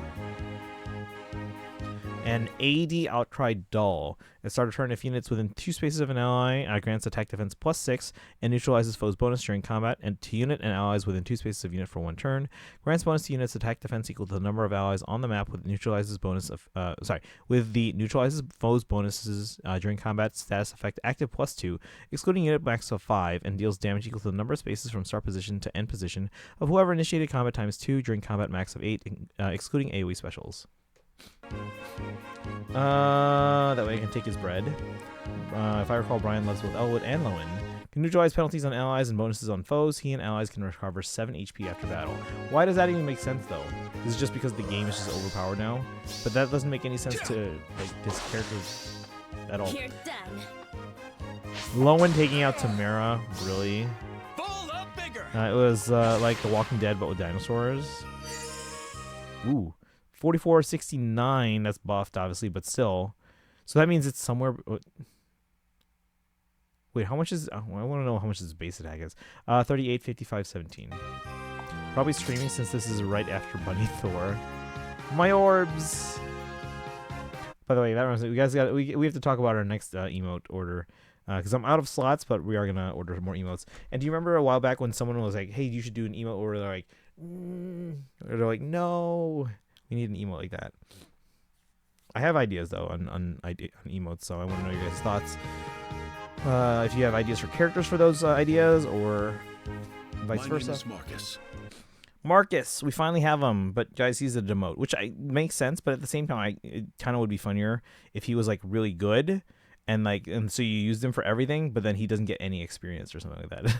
and AD Outcry Dull. At start of turn, if units within 2 spaces of an ally, grants attack defense +6 and neutralizes foes' bonus during combat, and to unit and allies within 2 spaces of unit for 1 turn. Grants bonus to units attack defense equal to the number of allies on the map with neutralizes bonus of with the neutralizes foes' bonuses during combat status effect active +2, excluding unit max of 5, and deals damage equal to the number of spaces from start position to end position of whoever initiated combat ×2 during combat max of 8, excluding AoE specials. That way I can take his bread. If I recall, Brian loves both Elwood and Lowen. Can neutralize penalties on allies and bonuses on foes. He and allies can recover 7 HP after battle. Why does that even make sense though? Is it just because the game is just overpowered now? But that doesn't make any sense to like this character at all. You're done. Lowen taking out Tamara, really? It was like The Walking Dead but with dinosaurs. Ooh. 4469, that's buffed, obviously, but still. So that means it's somewhere... Wait, how much is... I want to know how much his base attack is. 38, 55, 17. Probably screaming since this is right after Bunny Thor. My orbs! By the way, that reminds me, we have to talk about our next emote order. Because I'm out of slots, but we are going to order more emotes. And do you remember a while back when someone was like, hey, you should do an emote order? They're like, or they're like, no, we need an emote like that. I have ideas, though, on emotes, so I want to know your guys' thoughts. If you have ideas for characters for those ideas, or vice versa. My name is Marcus, we finally have him, but guys, he's a demote, which makes sense, but at the same time, it kind of would be funnier if he was, like, really good. And so you used him for everything, but then he doesn't get any experience or something like that.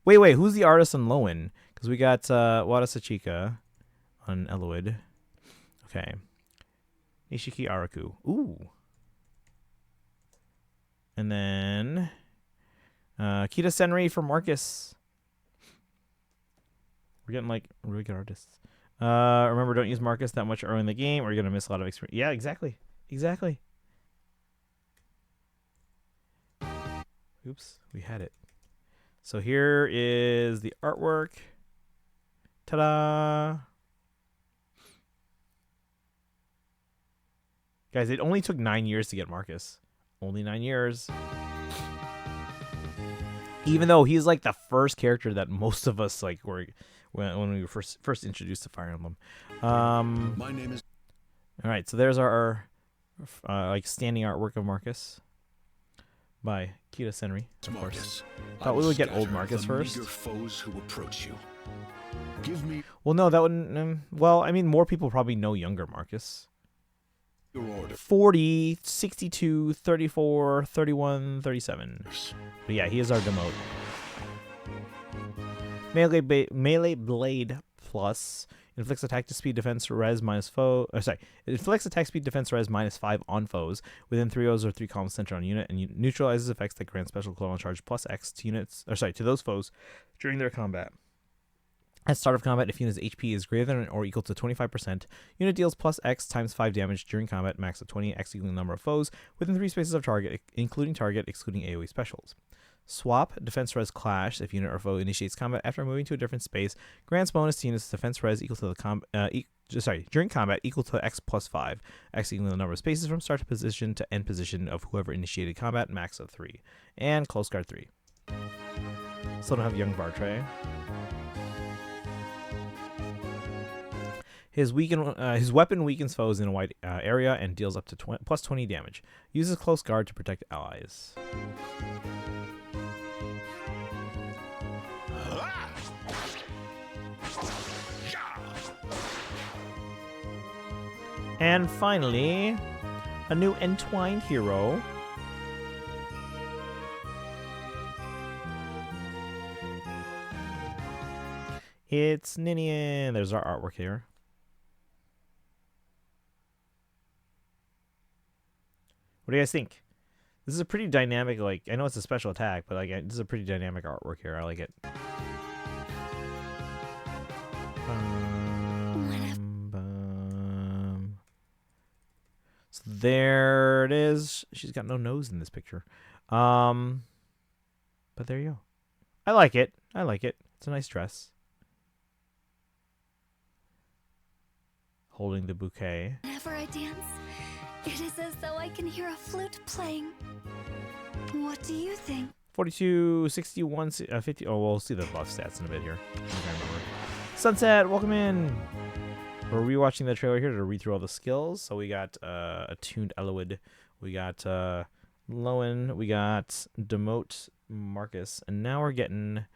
wait, who's the artist on Lowen? Because we got Wada Sachika on Eloid. Okay. Nishiki Araku. Ooh. And then Kita Senri for Marcus. We're getting like really good artists. Remember, don't use Marcus that much early in the game or you're going to miss a lot of experience. Yeah, exactly. Exactly. Oops, we had it. So here is the artwork. Ta-da! Guys, it only took 9 years to get Marcus. Only 9 years. Even though he's like the first character that most of us like were when we were first introduced to Fire Emblem. My name is... All right, so there's our like standing artwork of Marcus by Kita Senri, of course. Thought we would get old Marcus first. Foes who approach you. Give me... Well, no, that wouldn't... well, I mean, more people probably know younger Marcus. 40, 62, 34, 31, 37. But yeah, he is our demote. Melee Blade Plus inflicts attack to speed defense res minus foe. It inflicts attack speed defense res -5 on foes within 3 rows or 3 columns centered on unit, and neutralizes effects that grant special cooldown charge plus X to units. To those foes during their combat. At start of combat, if unit's HP is greater than or equal to 25%, unit deals plus X times 5 damage during combat, max of 20, X equaling the number of foes within 3 spaces of target, including target, excluding AoE specials. Swap, defense res clash, if unit or foe initiates combat after moving to a different space, grants bonus to units defense res equal to the during combat equal to X plus 5, X equaling the number of spaces from start position to end position of whoever initiated combat, max of 3. And close guard 3. Still don't have young Bartray. His weapon weakens foes in a wide area and deals up to plus 20 damage. Uses close guard to protect allies. And finally, a new Entwined hero. It's Ninian. There's our artwork here. What do you guys think? This is a pretty dynamic, like, I know it's a special attack, but like this is a pretty dynamic artwork here. I like it. So there it is. She's got no nose in this picture. But there you go. I like it. I like it. It's a nice dress. Holding the bouquet. Whenever I dance, it is as though I can hear a flute playing. What do you think? 42, 61, 50. Oh, we'll see the buff stats in a bit here. I remember. Sunset, welcome in. We're rewatching the trailer here to read through all the skills. So we got Attuned Eloid. We got Lowen. We got Demote Marcus. And now we're getting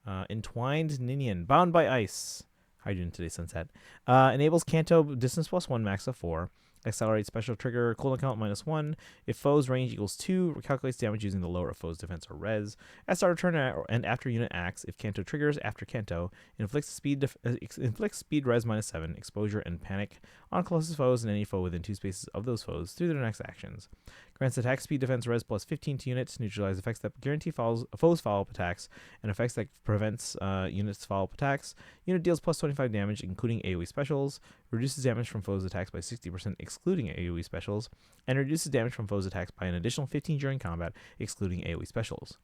Entwined Ninian. Bound by Ice. How are you doing today, Sunset? Enables Kanto distance +1, max of 4. Accelerates special trigger, cooldown count -1. If foe's range equals 2, calculates damage using the lower of foe's defense or res. At start of turn and after unit acts, if Kanto triggers after Kanto, inflicts speed res -7, exposure and panic on closest foes and any foe within 2 spaces of those foes through their next actions. Grants attack speed defense res plus 15 to units, neutralize effects that guarantee foes follow-up attacks, and effects that prevents units follow-up attacks. Unit deals plus 25 damage, including AoE specials, reduces damage from foes' attacks by 60%, excluding AoE specials, and reduces damage from foes' attacks by an additional 15 during combat, excluding AoE specials.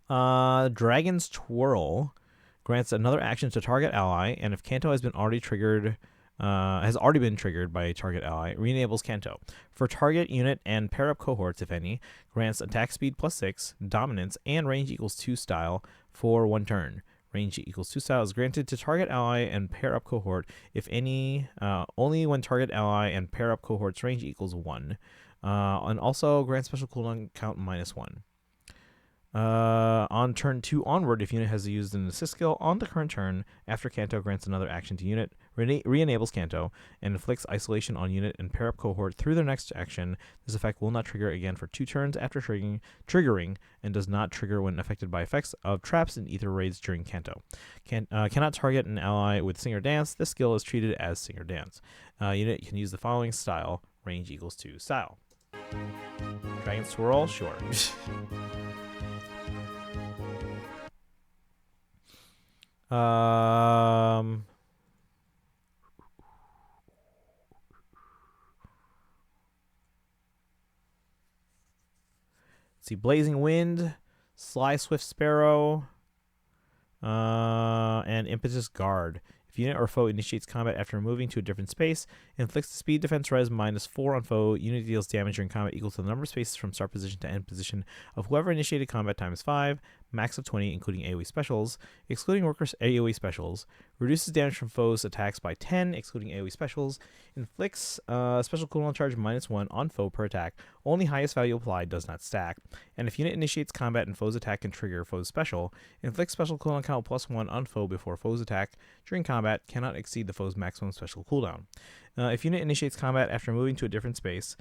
Dragon's Twirl grants another action to target ally, and if Kanto has already been triggered by a target ally, re-enables Kanto. For target unit and pair-up cohorts, if any, grants attack speed plus 6, dominance, and range equals 2 style for 1 turn. Range equals 2 style is granted to target ally and pair-up cohort, if any, only when target ally and pair-up cohort's range equals 1. And also grants special cooldown count -1. On turn 2 onward, if unit has used an assist skill on the current turn, after Kanto grants another action to unit, re-enables Kanto, and inflicts isolation on unit and pair-up cohort through their next action. This effect will not trigger again for 2 turns after triggering, and does not trigger when affected by effects of traps and ether raids during Kanto. Cannot target an ally with Singer Dance. This skill is treated as Singer Dance. Unit can use the following style. Range equals 2 style. Dragon's Twirl? Sure. Let's see, Blazing Wind, Sly Swift Sparrow, and Impetus Guard. If unit or foe initiates combat after moving to a different space, inflicts the speed defense res -4 on foe. Unit deals damage during combat equal to the number of spaces from start position to end position of whoever initiated combat times 5, max of 20, including AoE specials, excluding workers' AoE specials. Reduces damage from foes' attacks by 10, excluding AoE specials. Inflicts special cooldown charge -1 on foe per attack. Only highest value applied, does not stack. And if unit initiates combat and foe's attack can trigger foe's special, inflicts special cooldown count +1 on foe before foe's attack during combat, cannot exceed the foe's maximum special cooldown. If unit initiates combat after moving to a different space,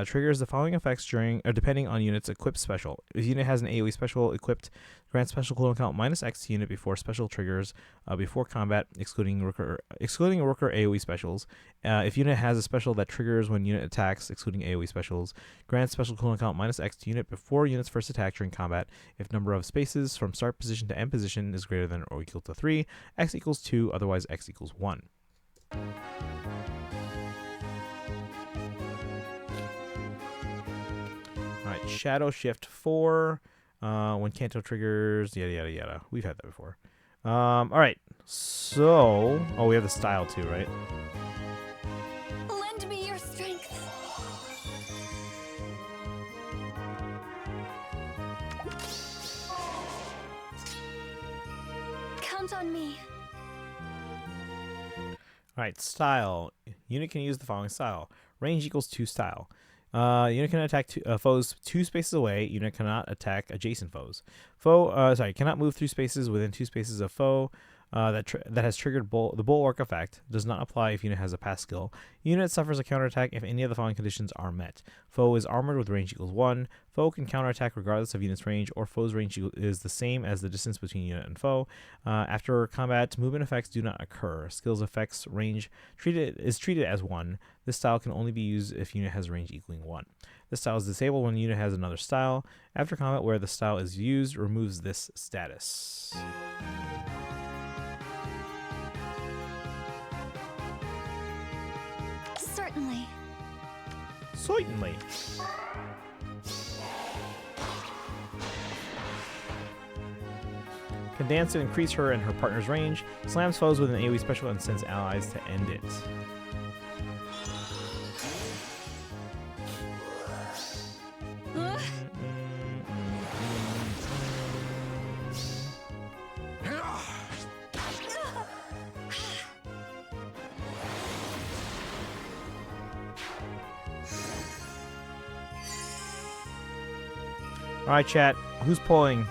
triggers the following effects depending on unit's equipped special. If unit has an AoE special equipped, grants special cooldown count -X to unit before special triggers before combat, excluding worker AoE specials. If unit has a special that triggers when unit attacks, excluding AoE specials, grants special cooldown count -X to unit before unit's first attack during combat. If number of spaces from start position to end position is greater than or equal to 3, X equals 2, otherwise X equals 1. Alright, Shadow Shift 4. When Kanto triggers, yada yada yada. We've had that before. Alright, so... Oh, we have the style too, right? Lend me your strength. Count on me. Alright, style. Unit can use the following style. Range equals 2 style. Unit can attack foes 2 spaces away. Unit cannot attack adjacent foes. Cannot move through spaces within 2 spaces of foe that has triggered the Bulwark effect. Does not apply if unit has a pass skill. Unit suffers a counterattack if any of the following conditions are met. Foe is armored with range equals 1. Foe can counterattack regardless of unit's range, or foe's range is the same as the distance between unit and foe. After combat, movement effects do not occur. Skills effects range is treated as 1. This style can only be used if unit has range equaling 1. This style is disabled when unit has another style. After combat where the style is used, removes this status. Certainly. Certainly. Can dance to increase her and her partner's range, slams foes with an AoE special, and sends allies to end it. Alright, chat. Who's pulling?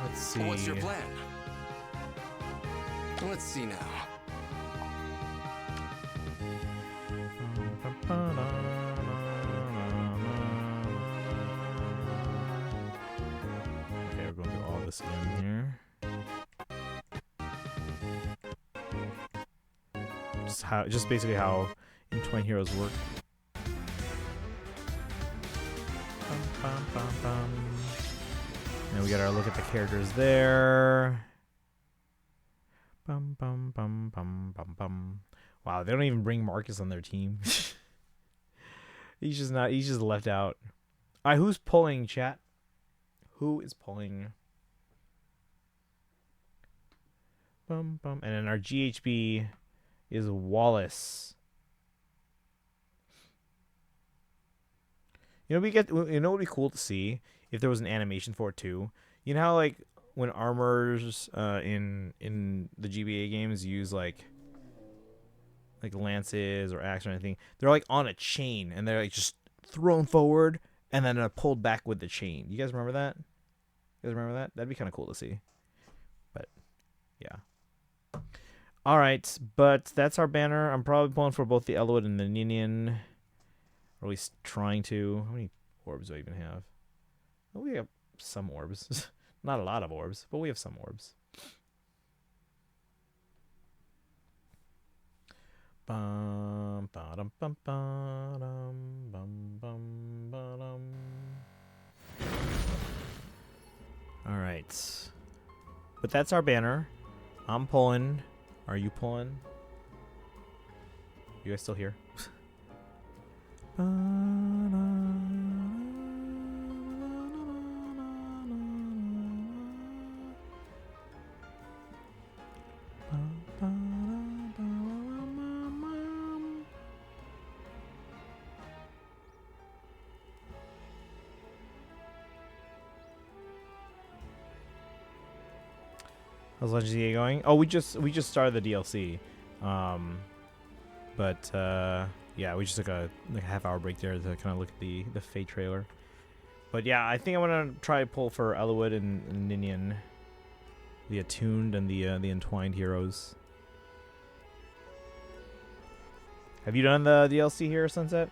Let's see. What's your plan? Let's see now. Okay, we're going to do all this in here. just basically how Entwined Heroes work. And we got our look at the characters there. Bum bum bum bum bum bum. Wow, they don't even bring Marcus on their team. He's just left out. All right, who's pulling, chat? Who is pulling? Bum bum. And then our GHB is Wallace. You know what would be cool to see if there was an animation for it too. You know how like when armors in the GBA games use like lances or axes or anything, they're like on a chain and they're like just thrown forward and then pulled back with the chain. You guys remember that? You guys remember that? That'd be kind of cool to see. But yeah. All right, but that's our banner. I'm probably pulling for both the Elwood and the Ninian. Or at least trying to. How many orbs do I even have? Well, we have some orbs. Not a lot of orbs, but we have some orbs. Bum, ba-dum, bum, ba-dum, bum, bum, ba-dum. All right. But that's our banner. I'm pulling. Are you pulling? You guys still here? How's Legends of ZA going? Oh, we just started the DLC, but yeah, we just took a half-hour break there to kind of look at the Fate trailer. But yeah, I think I'm gonna try to pull for Elwood and Ninian, the Attuned and the Entwined Heroes. Have you done the DLC here, Sunset?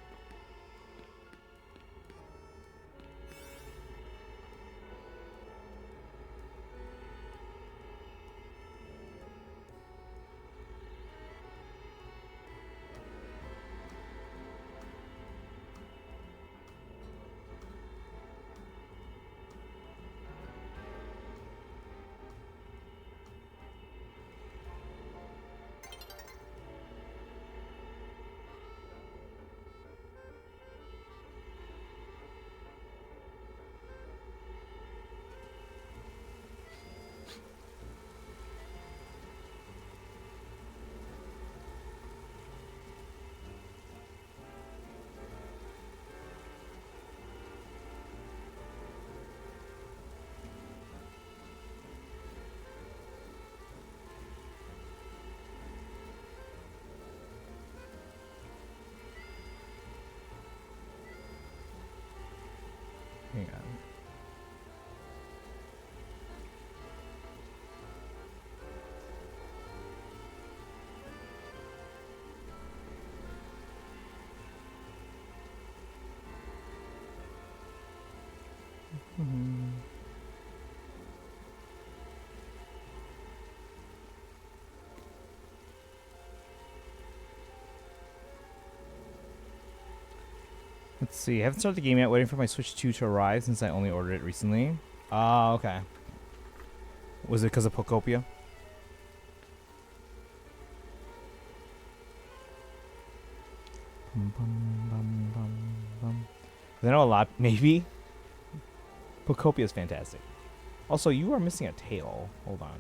Hang on. Let's see. I haven't started the game yet. Waiting for my Switch 2 to arrive since I only ordered it recently. Ah, okay. Was it because of Pocopia? I know a lot. Maybe. Pocopia is fantastic. Also, you are missing a tail. Hold on.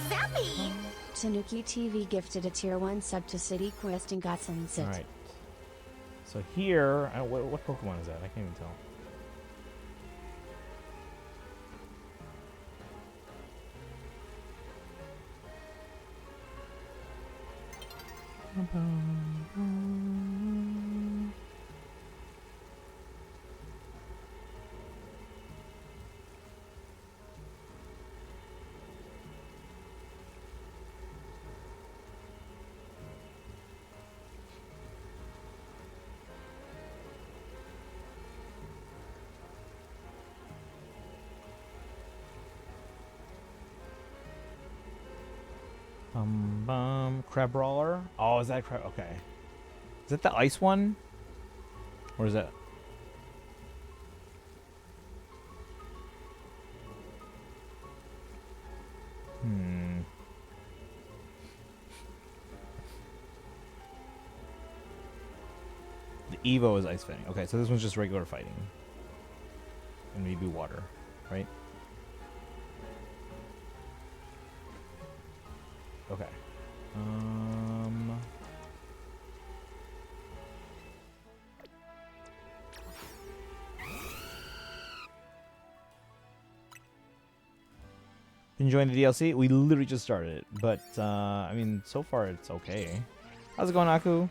Zappy! Tanuki TV gifted a tier 1 sub to City Quest and got some sit. Alright. So here, what Pokemon is that? I can't even tell. Crab Brawler. Oh, is that crab? Okay. Is that the ice one? Or is that? The Evo is ice fighting. Okay, so this one's just regular fighting. And maybe water, right? Okay. Enjoying the DLC? We literally just started it, but I mean, so far it's okay. How's it going, Aku?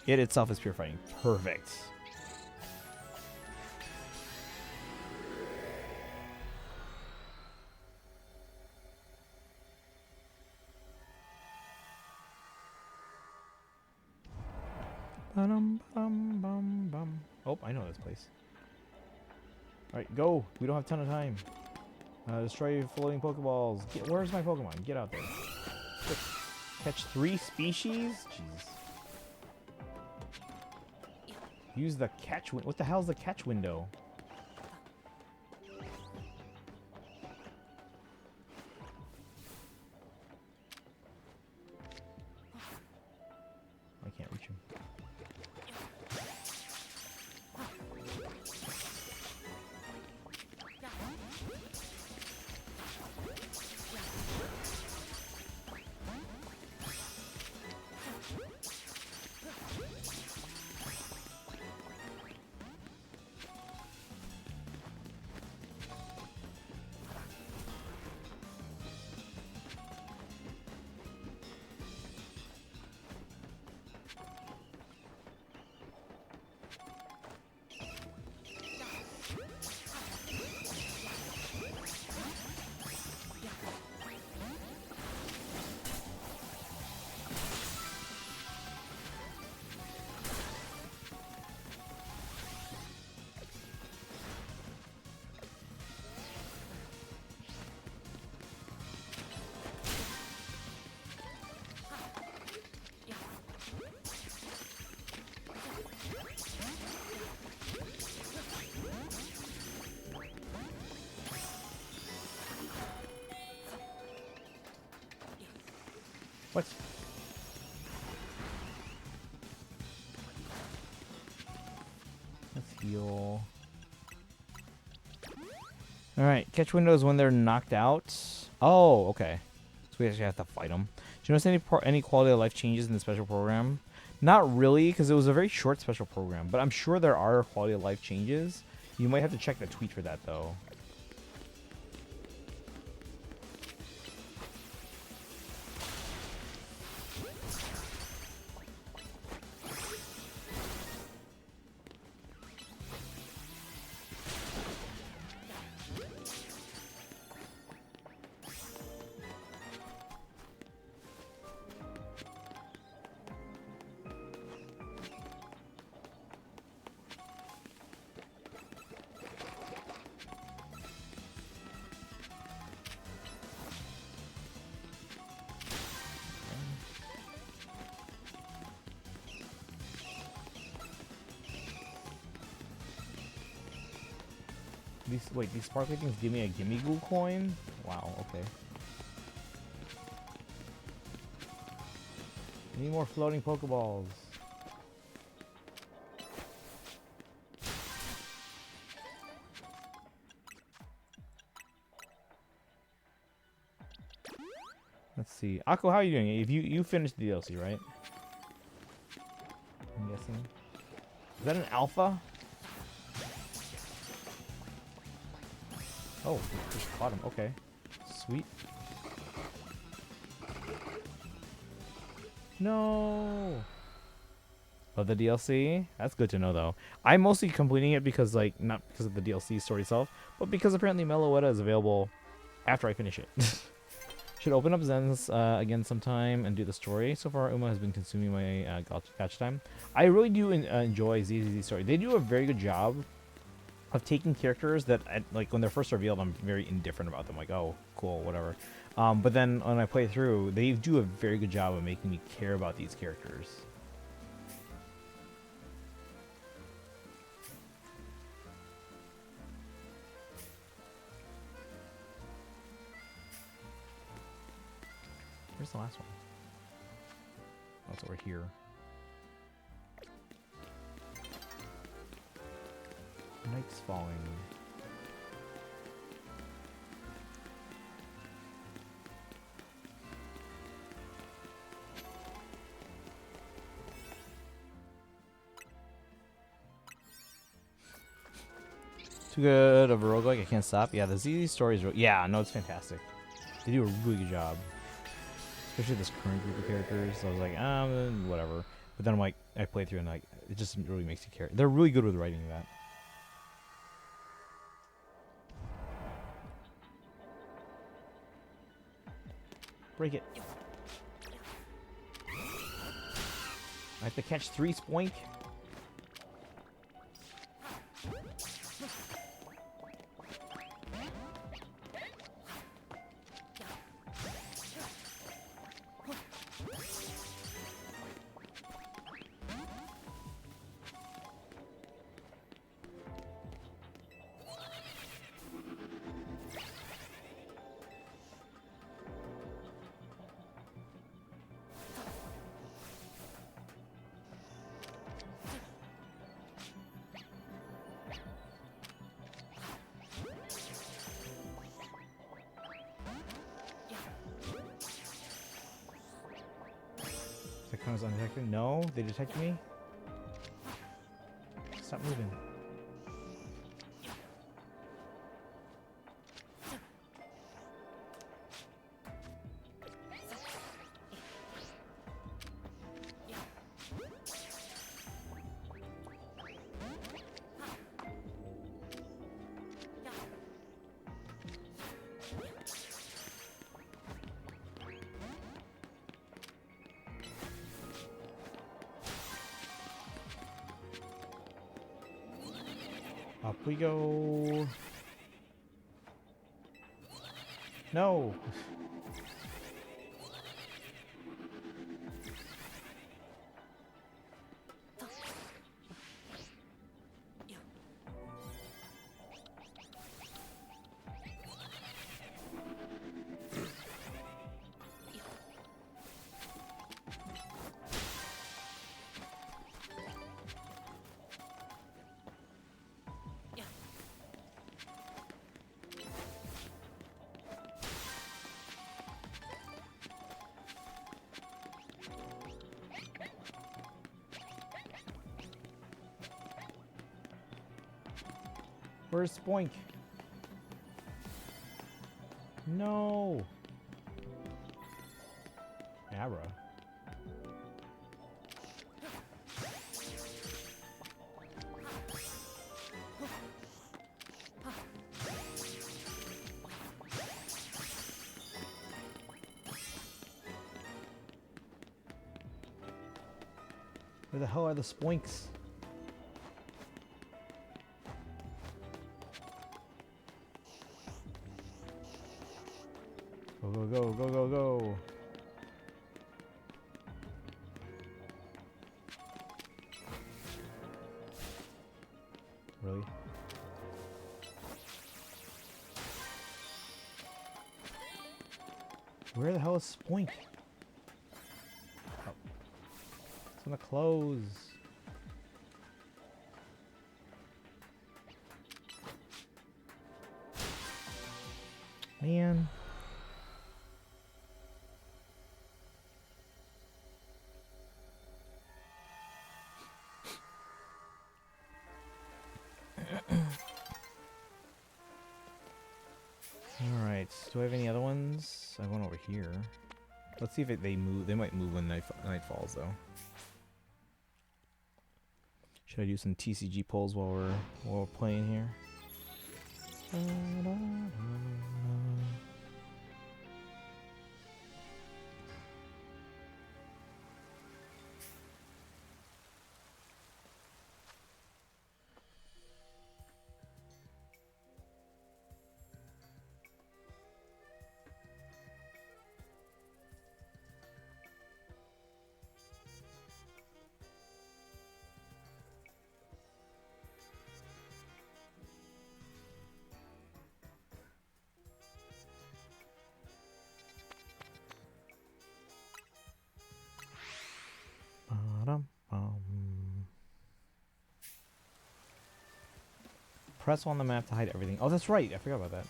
It itself is pure fighting. Perfect. Oh, I know this place. Alright, go. We don't have a ton of time. Destroy floating Pokeballs. Where's my Pokemon? Get out there. Quick. Catch 3 species? Jesus. Use the catch window. What the hell is the catch window? I can't reach him. What? Let's heal. Alright, catch windows when they're knocked out. Oh, okay. So we actually have to fight them. Do you notice any quality of life changes in the special program? Not really, because it was a very short special program, but I'm sure there are quality of life changes. You might have to check the tweet for that, though. These sparkly things give me a gimme goo coin? Wow, okay. Need more floating Pokeballs. Let's see. Akko, how are you doing? If you finished the DLC, right? I'm guessing. Is that an alpha? Oh, just caught him. Okay. Sweet. No. Oh, the DLC? That's good to know, though. I'm mostly completing it because, like, not because of the DLC story itself, but because apparently Meloetta is available after I finish it. Should open up Zen's again sometime and do the story. So far, Uma has been consuming my gacha time. I really do enjoy ZZZ story. They do a very good job of taking characters that, like, when they're first revealed, I'm very indifferent about them. Like, oh, cool, whatever. But then when I play through, they do a very good job of making me care about these characters. Where's the last one? Oh, it's over here. Night's falling. Too good of a roguelike, I can't stop. Yeah, the ZZ story is yeah, no, it's fantastic. They do a really good job. Especially this current group of characters. So I was like, whatever. But then I'm like, I played through and like, it just really makes you care. They're really good with writing that. Break it. I have to catch 3 spoink. That comes undetected. No, they detected me. Stop moving. Up we go. No. Where's Spoink? No. Abra. Where the hell are the Spoinks? Go, go, go, go, go. Really? Where the hell is Spoink? Oh. It's gonna close. Man. Alright, do I have any other ones? I went over here. Let's see if they move. They might move when night falls, though. Should I do some TCG polls while we're playing here? Press on the map to hide everything. Oh, that's right. I forgot about that.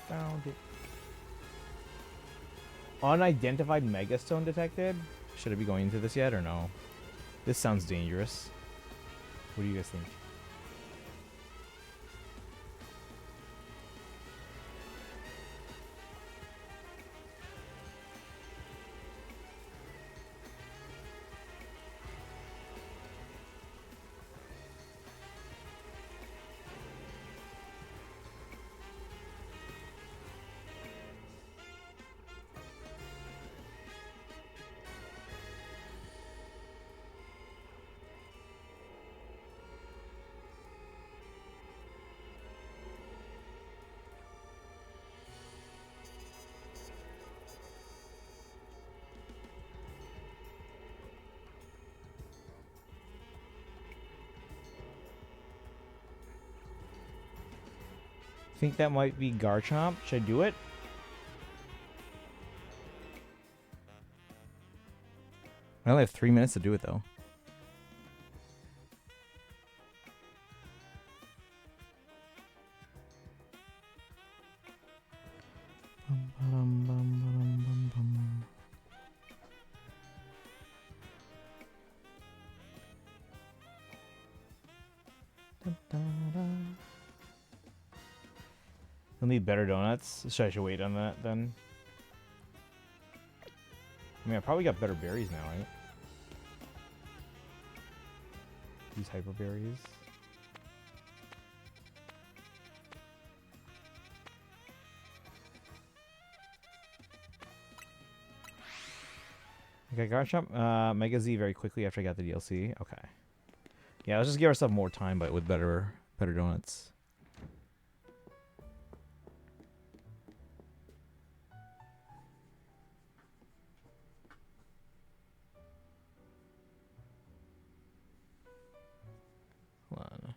Found it. Unidentified megastone detected? Should I be going into this yet or no? This sounds dangerous. What do you guys think? Think that might be Garchomp. Should I do it? I only have 3 minutes to do it though. You'll need better donuts. So I should wait on that then. I mean, I probably got better berries now, right? These hyper berries. Okay, Garchomp, Mega Z very quickly after I got the DLC. Okay. Yeah, let's just give ourselves more time, but with better donuts. Hold on.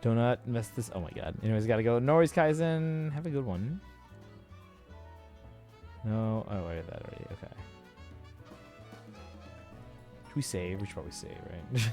Do not miss this. Oh my god. Anyways, gotta go. Norris Kaizen. Have a good one. No. Oh, I did that already. Okay. Should we save? We should probably save, right?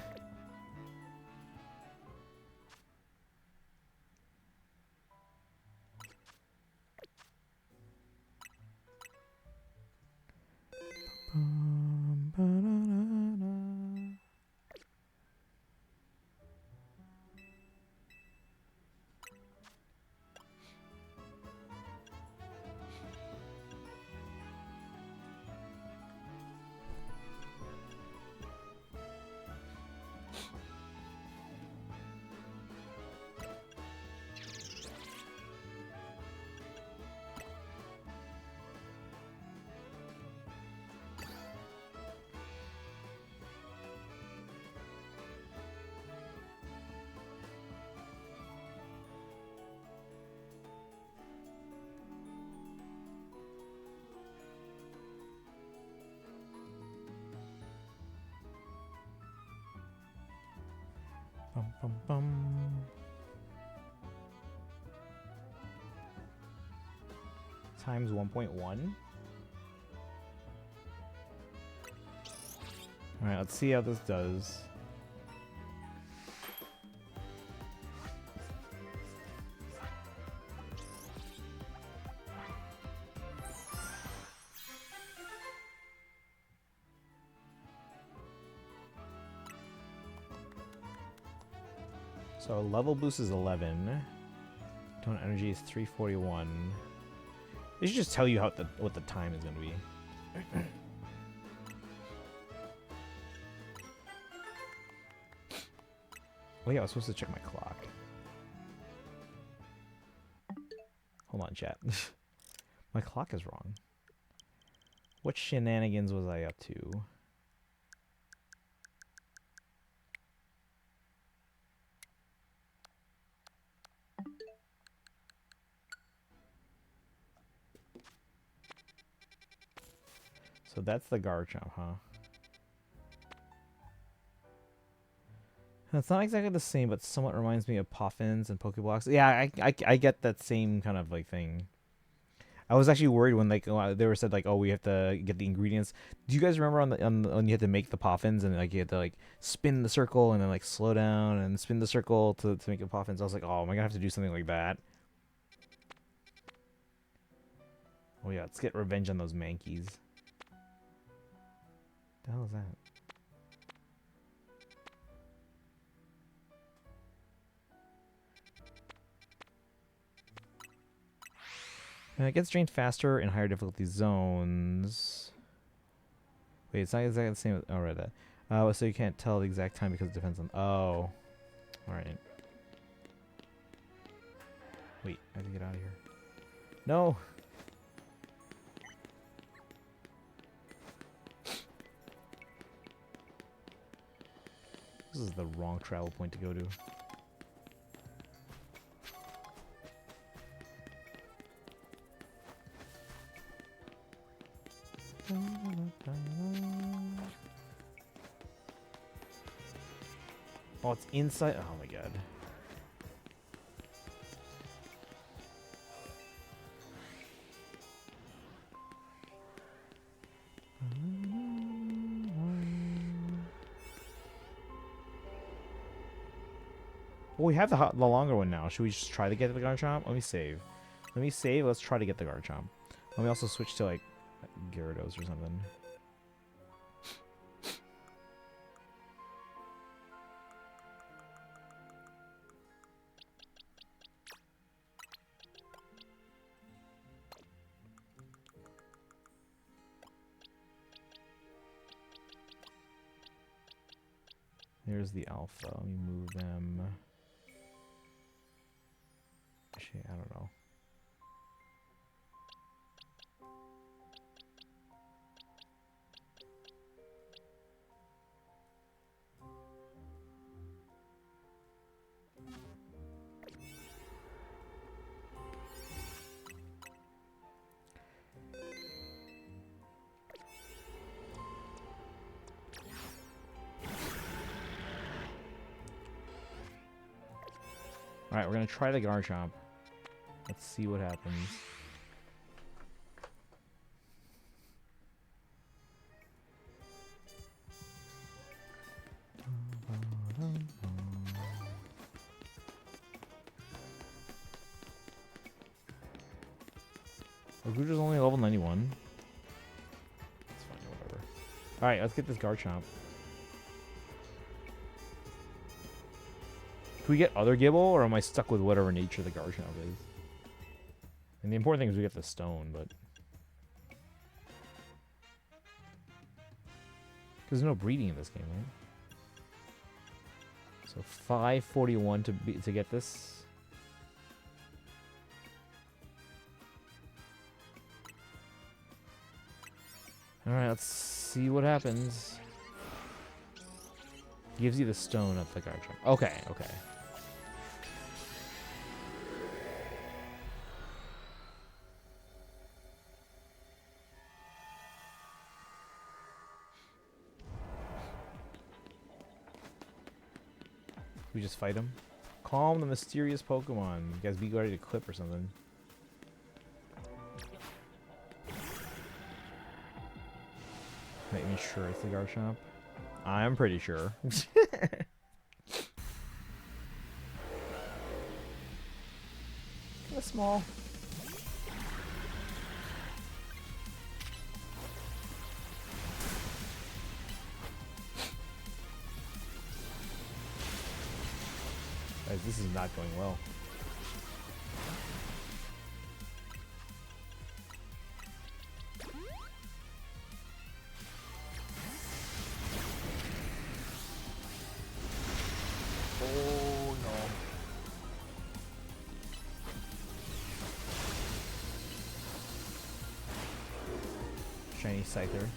Bum, bum, bum. Times 1.1. Alright, let's see how this does. So level boost is 11. Tone energy is 341. They should just tell you how what the time is gonna be. Oh yeah, I was supposed to check my clock. Hold on, chat. My clock is wrong. What shenanigans was I up to? So that's the Garchomp, huh? It's not exactly the same, but somewhat reminds me of Poffins and Pokeblocks. Yeah, I get that same kind of like thing. I was actually worried when like they were said like, oh, we have to get the ingredients. Do you guys remember on when you had to make the Poffins and like you had to like spin the circle and then like slow down and spin the circle to make the Poffins? I was like, oh, am I gonna have to do something like that? Oh yeah, let's get revenge on those Mankeys. The hell is that? It gets drained faster in higher difficulty zones. Wait, it's not exactly the same. Oh, right, that. So you can't tell the exact time because it depends on. Oh, all right. Wait, I have to get out of here. No. This is the wrong travel point to go to. Oh, it's inside. Oh my god. Well, we have the longer one now. Should we just try to get the Garchomp? Let me save. Let me save. Let's try to get the Garchomp. Let me also switch to like Gyarados or something. There's the alpha. Let me move them. Actually, I don't know. Alright, we're gonna try the Garchomp. Let's see what happens. Guja's only level 91. That's fine, whatever. Alright, let's get this Garchomp. Can we get other Gibble, or am I stuck with whatever nature the Garchomp is? And the important thing is we get the stone, but... There's no breeding in this game, right? So 541 to get this. Alright, let's see what happens. Gives you the stone at the Garchomp. Okay, okay. We just fight him. Calm the mysterious Pokemon. You guys be ready to clip or something. Make me sure it's the Garchomp. I'm pretty sure. Kinda small. Guys, this is not going well. Shiny Scyther.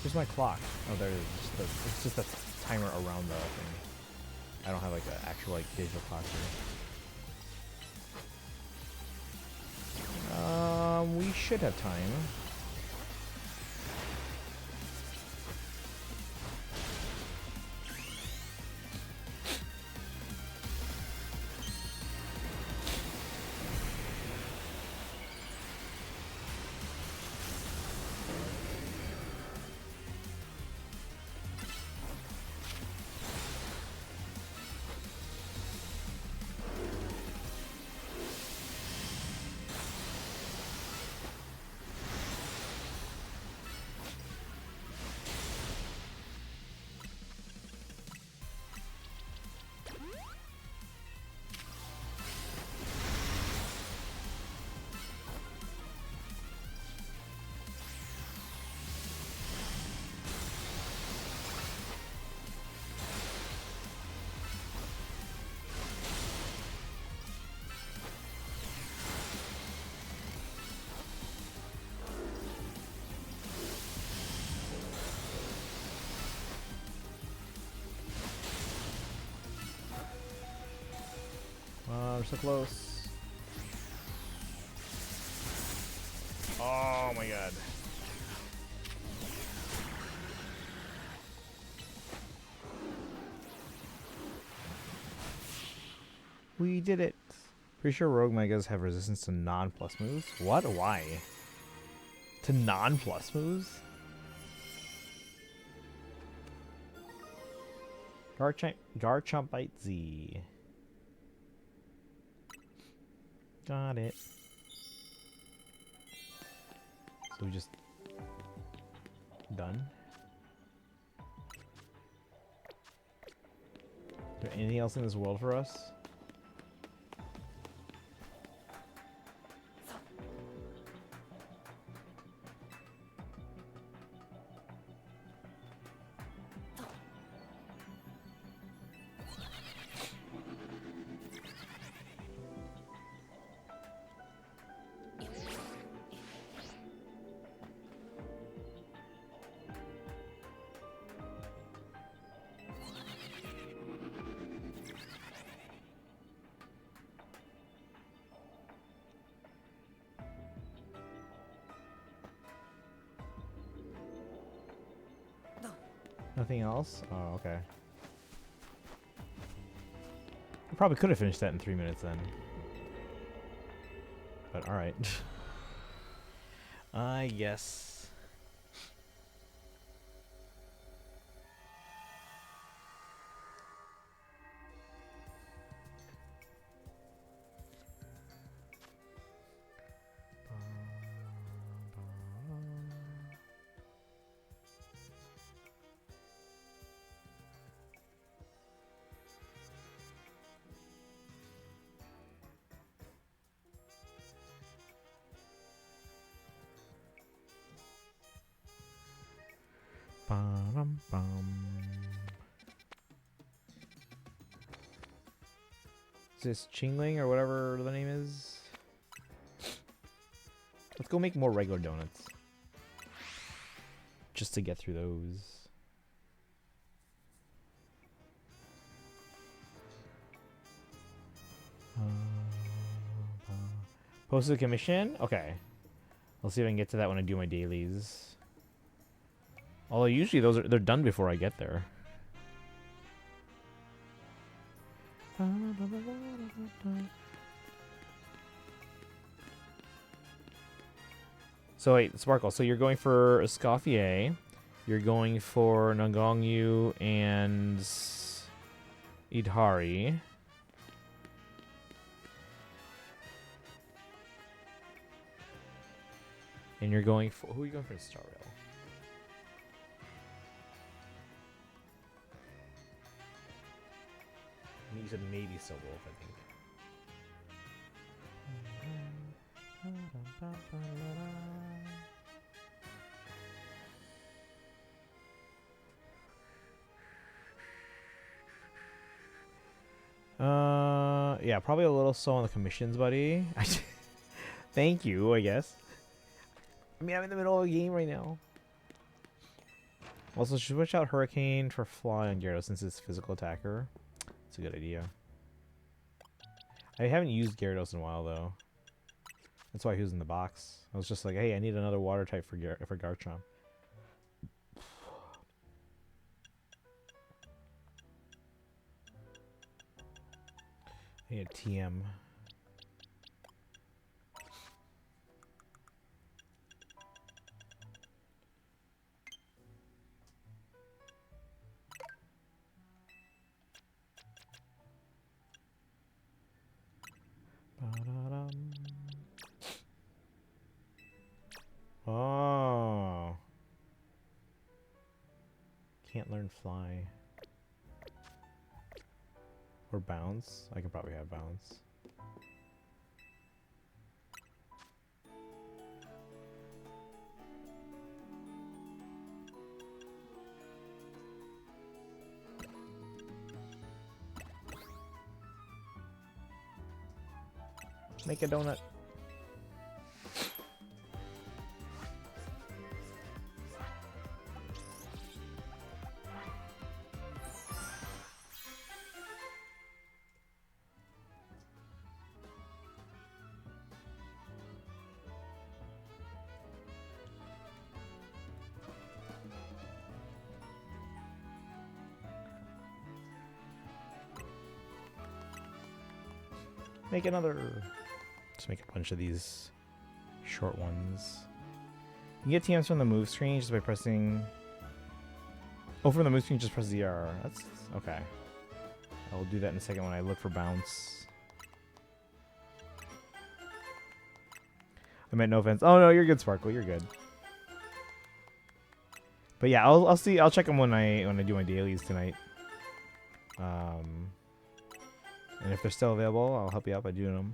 Where's my clock? Oh, there it is. It's just a timer around the thing. I don't have like an actual like digital clock here. We should have time. We're so close. Oh my god. We did it. Pretty sure Rogue Megas have resistance to non-plus moves. What? Why? To non-plus moves? Garchompite Z. Got it. So we just done. Is there anything else in this world for us? Nothing else? Oh, okay. I probably could have finished that in 3 minutes then. But alright. I guess. Is this Chingling or whatever the name is? Let's go make more regular donuts. Just to get through those. Posted commission? Okay. I'll see if I can get to that when I do my dailies. Although usually they're done before I get there. So wait, Sparkle, so you're going for Escoffier, you're going for Nagongyu and Idhari. And you're going for, who are you going for Star Rail? You said maybe Still Wolf, I think. Yeah, probably a little slow on the commissions, buddy. Thank you, I guess. I mean, I'm in the middle of a game right now. Also, switch out Hurricane for Fly on Gyarados since it's physical attacker. It's a good idea. I haven't used Gyarados in a while, though. That's why he was in the box. I was just like, hey, I need another water type for Garchomp. I need a TM. Oh. Can't learn Fly. Or Bounce. I can probably have Bounce. Make a donut. Make another. Just make a bunch of these short ones. You get TMs from the move screen just by pressing. Oh, from the move screen, just press ZR. That's okay. I'll do that in a second when I look for Bounce. I meant no offense. Oh no, you're good, Sparkle. You're good. But yeah, I'll see. I'll check them when I do my dailies tonight. And if they're still available, I'll help you out by doing them.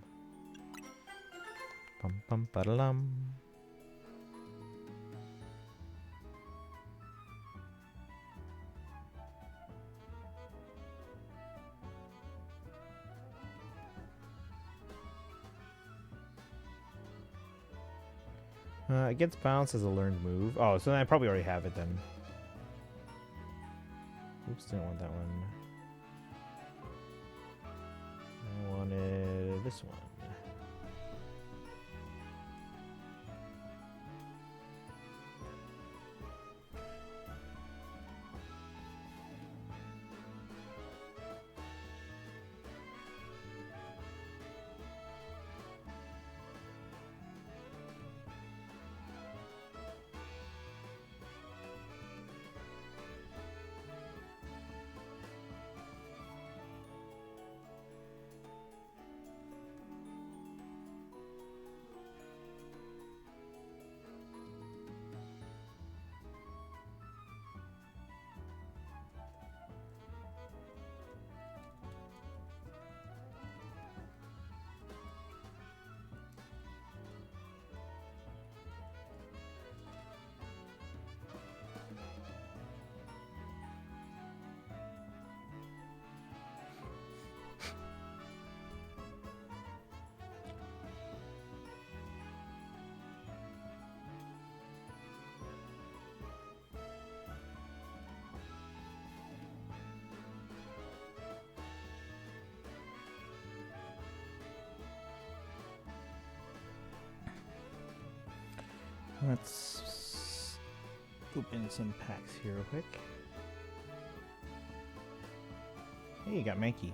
Bum bum ba-da-dum. It gets Bounce as a learned move. Oh, so then I probably already have it then. Oops, didn't want that one. I wanted this one. Let's open some packs here real quick. Hey, you got Mankey.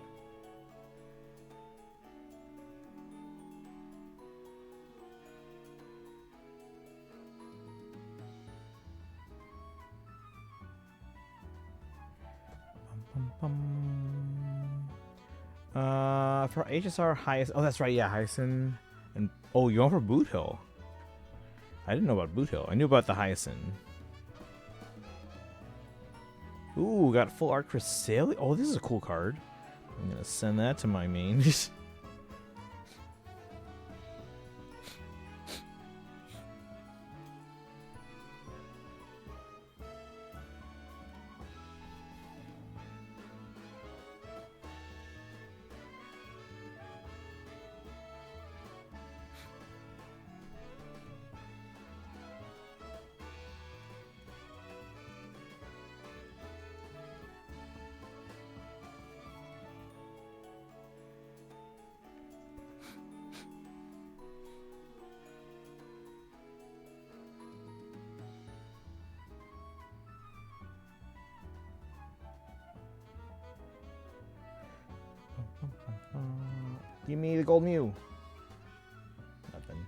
For HSR, highest. Oh, that's right. Yeah, Hyacinth. And oh, you're going for Boot Hill. I didn't know about Boot Hill. I knew about the Hyacinth. Ooh, got full art Cresselia. Oh, this is a cool card. I'm gonna send that to my main. Give me the gold Mew. Nothing.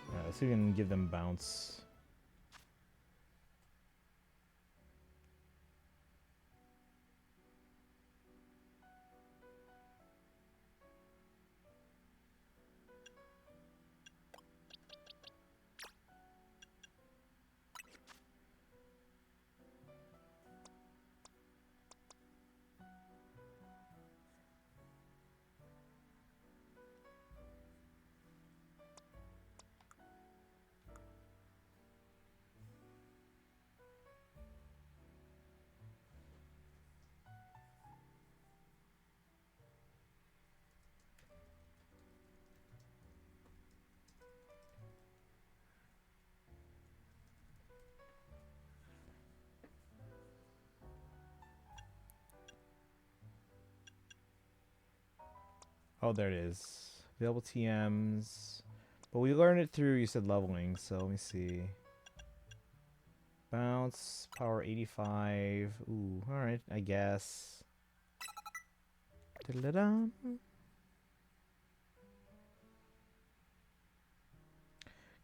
Alright, let's see if we can give them bounce. Oh, there it is. Available TMs. But we learned it through, you said, leveling. So let me see. Bounce, power 85. Ooh, alright, I guess. Da-da-da.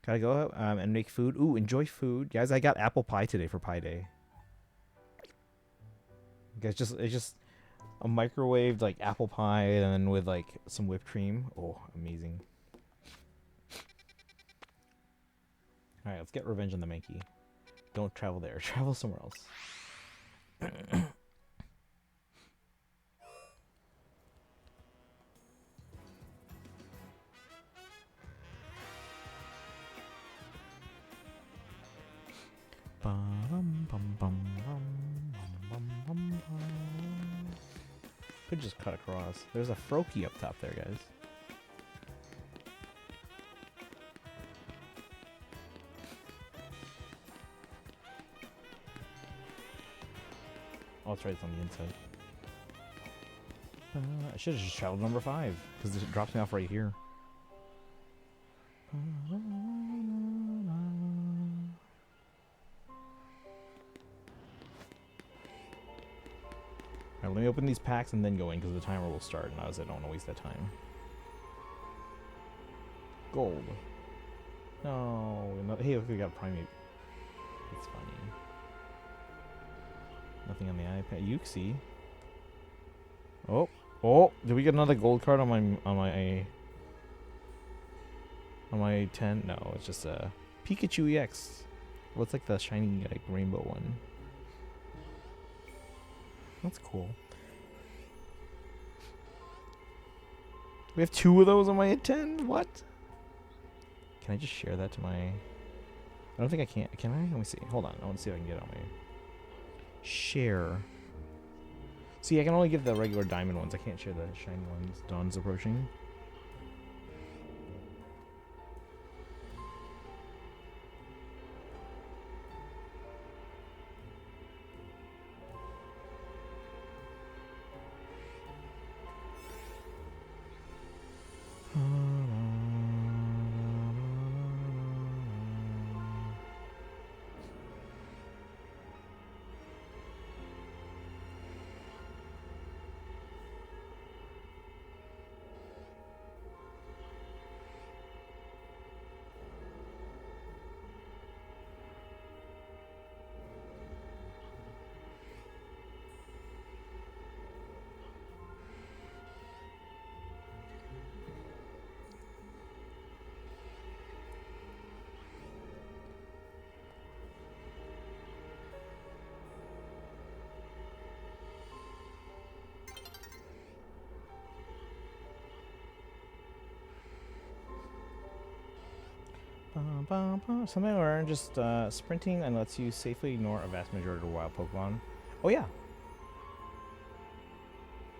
Gotta go and make food. Ooh, enjoy food. Guys, I got apple pie today for Pie Day. Guys, it's just a microwaved like apple pie and then with like some whipped cream. Oh, amazing. Alright, let's get revenge on the Mankey. Don't travel there. Travel somewhere else. Could just cut across. There's a Froakie up top there, guys. Oh, that's right, it's on the inside. I should have just traveled number 5, because it drops me off right here. Alright, let me open these packs and then go in, because the timer will start, and I don't want to waste that time. Gold. No, hey, look, we got Primate. That's funny. Nothing on the iPad. Yuxi. Oh, did we get another gold card on my 10? No, it's just a Pikachu EX. What's like the shiny like rainbow one? That's cool. We have 2 of those on my 10? What? Can I just share that to my... I don't think I can. Can I? Let me see. Hold on. I want to see if I can get it on my... Share. See, I can only give the regular diamond ones. I can't share the shiny ones. Dawn's approaching. bum, bum. Something I learned, just sprinting and lets you safely ignore a vast majority of wild Pokemon. Oh yeah.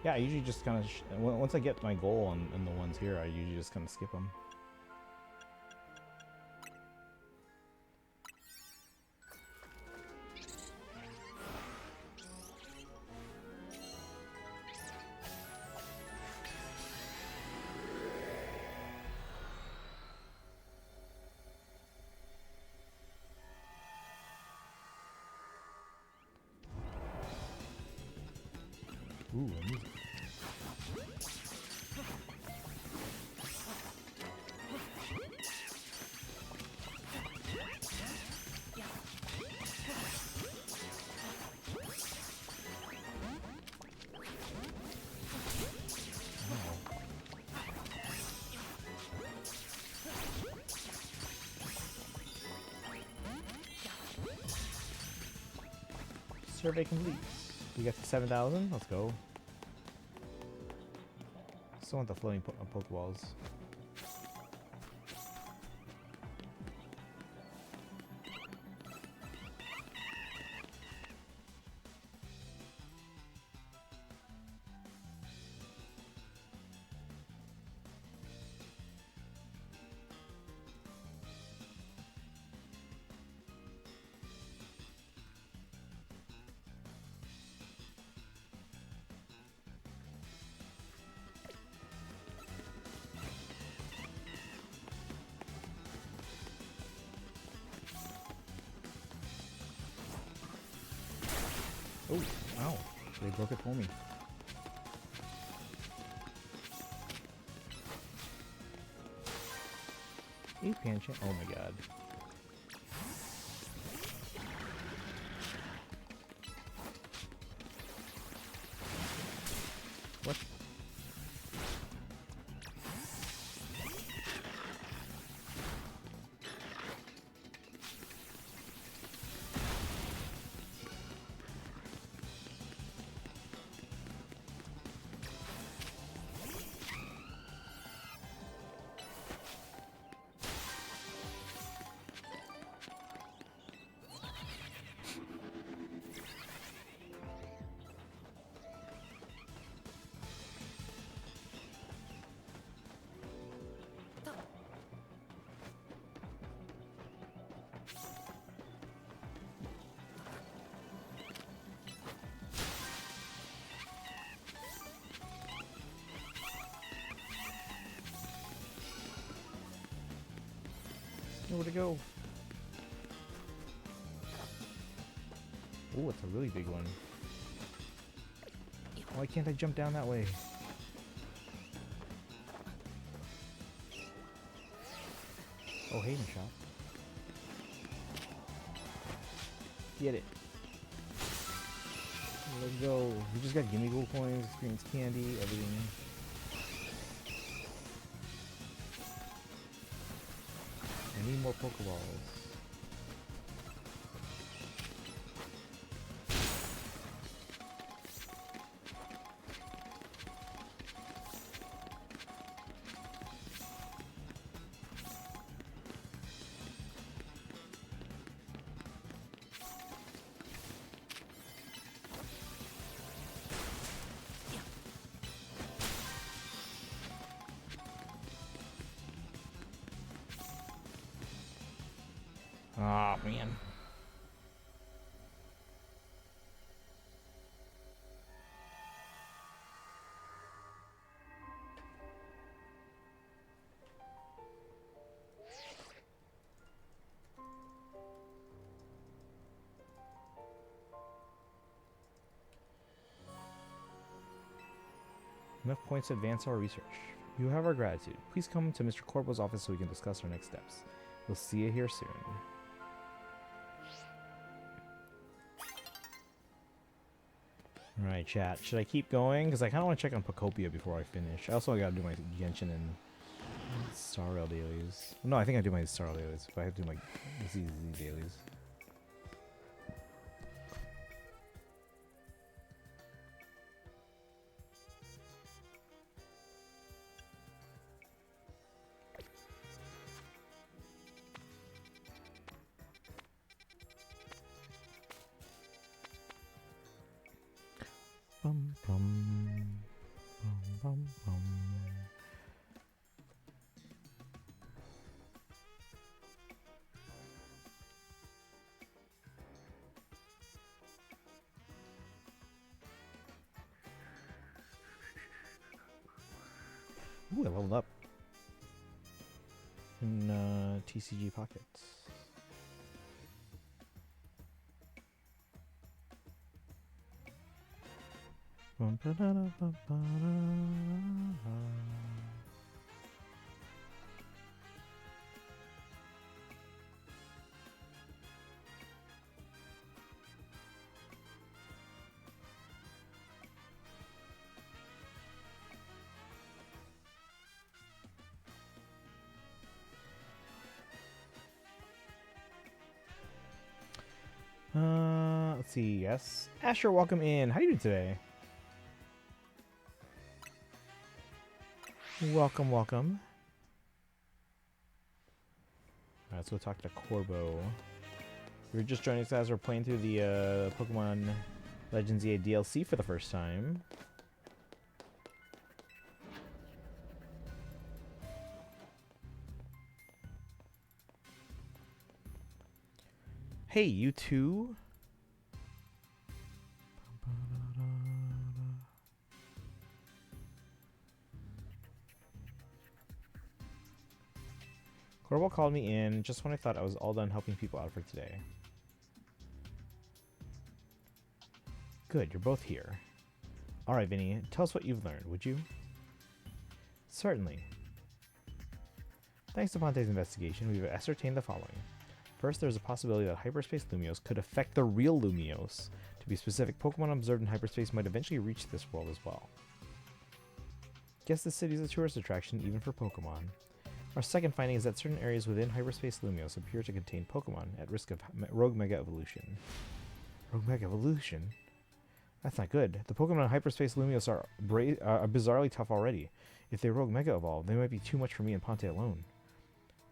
Yeah, I usually just kind of, once I get my goal on the ones here, I usually just kind of skip them. Ooh, music. Survey complete. We got to 7,000. Let's go. Still want the floating Pokeballs. Oh, wow. They broke it for me. Hey, Pancha. Oh my god. What? Nowhere to go. Oh, it's a really big one. Why can't I jump down that way? Oh, Hayden shot. Get it. Let's go. We just got gimme gold coins, experience candy, everything. I need more Pokeballs. Oh man. Enough points to advance our research. You have our gratitude. Please come to Mr. Corpo's office so we can discuss our next steps. We'll see you here soon. Alright, chat. Should I keep going? Because I kind of want to check on Pocopia before I finish. I also got to do my Genshin and Star Rail dailies. No, I think I do my Star Rail dailies. If I have to do my ZZZ dailies. Bum, bum. Bum, bum, bum. Ooh, I leveled up in TCG pockets. Let's see. Yes, Asher, welcome in. How you doing today? Welcome, welcome. Alright, let's go talk to Corbo. We were just joining us as we're playing through the Pokemon Legends EA DLC for the first time. Hey, you too? Corbo called me in just when I thought I was all done helping people out for today. Good, you're both here. Alright, Vinny, tell us what you've learned, would you? Certainly. Thanks to Ponte's investigation, we've ascertained the following. First, there's a possibility that hyperspace Lumios could affect the real Lumios. To be specific, Pokemon observed in hyperspace might eventually reach this world as well. Guess the city's a tourist attraction even for Pokemon. Our second finding is that certain areas within hyperspace Lumios appear to contain Pokemon at risk of rogue Mega Evolution. Rogue Mega Evolution? That's not good. The Pokemon in hyperspace Lumios are bizarrely tough already. If they rogue Mega Evolve, they might be too much for me and Ponte alone.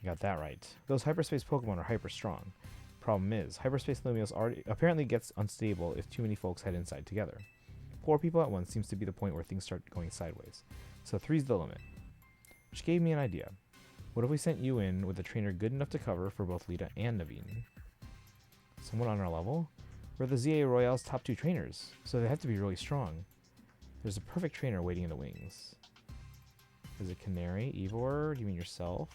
You got that right. Those hyperspace Pokemon are hyper strong. Problem is, hyperspace Lumios apparently gets unstable if too many folks head inside together. 4 people at once seems to be the point where things start going sideways. So 3's the limit. Which gave me an idea. What if we sent you in with a trainer good enough to cover for both Lita and Naveen? Someone on our level? We're the ZA Royale's top 2 trainers, so they have to be really strong. There's a perfect trainer waiting in the wings. Is it Canary? Ivor? Do you mean yourself?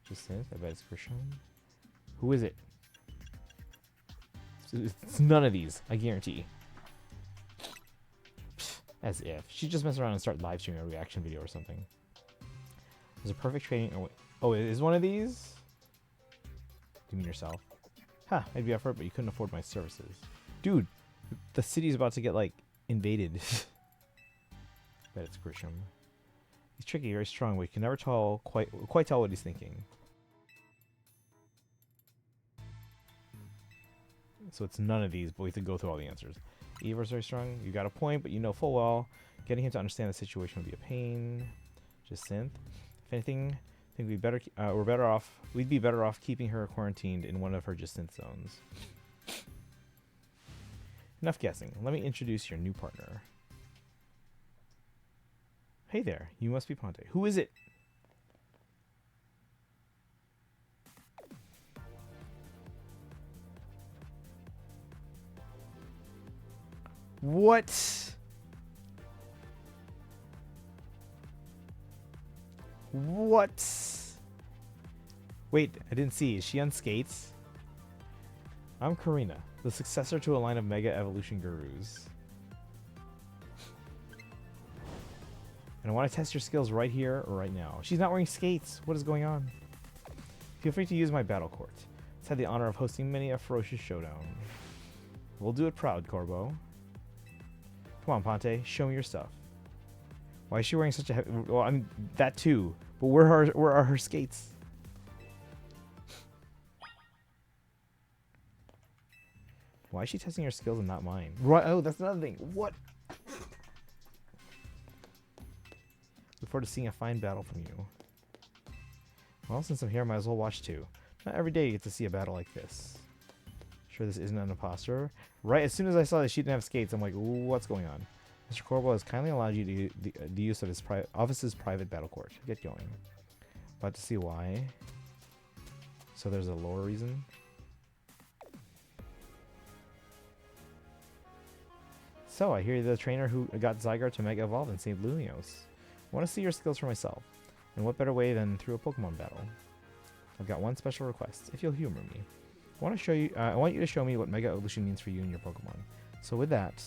Jacinth? I bet it's Grisham. Who is it? It's none of these, I guarantee. As if. She just mess around and start live streaming a reaction video or something. There's a perfect training. Oh, it is one of these? Do you mean yourself? Huh, I'd be up for it, but you couldn't afford my services. Dude, the city's about to get, like, invaded. Bet it's Grisham. He's tricky, very strong, but you can never quite tell what he's thinking. So it's none of these, but we have to go through all the answers. Ivor's very strong. You got a point, but you know full well getting him to understand the situation would be a pain. Jacinth. If anything, I think we'd be better off keeping her quarantined in one of her Jacinth zones. Enough guessing. Let me introduce your new partner. Hey there, you must be Ponte. Who is it? What? What? Wait, I didn't see. Is she on skates? I'm Karina, the successor to a line of Mega Evolution gurus. And I want to test your skills right here or right now. She's not wearing skates. What is going on? Feel free to use my battle court. It's had the honor of hosting many a ferocious showdown. We'll do it proud, Corbo. Come on, Ponte. Show me your stuff. Why is she wearing such a heavy... Well, I mean, that too. But where are her skates? Why is she testing her skills and not mine? Right. Oh, that's another thing. What? Look forward to seeing a fine battle from you. Well, since I'm here, I might as well watch too. Not every day you get to see a battle like this. Sure this isn't an imposter? Right, as soon as I saw that she didn't have skates, I'm like, what's going on? Mr. Corbo has kindly allowed you to the use of his office's private battle court. Get going. About to see why. So there's a lore reason. So I hear you're the trainer who got Zygarde to Mega Evolve and saved Lumios. I want to see your skills for myself. And what better way than through a Pokemon battle? I've got one special request, if you'll humor me. I want you to show me what Mega Evolution means for you and your Pokemon. So with that,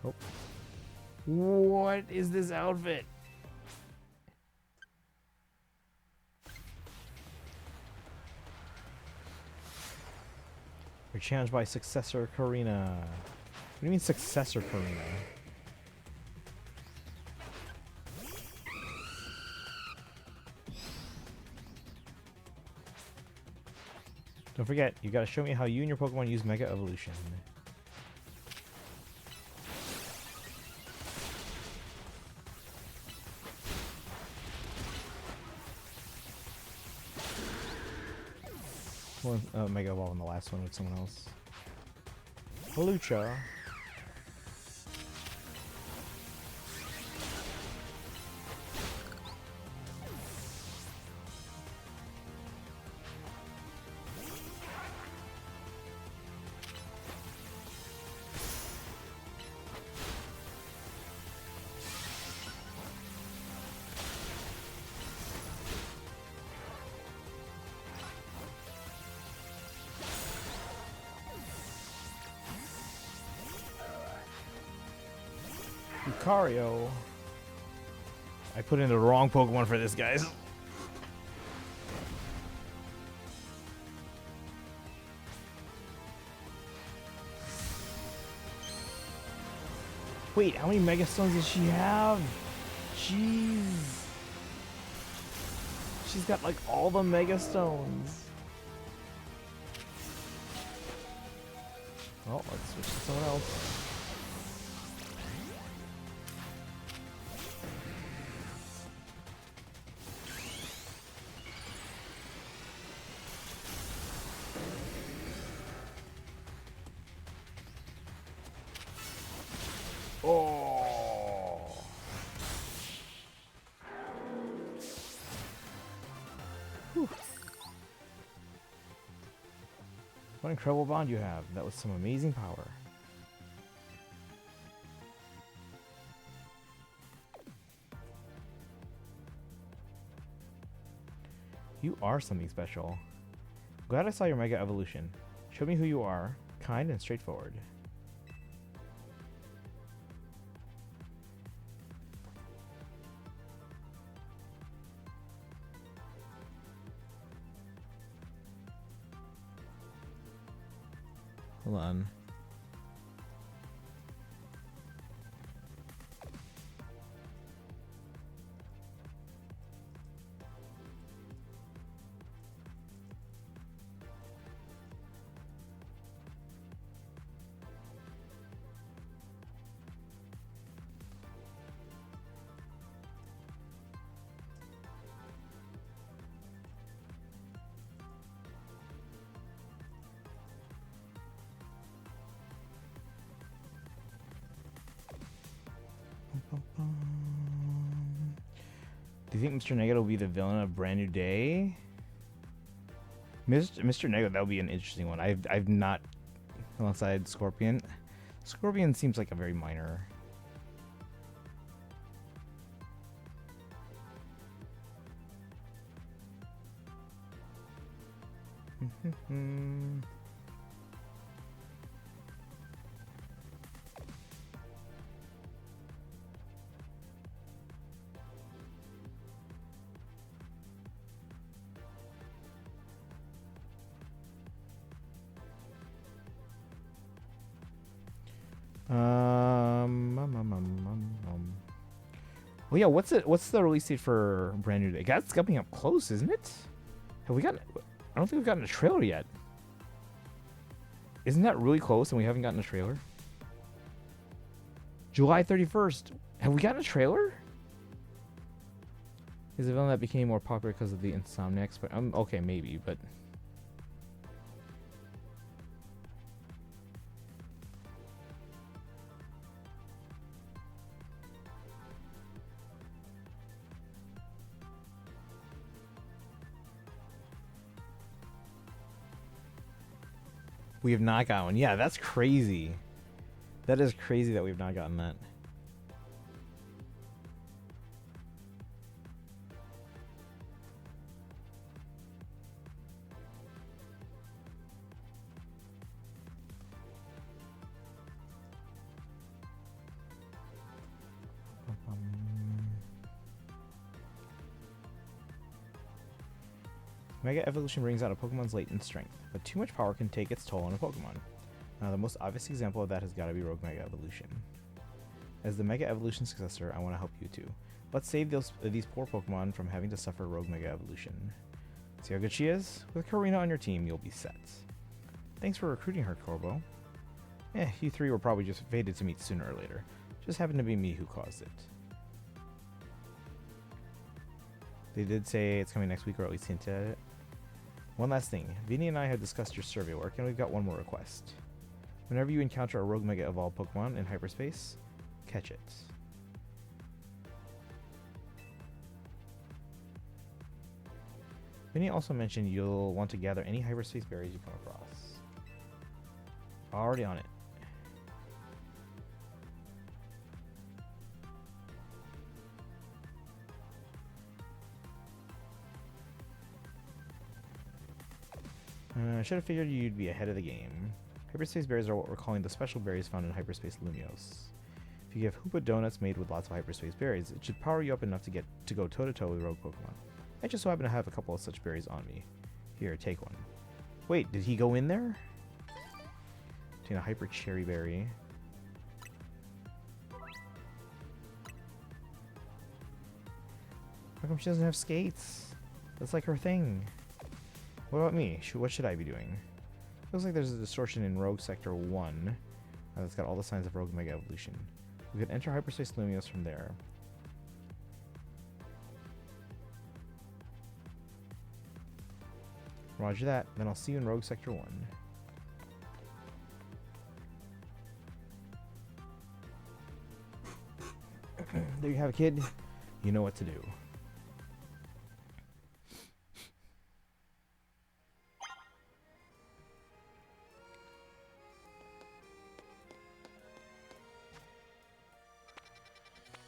oh, what is this outfit? You're challenged by Successor Karina. What do you mean Successor Karina? Don't forget, you gotta show me how you and your Pokemon use Mega Evolution. Well, Mega Evolve in the last one with someone else. Lucha. Lucario. I put in the wrong Pokemon for this, guys. Wait, how many Mega Stones does she have? Jeez. She's got like all the Mega Stones. Oh, let's switch to someone else. What an incredible bond you have. That was some amazing power. You are something special. Glad I saw your Mega Evolution. Show me who you are. Kind and straightforward. Hold on. Do you think Mr. Negative will be the villain of Brand New Day? Mr. Negative, that would be an interesting one. I've not, alongside Scorpion. Scorpion seems like a very minor. Well, yeah. What's the release date for Brand New Day? That's coming up close, isn't it? Have we gotten? I don't think we've gotten a trailer yet. Isn't that really close, and we haven't gotten a trailer? July 31st. Have we gotten a trailer? Is a villain that became more popular because of the Insomniacs? But okay, maybe, but We have not got one. Yeah, that's crazy. That is crazy that we've not gotten that. Mega Evolution brings out a Pokemon's latent strength, but too much power can take its toll on a Pokemon. Now, the most obvious example of that has got to be Rogue Mega Evolution. As the Mega Evolution successor, I want to help you too. Let's save these poor Pokemon from having to suffer Rogue Mega Evolution. See how good she is? With Karina on your team, you'll be set. Thanks for recruiting her, Corbo. You three were probably just fated to meet sooner or later. Just happened to be me who caused it. They did say it's coming next week, or at least hinted at it. One last thing. Vinny and I have discussed your survey work, and we've got one more request. Whenever you encounter a Rogue Mega Evolved Pokemon in hyperspace, catch it. Vinny also mentioned you'll want to gather any hyperspace berries you come across. Already on it. I should have figured you'd be ahead of the game. Hyperspace berries are what we're calling the special berries found in Hyperspace Lumios. If you give Hoopa donuts made with lots of hyperspace berries, it should power you up enough to go toe-to-toe with rogue Pokemon. I just so happen to have a couple of such berries on me. Here, take one. Wait, did he go in there? Obtain a Hyper Cherry Berry. How come she doesn't have skates? That's like her thing. What about me? What should I be doing? Looks like there's a distortion in Rogue Sector 1 that's got all the signs of Rogue Mega Evolution. We could enter Hyperspace Lumios from there. Roger that. Then I'll see you in Rogue Sector 1. There you have it, kid. You know what to do.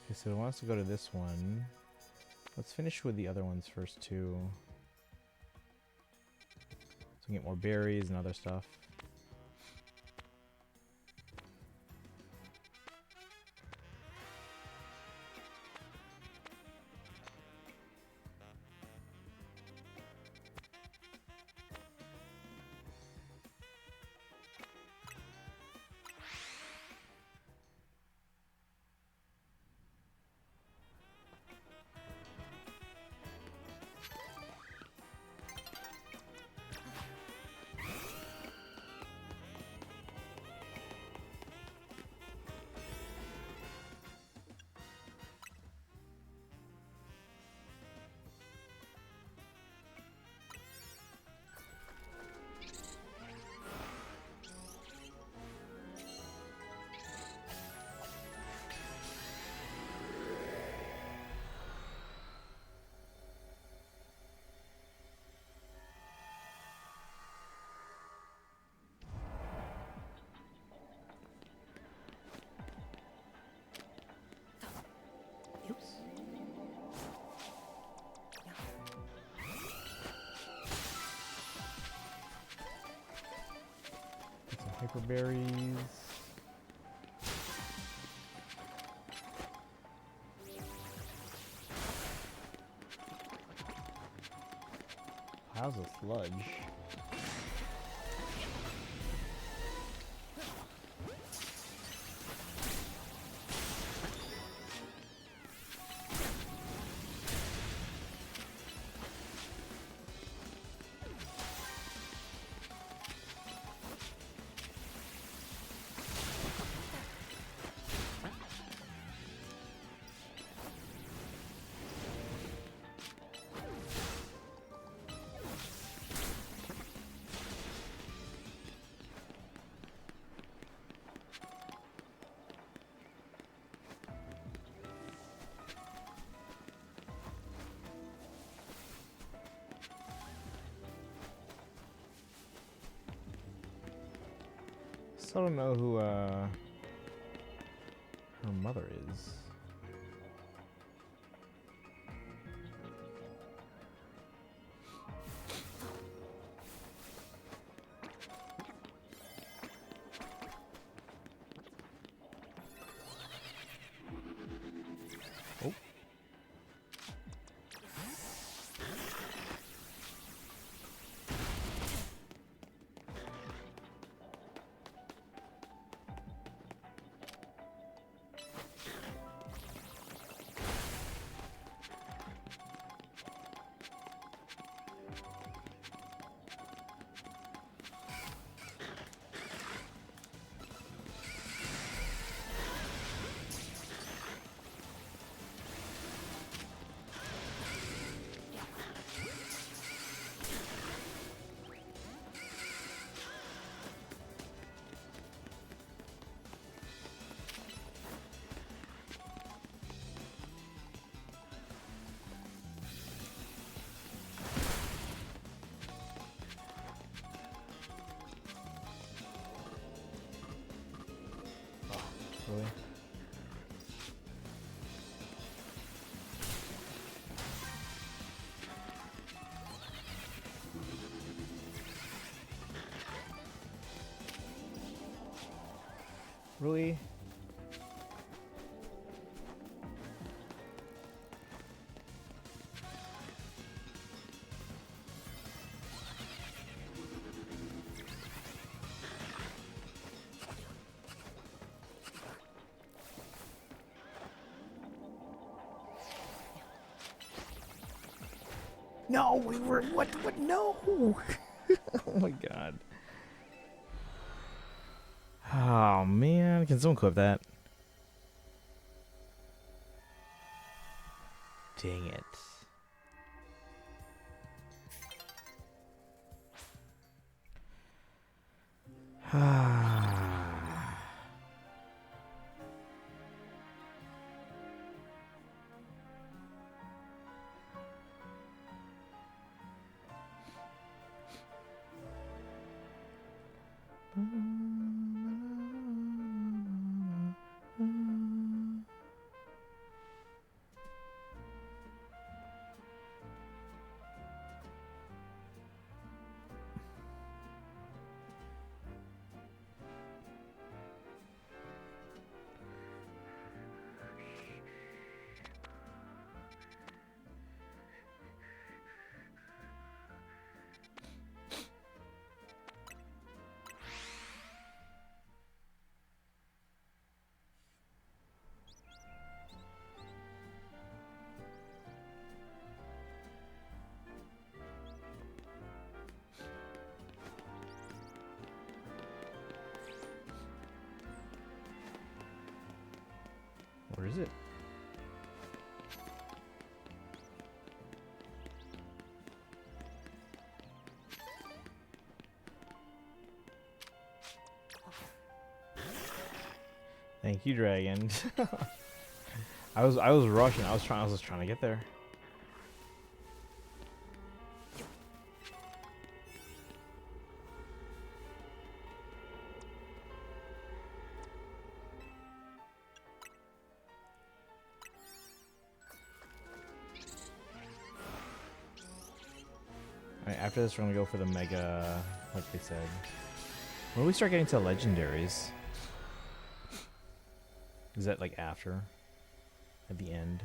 Okay, so it wants to go to this one. Let's finish with the other ones first, too. So we can get more berries and other stuff. Hyper berries. How's a sludge? Still don't know who her mother is. Oh. Really? Really? No, we were what no. Oh my god. Oh man, can someone clip that? Dang it. Where is it? Thank you, dragon. I was rushing. I was just trying to get there. Alright, after this we're gonna go for the mega, like they said. When do we start getting to legendaries? Is that like after? At the end?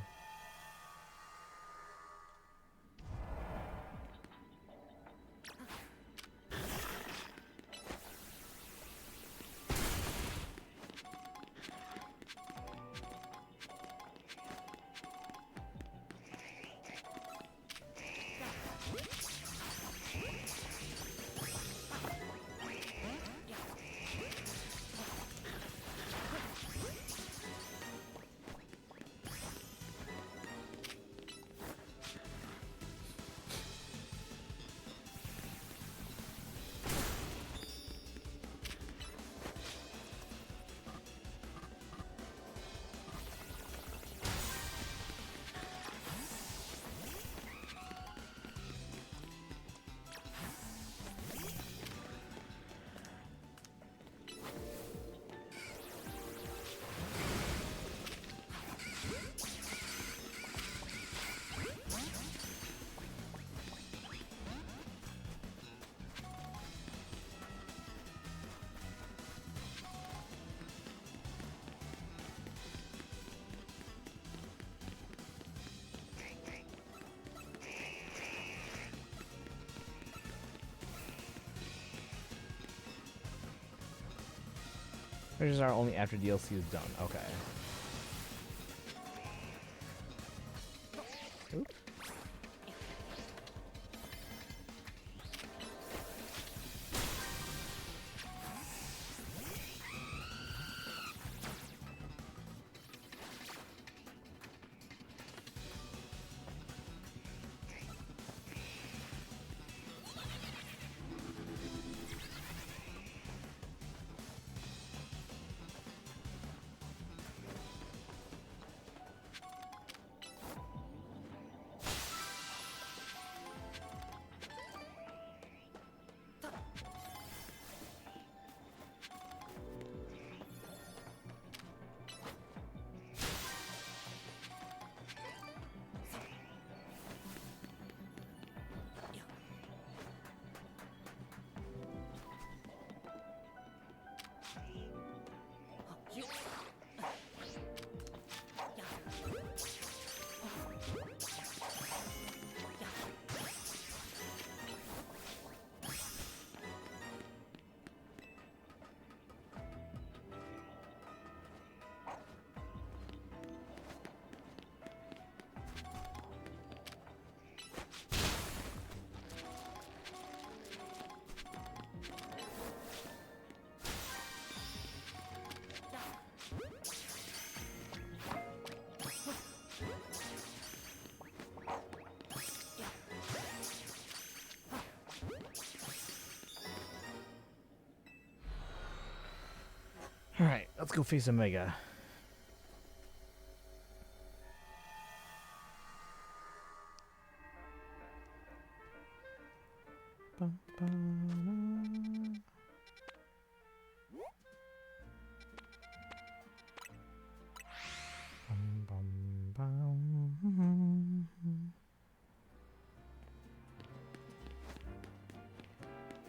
Measures are only after DLC is done. Okay. Oops. Alright, let's go face Omega.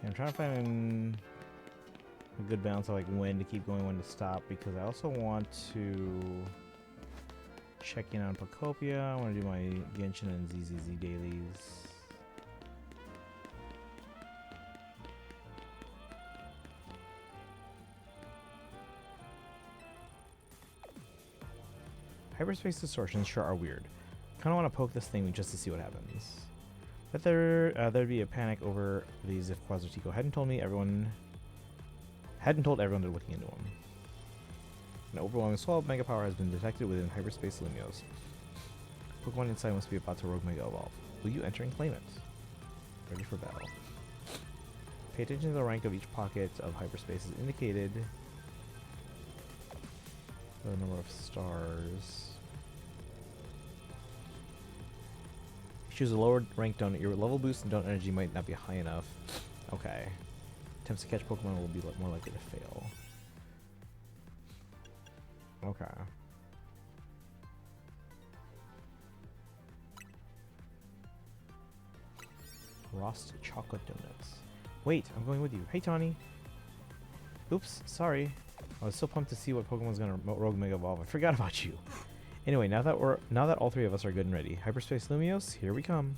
I'm trying to find a good balance of like when to keep going, when to stop, because I also want to check in on Pocopia. I want to do my Genshin and ZZZ dailies. Hyperspace distortions sure are weird. Kind of want to poke this thing just to see what happens. That there'd be a panic over these if Quasartico hadn't told everyone they're looking into them. An overwhelming swell of mega power has been detected within hyperspace Lumios. Pokemon inside must be about to rogue mega evolve. Will you enter and claim it? Ready for battle. Pay attention to the rank of each pocket of hyperspace is indicated. The number of stars. Choose a lower rank donut. Your level boost and donut energy might not be high enough. Okay. Attempts to catch Pokemon will be more likely to fail. Okay. Roast chocolate donuts. Wait, I'm going with you. Hey, Tawny. Oops, sorry. I was so pumped to see what Pokemon's gonna rogue mega evolve. I forgot about you. Anyway, now that all three of us are good and ready, Hyperspace Lumios, here we come.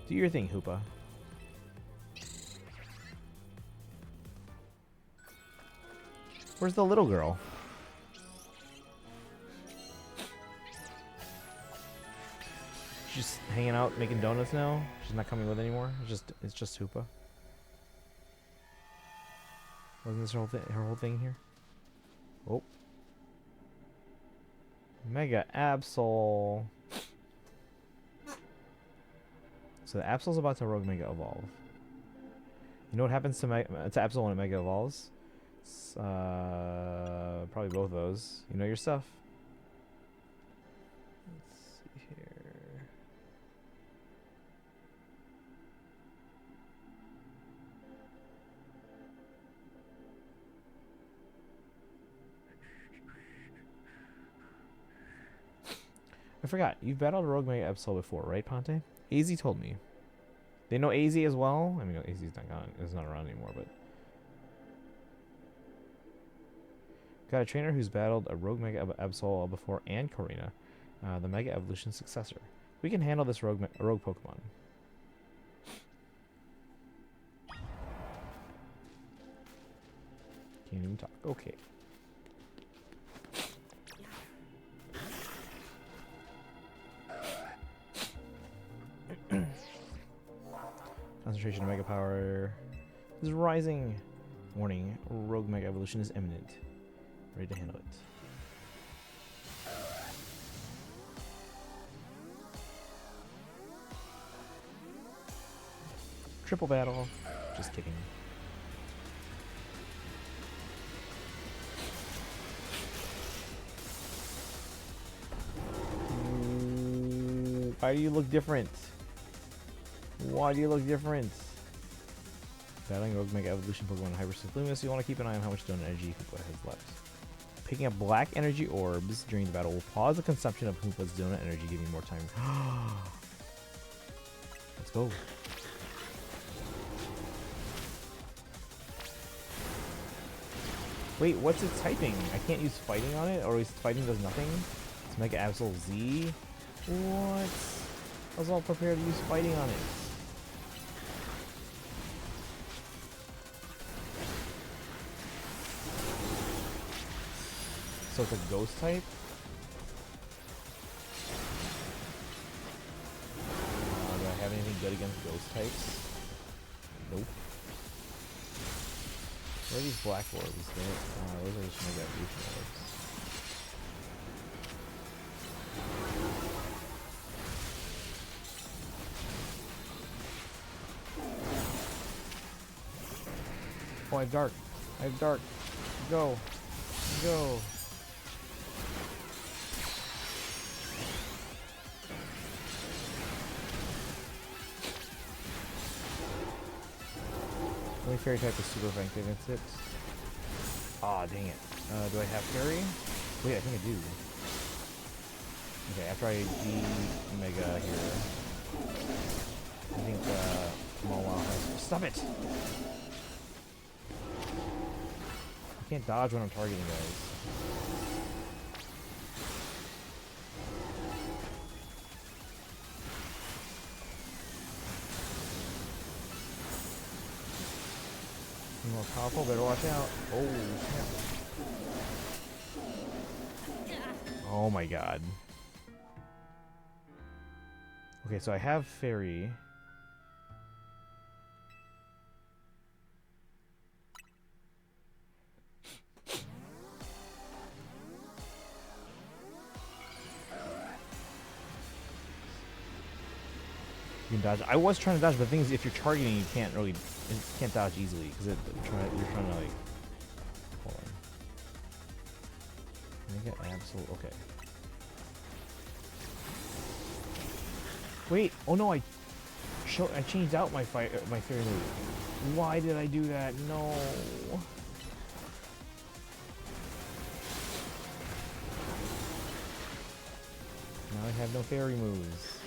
Do your thing, Hoopa. Where's the little girl? She's just hanging out making donuts now. She's not coming with anymore. It's just Hoopa. Wasn't this her whole thing here? Oh. Mega Absol. So the Absol's about to rogue mega evolve. You know what happens to Absol when it mega evolves? Probably both of those. You know your stuff. Let's see here. I forgot. You've battled a rogue mega Absol before, right, Ponte? AZ told me. They know AZ as well. I mean, AZ's not around anymore, but got a trainer who's battled a rogue mega Absol before and Korrina, the mega evolution successor. We can handle this rogue Pokemon. Can't even talk. Okay. Concentration of mega power is rising. Warning, rogue mega evolution is imminent. Ready to handle it. Triple battle. Just kidding. Why do you look different? Why do you look different? Battling rogue mega evolution Pokemon Hyperspace Luminous. You want to keep an eye on how much donut energy Hoopa has left. Picking up black energy orbs during the battle will pause the consumption of Hoopa's donut energy, giving you more time. Let's go. Wait, what's it typing? I can't use fighting on it? Or is fighting does nothing? It's Mega Absol Z? What? I was all prepared to use fighting on it. So it's a ghost type? Do I have anything good against ghost types? Nope. Where are these black orbs? Those are just mega evolution orbs. Oh, I have dark. I have dark. Go. Go. Only fairy type is super ranked against it. Aw, dang it. Do I have fairy? Wait, I think I do. Okay, after I mega here. I think Mowa has. Stop it! I can't dodge when I'm targeting, guys. More powerful, better watch out. Oh, snap. Oh my god. Okay, so I have fairy. You can dodge. I was trying to dodge, but the thing is, if you're targeting, you can't really, dodge easily because you're trying to like. Hold on. Can I get absolute? Okay. Wait. Oh no! I changed out my fairy move. Why did I do that? No. Now I have no fairy moves.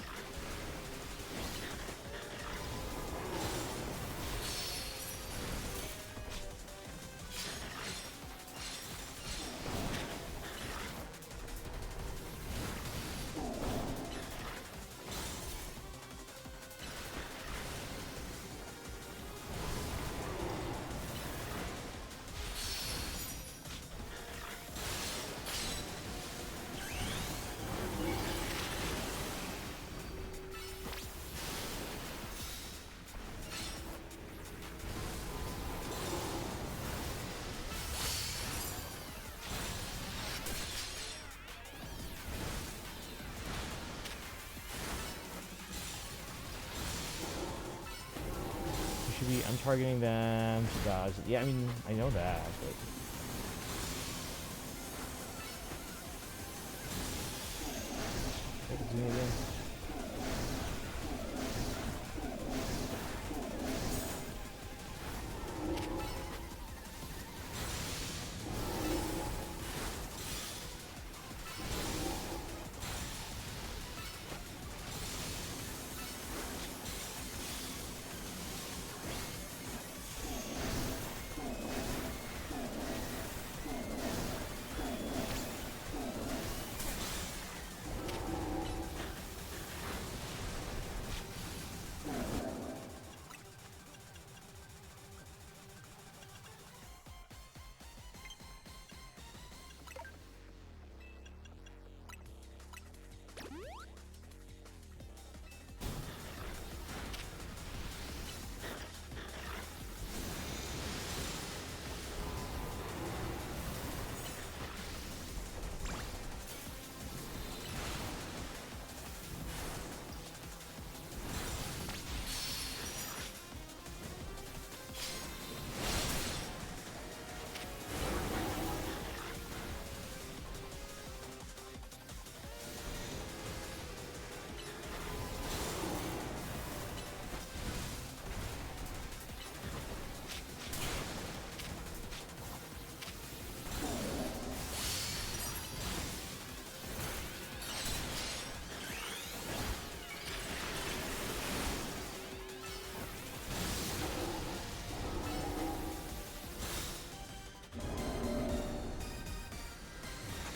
I'm targeting them to dodge. Yeah, I mean, I know that, but... Do it again.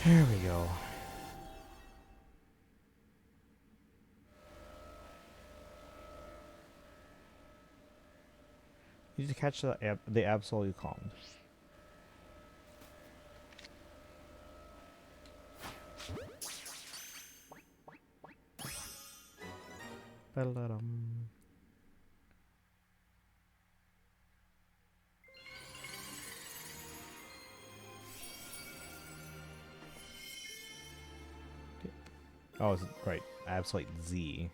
Here we go. You need to catch the absolutely calmed. Ba-da-dum. Oh, it's right. Absolute Z.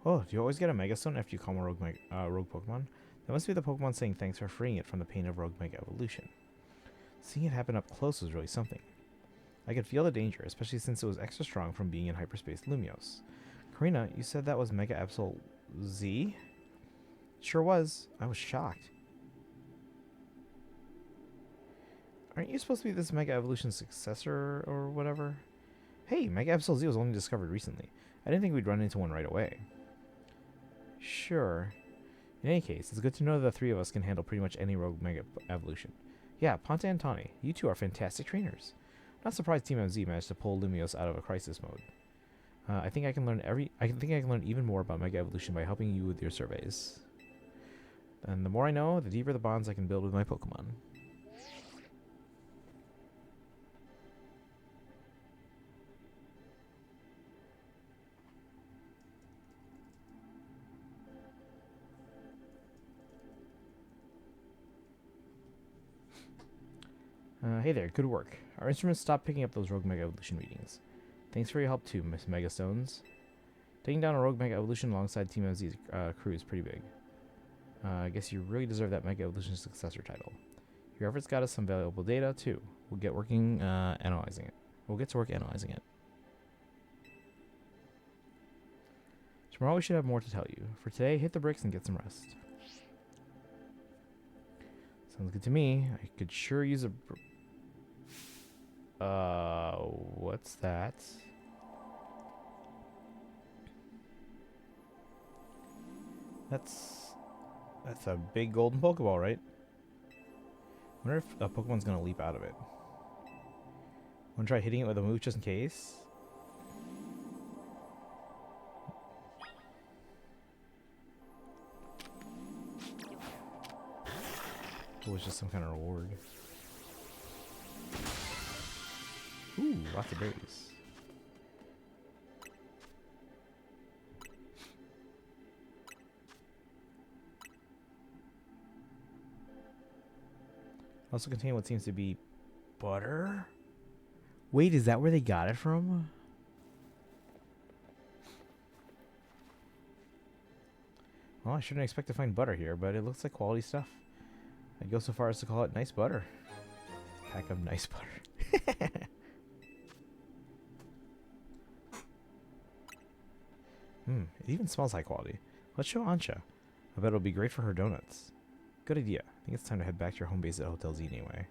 Oh, do you always get a Mega Stone after you calm a rogue Pokemon? That must be the Pokemon saying thanks for freeing it from the pain of rogue Mega Evolution. Seeing it happen up close was really something. I could feel the danger, especially since it was extra strong from being in hyperspace Lumiose. Karina, you said that was Mega Absol Z? Sure was. I was shocked. Aren't you supposed to be this Mega Evolution successor or whatever? Hey, Mega Absol Z was only discovered recently. I didn't think we'd run into one right away. Sure. In any case, it's good to know that the three of us can handle pretty much any rogue Mega Evolution. Yeah, Ponte and Tawny, you two are fantastic trainers. Not surprised Team MZ managed to pull Lumiose out of a crisis mode. I think I can learn even more about Mega Evolution by helping you with your surveys. And the more I know, the deeper the bonds I can build with my Pokemon. Hey there, good work. Our instruments stopped picking up those rogue Mega Evolution readings. Thanks for your help too, Miss Megastones. Taking down a rogue Mega Evolution alongside Team MZ's crew is pretty big. I guess you really deserve that Mega Evolution successor title. Your efforts got us some valuable data too. We'll get to work analyzing it. Tomorrow we should have more to tell you. For today, hit the bricks and get some rest. Sounds good to me. I could sure use a... what's that? That's a big golden Pokeball, right? Wonder if a Pokemon's gonna leap out of it. Wanna try hitting it with a move just in case? It was just some kind of reward. Ooh, lots of berries. Also contain what seems to be butter? Wait, is that where they got it from? Well, I shouldn't expect to find butter here, but it looks like quality stuff. I'd go so far as to call it nice butter. Pack of nice butter. It even smells high quality. Let's show Ansha. I bet it'll be great for her donuts. Good idea. I think it's time to head back to your home base at Hotel Z anyway.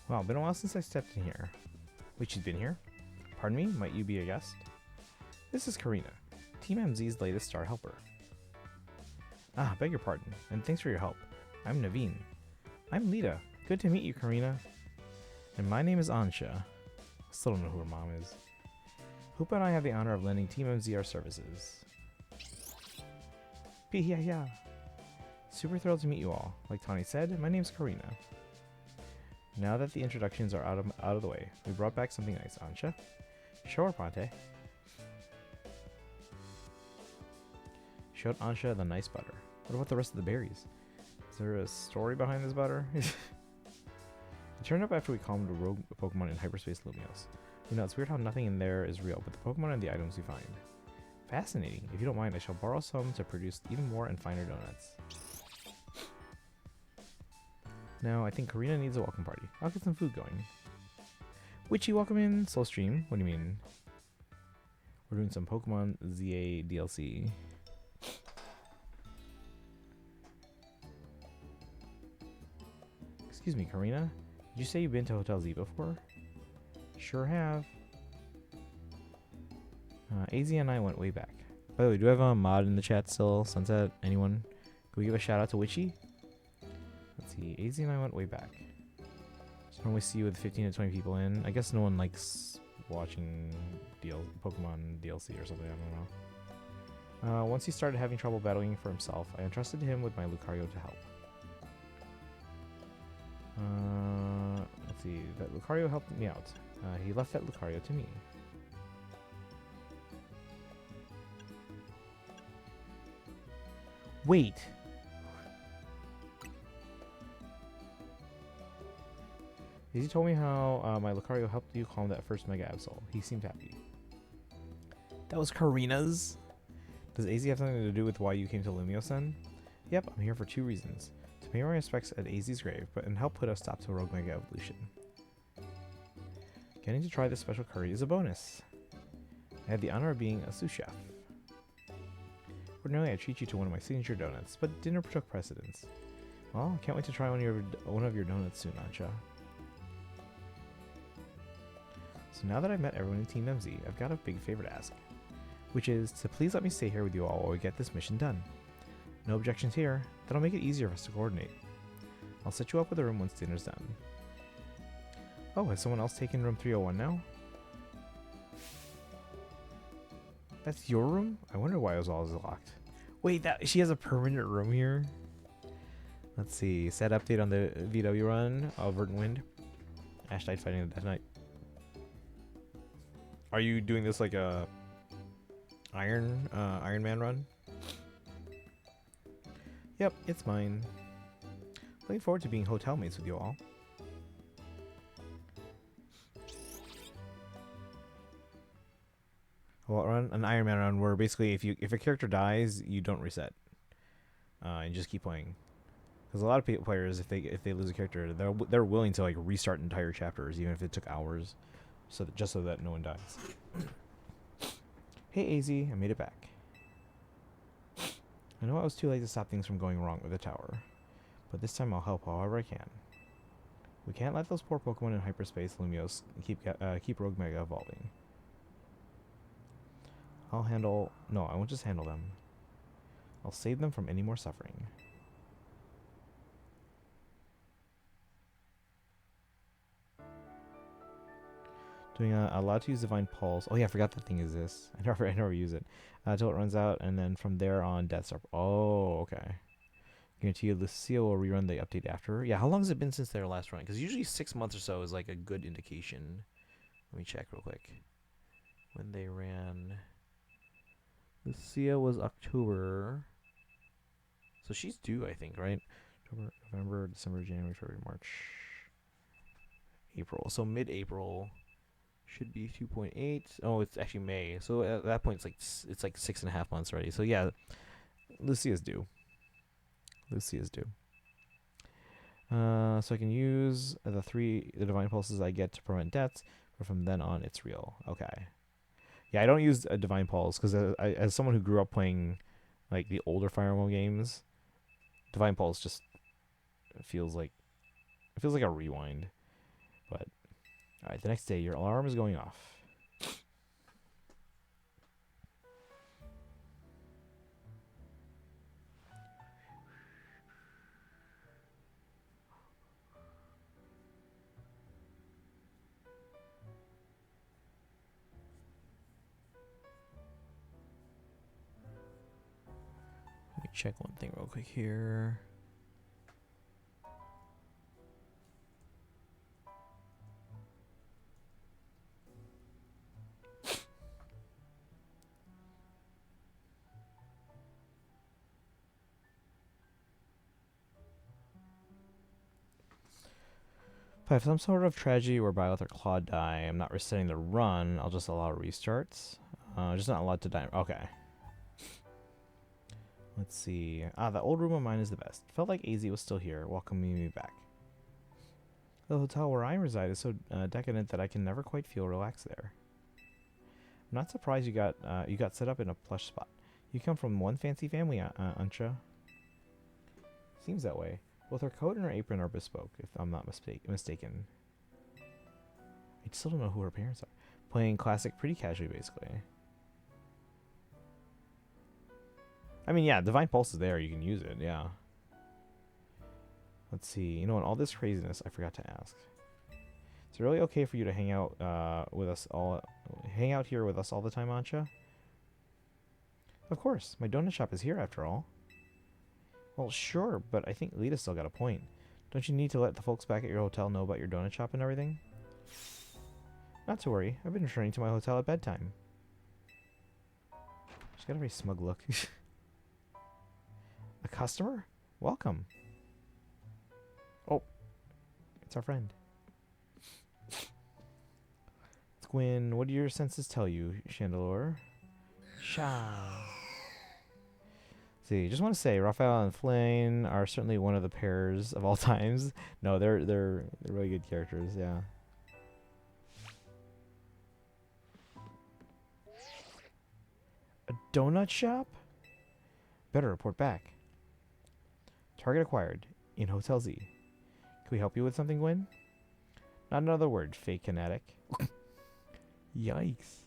Wow, been a while since I stepped in here. Wait, she's been here? Pardon me? Might you be a guest? This is Karina, Team MZ's latest star helper. Ah, beg your pardon, and thanks for your help. I'm Naveen. I'm Lita. Good to meet you, Karina. And my name is Ansha. Still don't know who her mom is. Hoopa and I have the honor of lending Team MZ our services. Yeah. Super thrilled to meet you all. Like Tawny said, my name's Karina. Now that the introductions are out of the way, we brought back something nice. Ansha? Sure, Ponte. Showed Ansha the nice butter. What about the rest of the berries? Is there a story behind this butter? It turned up after we calmed a rogue Pokemon in hyperspace Lumiose. You know, it's weird how nothing in there is real, but the Pokemon and the items we find. Fascinating. If you don't mind, I shall borrow some to produce even more and finer donuts. Now, I think Karina needs a welcome party. I'll get some food going. Witchy, welcome in. Slow stream. What do you mean? We're doing some Pokemon ZA DLC. Excuse me, Karina? Did you say you've been to Hotel Z before? Sure have. AZ and I went way back. By the way, do I have a mod in the chat still? Sunset? Anyone? Can we give a shout out to Witchy? Let's see. AZ and I went way back. So normally see you with 15 to 20 people in. I guess no one likes watching Pokemon DLC or something. I don't know. Once he started having trouble battling for himself, I entrusted him with my Lucario to help. Let's see. That Lucario helped me out. He left that Lucario to me. Wait. He told me how my Lucario helped you calm that first Mega Absol. He seemed happy. That was Karina's? Does AZ have something to do with why you came to Lumio-sen? Yep, I'm here for 2 reasons. To pay my respects at AZ's grave, but and help put a stop to Rogue Mega Evolution. Getting to try this special curry is a bonus. I had the honor of being a sous chef. Ordinarily, I treat you to one of my signature donuts, but dinner took precedence. Well, I can't wait to try one of your donuts soon, Ancha. So now that I've met everyone in Team MZ, I've got a big favor to ask, which is to please let me stay here with you all while we get this mission done. No objections here. That'll make it easier for us to coordinate. I'll set you up with a room once dinner's done. Oh, has someone else taken room 301 now? That's your room? I wonder why it was always locked. Wait, that she has a permanent room here? Let's see. Set update on the VW run of Verdant Wind. Ash died fighting the Death Knight. Are you doing this like a Iron Man run? Yep, it's mine. Looking forward to being hotel mates with you all. What run? An Iron Man run where basically if a character dies, you don't reset, and just keep playing. Because a lot of players, if they lose a character, they're willing to like restart entire chapters, even if it took hours, just so that no one dies. Hey AZ, I made it back. I know I was too late to stop things from going wrong with the tower, but this time I'll help however I can. We can't let those poor Pokemon in hyperspace Lumios keep Rogue Mega evolving. I won't just handle them. I'll save them from any more suffering. Doing allowed to use Divine Pulse. Oh yeah, I forgot that thing exists. I never use it. Until it runs out, and then from there on, Death Star. Oh, okay. Guarantee you Lucia will rerun the update after. Yeah, how long has it been since their last run? Because usually 6 months or so is like a good indication. Let me check real quick. When they ran... Lucia was October. So she's due, I think, right? October, November, December, January, February, March, April. So mid-April should be 2.8. Oh, it's actually May. So at that point, it's like 6.5 months already. So yeah, Lucia's due. Lucia's due. So I can use the Divine Pulses I get to prevent deaths, but from then on, it's real. Okay. Yeah, I don't use a Divine Pulse because as someone who grew up playing like the older Fire Emblem games, Divine Pulse just feels like a rewind. But all right, the next day your alarm is going off. Check one thing real quick here. If some sort of tragedy or Byleth or Claude die, I'm not resetting the run. I'll just allow restarts. Just not allowed to die. Okay. Let's see. The old room of mine is the best. Felt like AZ was still here, welcoming me back. The hotel where I reside is so decadent that I can never quite feel relaxed there. I'm not surprised you got set up in a plush spot. You come from one fancy family, Ansha. Seems that way. Both her coat and her apron are bespoke, if I'm not mistaken. I still don't know who her parents are. Playing classic pretty casually, basically. I mean, yeah, Divine Pulse is there. You can use it, yeah. Let's see. You know, in all this craziness, I forgot to ask. Is it really okay for you to hang out with us all? Hang out here with us all the time, Ansha? Of course. My donut shop is here, after all. Well, sure, but I think Lita's still got a point. Don't you need to let the folks back at your hotel know about your donut shop and everything? Not to worry. I've been returning to my hotel at bedtime. She's got a very smug look. A customer? Welcome. Oh. It's our friend. It's Gwyn. What do your senses tell you, Chandelure? Sha. See, just want to say, Raphael and Flynn are certainly one of the pairs of all times. No, they're really good characters, yeah. A donut shop? Better report back. Target acquired. In Hotel Z. Can we help you with something, Gwyn? Not another word, fake kinetic. Yikes.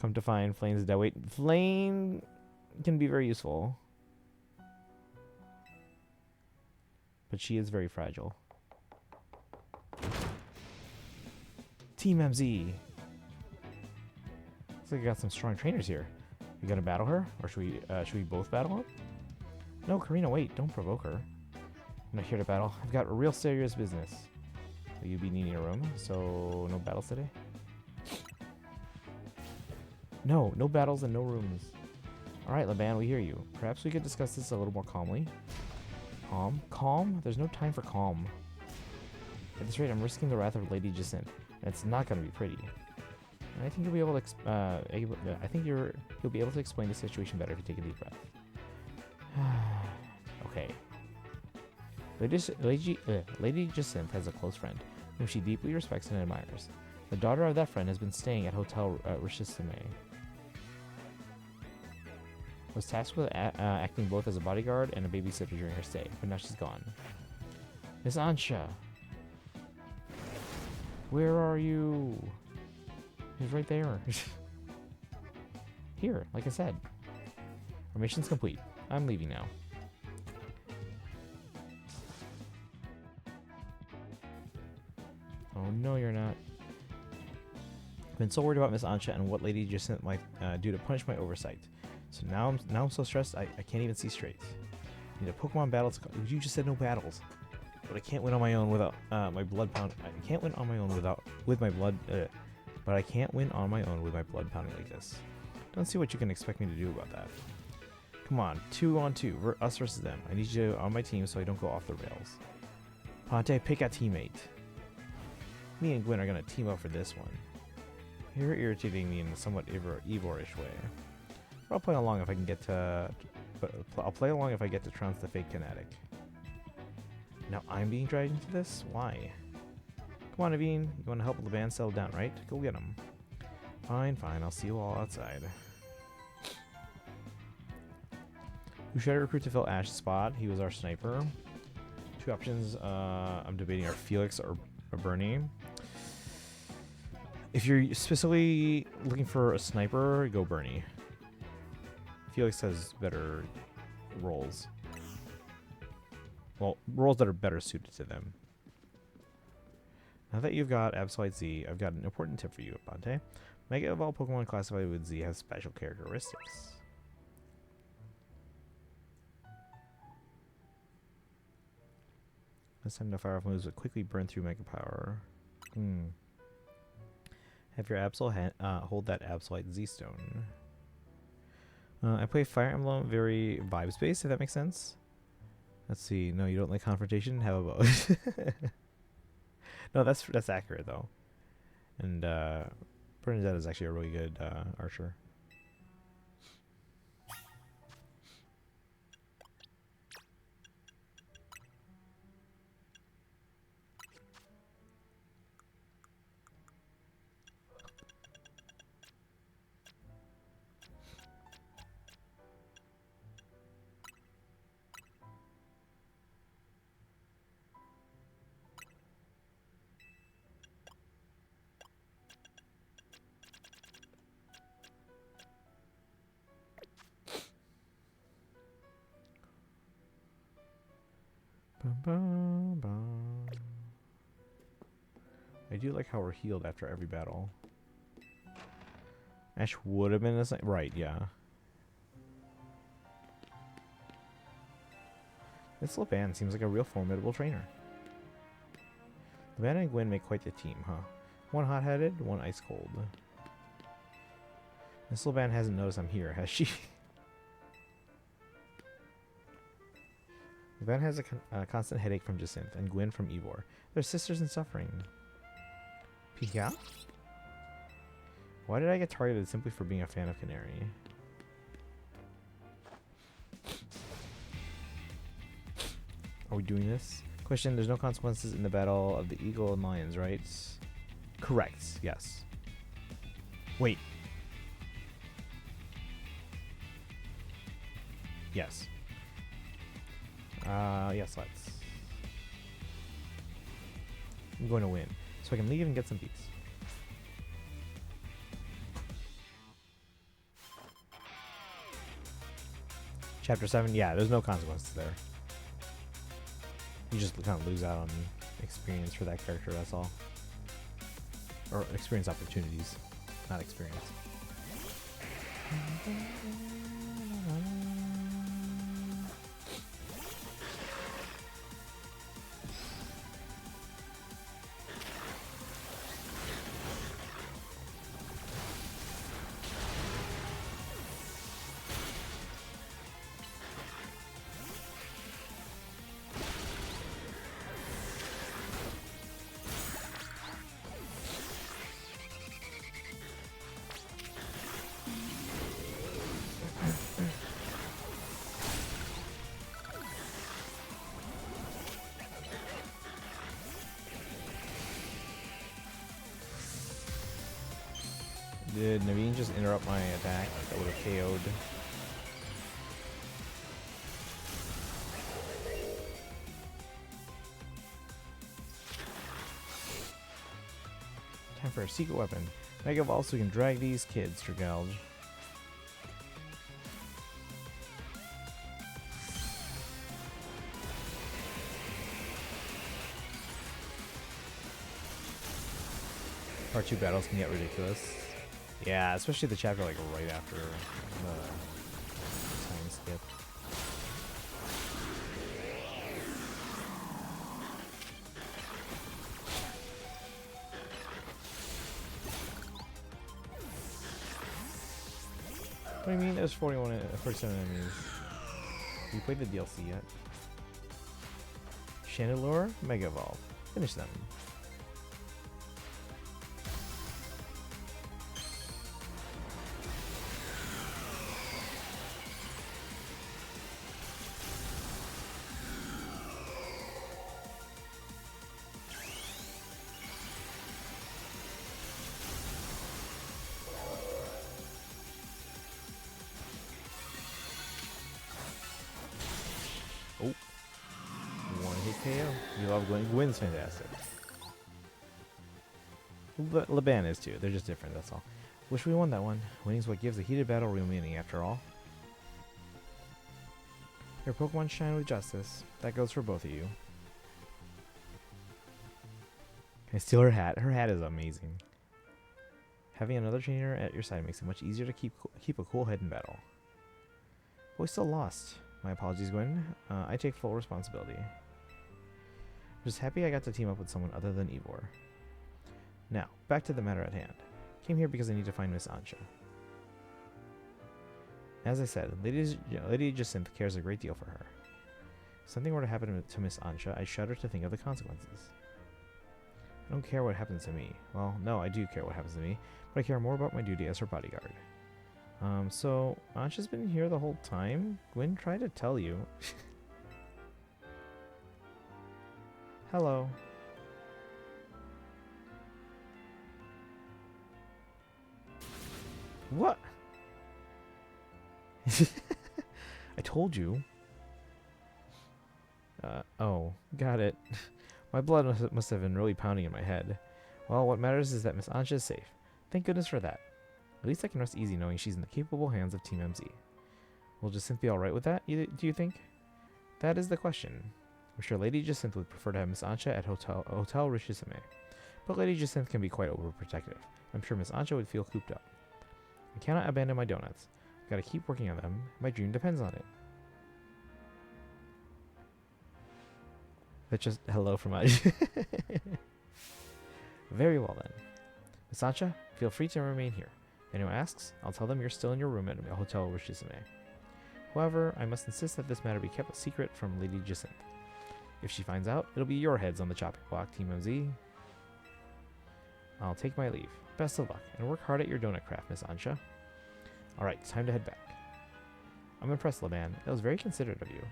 Come to find, Flane's dead weight. Flane can be very useful. But she is very fragile. Team MZ. Looks like I got some strong trainers here. You gonna battle her? Or should we both battle her? No, Karina, wait. Don't provoke her. I'm not here to battle. I've got real serious business. Will you be needing a room? So, no battles today? No, no battles and no rooms. Alright, Laban, we hear you. Perhaps we could discuss this a little more calmly. Calm? Calm? There's no time for calm. At this rate, I'm risking the wrath of Lady Jacinthe, and it's not going to be pretty. And I think you'll be able to you'll be able to explain the situation better if you take a deep breath. Okay. Lady Jacinthe has a close friend, whom she deeply respects and admires. The daughter of that friend has been staying at Hotel Richisime. Was tasked with acting both as a bodyguard and a babysitter during her stay, but now she's gone. Miss Ansha! Where are you? He's right there. Here, like I said. Our mission's complete. I'm leaving now. Oh no, you're not. I've been so worried about Miss Ansha and what Lady Jacinthe might do to punish my oversight. So now I'm so stressed I can't even see straight. I need a Pokemon battle to you just said no battles. But I can't win on my own without my blood pound. I can't win on my own with my blood. But I can't win on my own with my blood pounding like this. Don't see what you can expect me to do about that. Come on, 2-on-2, us versus them. I need you on my team so I don't go off the rails. Ponte, pick a teammate. Me and Gwyn are gonna team up for this one. You're irritating me in a somewhat Ivorish way. I'll play along if I can get to. I'll play along if I get to trounce the fake kinetic. Now I'm being dragged into this? Why? Come on, Naveen. You want to help the band settle down, right? Go get him. Fine, fine. I'll see you all outside. Who should I recruit to fill Ash's spot? He was our sniper. Two options. I'm debating are Felix or Bernie. If you're specifically looking for a sniper, go Bernie. Felix has better roles. Well, roles that are better suited to them. Now that you've got Absolute Z, I've got an important tip for you, Ponte. Mega Evolved Pokemon classified with Z has special characteristics. This time the fire off moves would quickly burn through Mega Power. Have your Absol hold that Absolute Z stone. I play Fire Emblem very vibes based, if that makes sense. Let's see. No, you don't like confrontation? Have a bow. No, that's accurate though. And Bernadette is actually a really good archer. I do like how we're healed after every battle. Ash would have been the right, yeah. This Laban seems like a real formidable trainer. Laban and Gwen make quite the team, huh? One hot-headed, one ice-cold. Miss Laban hasn't noticed I'm here, has she? Laban has a constant headache from Jacinth, and Gwen from Ivor. They're sisters in suffering. PZA? Why did I get targeted simply for being a fan of Canary? Are we doing this? Question, there's no consequences in the battle of the Eagle and Lions, right? Correct, yes. Wait. Yes. Yes, let's. I'm going to win, so I can leave and get some peace. Chapter 7, yeah, there's no consequences there. You just kind of lose out on experience for that character, that's all. Or experience opportunities, not experience. Did Naveen just interrupt my attack? That would have KO'd. Time for a secret weapon. Mega Evolve so we can drag these kids, Dragalge. Part 2 battles can get ridiculous. Yeah, especially the chapter like right after the time skip. What do you mean there's 47 enemies? Have you played the DLC yet? Chandelure, Mega Evolve. Finish them. Oh. One hit KO. You love Gwen. Gwen's fantastic. Laban is too. They're just different, that's all. Wish we won that one. Winning's what gives a heated battle real meaning, after all. Your Pokemon shine with justice. That goes for both of you. Can I steal her hat? Her hat is amazing. Having another trainer at your side makes it much easier to keep a cool head in battle. But we still lost. My apologies, Gwen. I take full responsibility. I'm just happy I got to team up with someone other than Ivor. Now, back to the matter at hand. Came here because I need to find Miss Ansha. As I said, Lady Jacinth cares a great deal for her. something were to happen to Miss Ansha, I shudder to think of the consequences. I don't care what happens to me. Well, no, I do care what happens to me, but I care more about my duty as her bodyguard. So, Ansha's been here the whole time? Gwen tried to tell you. Hello. What? I told you. Oh, got it. My blood must have been really pounding in my head. Well, what matters is that Miss Ansha is safe. Thank goodness for that. At least I can rest easy knowing she's in the capable hands of Team MZ. Will Jacinth be alright with that, do you think? That is the question. I'm sure Lady Jacinth would prefer to have Miss Ansha at Hotel Rishisame. But Lady Jacinth can be quite overprotective. I'm sure Miss Ansha would feel cooped up. I cannot abandon my donuts. I've got to keep working on them. My dream depends on it. That's just hello from us. Very well then. Miss Ansha, feel free to remain here. If anyone asks, I'll tell them you're still in your room at Hotel Rishisame. However, I must insist that this matter be kept a secret from Lady Jacinth. If she finds out, it'll be your heads on the chopping block, Team MZ. I'll take my leave. Best of luck, and work hard at your donut craft, Miss Ansha. Alright, time to head back. I'm impressed, Laban. That was very considerate of you.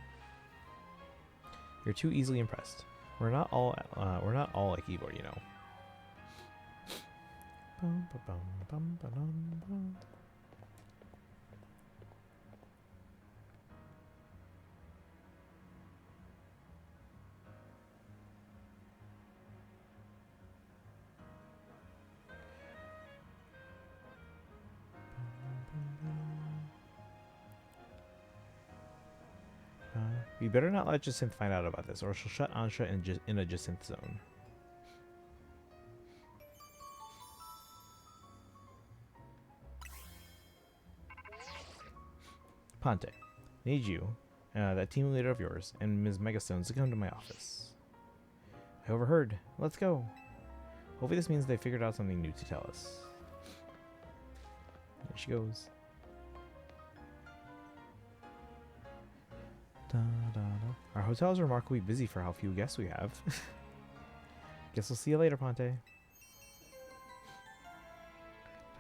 You're too easily impressed. We're not all like Igor, you know. We better not let Jacinth find out about this, or she'll shut Ansha in a Jacinth zone. Ponte, need you, that team leader of yours, and Ms. Megastones to come to my office. I overheard. Let's go. Hopefully this means they figured out something new to tell us. There she goes. Da, da, da. Our hotel is remarkably busy for how few guests we have. Guess we'll see you later, Ponte. Time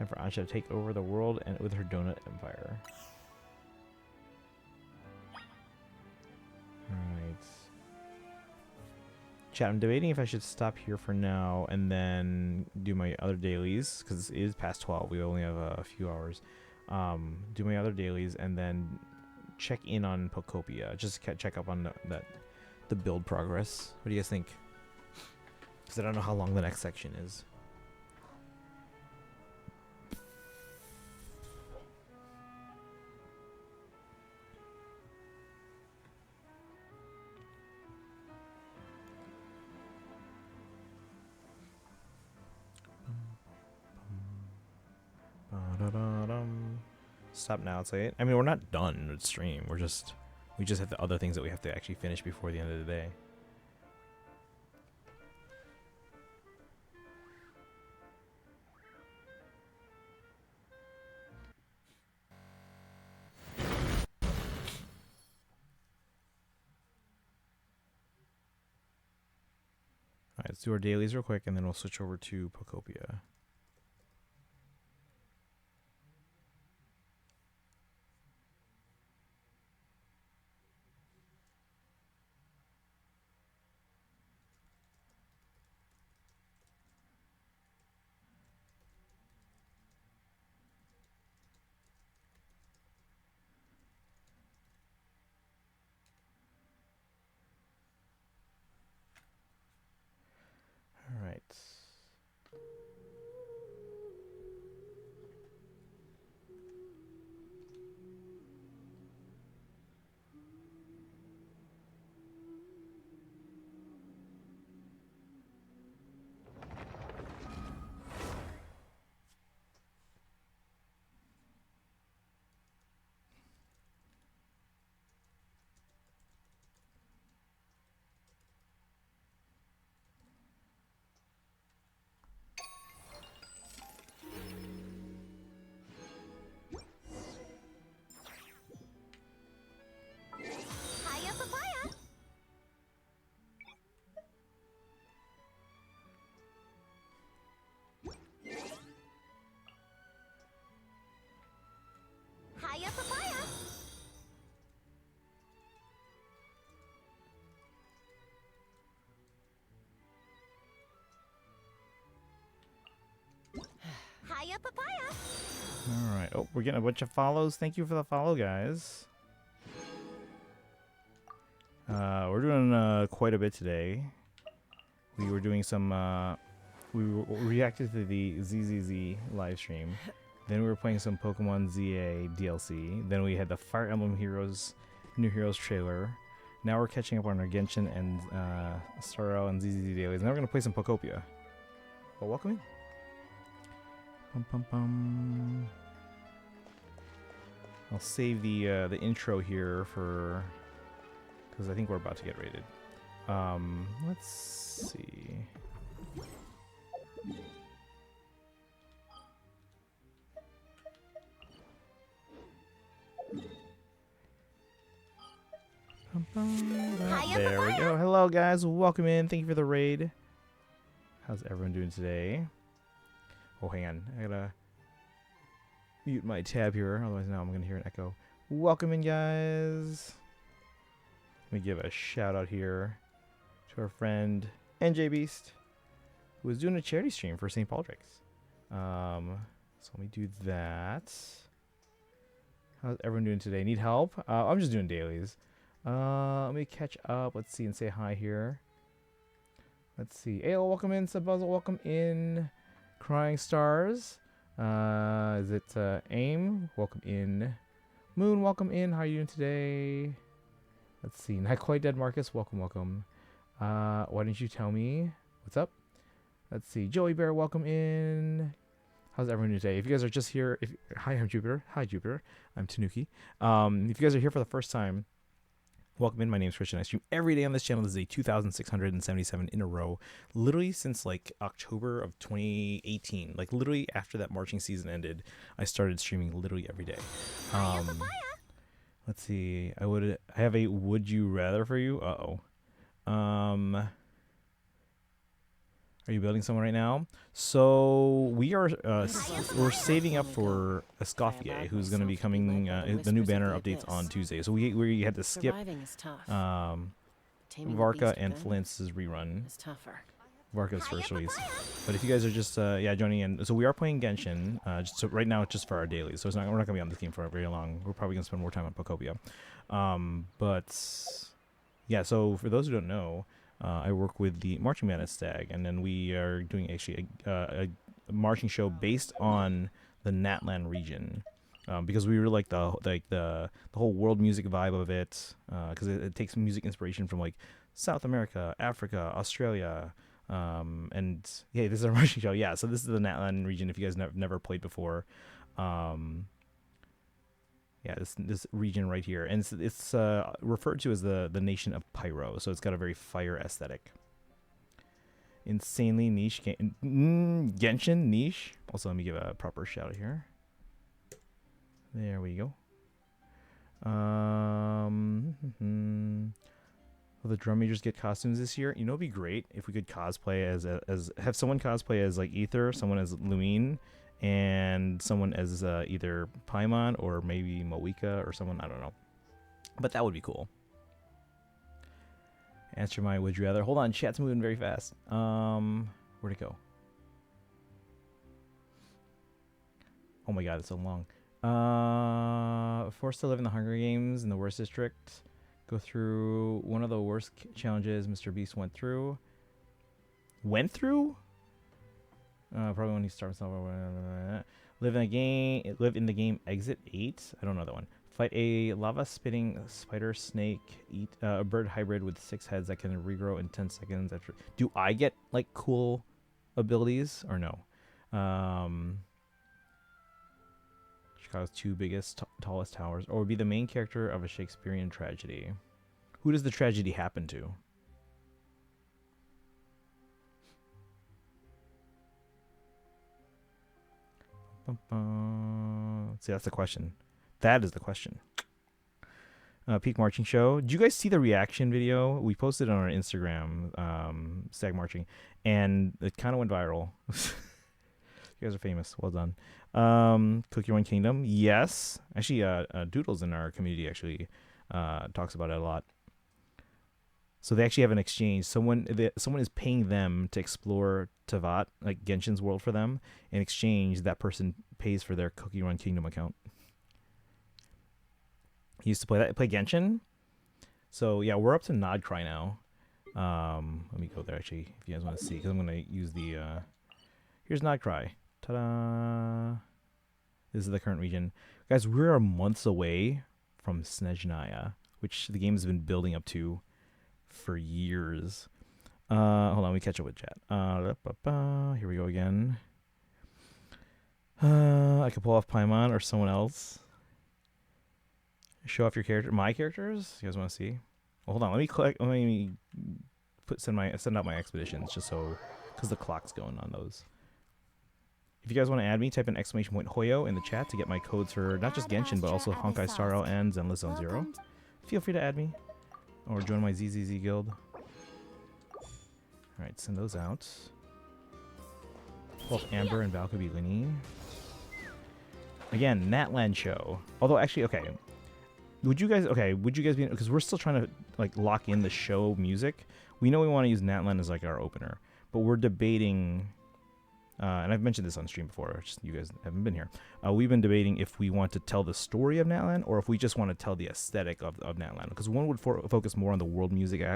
for Ansha to take over the world and with her donut empire. Alright. Chat, I'm debating if I should stop here for now and then do my other dailies, because it is past 12. We only have a few hours. Do my other dailies and then check in on Pocopia. Just check up on the build progress. What do you guys think? Because I don't know how long the next section is. Stop now. Say it. I mean, we're not done with stream. We just have the other things that we have to actually finish before the end of the day. Alright, let's do our dailies real quick and then we'll switch over to Pocopia. Alright. Hiya, papaya. All right. Oh, we're getting a bunch of follows. Thank you for the follow, guys. We're doing quite a bit today. We were doing some. We reacted to the ZZZ live stream. Then we were playing some Pokemon ZA DLC. Then we had the Fire Emblem Heroes New Heroes trailer. Now we're catching up on our Genshin and Starro and ZZZ dailies. Now we're gonna play some Pokopia. Well, welcome in. Pum, pum, pum. I'll save the intro here for because I think we're about to get rated. Let's see. There we go. Hello, guys. Welcome in. Thank you for the raid. How's everyone doing today? Oh, hang on. I gotta mute my tab here. Otherwise, now I'm gonna hear an echo. Welcome in, guys. Let me give a shout out here to our friend NJ Beast, who was doing a charity stream for St. Paul Drake's. So let me do that. How's everyone doing today? Need help? I'm just doing dailies. Let me catch up. Let's see and say hi here. Let's see. Ayo, welcome in. Subbuzzle, welcome in. Crying Stars. Is it AIM? Welcome in. Moon, welcome in. How are you doing today? Let's see. Not quite dead, Marcus. Welcome, welcome. Why didn't you tell me? What's up? Let's see. Joey Bear, welcome in. How's everyone doing today? If you guys are just here, hi, I'm Jupiter. Hi, Jupiter. I'm Tanuki. If you guys are here for the first time, welcome in. My name's Christian. I stream every day on this channel. This is a 2,677 in a row. Literally since like October of 2018. Like literally after that marching season ended, I started streaming literally every day. Let's see. I have a would you rather for you. Are you building someone right now? So we are we're saving up for Escoffier, who's going to be coming. The new banner updates on Tuesday. So we had to skip Varka and Flint's rerun. Varka's first release. But if you guys are just joining in, so we are playing Genshin. So right now it's just for our dailies. So we're not going to be on this game for very long. We're probably going to spend more time on Pokopia. But yeah. So for those who don't know. I work with the Marching Band at Stag, and then we are doing actually a marching show based on the Natlan region, because we really like the whole world music vibe of it, because it takes music inspiration from like South America, Africa, Australia, and yeah, this is our marching show. Yeah, so this is the Natlan region. If you guys never played before, yeah, this region right here, and it's referred to as the nation of Pyro, so it's got a very fire aesthetic. Insanely niche Genshin niche. Also, let me give a proper shout out here. There we go. Will the drum majors get costumes this year? You know, it'd be great if we could cosplay as have someone cosplay as like Ether, someone as Lumine, and someone as either Paimon or maybe Moika or someone, I don't know. But that would be cool. Answer my would you rather. Hold on, chat's moving very fast. Where'd it go? Oh my god, it's so long. Forced to live in the Hunger Games in the worst district. Go through one of the worst challenges Mr. Beast went through. Probably when he starts live in the game exit 8. I don't know that one. Fight a lava spitting spider snake, eat a bird hybrid with 6 heads that can regrow in 10 seconds after. Do I get like cool abilities or no? Chicago's 2 biggest tallest towers, or be the main character of a Shakespearean tragedy. Who does the tragedy happen to? See, that's the question. That is the question. Peak Marching Show. Did you guys see the reaction video? We posted it on our Instagram, Stag Marching, and it kind of went viral. You guys are famous. Well done. Cookie Run Kingdom. Yes. Actually, Doodles in our community actually talks about it a lot. So they actually have an exchange. Someone is paying them to explore Tavat, like Genshin's world for them. In exchange, that person pays for their Cookie Run Kingdom account. He used to play Genshin. So yeah, we're up to Nodcry now. Let me go there actually, if you guys want to see, because I'm gonna use the. Here's Nodcry. Ta-da! This is the current region, guys. We're months away from Snezhnaya, which the game has been building up to for years. Hold on, let me catch up with chat. Here we go again. I could pull off Paimon or someone else. Show off your character. My characters? You guys want to see? Well, hold on. Let me send out my expeditions just so, because the clock's going on those. If you guys want to add me, type in !Hoyo in the chat to get my codes for not just Genshin, but also Honkai Star Rail and Zenless Zone Zero. Feel free to add me or join my ZZZ guild. Alright, send those out. Both Amber and Val could be Lini. Again, Natlan show. Although, actually, okay. Would you guys be, because we're still trying to like lock in the show music. We know we want to use Natlan as like our opener, but we're debating, and I've mentioned this on stream before, just you guys haven't been here. We've been debating if we want to tell the story of Natlan or if we just want to tell the aesthetic of Natlan, because one would focus more on the world music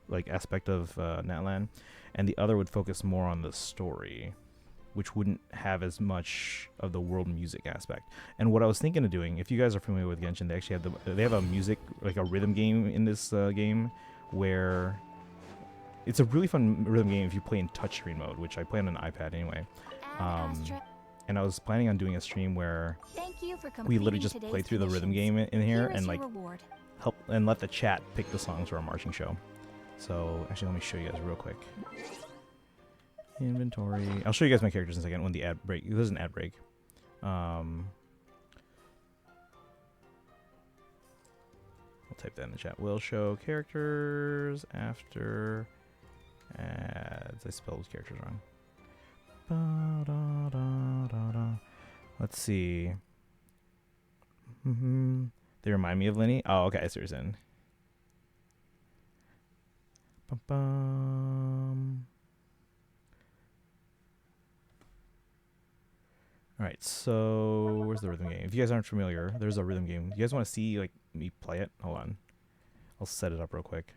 like aspect of Natlan, and the other would focus more on the story, which wouldn't have as much of the world music aspect. And what I was thinking of doing, if you guys are familiar with Genshin, they actually have a music, like a rhythm game in this game, where it's a really fun rhythm game if you play in touchscreen mode, which I play on an iPad anyway. And I was planning on doing a stream where we literally just play through the rhythm game in here and like help and let the chat pick the songs for our marching show. So actually, let me show you guys real quick. Inventory. I'll show you guys my characters in a second when the ad break. There's an ad break. I'll type that in the chat. We'll show characters after ads. I spelled characters wrong. Let's see. They remind me of Lini. Oh, okay. I see what you're saying. Alright, so where's the rhythm game? If you guys aren't familiar, there's a rhythm game. You guys want to see like me play it? Hold on. I'll set it up real quick.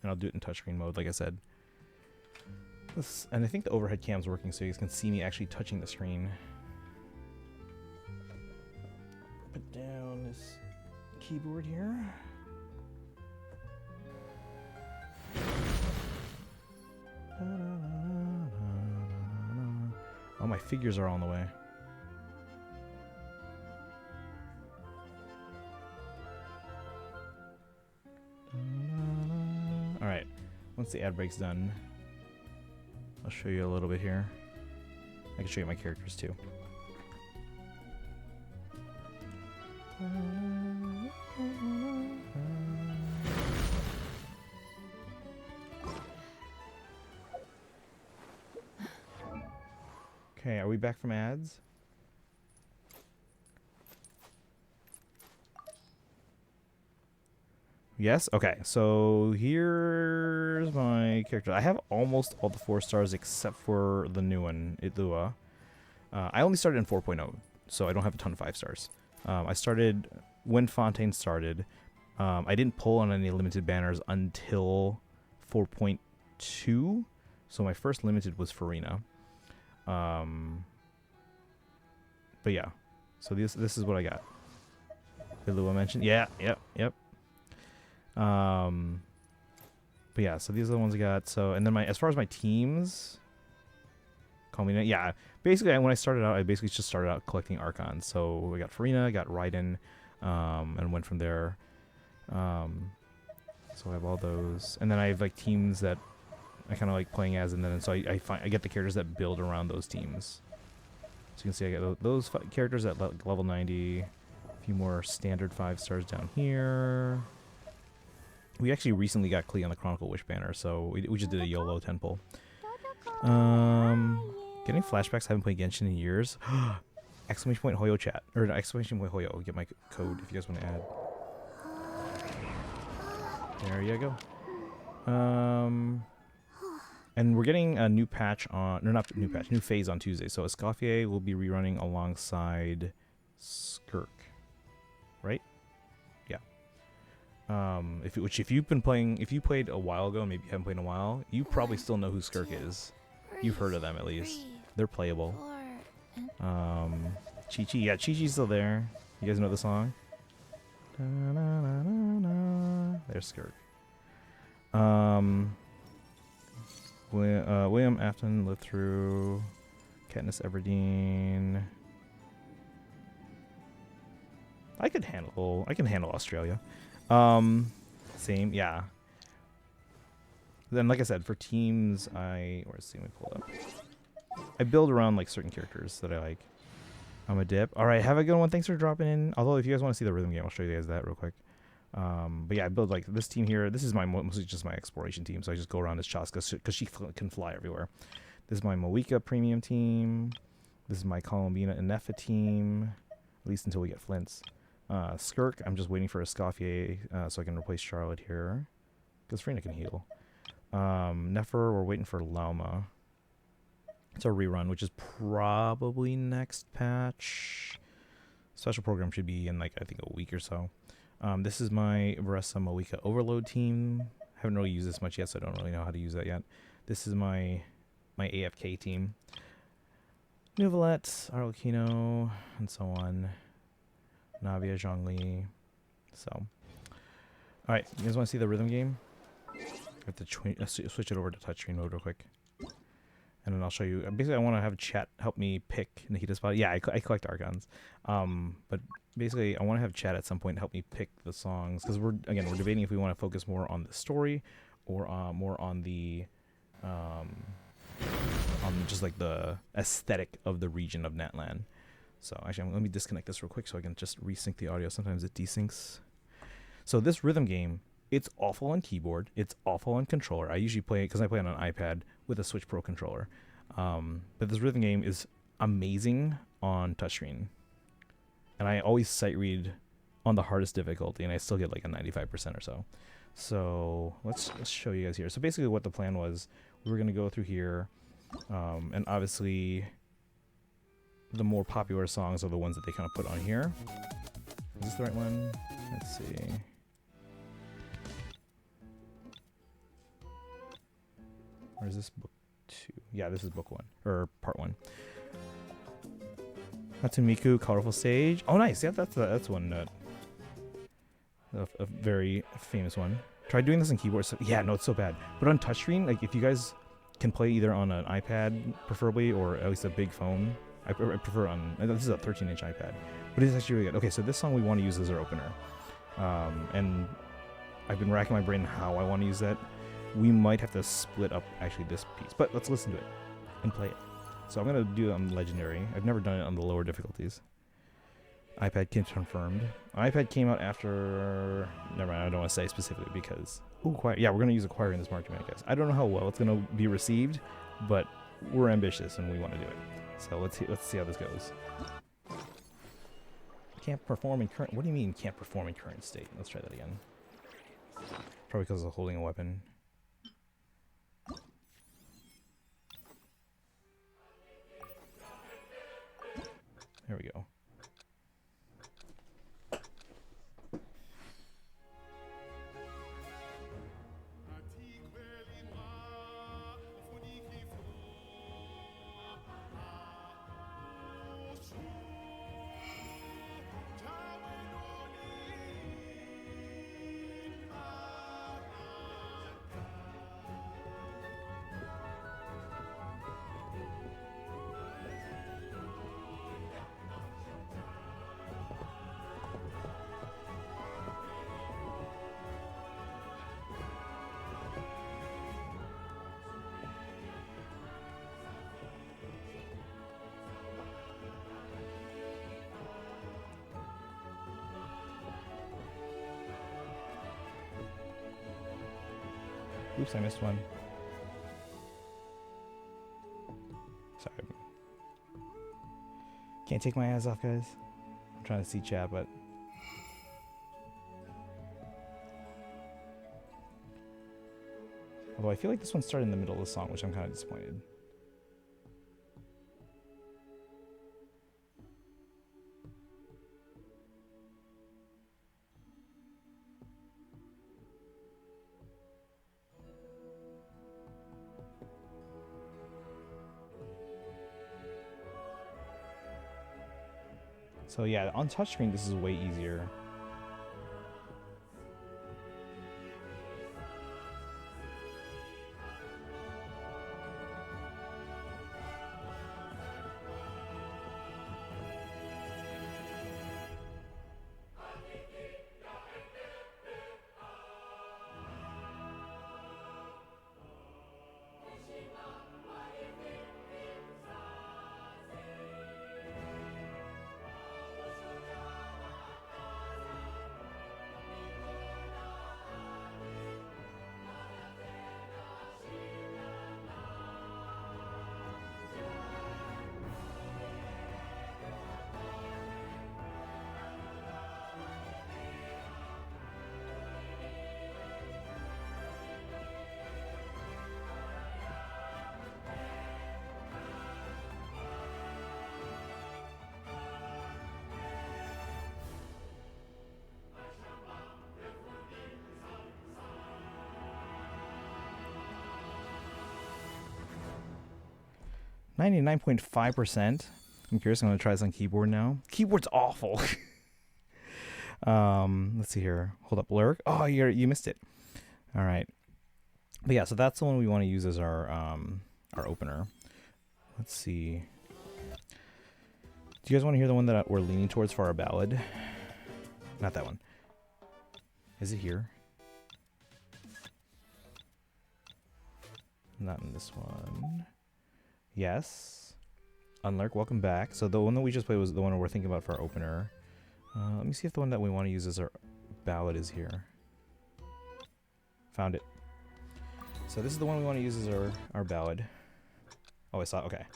And I'll do it in touchscreen mode, like I said. And I think the overhead cam's working so you guys can see me actually touching the screen. Put down this keyboard here. Oh, my figures are on the way. Alright, once the ad break's done, I'll show you a little bit here. I can show you my characters too. Okay, are we back from ads? Yes? Okay, so here's my character. I have almost all the 4 stars except for the new one, Itlua. I only started in 4.0, so I don't have a ton of 5 stars. I started when Fontaine started. I didn't pull on any limited banners until 4.2, so my first limited was Farina. But yeah, so this is what I got. Itlua mentioned, yep. But yeah, so these are the ones I got. So, and then as far as my teams, call me, yeah. Basically, when I started out, I basically just started out collecting Archons. So I got Farina, I got Raiden, and went from there. So I have all those, and then I have like teams that I kind of like playing as, and then so I get the characters that build around those teams. So you can see I get those characters at level 90. A few more standard 5 stars down here. We actually recently got Klee on the Chronicle Wish banner, so we just did a YOLO 10 pull. Getting flashbacks. I haven't played Genshin in years. ! Hoyo chat, or ! Hoyo. Get my code if you guys want to add. There you go. And we're getting a new patch on, or not new patch, new phase on Tuesday. So Escoffier will be rerunning alongside Skirk, right? Yeah. If you've been playing, if you played a while ago, maybe you haven't played in a while, you probably still know who Skirk is. You've heard of them at least. They're playable. Chi-Chi, yeah, Chi-Chi's still there. You guys know the song? There's Skirk. William Afton lived through Katniss Everdeen. I can handle Australia. Same, yeah. Then, like I said, for teams, where's the team we pulled up? I build around like certain characters that I like. I'm a dip. All right, have a good one. Thanks for dropping in. Although, if you guys want to see the rhythm game, I'll show you guys that real quick. But yeah, I build like this team here. This is my mostly just my exploration team, so I just go around as Chaska because she can fly everywhere. This is my Moeka premium team. This is my Columbina and Nefa team, at least until we get Flints. Skirk, I'm just waiting for a Escoffier so I can replace Charlotte here, because Frina can heal. Nefer, we're waiting for Lauma. It's a rerun, which is probably next patch. Special program should be in like I think a week or so. This is my Varessa Moeka Overload team. Haven't really used this much yet, so I don't really know how to use that yet. This is my AFK team. Nuvolette, Arlecchino, and so on. Navia, Zhongli. So, alright, you guys want to see the rhythm game? I have to switch it over to touchscreen mode real quick. And then I'll show you. Basically, I want to have chat help me pick Nikita's spot. Yeah, I collect Archons. But basically, I want to have chat at some point help me pick the songs. Because we're debating if we want to focus more on the story or more on the on just like the aesthetic of the region of Natlan. So actually, let me disconnect this real quick so I can just resync the audio. Sometimes it desyncs. So this rhythm game, it's awful on keyboard. It's awful on controller. I usually play it because I play on an iPad with a Switch Pro controller. But this rhythm game is amazing on touchscreen. And I always sight read on the hardest difficulty, and I still get like a 95% or so. So let's show you guys here. So basically what the plan was, we were going to go through here. And obviously the more popular songs are the ones that they kind of put on here. Is this the right one? Let's see. Or is this book 2? Yeah, this is book 1, or part 1. Natsumiku, Colorful Stage. Oh, nice. Yeah, that's one. A very famous one. Try doing this on keyboard. So, yeah, no, it's so bad. But on touchscreen, like if you guys can play either on an iPad, preferably, or at least a big phone. I prefer on. This is a 13-inch iPad, but it's actually really good. Okay, so this song we want to use as our opener, and I've been racking my brain how I want to use that. We might have to split up actually this piece, but let's listen to it and play it. So I'm gonna do it on Legendary. I've never done it on the lower difficulties. iPad confirmed. iPad came out after. Never mind. I don't want to say specifically because. Ooh, choir. Yeah, we're gonna use a choir in this marching band, I guess. I don't know how well it's gonna be received, but we're ambitious and we want to do it. So let's see how this goes. Can't perform in current. What do you mean can't perform in current state? Let's try that again. Probably because of holding a weapon. There we go. Oops, I missed one. Sorry. Can't take my eyes off, guys. I'm trying to see chat, but... Although I feel like this one started in the middle of the song, which I'm kind of disappointed. So yeah, on touchscreen this is way easier. %. I'm curious. I'm gonna try this on keyboard now. Keyboard's awful. Let's see here. Hold up, lyric. Oh, you missed it. All right. But yeah, so that's the one we want to use as our opener. Let's see. Do you guys want to hear the one that we're leaning towards for our ballad? Not that one. Is it here? Not in this one. Yes. Unlurk, welcome back. So the one that we just played was the one we're thinking about for our opener. Let me see if the one that we want to use as our ballad is here. Found it. So this is the one we want to use as our ballad. Oh, I saw it. Okay.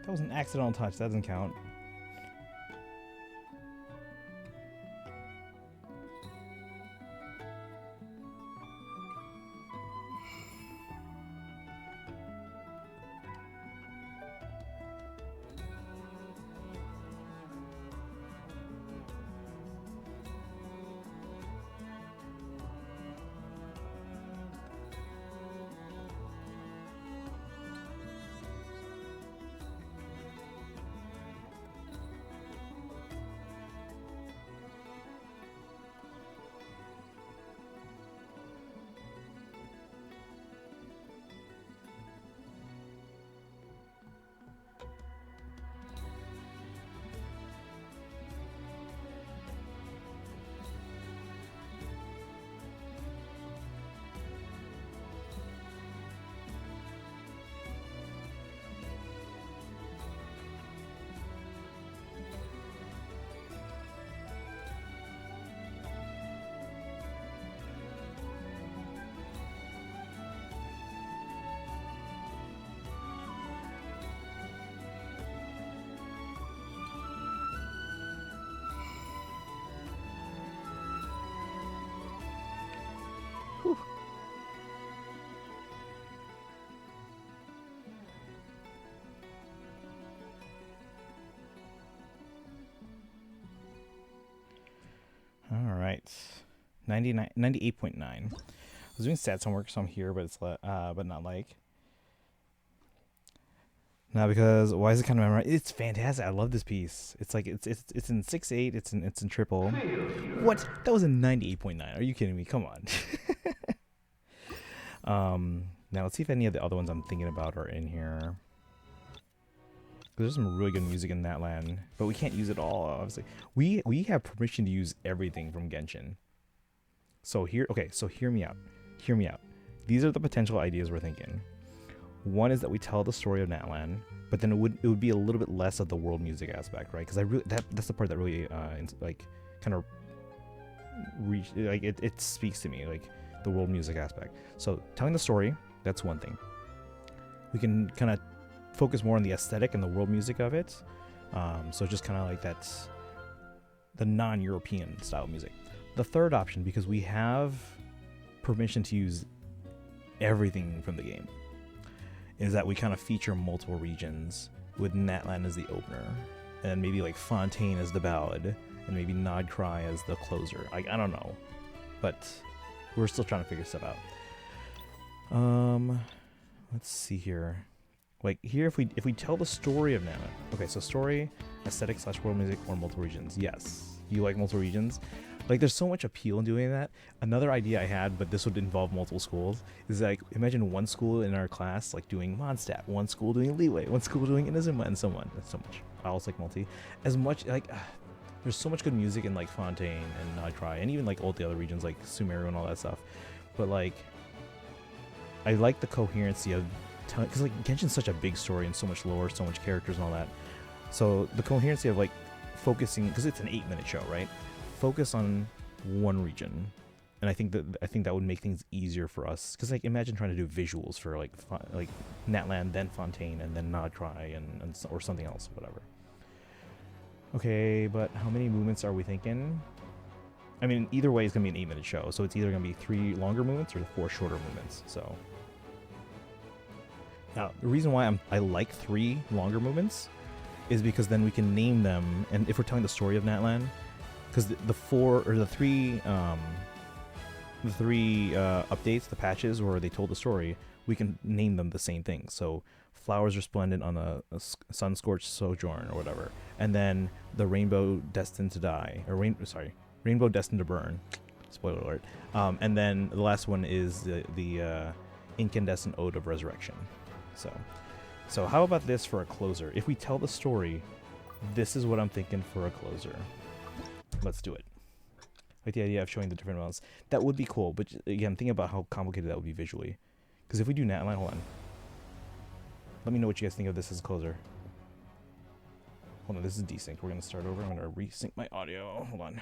That was an accidental touch. That doesn't count. All right, 98.9. I was doing stats homework, so I'm here, but it's but not like. Now because why is it kind of memorized? It's fantastic. I love this piece. It's like it's in 6/8. It's in triple. What? That was a 98.9. Are you kidding me? Come on. Now let's see if any of the other ones I'm thinking about are in here. There's some really good music in that land, but we can't use it all, obviously. We have permission to use everything from Genshin. So hear me out. Hear me out. These are the potential ideas we're thinking. One is that we tell the story of Natlan, but then it would be a little bit less of the world music aspect, right? Because that's the part that really like kind of it speaks to me, like the world music aspect. So telling the story, that's one thing. We can kind of focus more on the aesthetic and the world music of it. So just kind of like that's the non-European style music. The third option, because we have permission to use everything from the game, is that we kind of feature multiple regions with Natlan as the opener, and maybe like Fontaine as the ballad, and maybe Nod Cry as the closer. I don't know, but we're still trying to figure stuff out. Let's see here. Like here, if we tell the story of Natlan, okay, so story, aesthetic / world music, or multiple regions. Yes, you like multiple regions. Like there's so much appeal in doing that. Another idea I had, but this would involve multiple schools, is like imagine one school in our class like doing Mondstadt, one school doing Leeway, one school doing Inazuma, and so on. That's so much. I also like multi. As much like there's so much good music in like Fontaine and Nod Cry, and even like all the other regions like Sumeru and all that stuff. But like I like the coherency of because like Genshin's such a big story and so much lore, so much characters and all that. So the coherency of like focusing, because it's an 8-minute show, right? Focus on one region, and I think that would make things easier for us. Because like imagine trying to do visuals for like Natlan, then Fontaine, and then Nod Cry, and or something else, whatever. Okay, but how many movements are we thinking? I mean, either way, it's gonna be an 8-minute show, so it's either gonna be 3 longer movements or 4 shorter movements. So now the reason why I like 3 longer movements is because then we can name them, and if we're telling the story of Natlan. Because the 3 updates, the patches where they told the story, we can name them the same thing. So Flowers Resplendent on a Sun-Scorched Sojourn or whatever, and then the Rainbow Destined to Die, or Rainbow Destined to Burn. Spoiler alert. And then the last one is the Incandescent Ode of Resurrection. So how about this for a closer? If we tell the story, this is what I'm thinking for a closer. Let's do it. Like the idea of showing the different amounts. That would be cool, but again, think about how complicated that would be visually. Because if we do Natlan, hold on. Let me know what you guys think of this as a closer. Hold on, this is desynced. We're going to start over. I'm going to resync my audio. Hold on.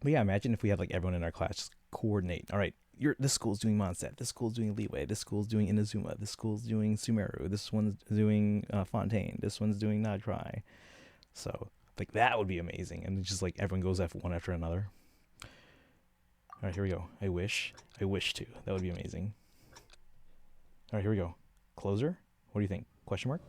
But yeah, imagine if we had like everyone in our class just coordinate. All right, this school's doing Mondstadt. This school's doing Leeway. This school's doing Inazuma. This school's doing Sumeru. This one's doing Fontaine. This one's doing Nod Cry. So, like, that would be amazing. And just, like, everyone goes one after another. All right, here we go. I wish to. That would be amazing. All right, here we go. Closer? What do you think? Question mark?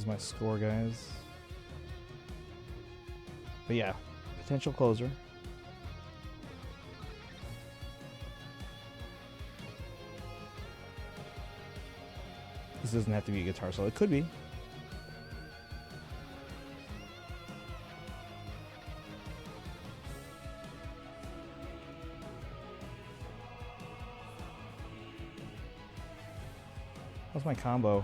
There's my score, guys. But yeah, potential closer. This doesn't have to be a guitar solo. It could be. What's my combo?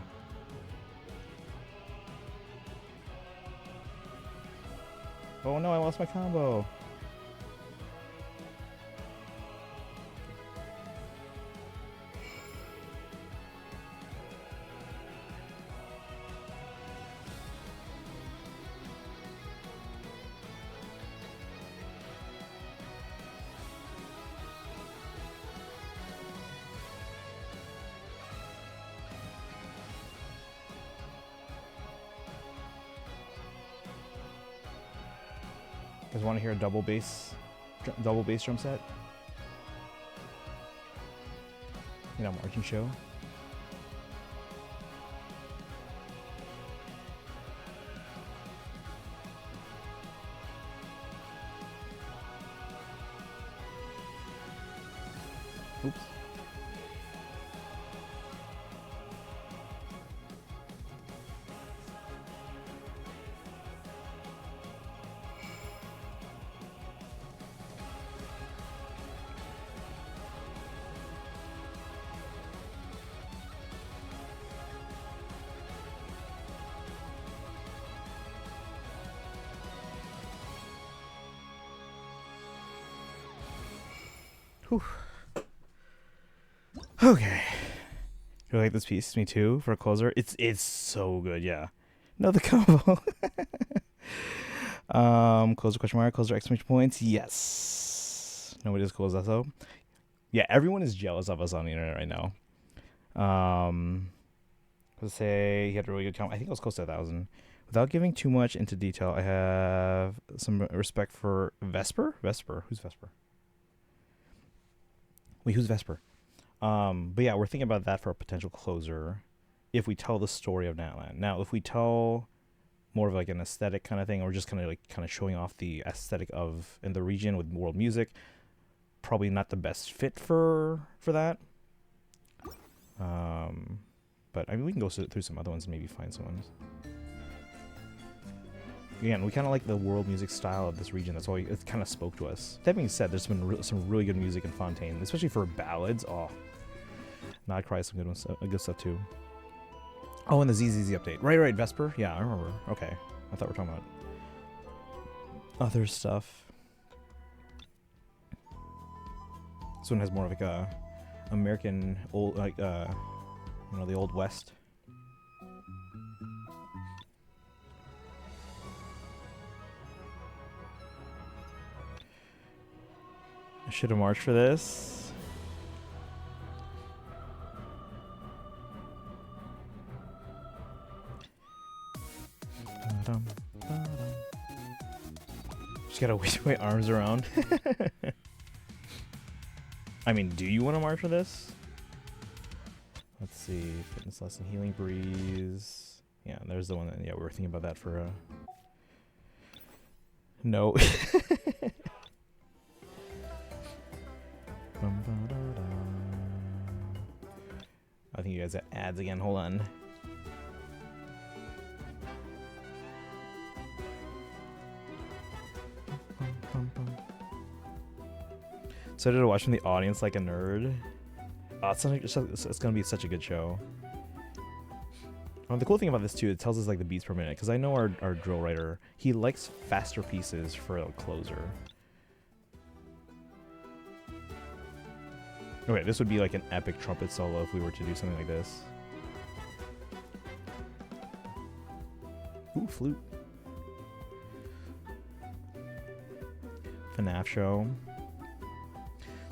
Oh no, I lost my combo. Guys want to hear a double bass drum set? You know, marching show. Oops. Whew. Okay. You like this piece? Me too. For a closer, it's so good. Yeah. Another combo. Closer question mark. Closer exclamation points. Yes. Nobody just closed us out. Yeah. Everyone is jealous of us on the internet right now. Let's say he had a really good count. I think it was close to 1,000. Without giving too much into detail, I have some respect for Vesper. Vesper. Who's Vesper? Wait, who's Vesper? But yeah, we're thinking about that for a potential closer if we tell the story of Natlan. Now, if we tell more of like an aesthetic kind of thing, or just kind of showing off the aesthetic of in the region with world music, probably not the best fit for that. But I mean, we can go through some other ones and maybe find some ones. Again, we kind of like the world music style of this region. That's why it kind of spoke to us. That being said, there's been some really good music in Fontaine, especially for ballads. Oh, Not Cry, some good ones, good stuff too. Oh, and the ZZZ update. Right, Vesper. Yeah, I remember. Okay, I thought we were talking about other stuff. This one has more of like a American old, like the Old West. I should have marched for this. Just gotta wave my arms around. I mean, do you want to march for this? Let's see. Fitness lesson, healing breeze. Yeah, there's the one that, yeah, we were thinking about that for no. I think you guys have ads again. Hold on. So did I watch from the audience like a nerd? It's gonna be such a good show. The cool thing about this too, it tells us like the beats per minute, because I know our drill writer, he likes faster pieces for a closer. Okay, this would be like an epic trumpet solo if we were to do something like this. Ooh, flute. FNAF show.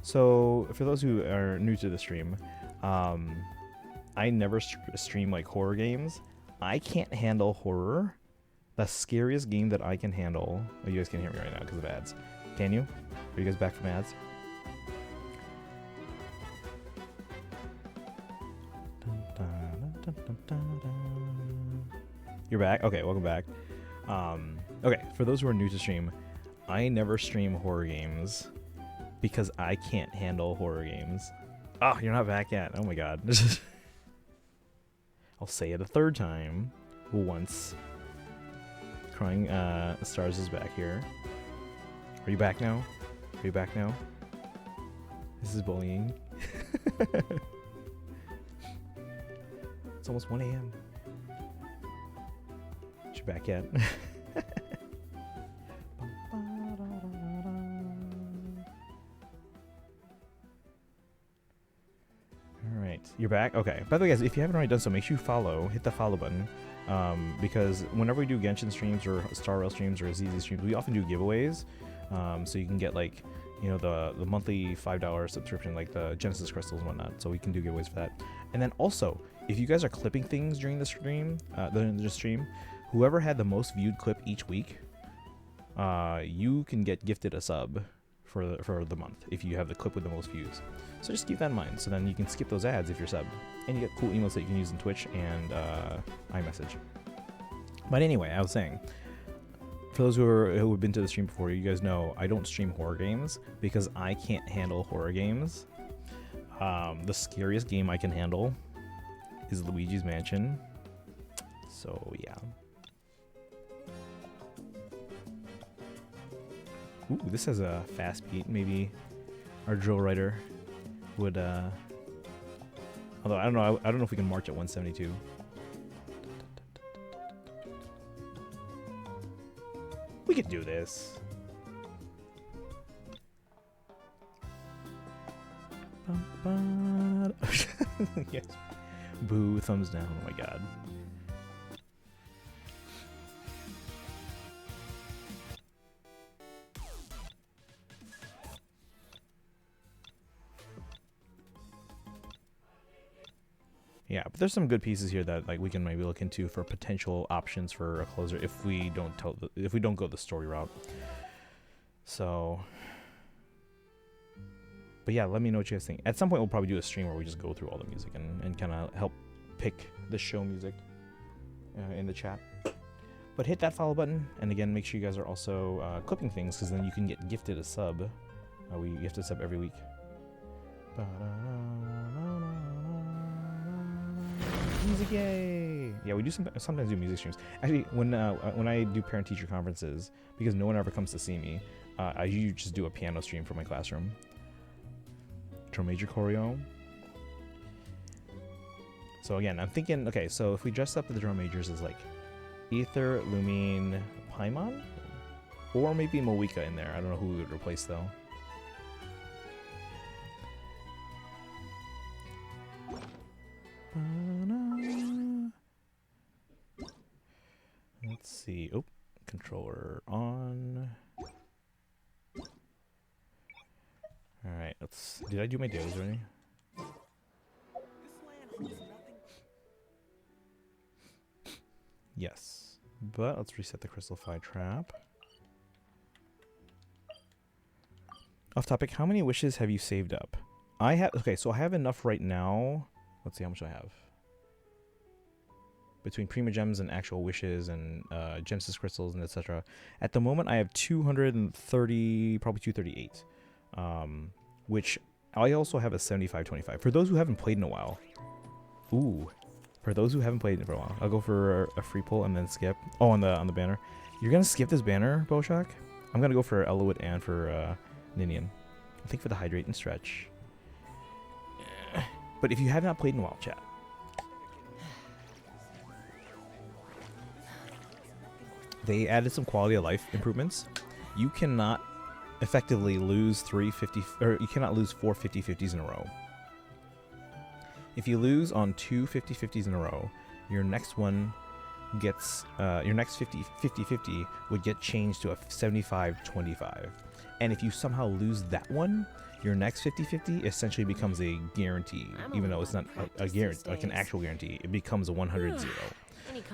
So, for those who are new to the stream, I never stream like horror games. I can't handle horror. The scariest game that I can handle... Oh, you guys can't hear me right now because of ads. Can you? Are you guys back from ads? You're back? Okay, welcome back. Okay, for those who are new to stream, I never stream horror games because I can't handle horror games. Oh, you're not back yet. Oh my god. I'll say it a third time. Once. Crying Stars is back here. Are you back now? Are you back now? This is bullying. It's almost 1 a.m. Is you back yet? Alright, you're back? Okay. By the way, guys, if you haven't already done so, make sure you follow. Hit the follow button. Because whenever we do Genshin streams or Star Rail streams or ZZ streams, we often do giveaways. So you can get, like, you know, the monthly $5 subscription, like the Genesis crystals and whatnot. So we can do giveaways for that. And then also, if you guys are clipping things during the stream, whoever had the most viewed clip each week, you can get gifted a sub for the month if you have the clip with the most views. So just keep that in mind. So then you can skip those ads if you're subbed, and you get cool emails that you can use in Twitch and iMessage. But anyway, I was saying, for those who have been to the stream before, you guys know I don't stream horror games because I can't handle horror games. The scariest game I can handle is Luigi's Mansion. So yeah. Ooh, this has a fast beat. Maybe our drill writer would. Although I don't know. I don't know if we can march at 172. We could do this. Yes. Boo, thumbs down. Oh my god. Yeah, but there's some good pieces here that like we can maybe look into for potential options for a closer if we don't go the story route. So, but yeah, let me know what you guys think. At some point, we'll probably do a stream where we just go through all the music and kind of help pick the show music in the chat. But hit that follow button, and again, make sure you guys are also clipping things, because then you can get gifted a sub. We gift a sub every week. Music, yay! Yeah, we do sometimes do music streams. Actually, when I do parent-teacher conferences, because no one ever comes to see me, I usually just do a piano stream for my classroom. Drum major choreo. So again, I'm thinking, okay, so if we dress up the drum majors as like Ether, Lumine, Paimon, or maybe Moika in there. I don't know who we would replace though. Let's see. Oh, controller on. All right. Did I do my dailies already? Yes, but let's reset the Crystal Fly Trap. Off topic, how many wishes have you saved up? I have, okay, so I have enough right now. Let's see how much I have. Between Prima Gems and actual wishes and Genesis Crystals and etc. At the moment, I have 230, probably 238. Which I also have a 75-25. For those who haven't played in a while. Ooh. For those who haven't played it for a while, I'll go for a free pull and then skip. Oh, on the banner. You're gonna skip this banner, Boshak? I'm gonna go for Elowood and for Ninian. I think for the hydrate and stretch. But if you have not played in a while, chat. They added some quality of life improvements. You cannot effectively lose 350, or you cannot lose 4 50-50s in a row. If you lose on 2 50-50s in a row, your next one gets, your next 50-50 would get changed to a 75-25. And if you somehow lose that one, your next 50-50 essentially becomes a guarantee, even though it's not a guarantee, like an actual guarantee. It becomes a 100-0.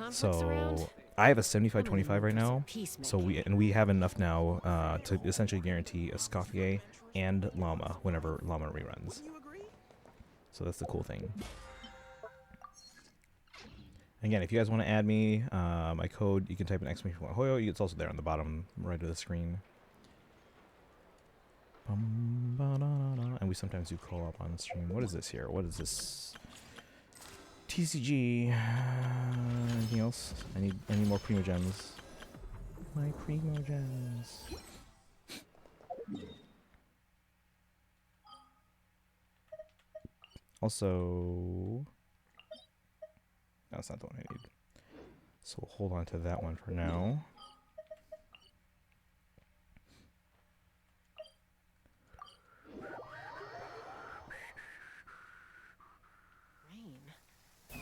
So I have a 75-25 right now. So we have enough now to essentially guarantee a Scoffier and Llama whenever Llama reruns. So that's the cool thing. Again, if you guys want to add me, my code, you can type in !Hoyo. It's also there on the bottom right of the screen. And we sometimes do co-op on stream. What is this here? What is this? TCG. Anything else? I need more Primo Gems. My Primo Gems. Also, that's not the one I need. So we'll hold on to that one for now.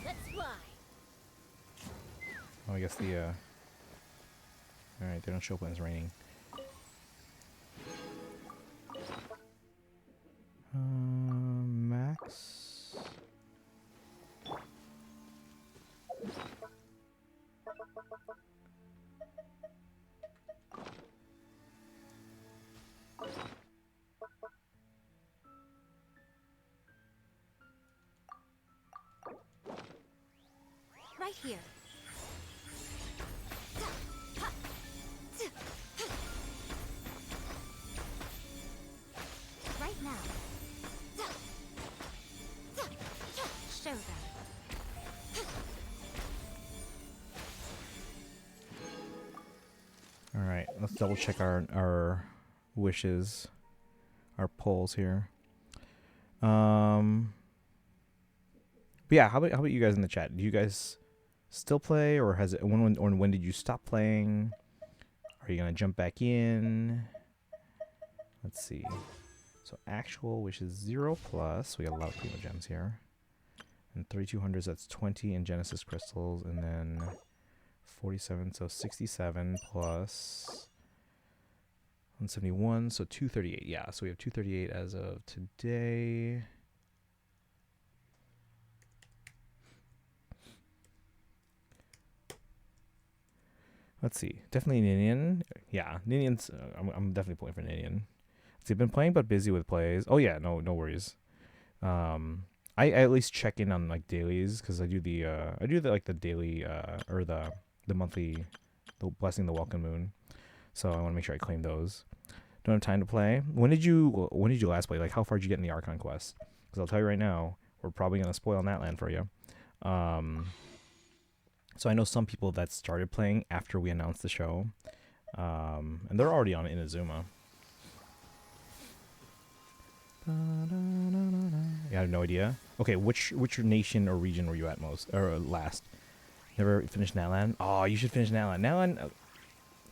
Let's fly. Oh, I guess the, alright, they don't show up when it's raining. Max. Right here. Right now. Show them. All right, let's double check our wishes, our polls here. But yeah, how about you guys in the chat? Do you guys still play, or has it when did you stop playing? Are you gonna jump back in? Let's see. So actual wishes 0+. We got a lot of Primo Gems here. And 3200s, that's 20 in Genesis crystals, and then 47, so 67 plus 171, so 238. Yeah, so we have 238 as of today. Let's see. Definitely Ninian. Yeah, Ninian's. I'm definitely playing for Ninian. See, I've been playing but busy with plays. Oh yeah, no worries. I at least check in on like dailies because I do the like the daily or the monthly, the Blessing the Welcome Moon. So I want to make sure I claim those. Don't have time to play. When did you last play? Like how far did you get in the Archon quest? Because I'll tell you right now, we're probably gonna spoil Natlan for you. So I know some people that started playing after we announced the show, and they're already on Inazuma. Yeah, I have no idea. Okay, which nation or region were you at last? Never finished Natlan? Oh, you should finish Natlan. Natlan,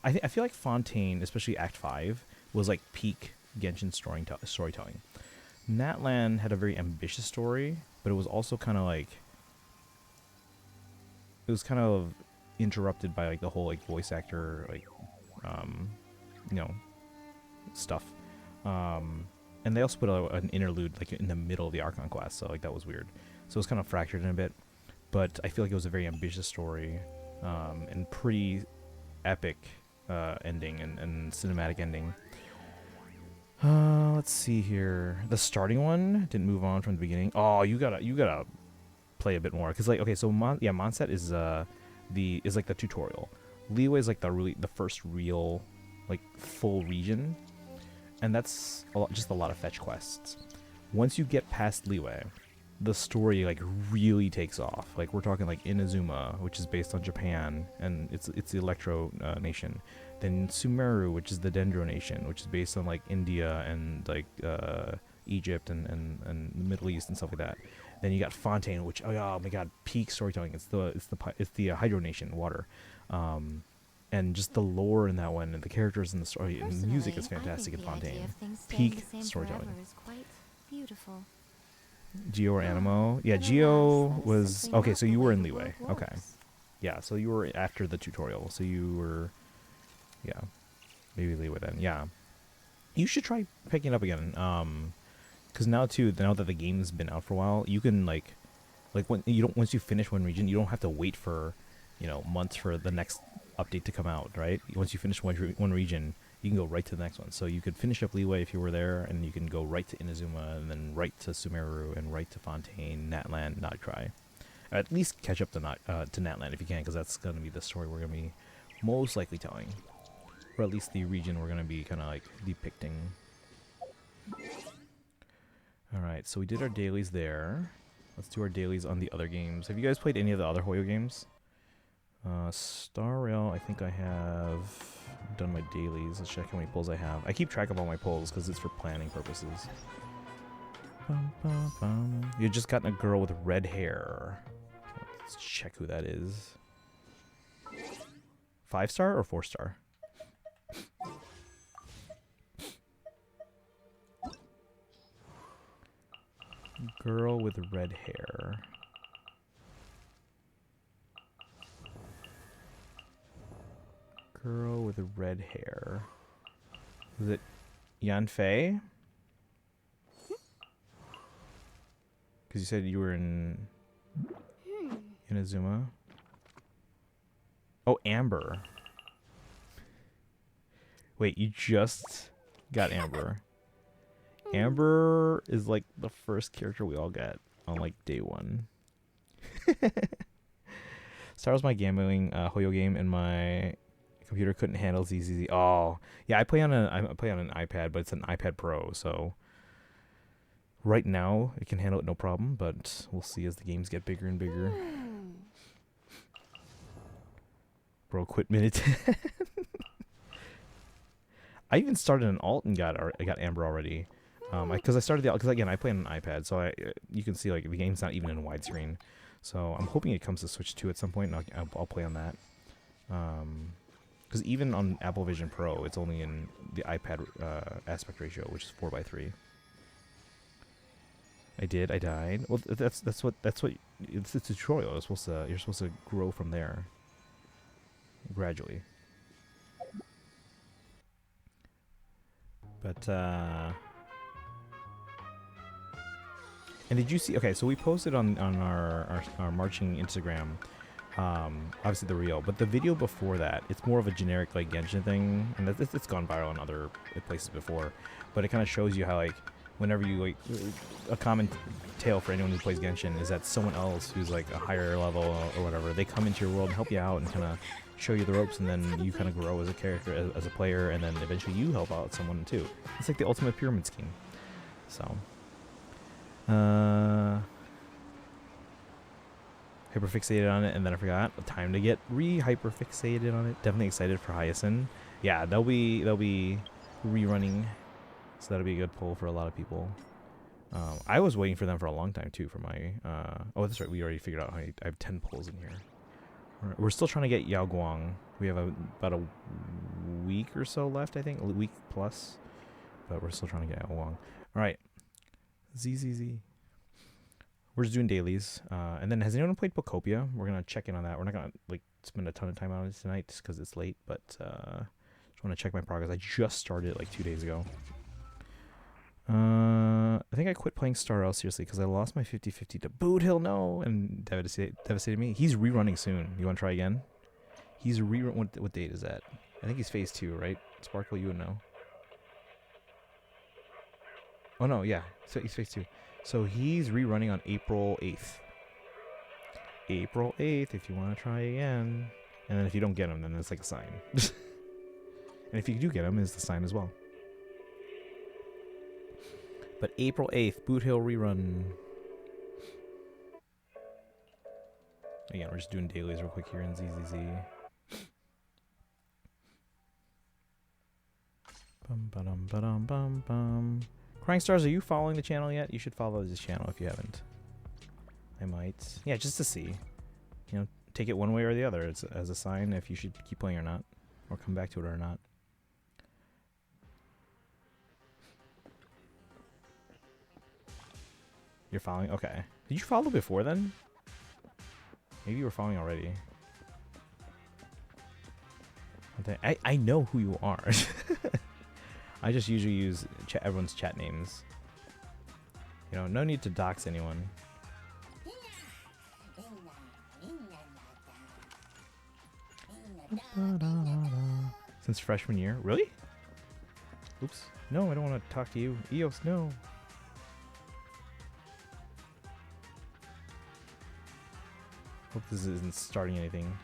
I feel like Fontaine, especially Act 5, was like peak Genshin storytelling. Natlan had a very ambitious story, but it was also kind of like, it was kind of interrupted by like the whole like voice actor like stuff. And they also put an interlude like in the middle of the Archon quest, so like that was weird. So it was kind of fractured in a bit, but I feel like it was a very ambitious story, and pretty epic ending and cinematic ending. Let's see here. The starting one didn't move on from the beginning. Oh, you gotta play a bit more, because like, okay, so Mondstadt is like the tutorial. Liyue is like the first real like full region, and that's just a lot of fetch quests. Once you get past Liyue, the story like really takes off. Like we're talking like Inazuma, which is based on Japan, and it's the Electro nation. Then Sumeru, which is the Dendro nation, which is based on like India and like Egypt and the Middle East and stuff like that. Then you got Fontaine, which oh my god, peak storytelling. It's the Hydro Nation, water, and just the lore in that one, and the characters in the story, and the music is fantastic in Fontaine. Peak storytelling. Is quite beautiful. Geo or Animo? Yeah, Geo was okay. So you were in Liyue. Okay, yeah. So you were after the tutorial. So you were, yeah, maybe Liyue then. Yeah, you should try picking it up again. Because now that the game's been out for a while, you can like when you don't, once you finish one region, you don't have to wait for months for the next update to come out, right? Once you finish one region, you can go right to the next one. So you could finish up Liyue if you were there, and you can go right to Inazuma, and then right to Sumeru, and right to Fontaine, Natlan, Notcry. At least catch up to Natland if you can, because that's going to be the story we're going to be most likely telling. Or at least the region we're going to be kind of like depicting. Alright, so we did our dailies there. Let's do our dailies on the other games. Have you guys played any of the other Hoyo games? Star Rail, I think I have done my dailies. Let's check how many pulls I have. I keep track of all my pulls because it's for planning purposes. You just gotten a girl with red hair. Let's check who that is. 5-star or 4-star? Girl with red hair. Girl with red hair. Is it Yanfei? Because you said you were in Inazuma. Oh, Amber. Wait, you just got Amber. Amber is like the first character we all get on like day one. Star was my gambling Hoyo game, and my computer couldn't handle ZZZ. Oh, yeah, I play on an iPad, but it's an iPad Pro, so right now it can handle it no problem. But we'll see as the games get bigger and bigger. Bro, quit minute. I even started an alt and got Amber already. Because I started because again I play on an iPad, so you can see like the game's not even in widescreen. So I'm hoping it comes to Switch 2 at some point, and I'll play on that. Because even on Apple Vision Pro, it's only in the iPad aspect ratio, which is 4:3. I died. Well, that's what it's a tutorial. You're supposed to grow from there gradually. But and did you see? Okay, so we posted on our marching Instagram, obviously the reel, but the video before that, it's more of a generic like Genshin thing, and it's gone viral in other places before. But it kind of shows you how like whenever you like a common tale for anyone who plays Genshin is that someone else who's like a higher level or whatever, they come into your world and help you out and kind of show you the ropes, and then you kind of grow as a character, as a player, and then eventually you help out someone too. It's like the ultimate pyramid scheme. So. Hyperfixated on it, and then I forgot. Time to get hyperfixated on it. Definitely excited for Hyacinth. Yeah, they'll be rerunning, so that'll be a good pull for a lot of people. I was waiting for them for a long time too for my. Oh, that's right. We already figured out I have 10 pulls in here. We're still trying to get Yao Guang. We have about a week or so left, I think, a week plus, but we're still trying to get Yao Guang. All right. ZZZ. We're just doing dailies. And then has anyone played Booktopia? We're going to check in on that. We're not going to like spend a ton of time on it tonight just because it's late, but just want to check my progress. I just started like 2 days ago. I think I quit playing Star Rail seriously because I lost my 50-50 to Boot Hill, no, and devastated me. He's rerunning soon. You want to try again? He's what date is that? I think he's phase 2, right? Sparkle, you would know. Oh no, yeah, so he's phase 2. So he's rerunning on April 8th. April 8th, if you want to try again. And then if you don't get him, then it's like a sign. And if you do get him, it's the sign as well. But April 8th, Boot Hill rerun. Again, we're just doing dailies real quick here in ZZZ. Bum ba-dum ba-dum bum bum. Crying Stars, are you following the channel yet? You should follow this channel if you haven't. I might. Yeah, just to see. You know, take it one way or the other. It's as a sign if you should keep playing or not. Or come back to it or not. You're following? Okay. Did you follow before then? Maybe you were following already. I know who you are. I just usually use everyone's chat names. You know, no need to dox anyone. Since freshman year? Really? Oops. No, I don't want to talk to you. Eos, no. Hope this isn't starting anything.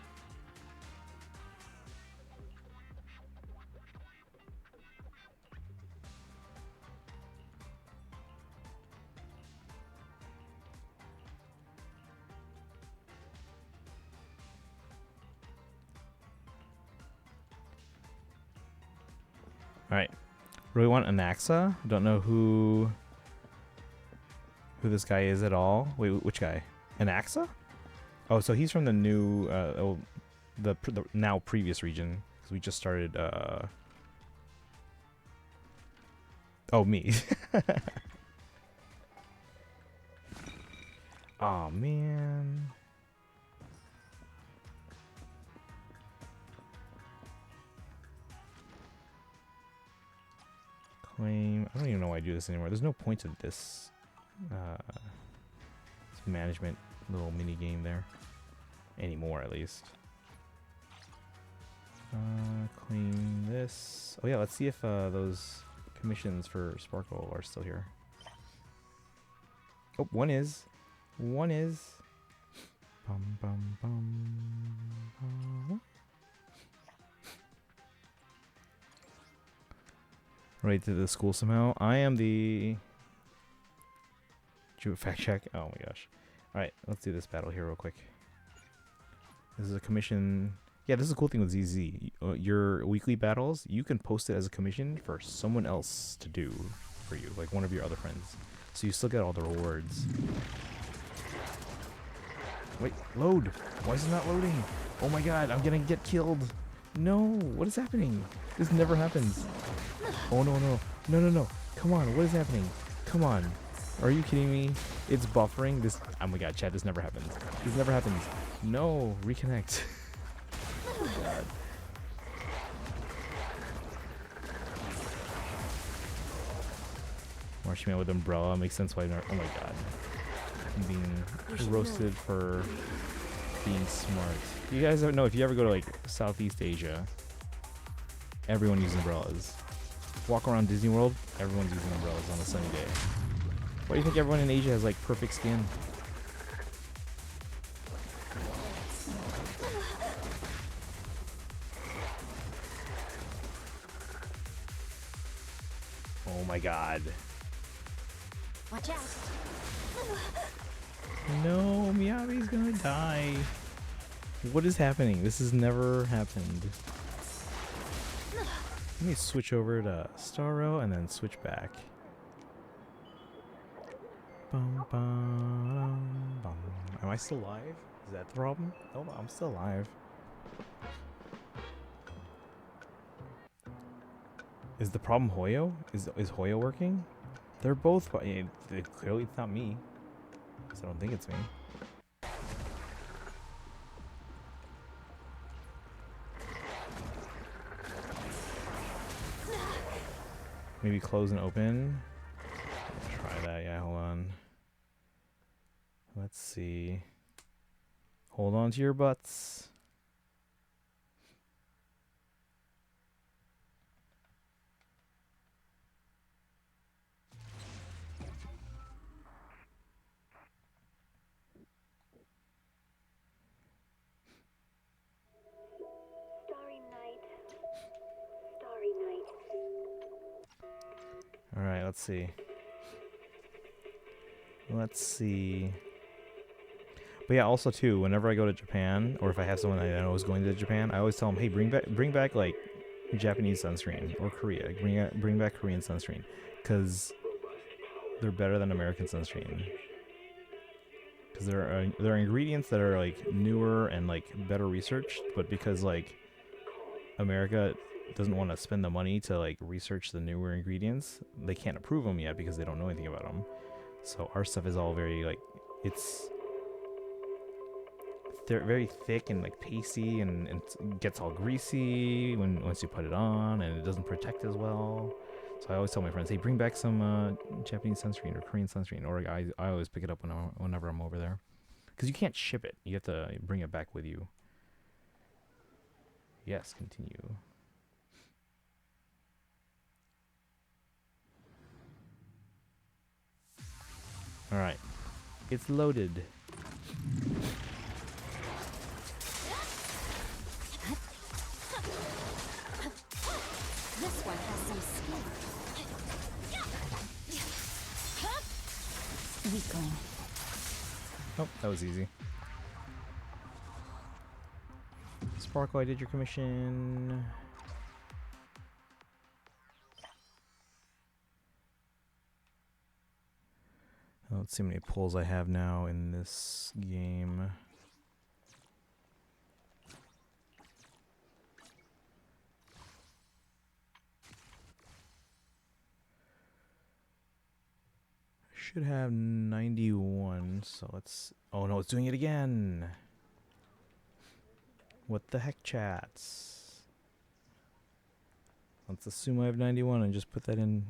All right, really want Anaxa. Don't know who this guy is at all. Wait, which guy? Anaxa? Oh, so he's from the new, the now previous region, because we just started. Oh, me. Oh man. Claim. I don't even know why I do this anymore. There's no point to this. This management little mini game there anymore, at least. Claim this. Oh yeah, let's see if those commissions for Sparkle are still here. Oh, one is. One is. Bum, bum, bum, bum. Right to the school somehow. I am the fact check. Oh my gosh. Alright, let's do this battle here real quick. This is a commission. Yeah, this is a cool thing with ZZ. Your weekly battles, you can post it as a commission for someone else to do for you, like one of your other friends. So you still get all the rewards. Wait, load! Why is it not loading? Oh my god, I'm gonna get killed! No, what is happening? This never happens. Oh no, no, no, no, no. Come on, what is happening? Come on. Are you kidding me? It's buffering. This, oh my god, chat, this never happens. This never happens. No, reconnect. Oh god. Marshman with umbrella makes sense why. Oh my god. I'm being roasted for being smart. You guys don't know, if you ever go to like Southeast Asia, everyone uses umbrellas. Walk around Disney World, everyone's using umbrellas on a sunny day. Why do you think everyone in Asia has like perfect skin? Oh my god. Watch out. No, Miyabi's gonna die. What is happening? This has never happened. Let me switch over to Starro and then switch back. Bum, bum, bum. Am I still live? Is that the problem? Oh, I'm still live. Is the problem Hoyo? Is Hoyo working? They're both. Clearly, it's not me. So I don't think it's me. Maybe close and open. Try that. Yeah, hold on. Let's see. Hold on to your butts. Starry night. Starry night. All right, let's see. Let's see. But yeah, also too, whenever I go to Japan, or if I have someone that I know is going to Japan, I always tell them, hey, bring back like Japanese sunscreen, or Korea. Bring back Korean sunscreen, because they're better than American sunscreen. Because there are ingredients that are like newer and like better researched, but because like America doesn't want to spend the money to like research the newer ingredients, they can't approve them yet because they don't know anything about them. So our stuff is all very like, they're very thick and like pasty, and it gets all greasy once you put it on, and it doesn't protect as well. So I always tell my friends, hey, bring back some Japanese sunscreen or Korean sunscreen, or I always pick it up whenever I'm over there, because you can't ship it. You have to bring it back with you. Yes, continue. All right, it's loaded. Some skill. Weakling. Oh, that was easy. Sparkle, I did your commission. Let's see how many pulls I have now in this game. Should have 91, so let's... Oh no, it's doing it again! What the heck, chats? Let's assume I have 91 and just put that in.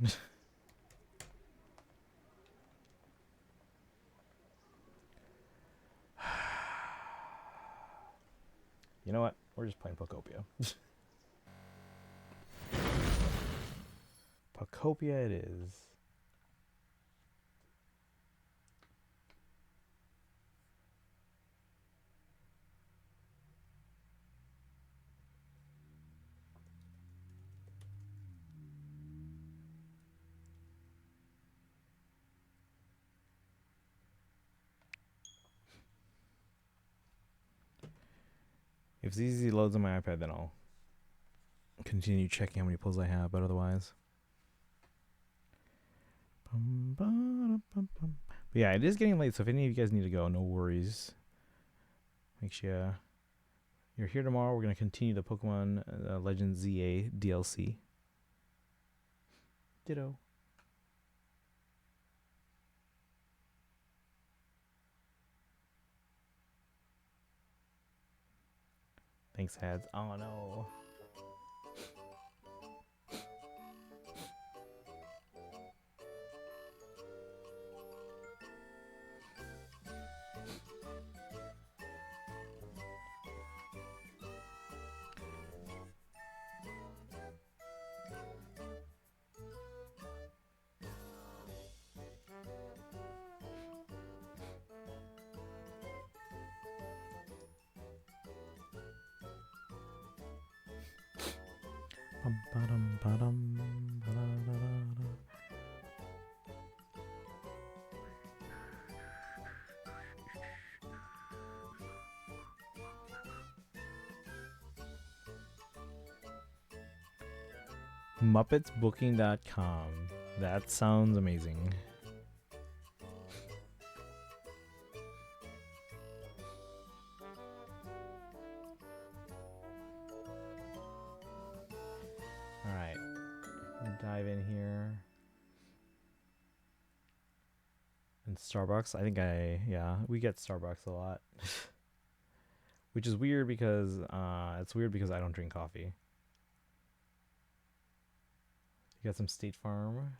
You know what? We're just playing Pocopia. Pocopia it is. If ZZZ loads on my iPad, then I'll continue checking how many pulls I have, but otherwise. But yeah, it is getting late, so if any of you guys need to go, no worries. Make sure you're here tomorrow. We're going to continue the Pokemon Legends ZA DLC. Ditto. Thanks, Hads. Oh no. MuppetsBooking.com. That sounds amazing. Alright. Dive in here. And Starbucks. I think yeah, we get Starbucks a lot. Which is weird because, it's weird because I don't drink coffee. You got some State Farm.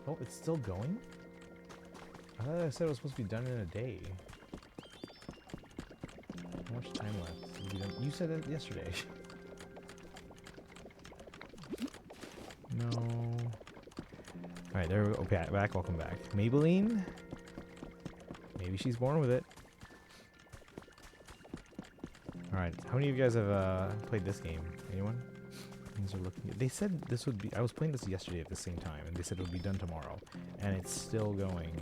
Oh, it's still going? I thought I said it was supposed to be done in a day. How much time left? You said it yesterday. No. Alright, there we go. Okay, back. Welcome back. Maybelline? Maybe she's born with it. Alright, how many of you guys have played this game? Anyone? Things are looking good. They said this would be... I was playing this yesterday at the same time, and they said it would be done tomorrow. And it's still going.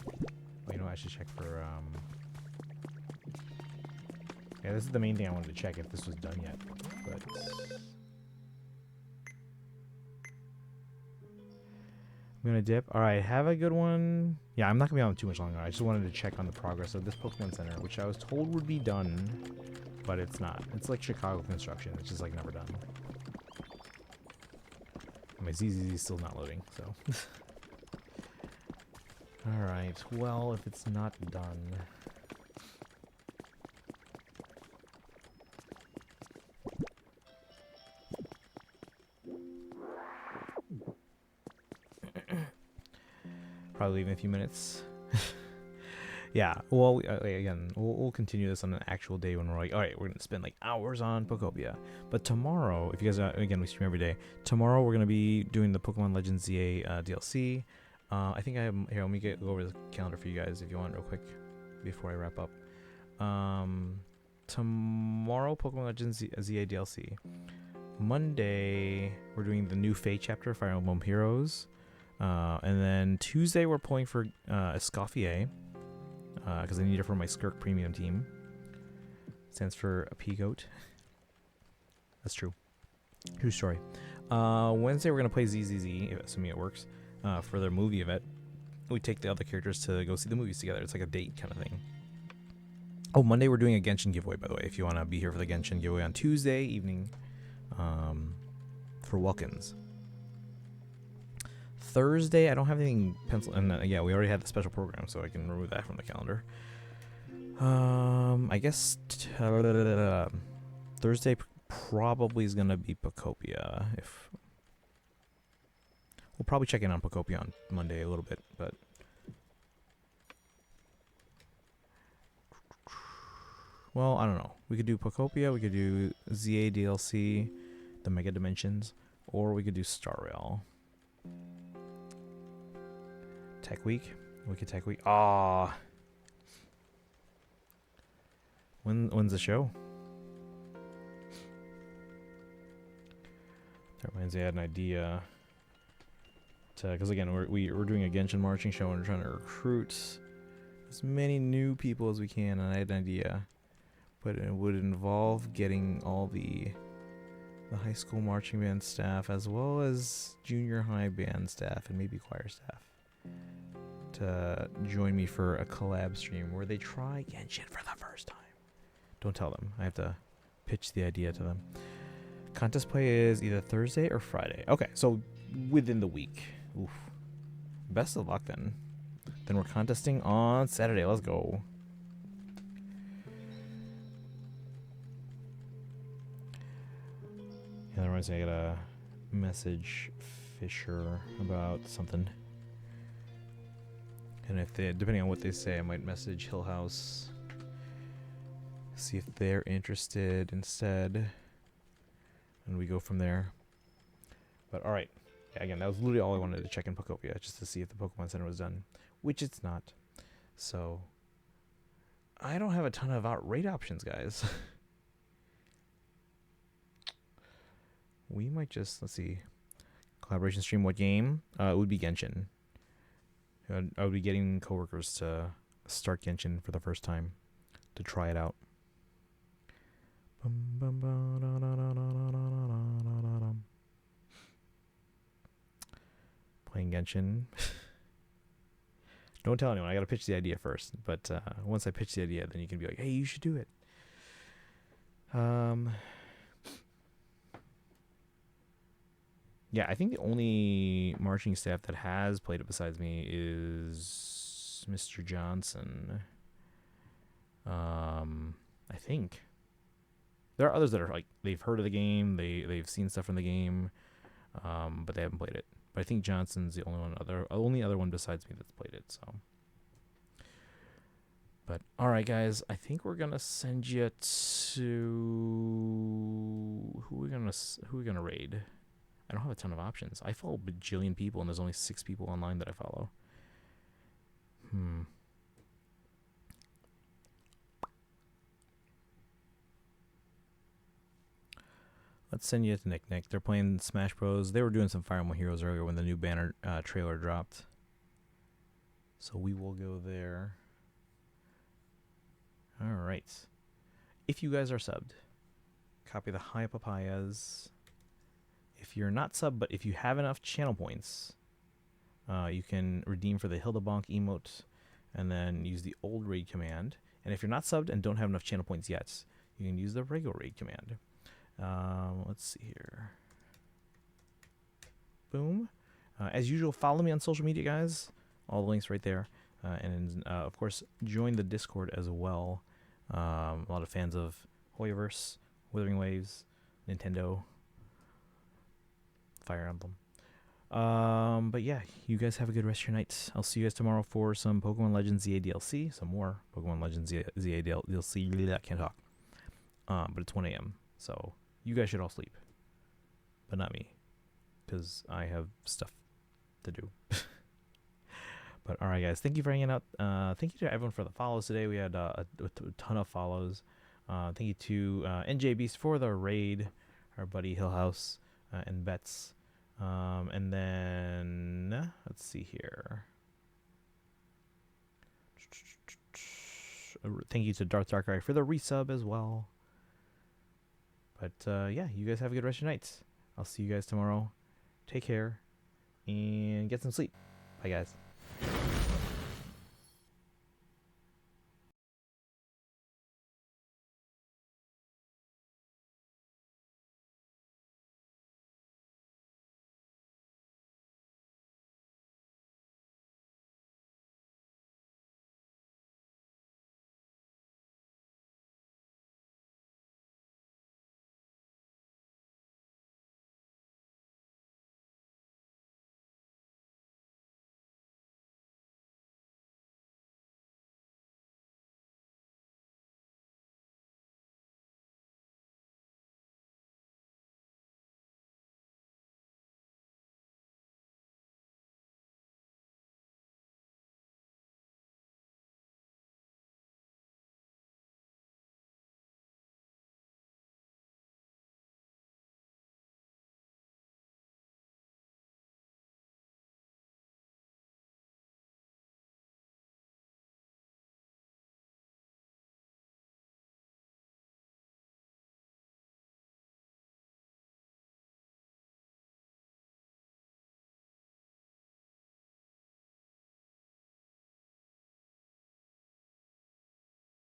Oh, you know what? I should check for... Yeah, this is the main thing I wanted to check, if this was done yet. But... I'm gonna dip. Alright, have a good one. Yeah, I'm not gonna be on too much longer. I just wanted to check on the progress of this Pokemon Center, which I was told would be done, but it's not. It's like Chicago construction. It's just like never done. My ZZZ is still not loading, so. Alright, well, if it's not done... Probably leave in a few minutes. Yeah, well, again, we'll continue this on an actual day when we're like, alright, we're going to spend like hours on Pokopia. But tomorrow, if you guys, again, we stream every day. Tomorrow we're going to be doing the Pokemon Legends ZA DLC. I think I have. Here, let me go over the calendar for you guys if you want, real quick, before I wrap up. Tomorrow, Pokemon Legends ZA DLC. Monday, we're doing the new Fate chapter, Fire Emblem Heroes. And then Tuesday, we're pulling for Escoffier, because I need it for my Skirk Premium team. Stands for a P-Goat. That's true. True story. Wednesday, we're going to play ZZZ, assuming it works, for their movie event. We take the other characters to go see the movies together. It's like a date kind of thing. Oh, Monday, we're doing a Genshin giveaway, by the way, if you want to be here for the Genshin giveaway on Tuesday evening for walk-ins. Thursday, I don't have anything penciled. And yeah, we already had the special program, so I can remove that from the calendar. I guess Thursday probably is gonna be Pocopia. If we'll probably check in on Pocopia on Monday a little bit, but well, I don't know. We could do Pocopia, we could do ZA DLC, the Mega Dimensions, or we could do Star Rail. Tech Week, Wicked Tech Week. Ah, when's the show? That reminds me, I had an idea. Because again, we're doing a Genshin marching show and we're trying to recruit as many new people as we can. And I had an idea, but it would involve getting all the high school marching band staff as well as junior high band staff and maybe choir staff to join me for a collab stream where they try Genshin for the first time. Don't tell them. I have to pitch the idea to them. Contest play is either Thursday or Friday. Okay, so within the week. Oof. Best of luck then. Then we're contesting on Saturday. Let's go. Yeah, otherwise I gotta message Fisher about something. And if they, depending on what they say, I might message Hill House. See if they're interested instead. And we go from there. But alright. Yeah, again, that was literally all I wanted to check in Pocopia, just to see if the Pokemon Center was done. Which it's not. So I don't have a ton of outrate options, guys. We might just, let's see. Collaboration stream, what game? It would be Genshin. I would be getting coworkers to start Genshin for the first time to try it out. Playing Genshin. Don't tell anyone. I gotta pitch the idea first. But once I pitch the idea, then you can be like, "Hey, you should do it." Yeah, I think the only marching staff that has played it besides me is Mr. Johnson. I think there are others that are like they've heard of the game, they've seen stuff from the game, but they haven't played it. But I think Johnson's the only other one besides me that's played it. So, but all right, guys, I think we're gonna send you to who we gonna raid. I don't have a ton of options. I follow a bajillion people, and there's only 6 people online that I follow. Let's send you to Nick. They're playing Smash Bros. They were doing some Fire Emblem Heroes earlier when the new banner trailer dropped. So we will go there. All right. If you guys are subbed, copy the High Papayas. If you're not subbed, but if you have enough channel points, you can redeem for the Hildebonk emote and then use the old raid command. And if you're not subbed and don't have enough channel points yet, you can use the regular raid command. Let's see here. Boom. As usual, follow me on social media, guys. All the links right there. And of course, join the Discord as well. A lot of fans of Hoyoverse, Withering Waves, Nintendo, Fire Emblem. But yeah, you guys have a good rest of your night. I'll see you guys tomorrow for some Pokemon Legends ZA DLC. Some more Pokemon Legends ZA DLC. I can't talk. But it's 1 a.m. So you guys should all sleep. But not me. Because I have stuff to do. But all right, guys, thank you for hanging out. Thank you to everyone for the follows today. We had a ton of follows. Thank you to NJ Beast for the raid, our buddy Hillhouse and Bets. And then let's see here. Thank you to Darth Darkrai for the resub as well. But yeah, you guys have a good rest of your nights. I'll see you guys tomorrow. Take care and get some sleep. Bye, guys.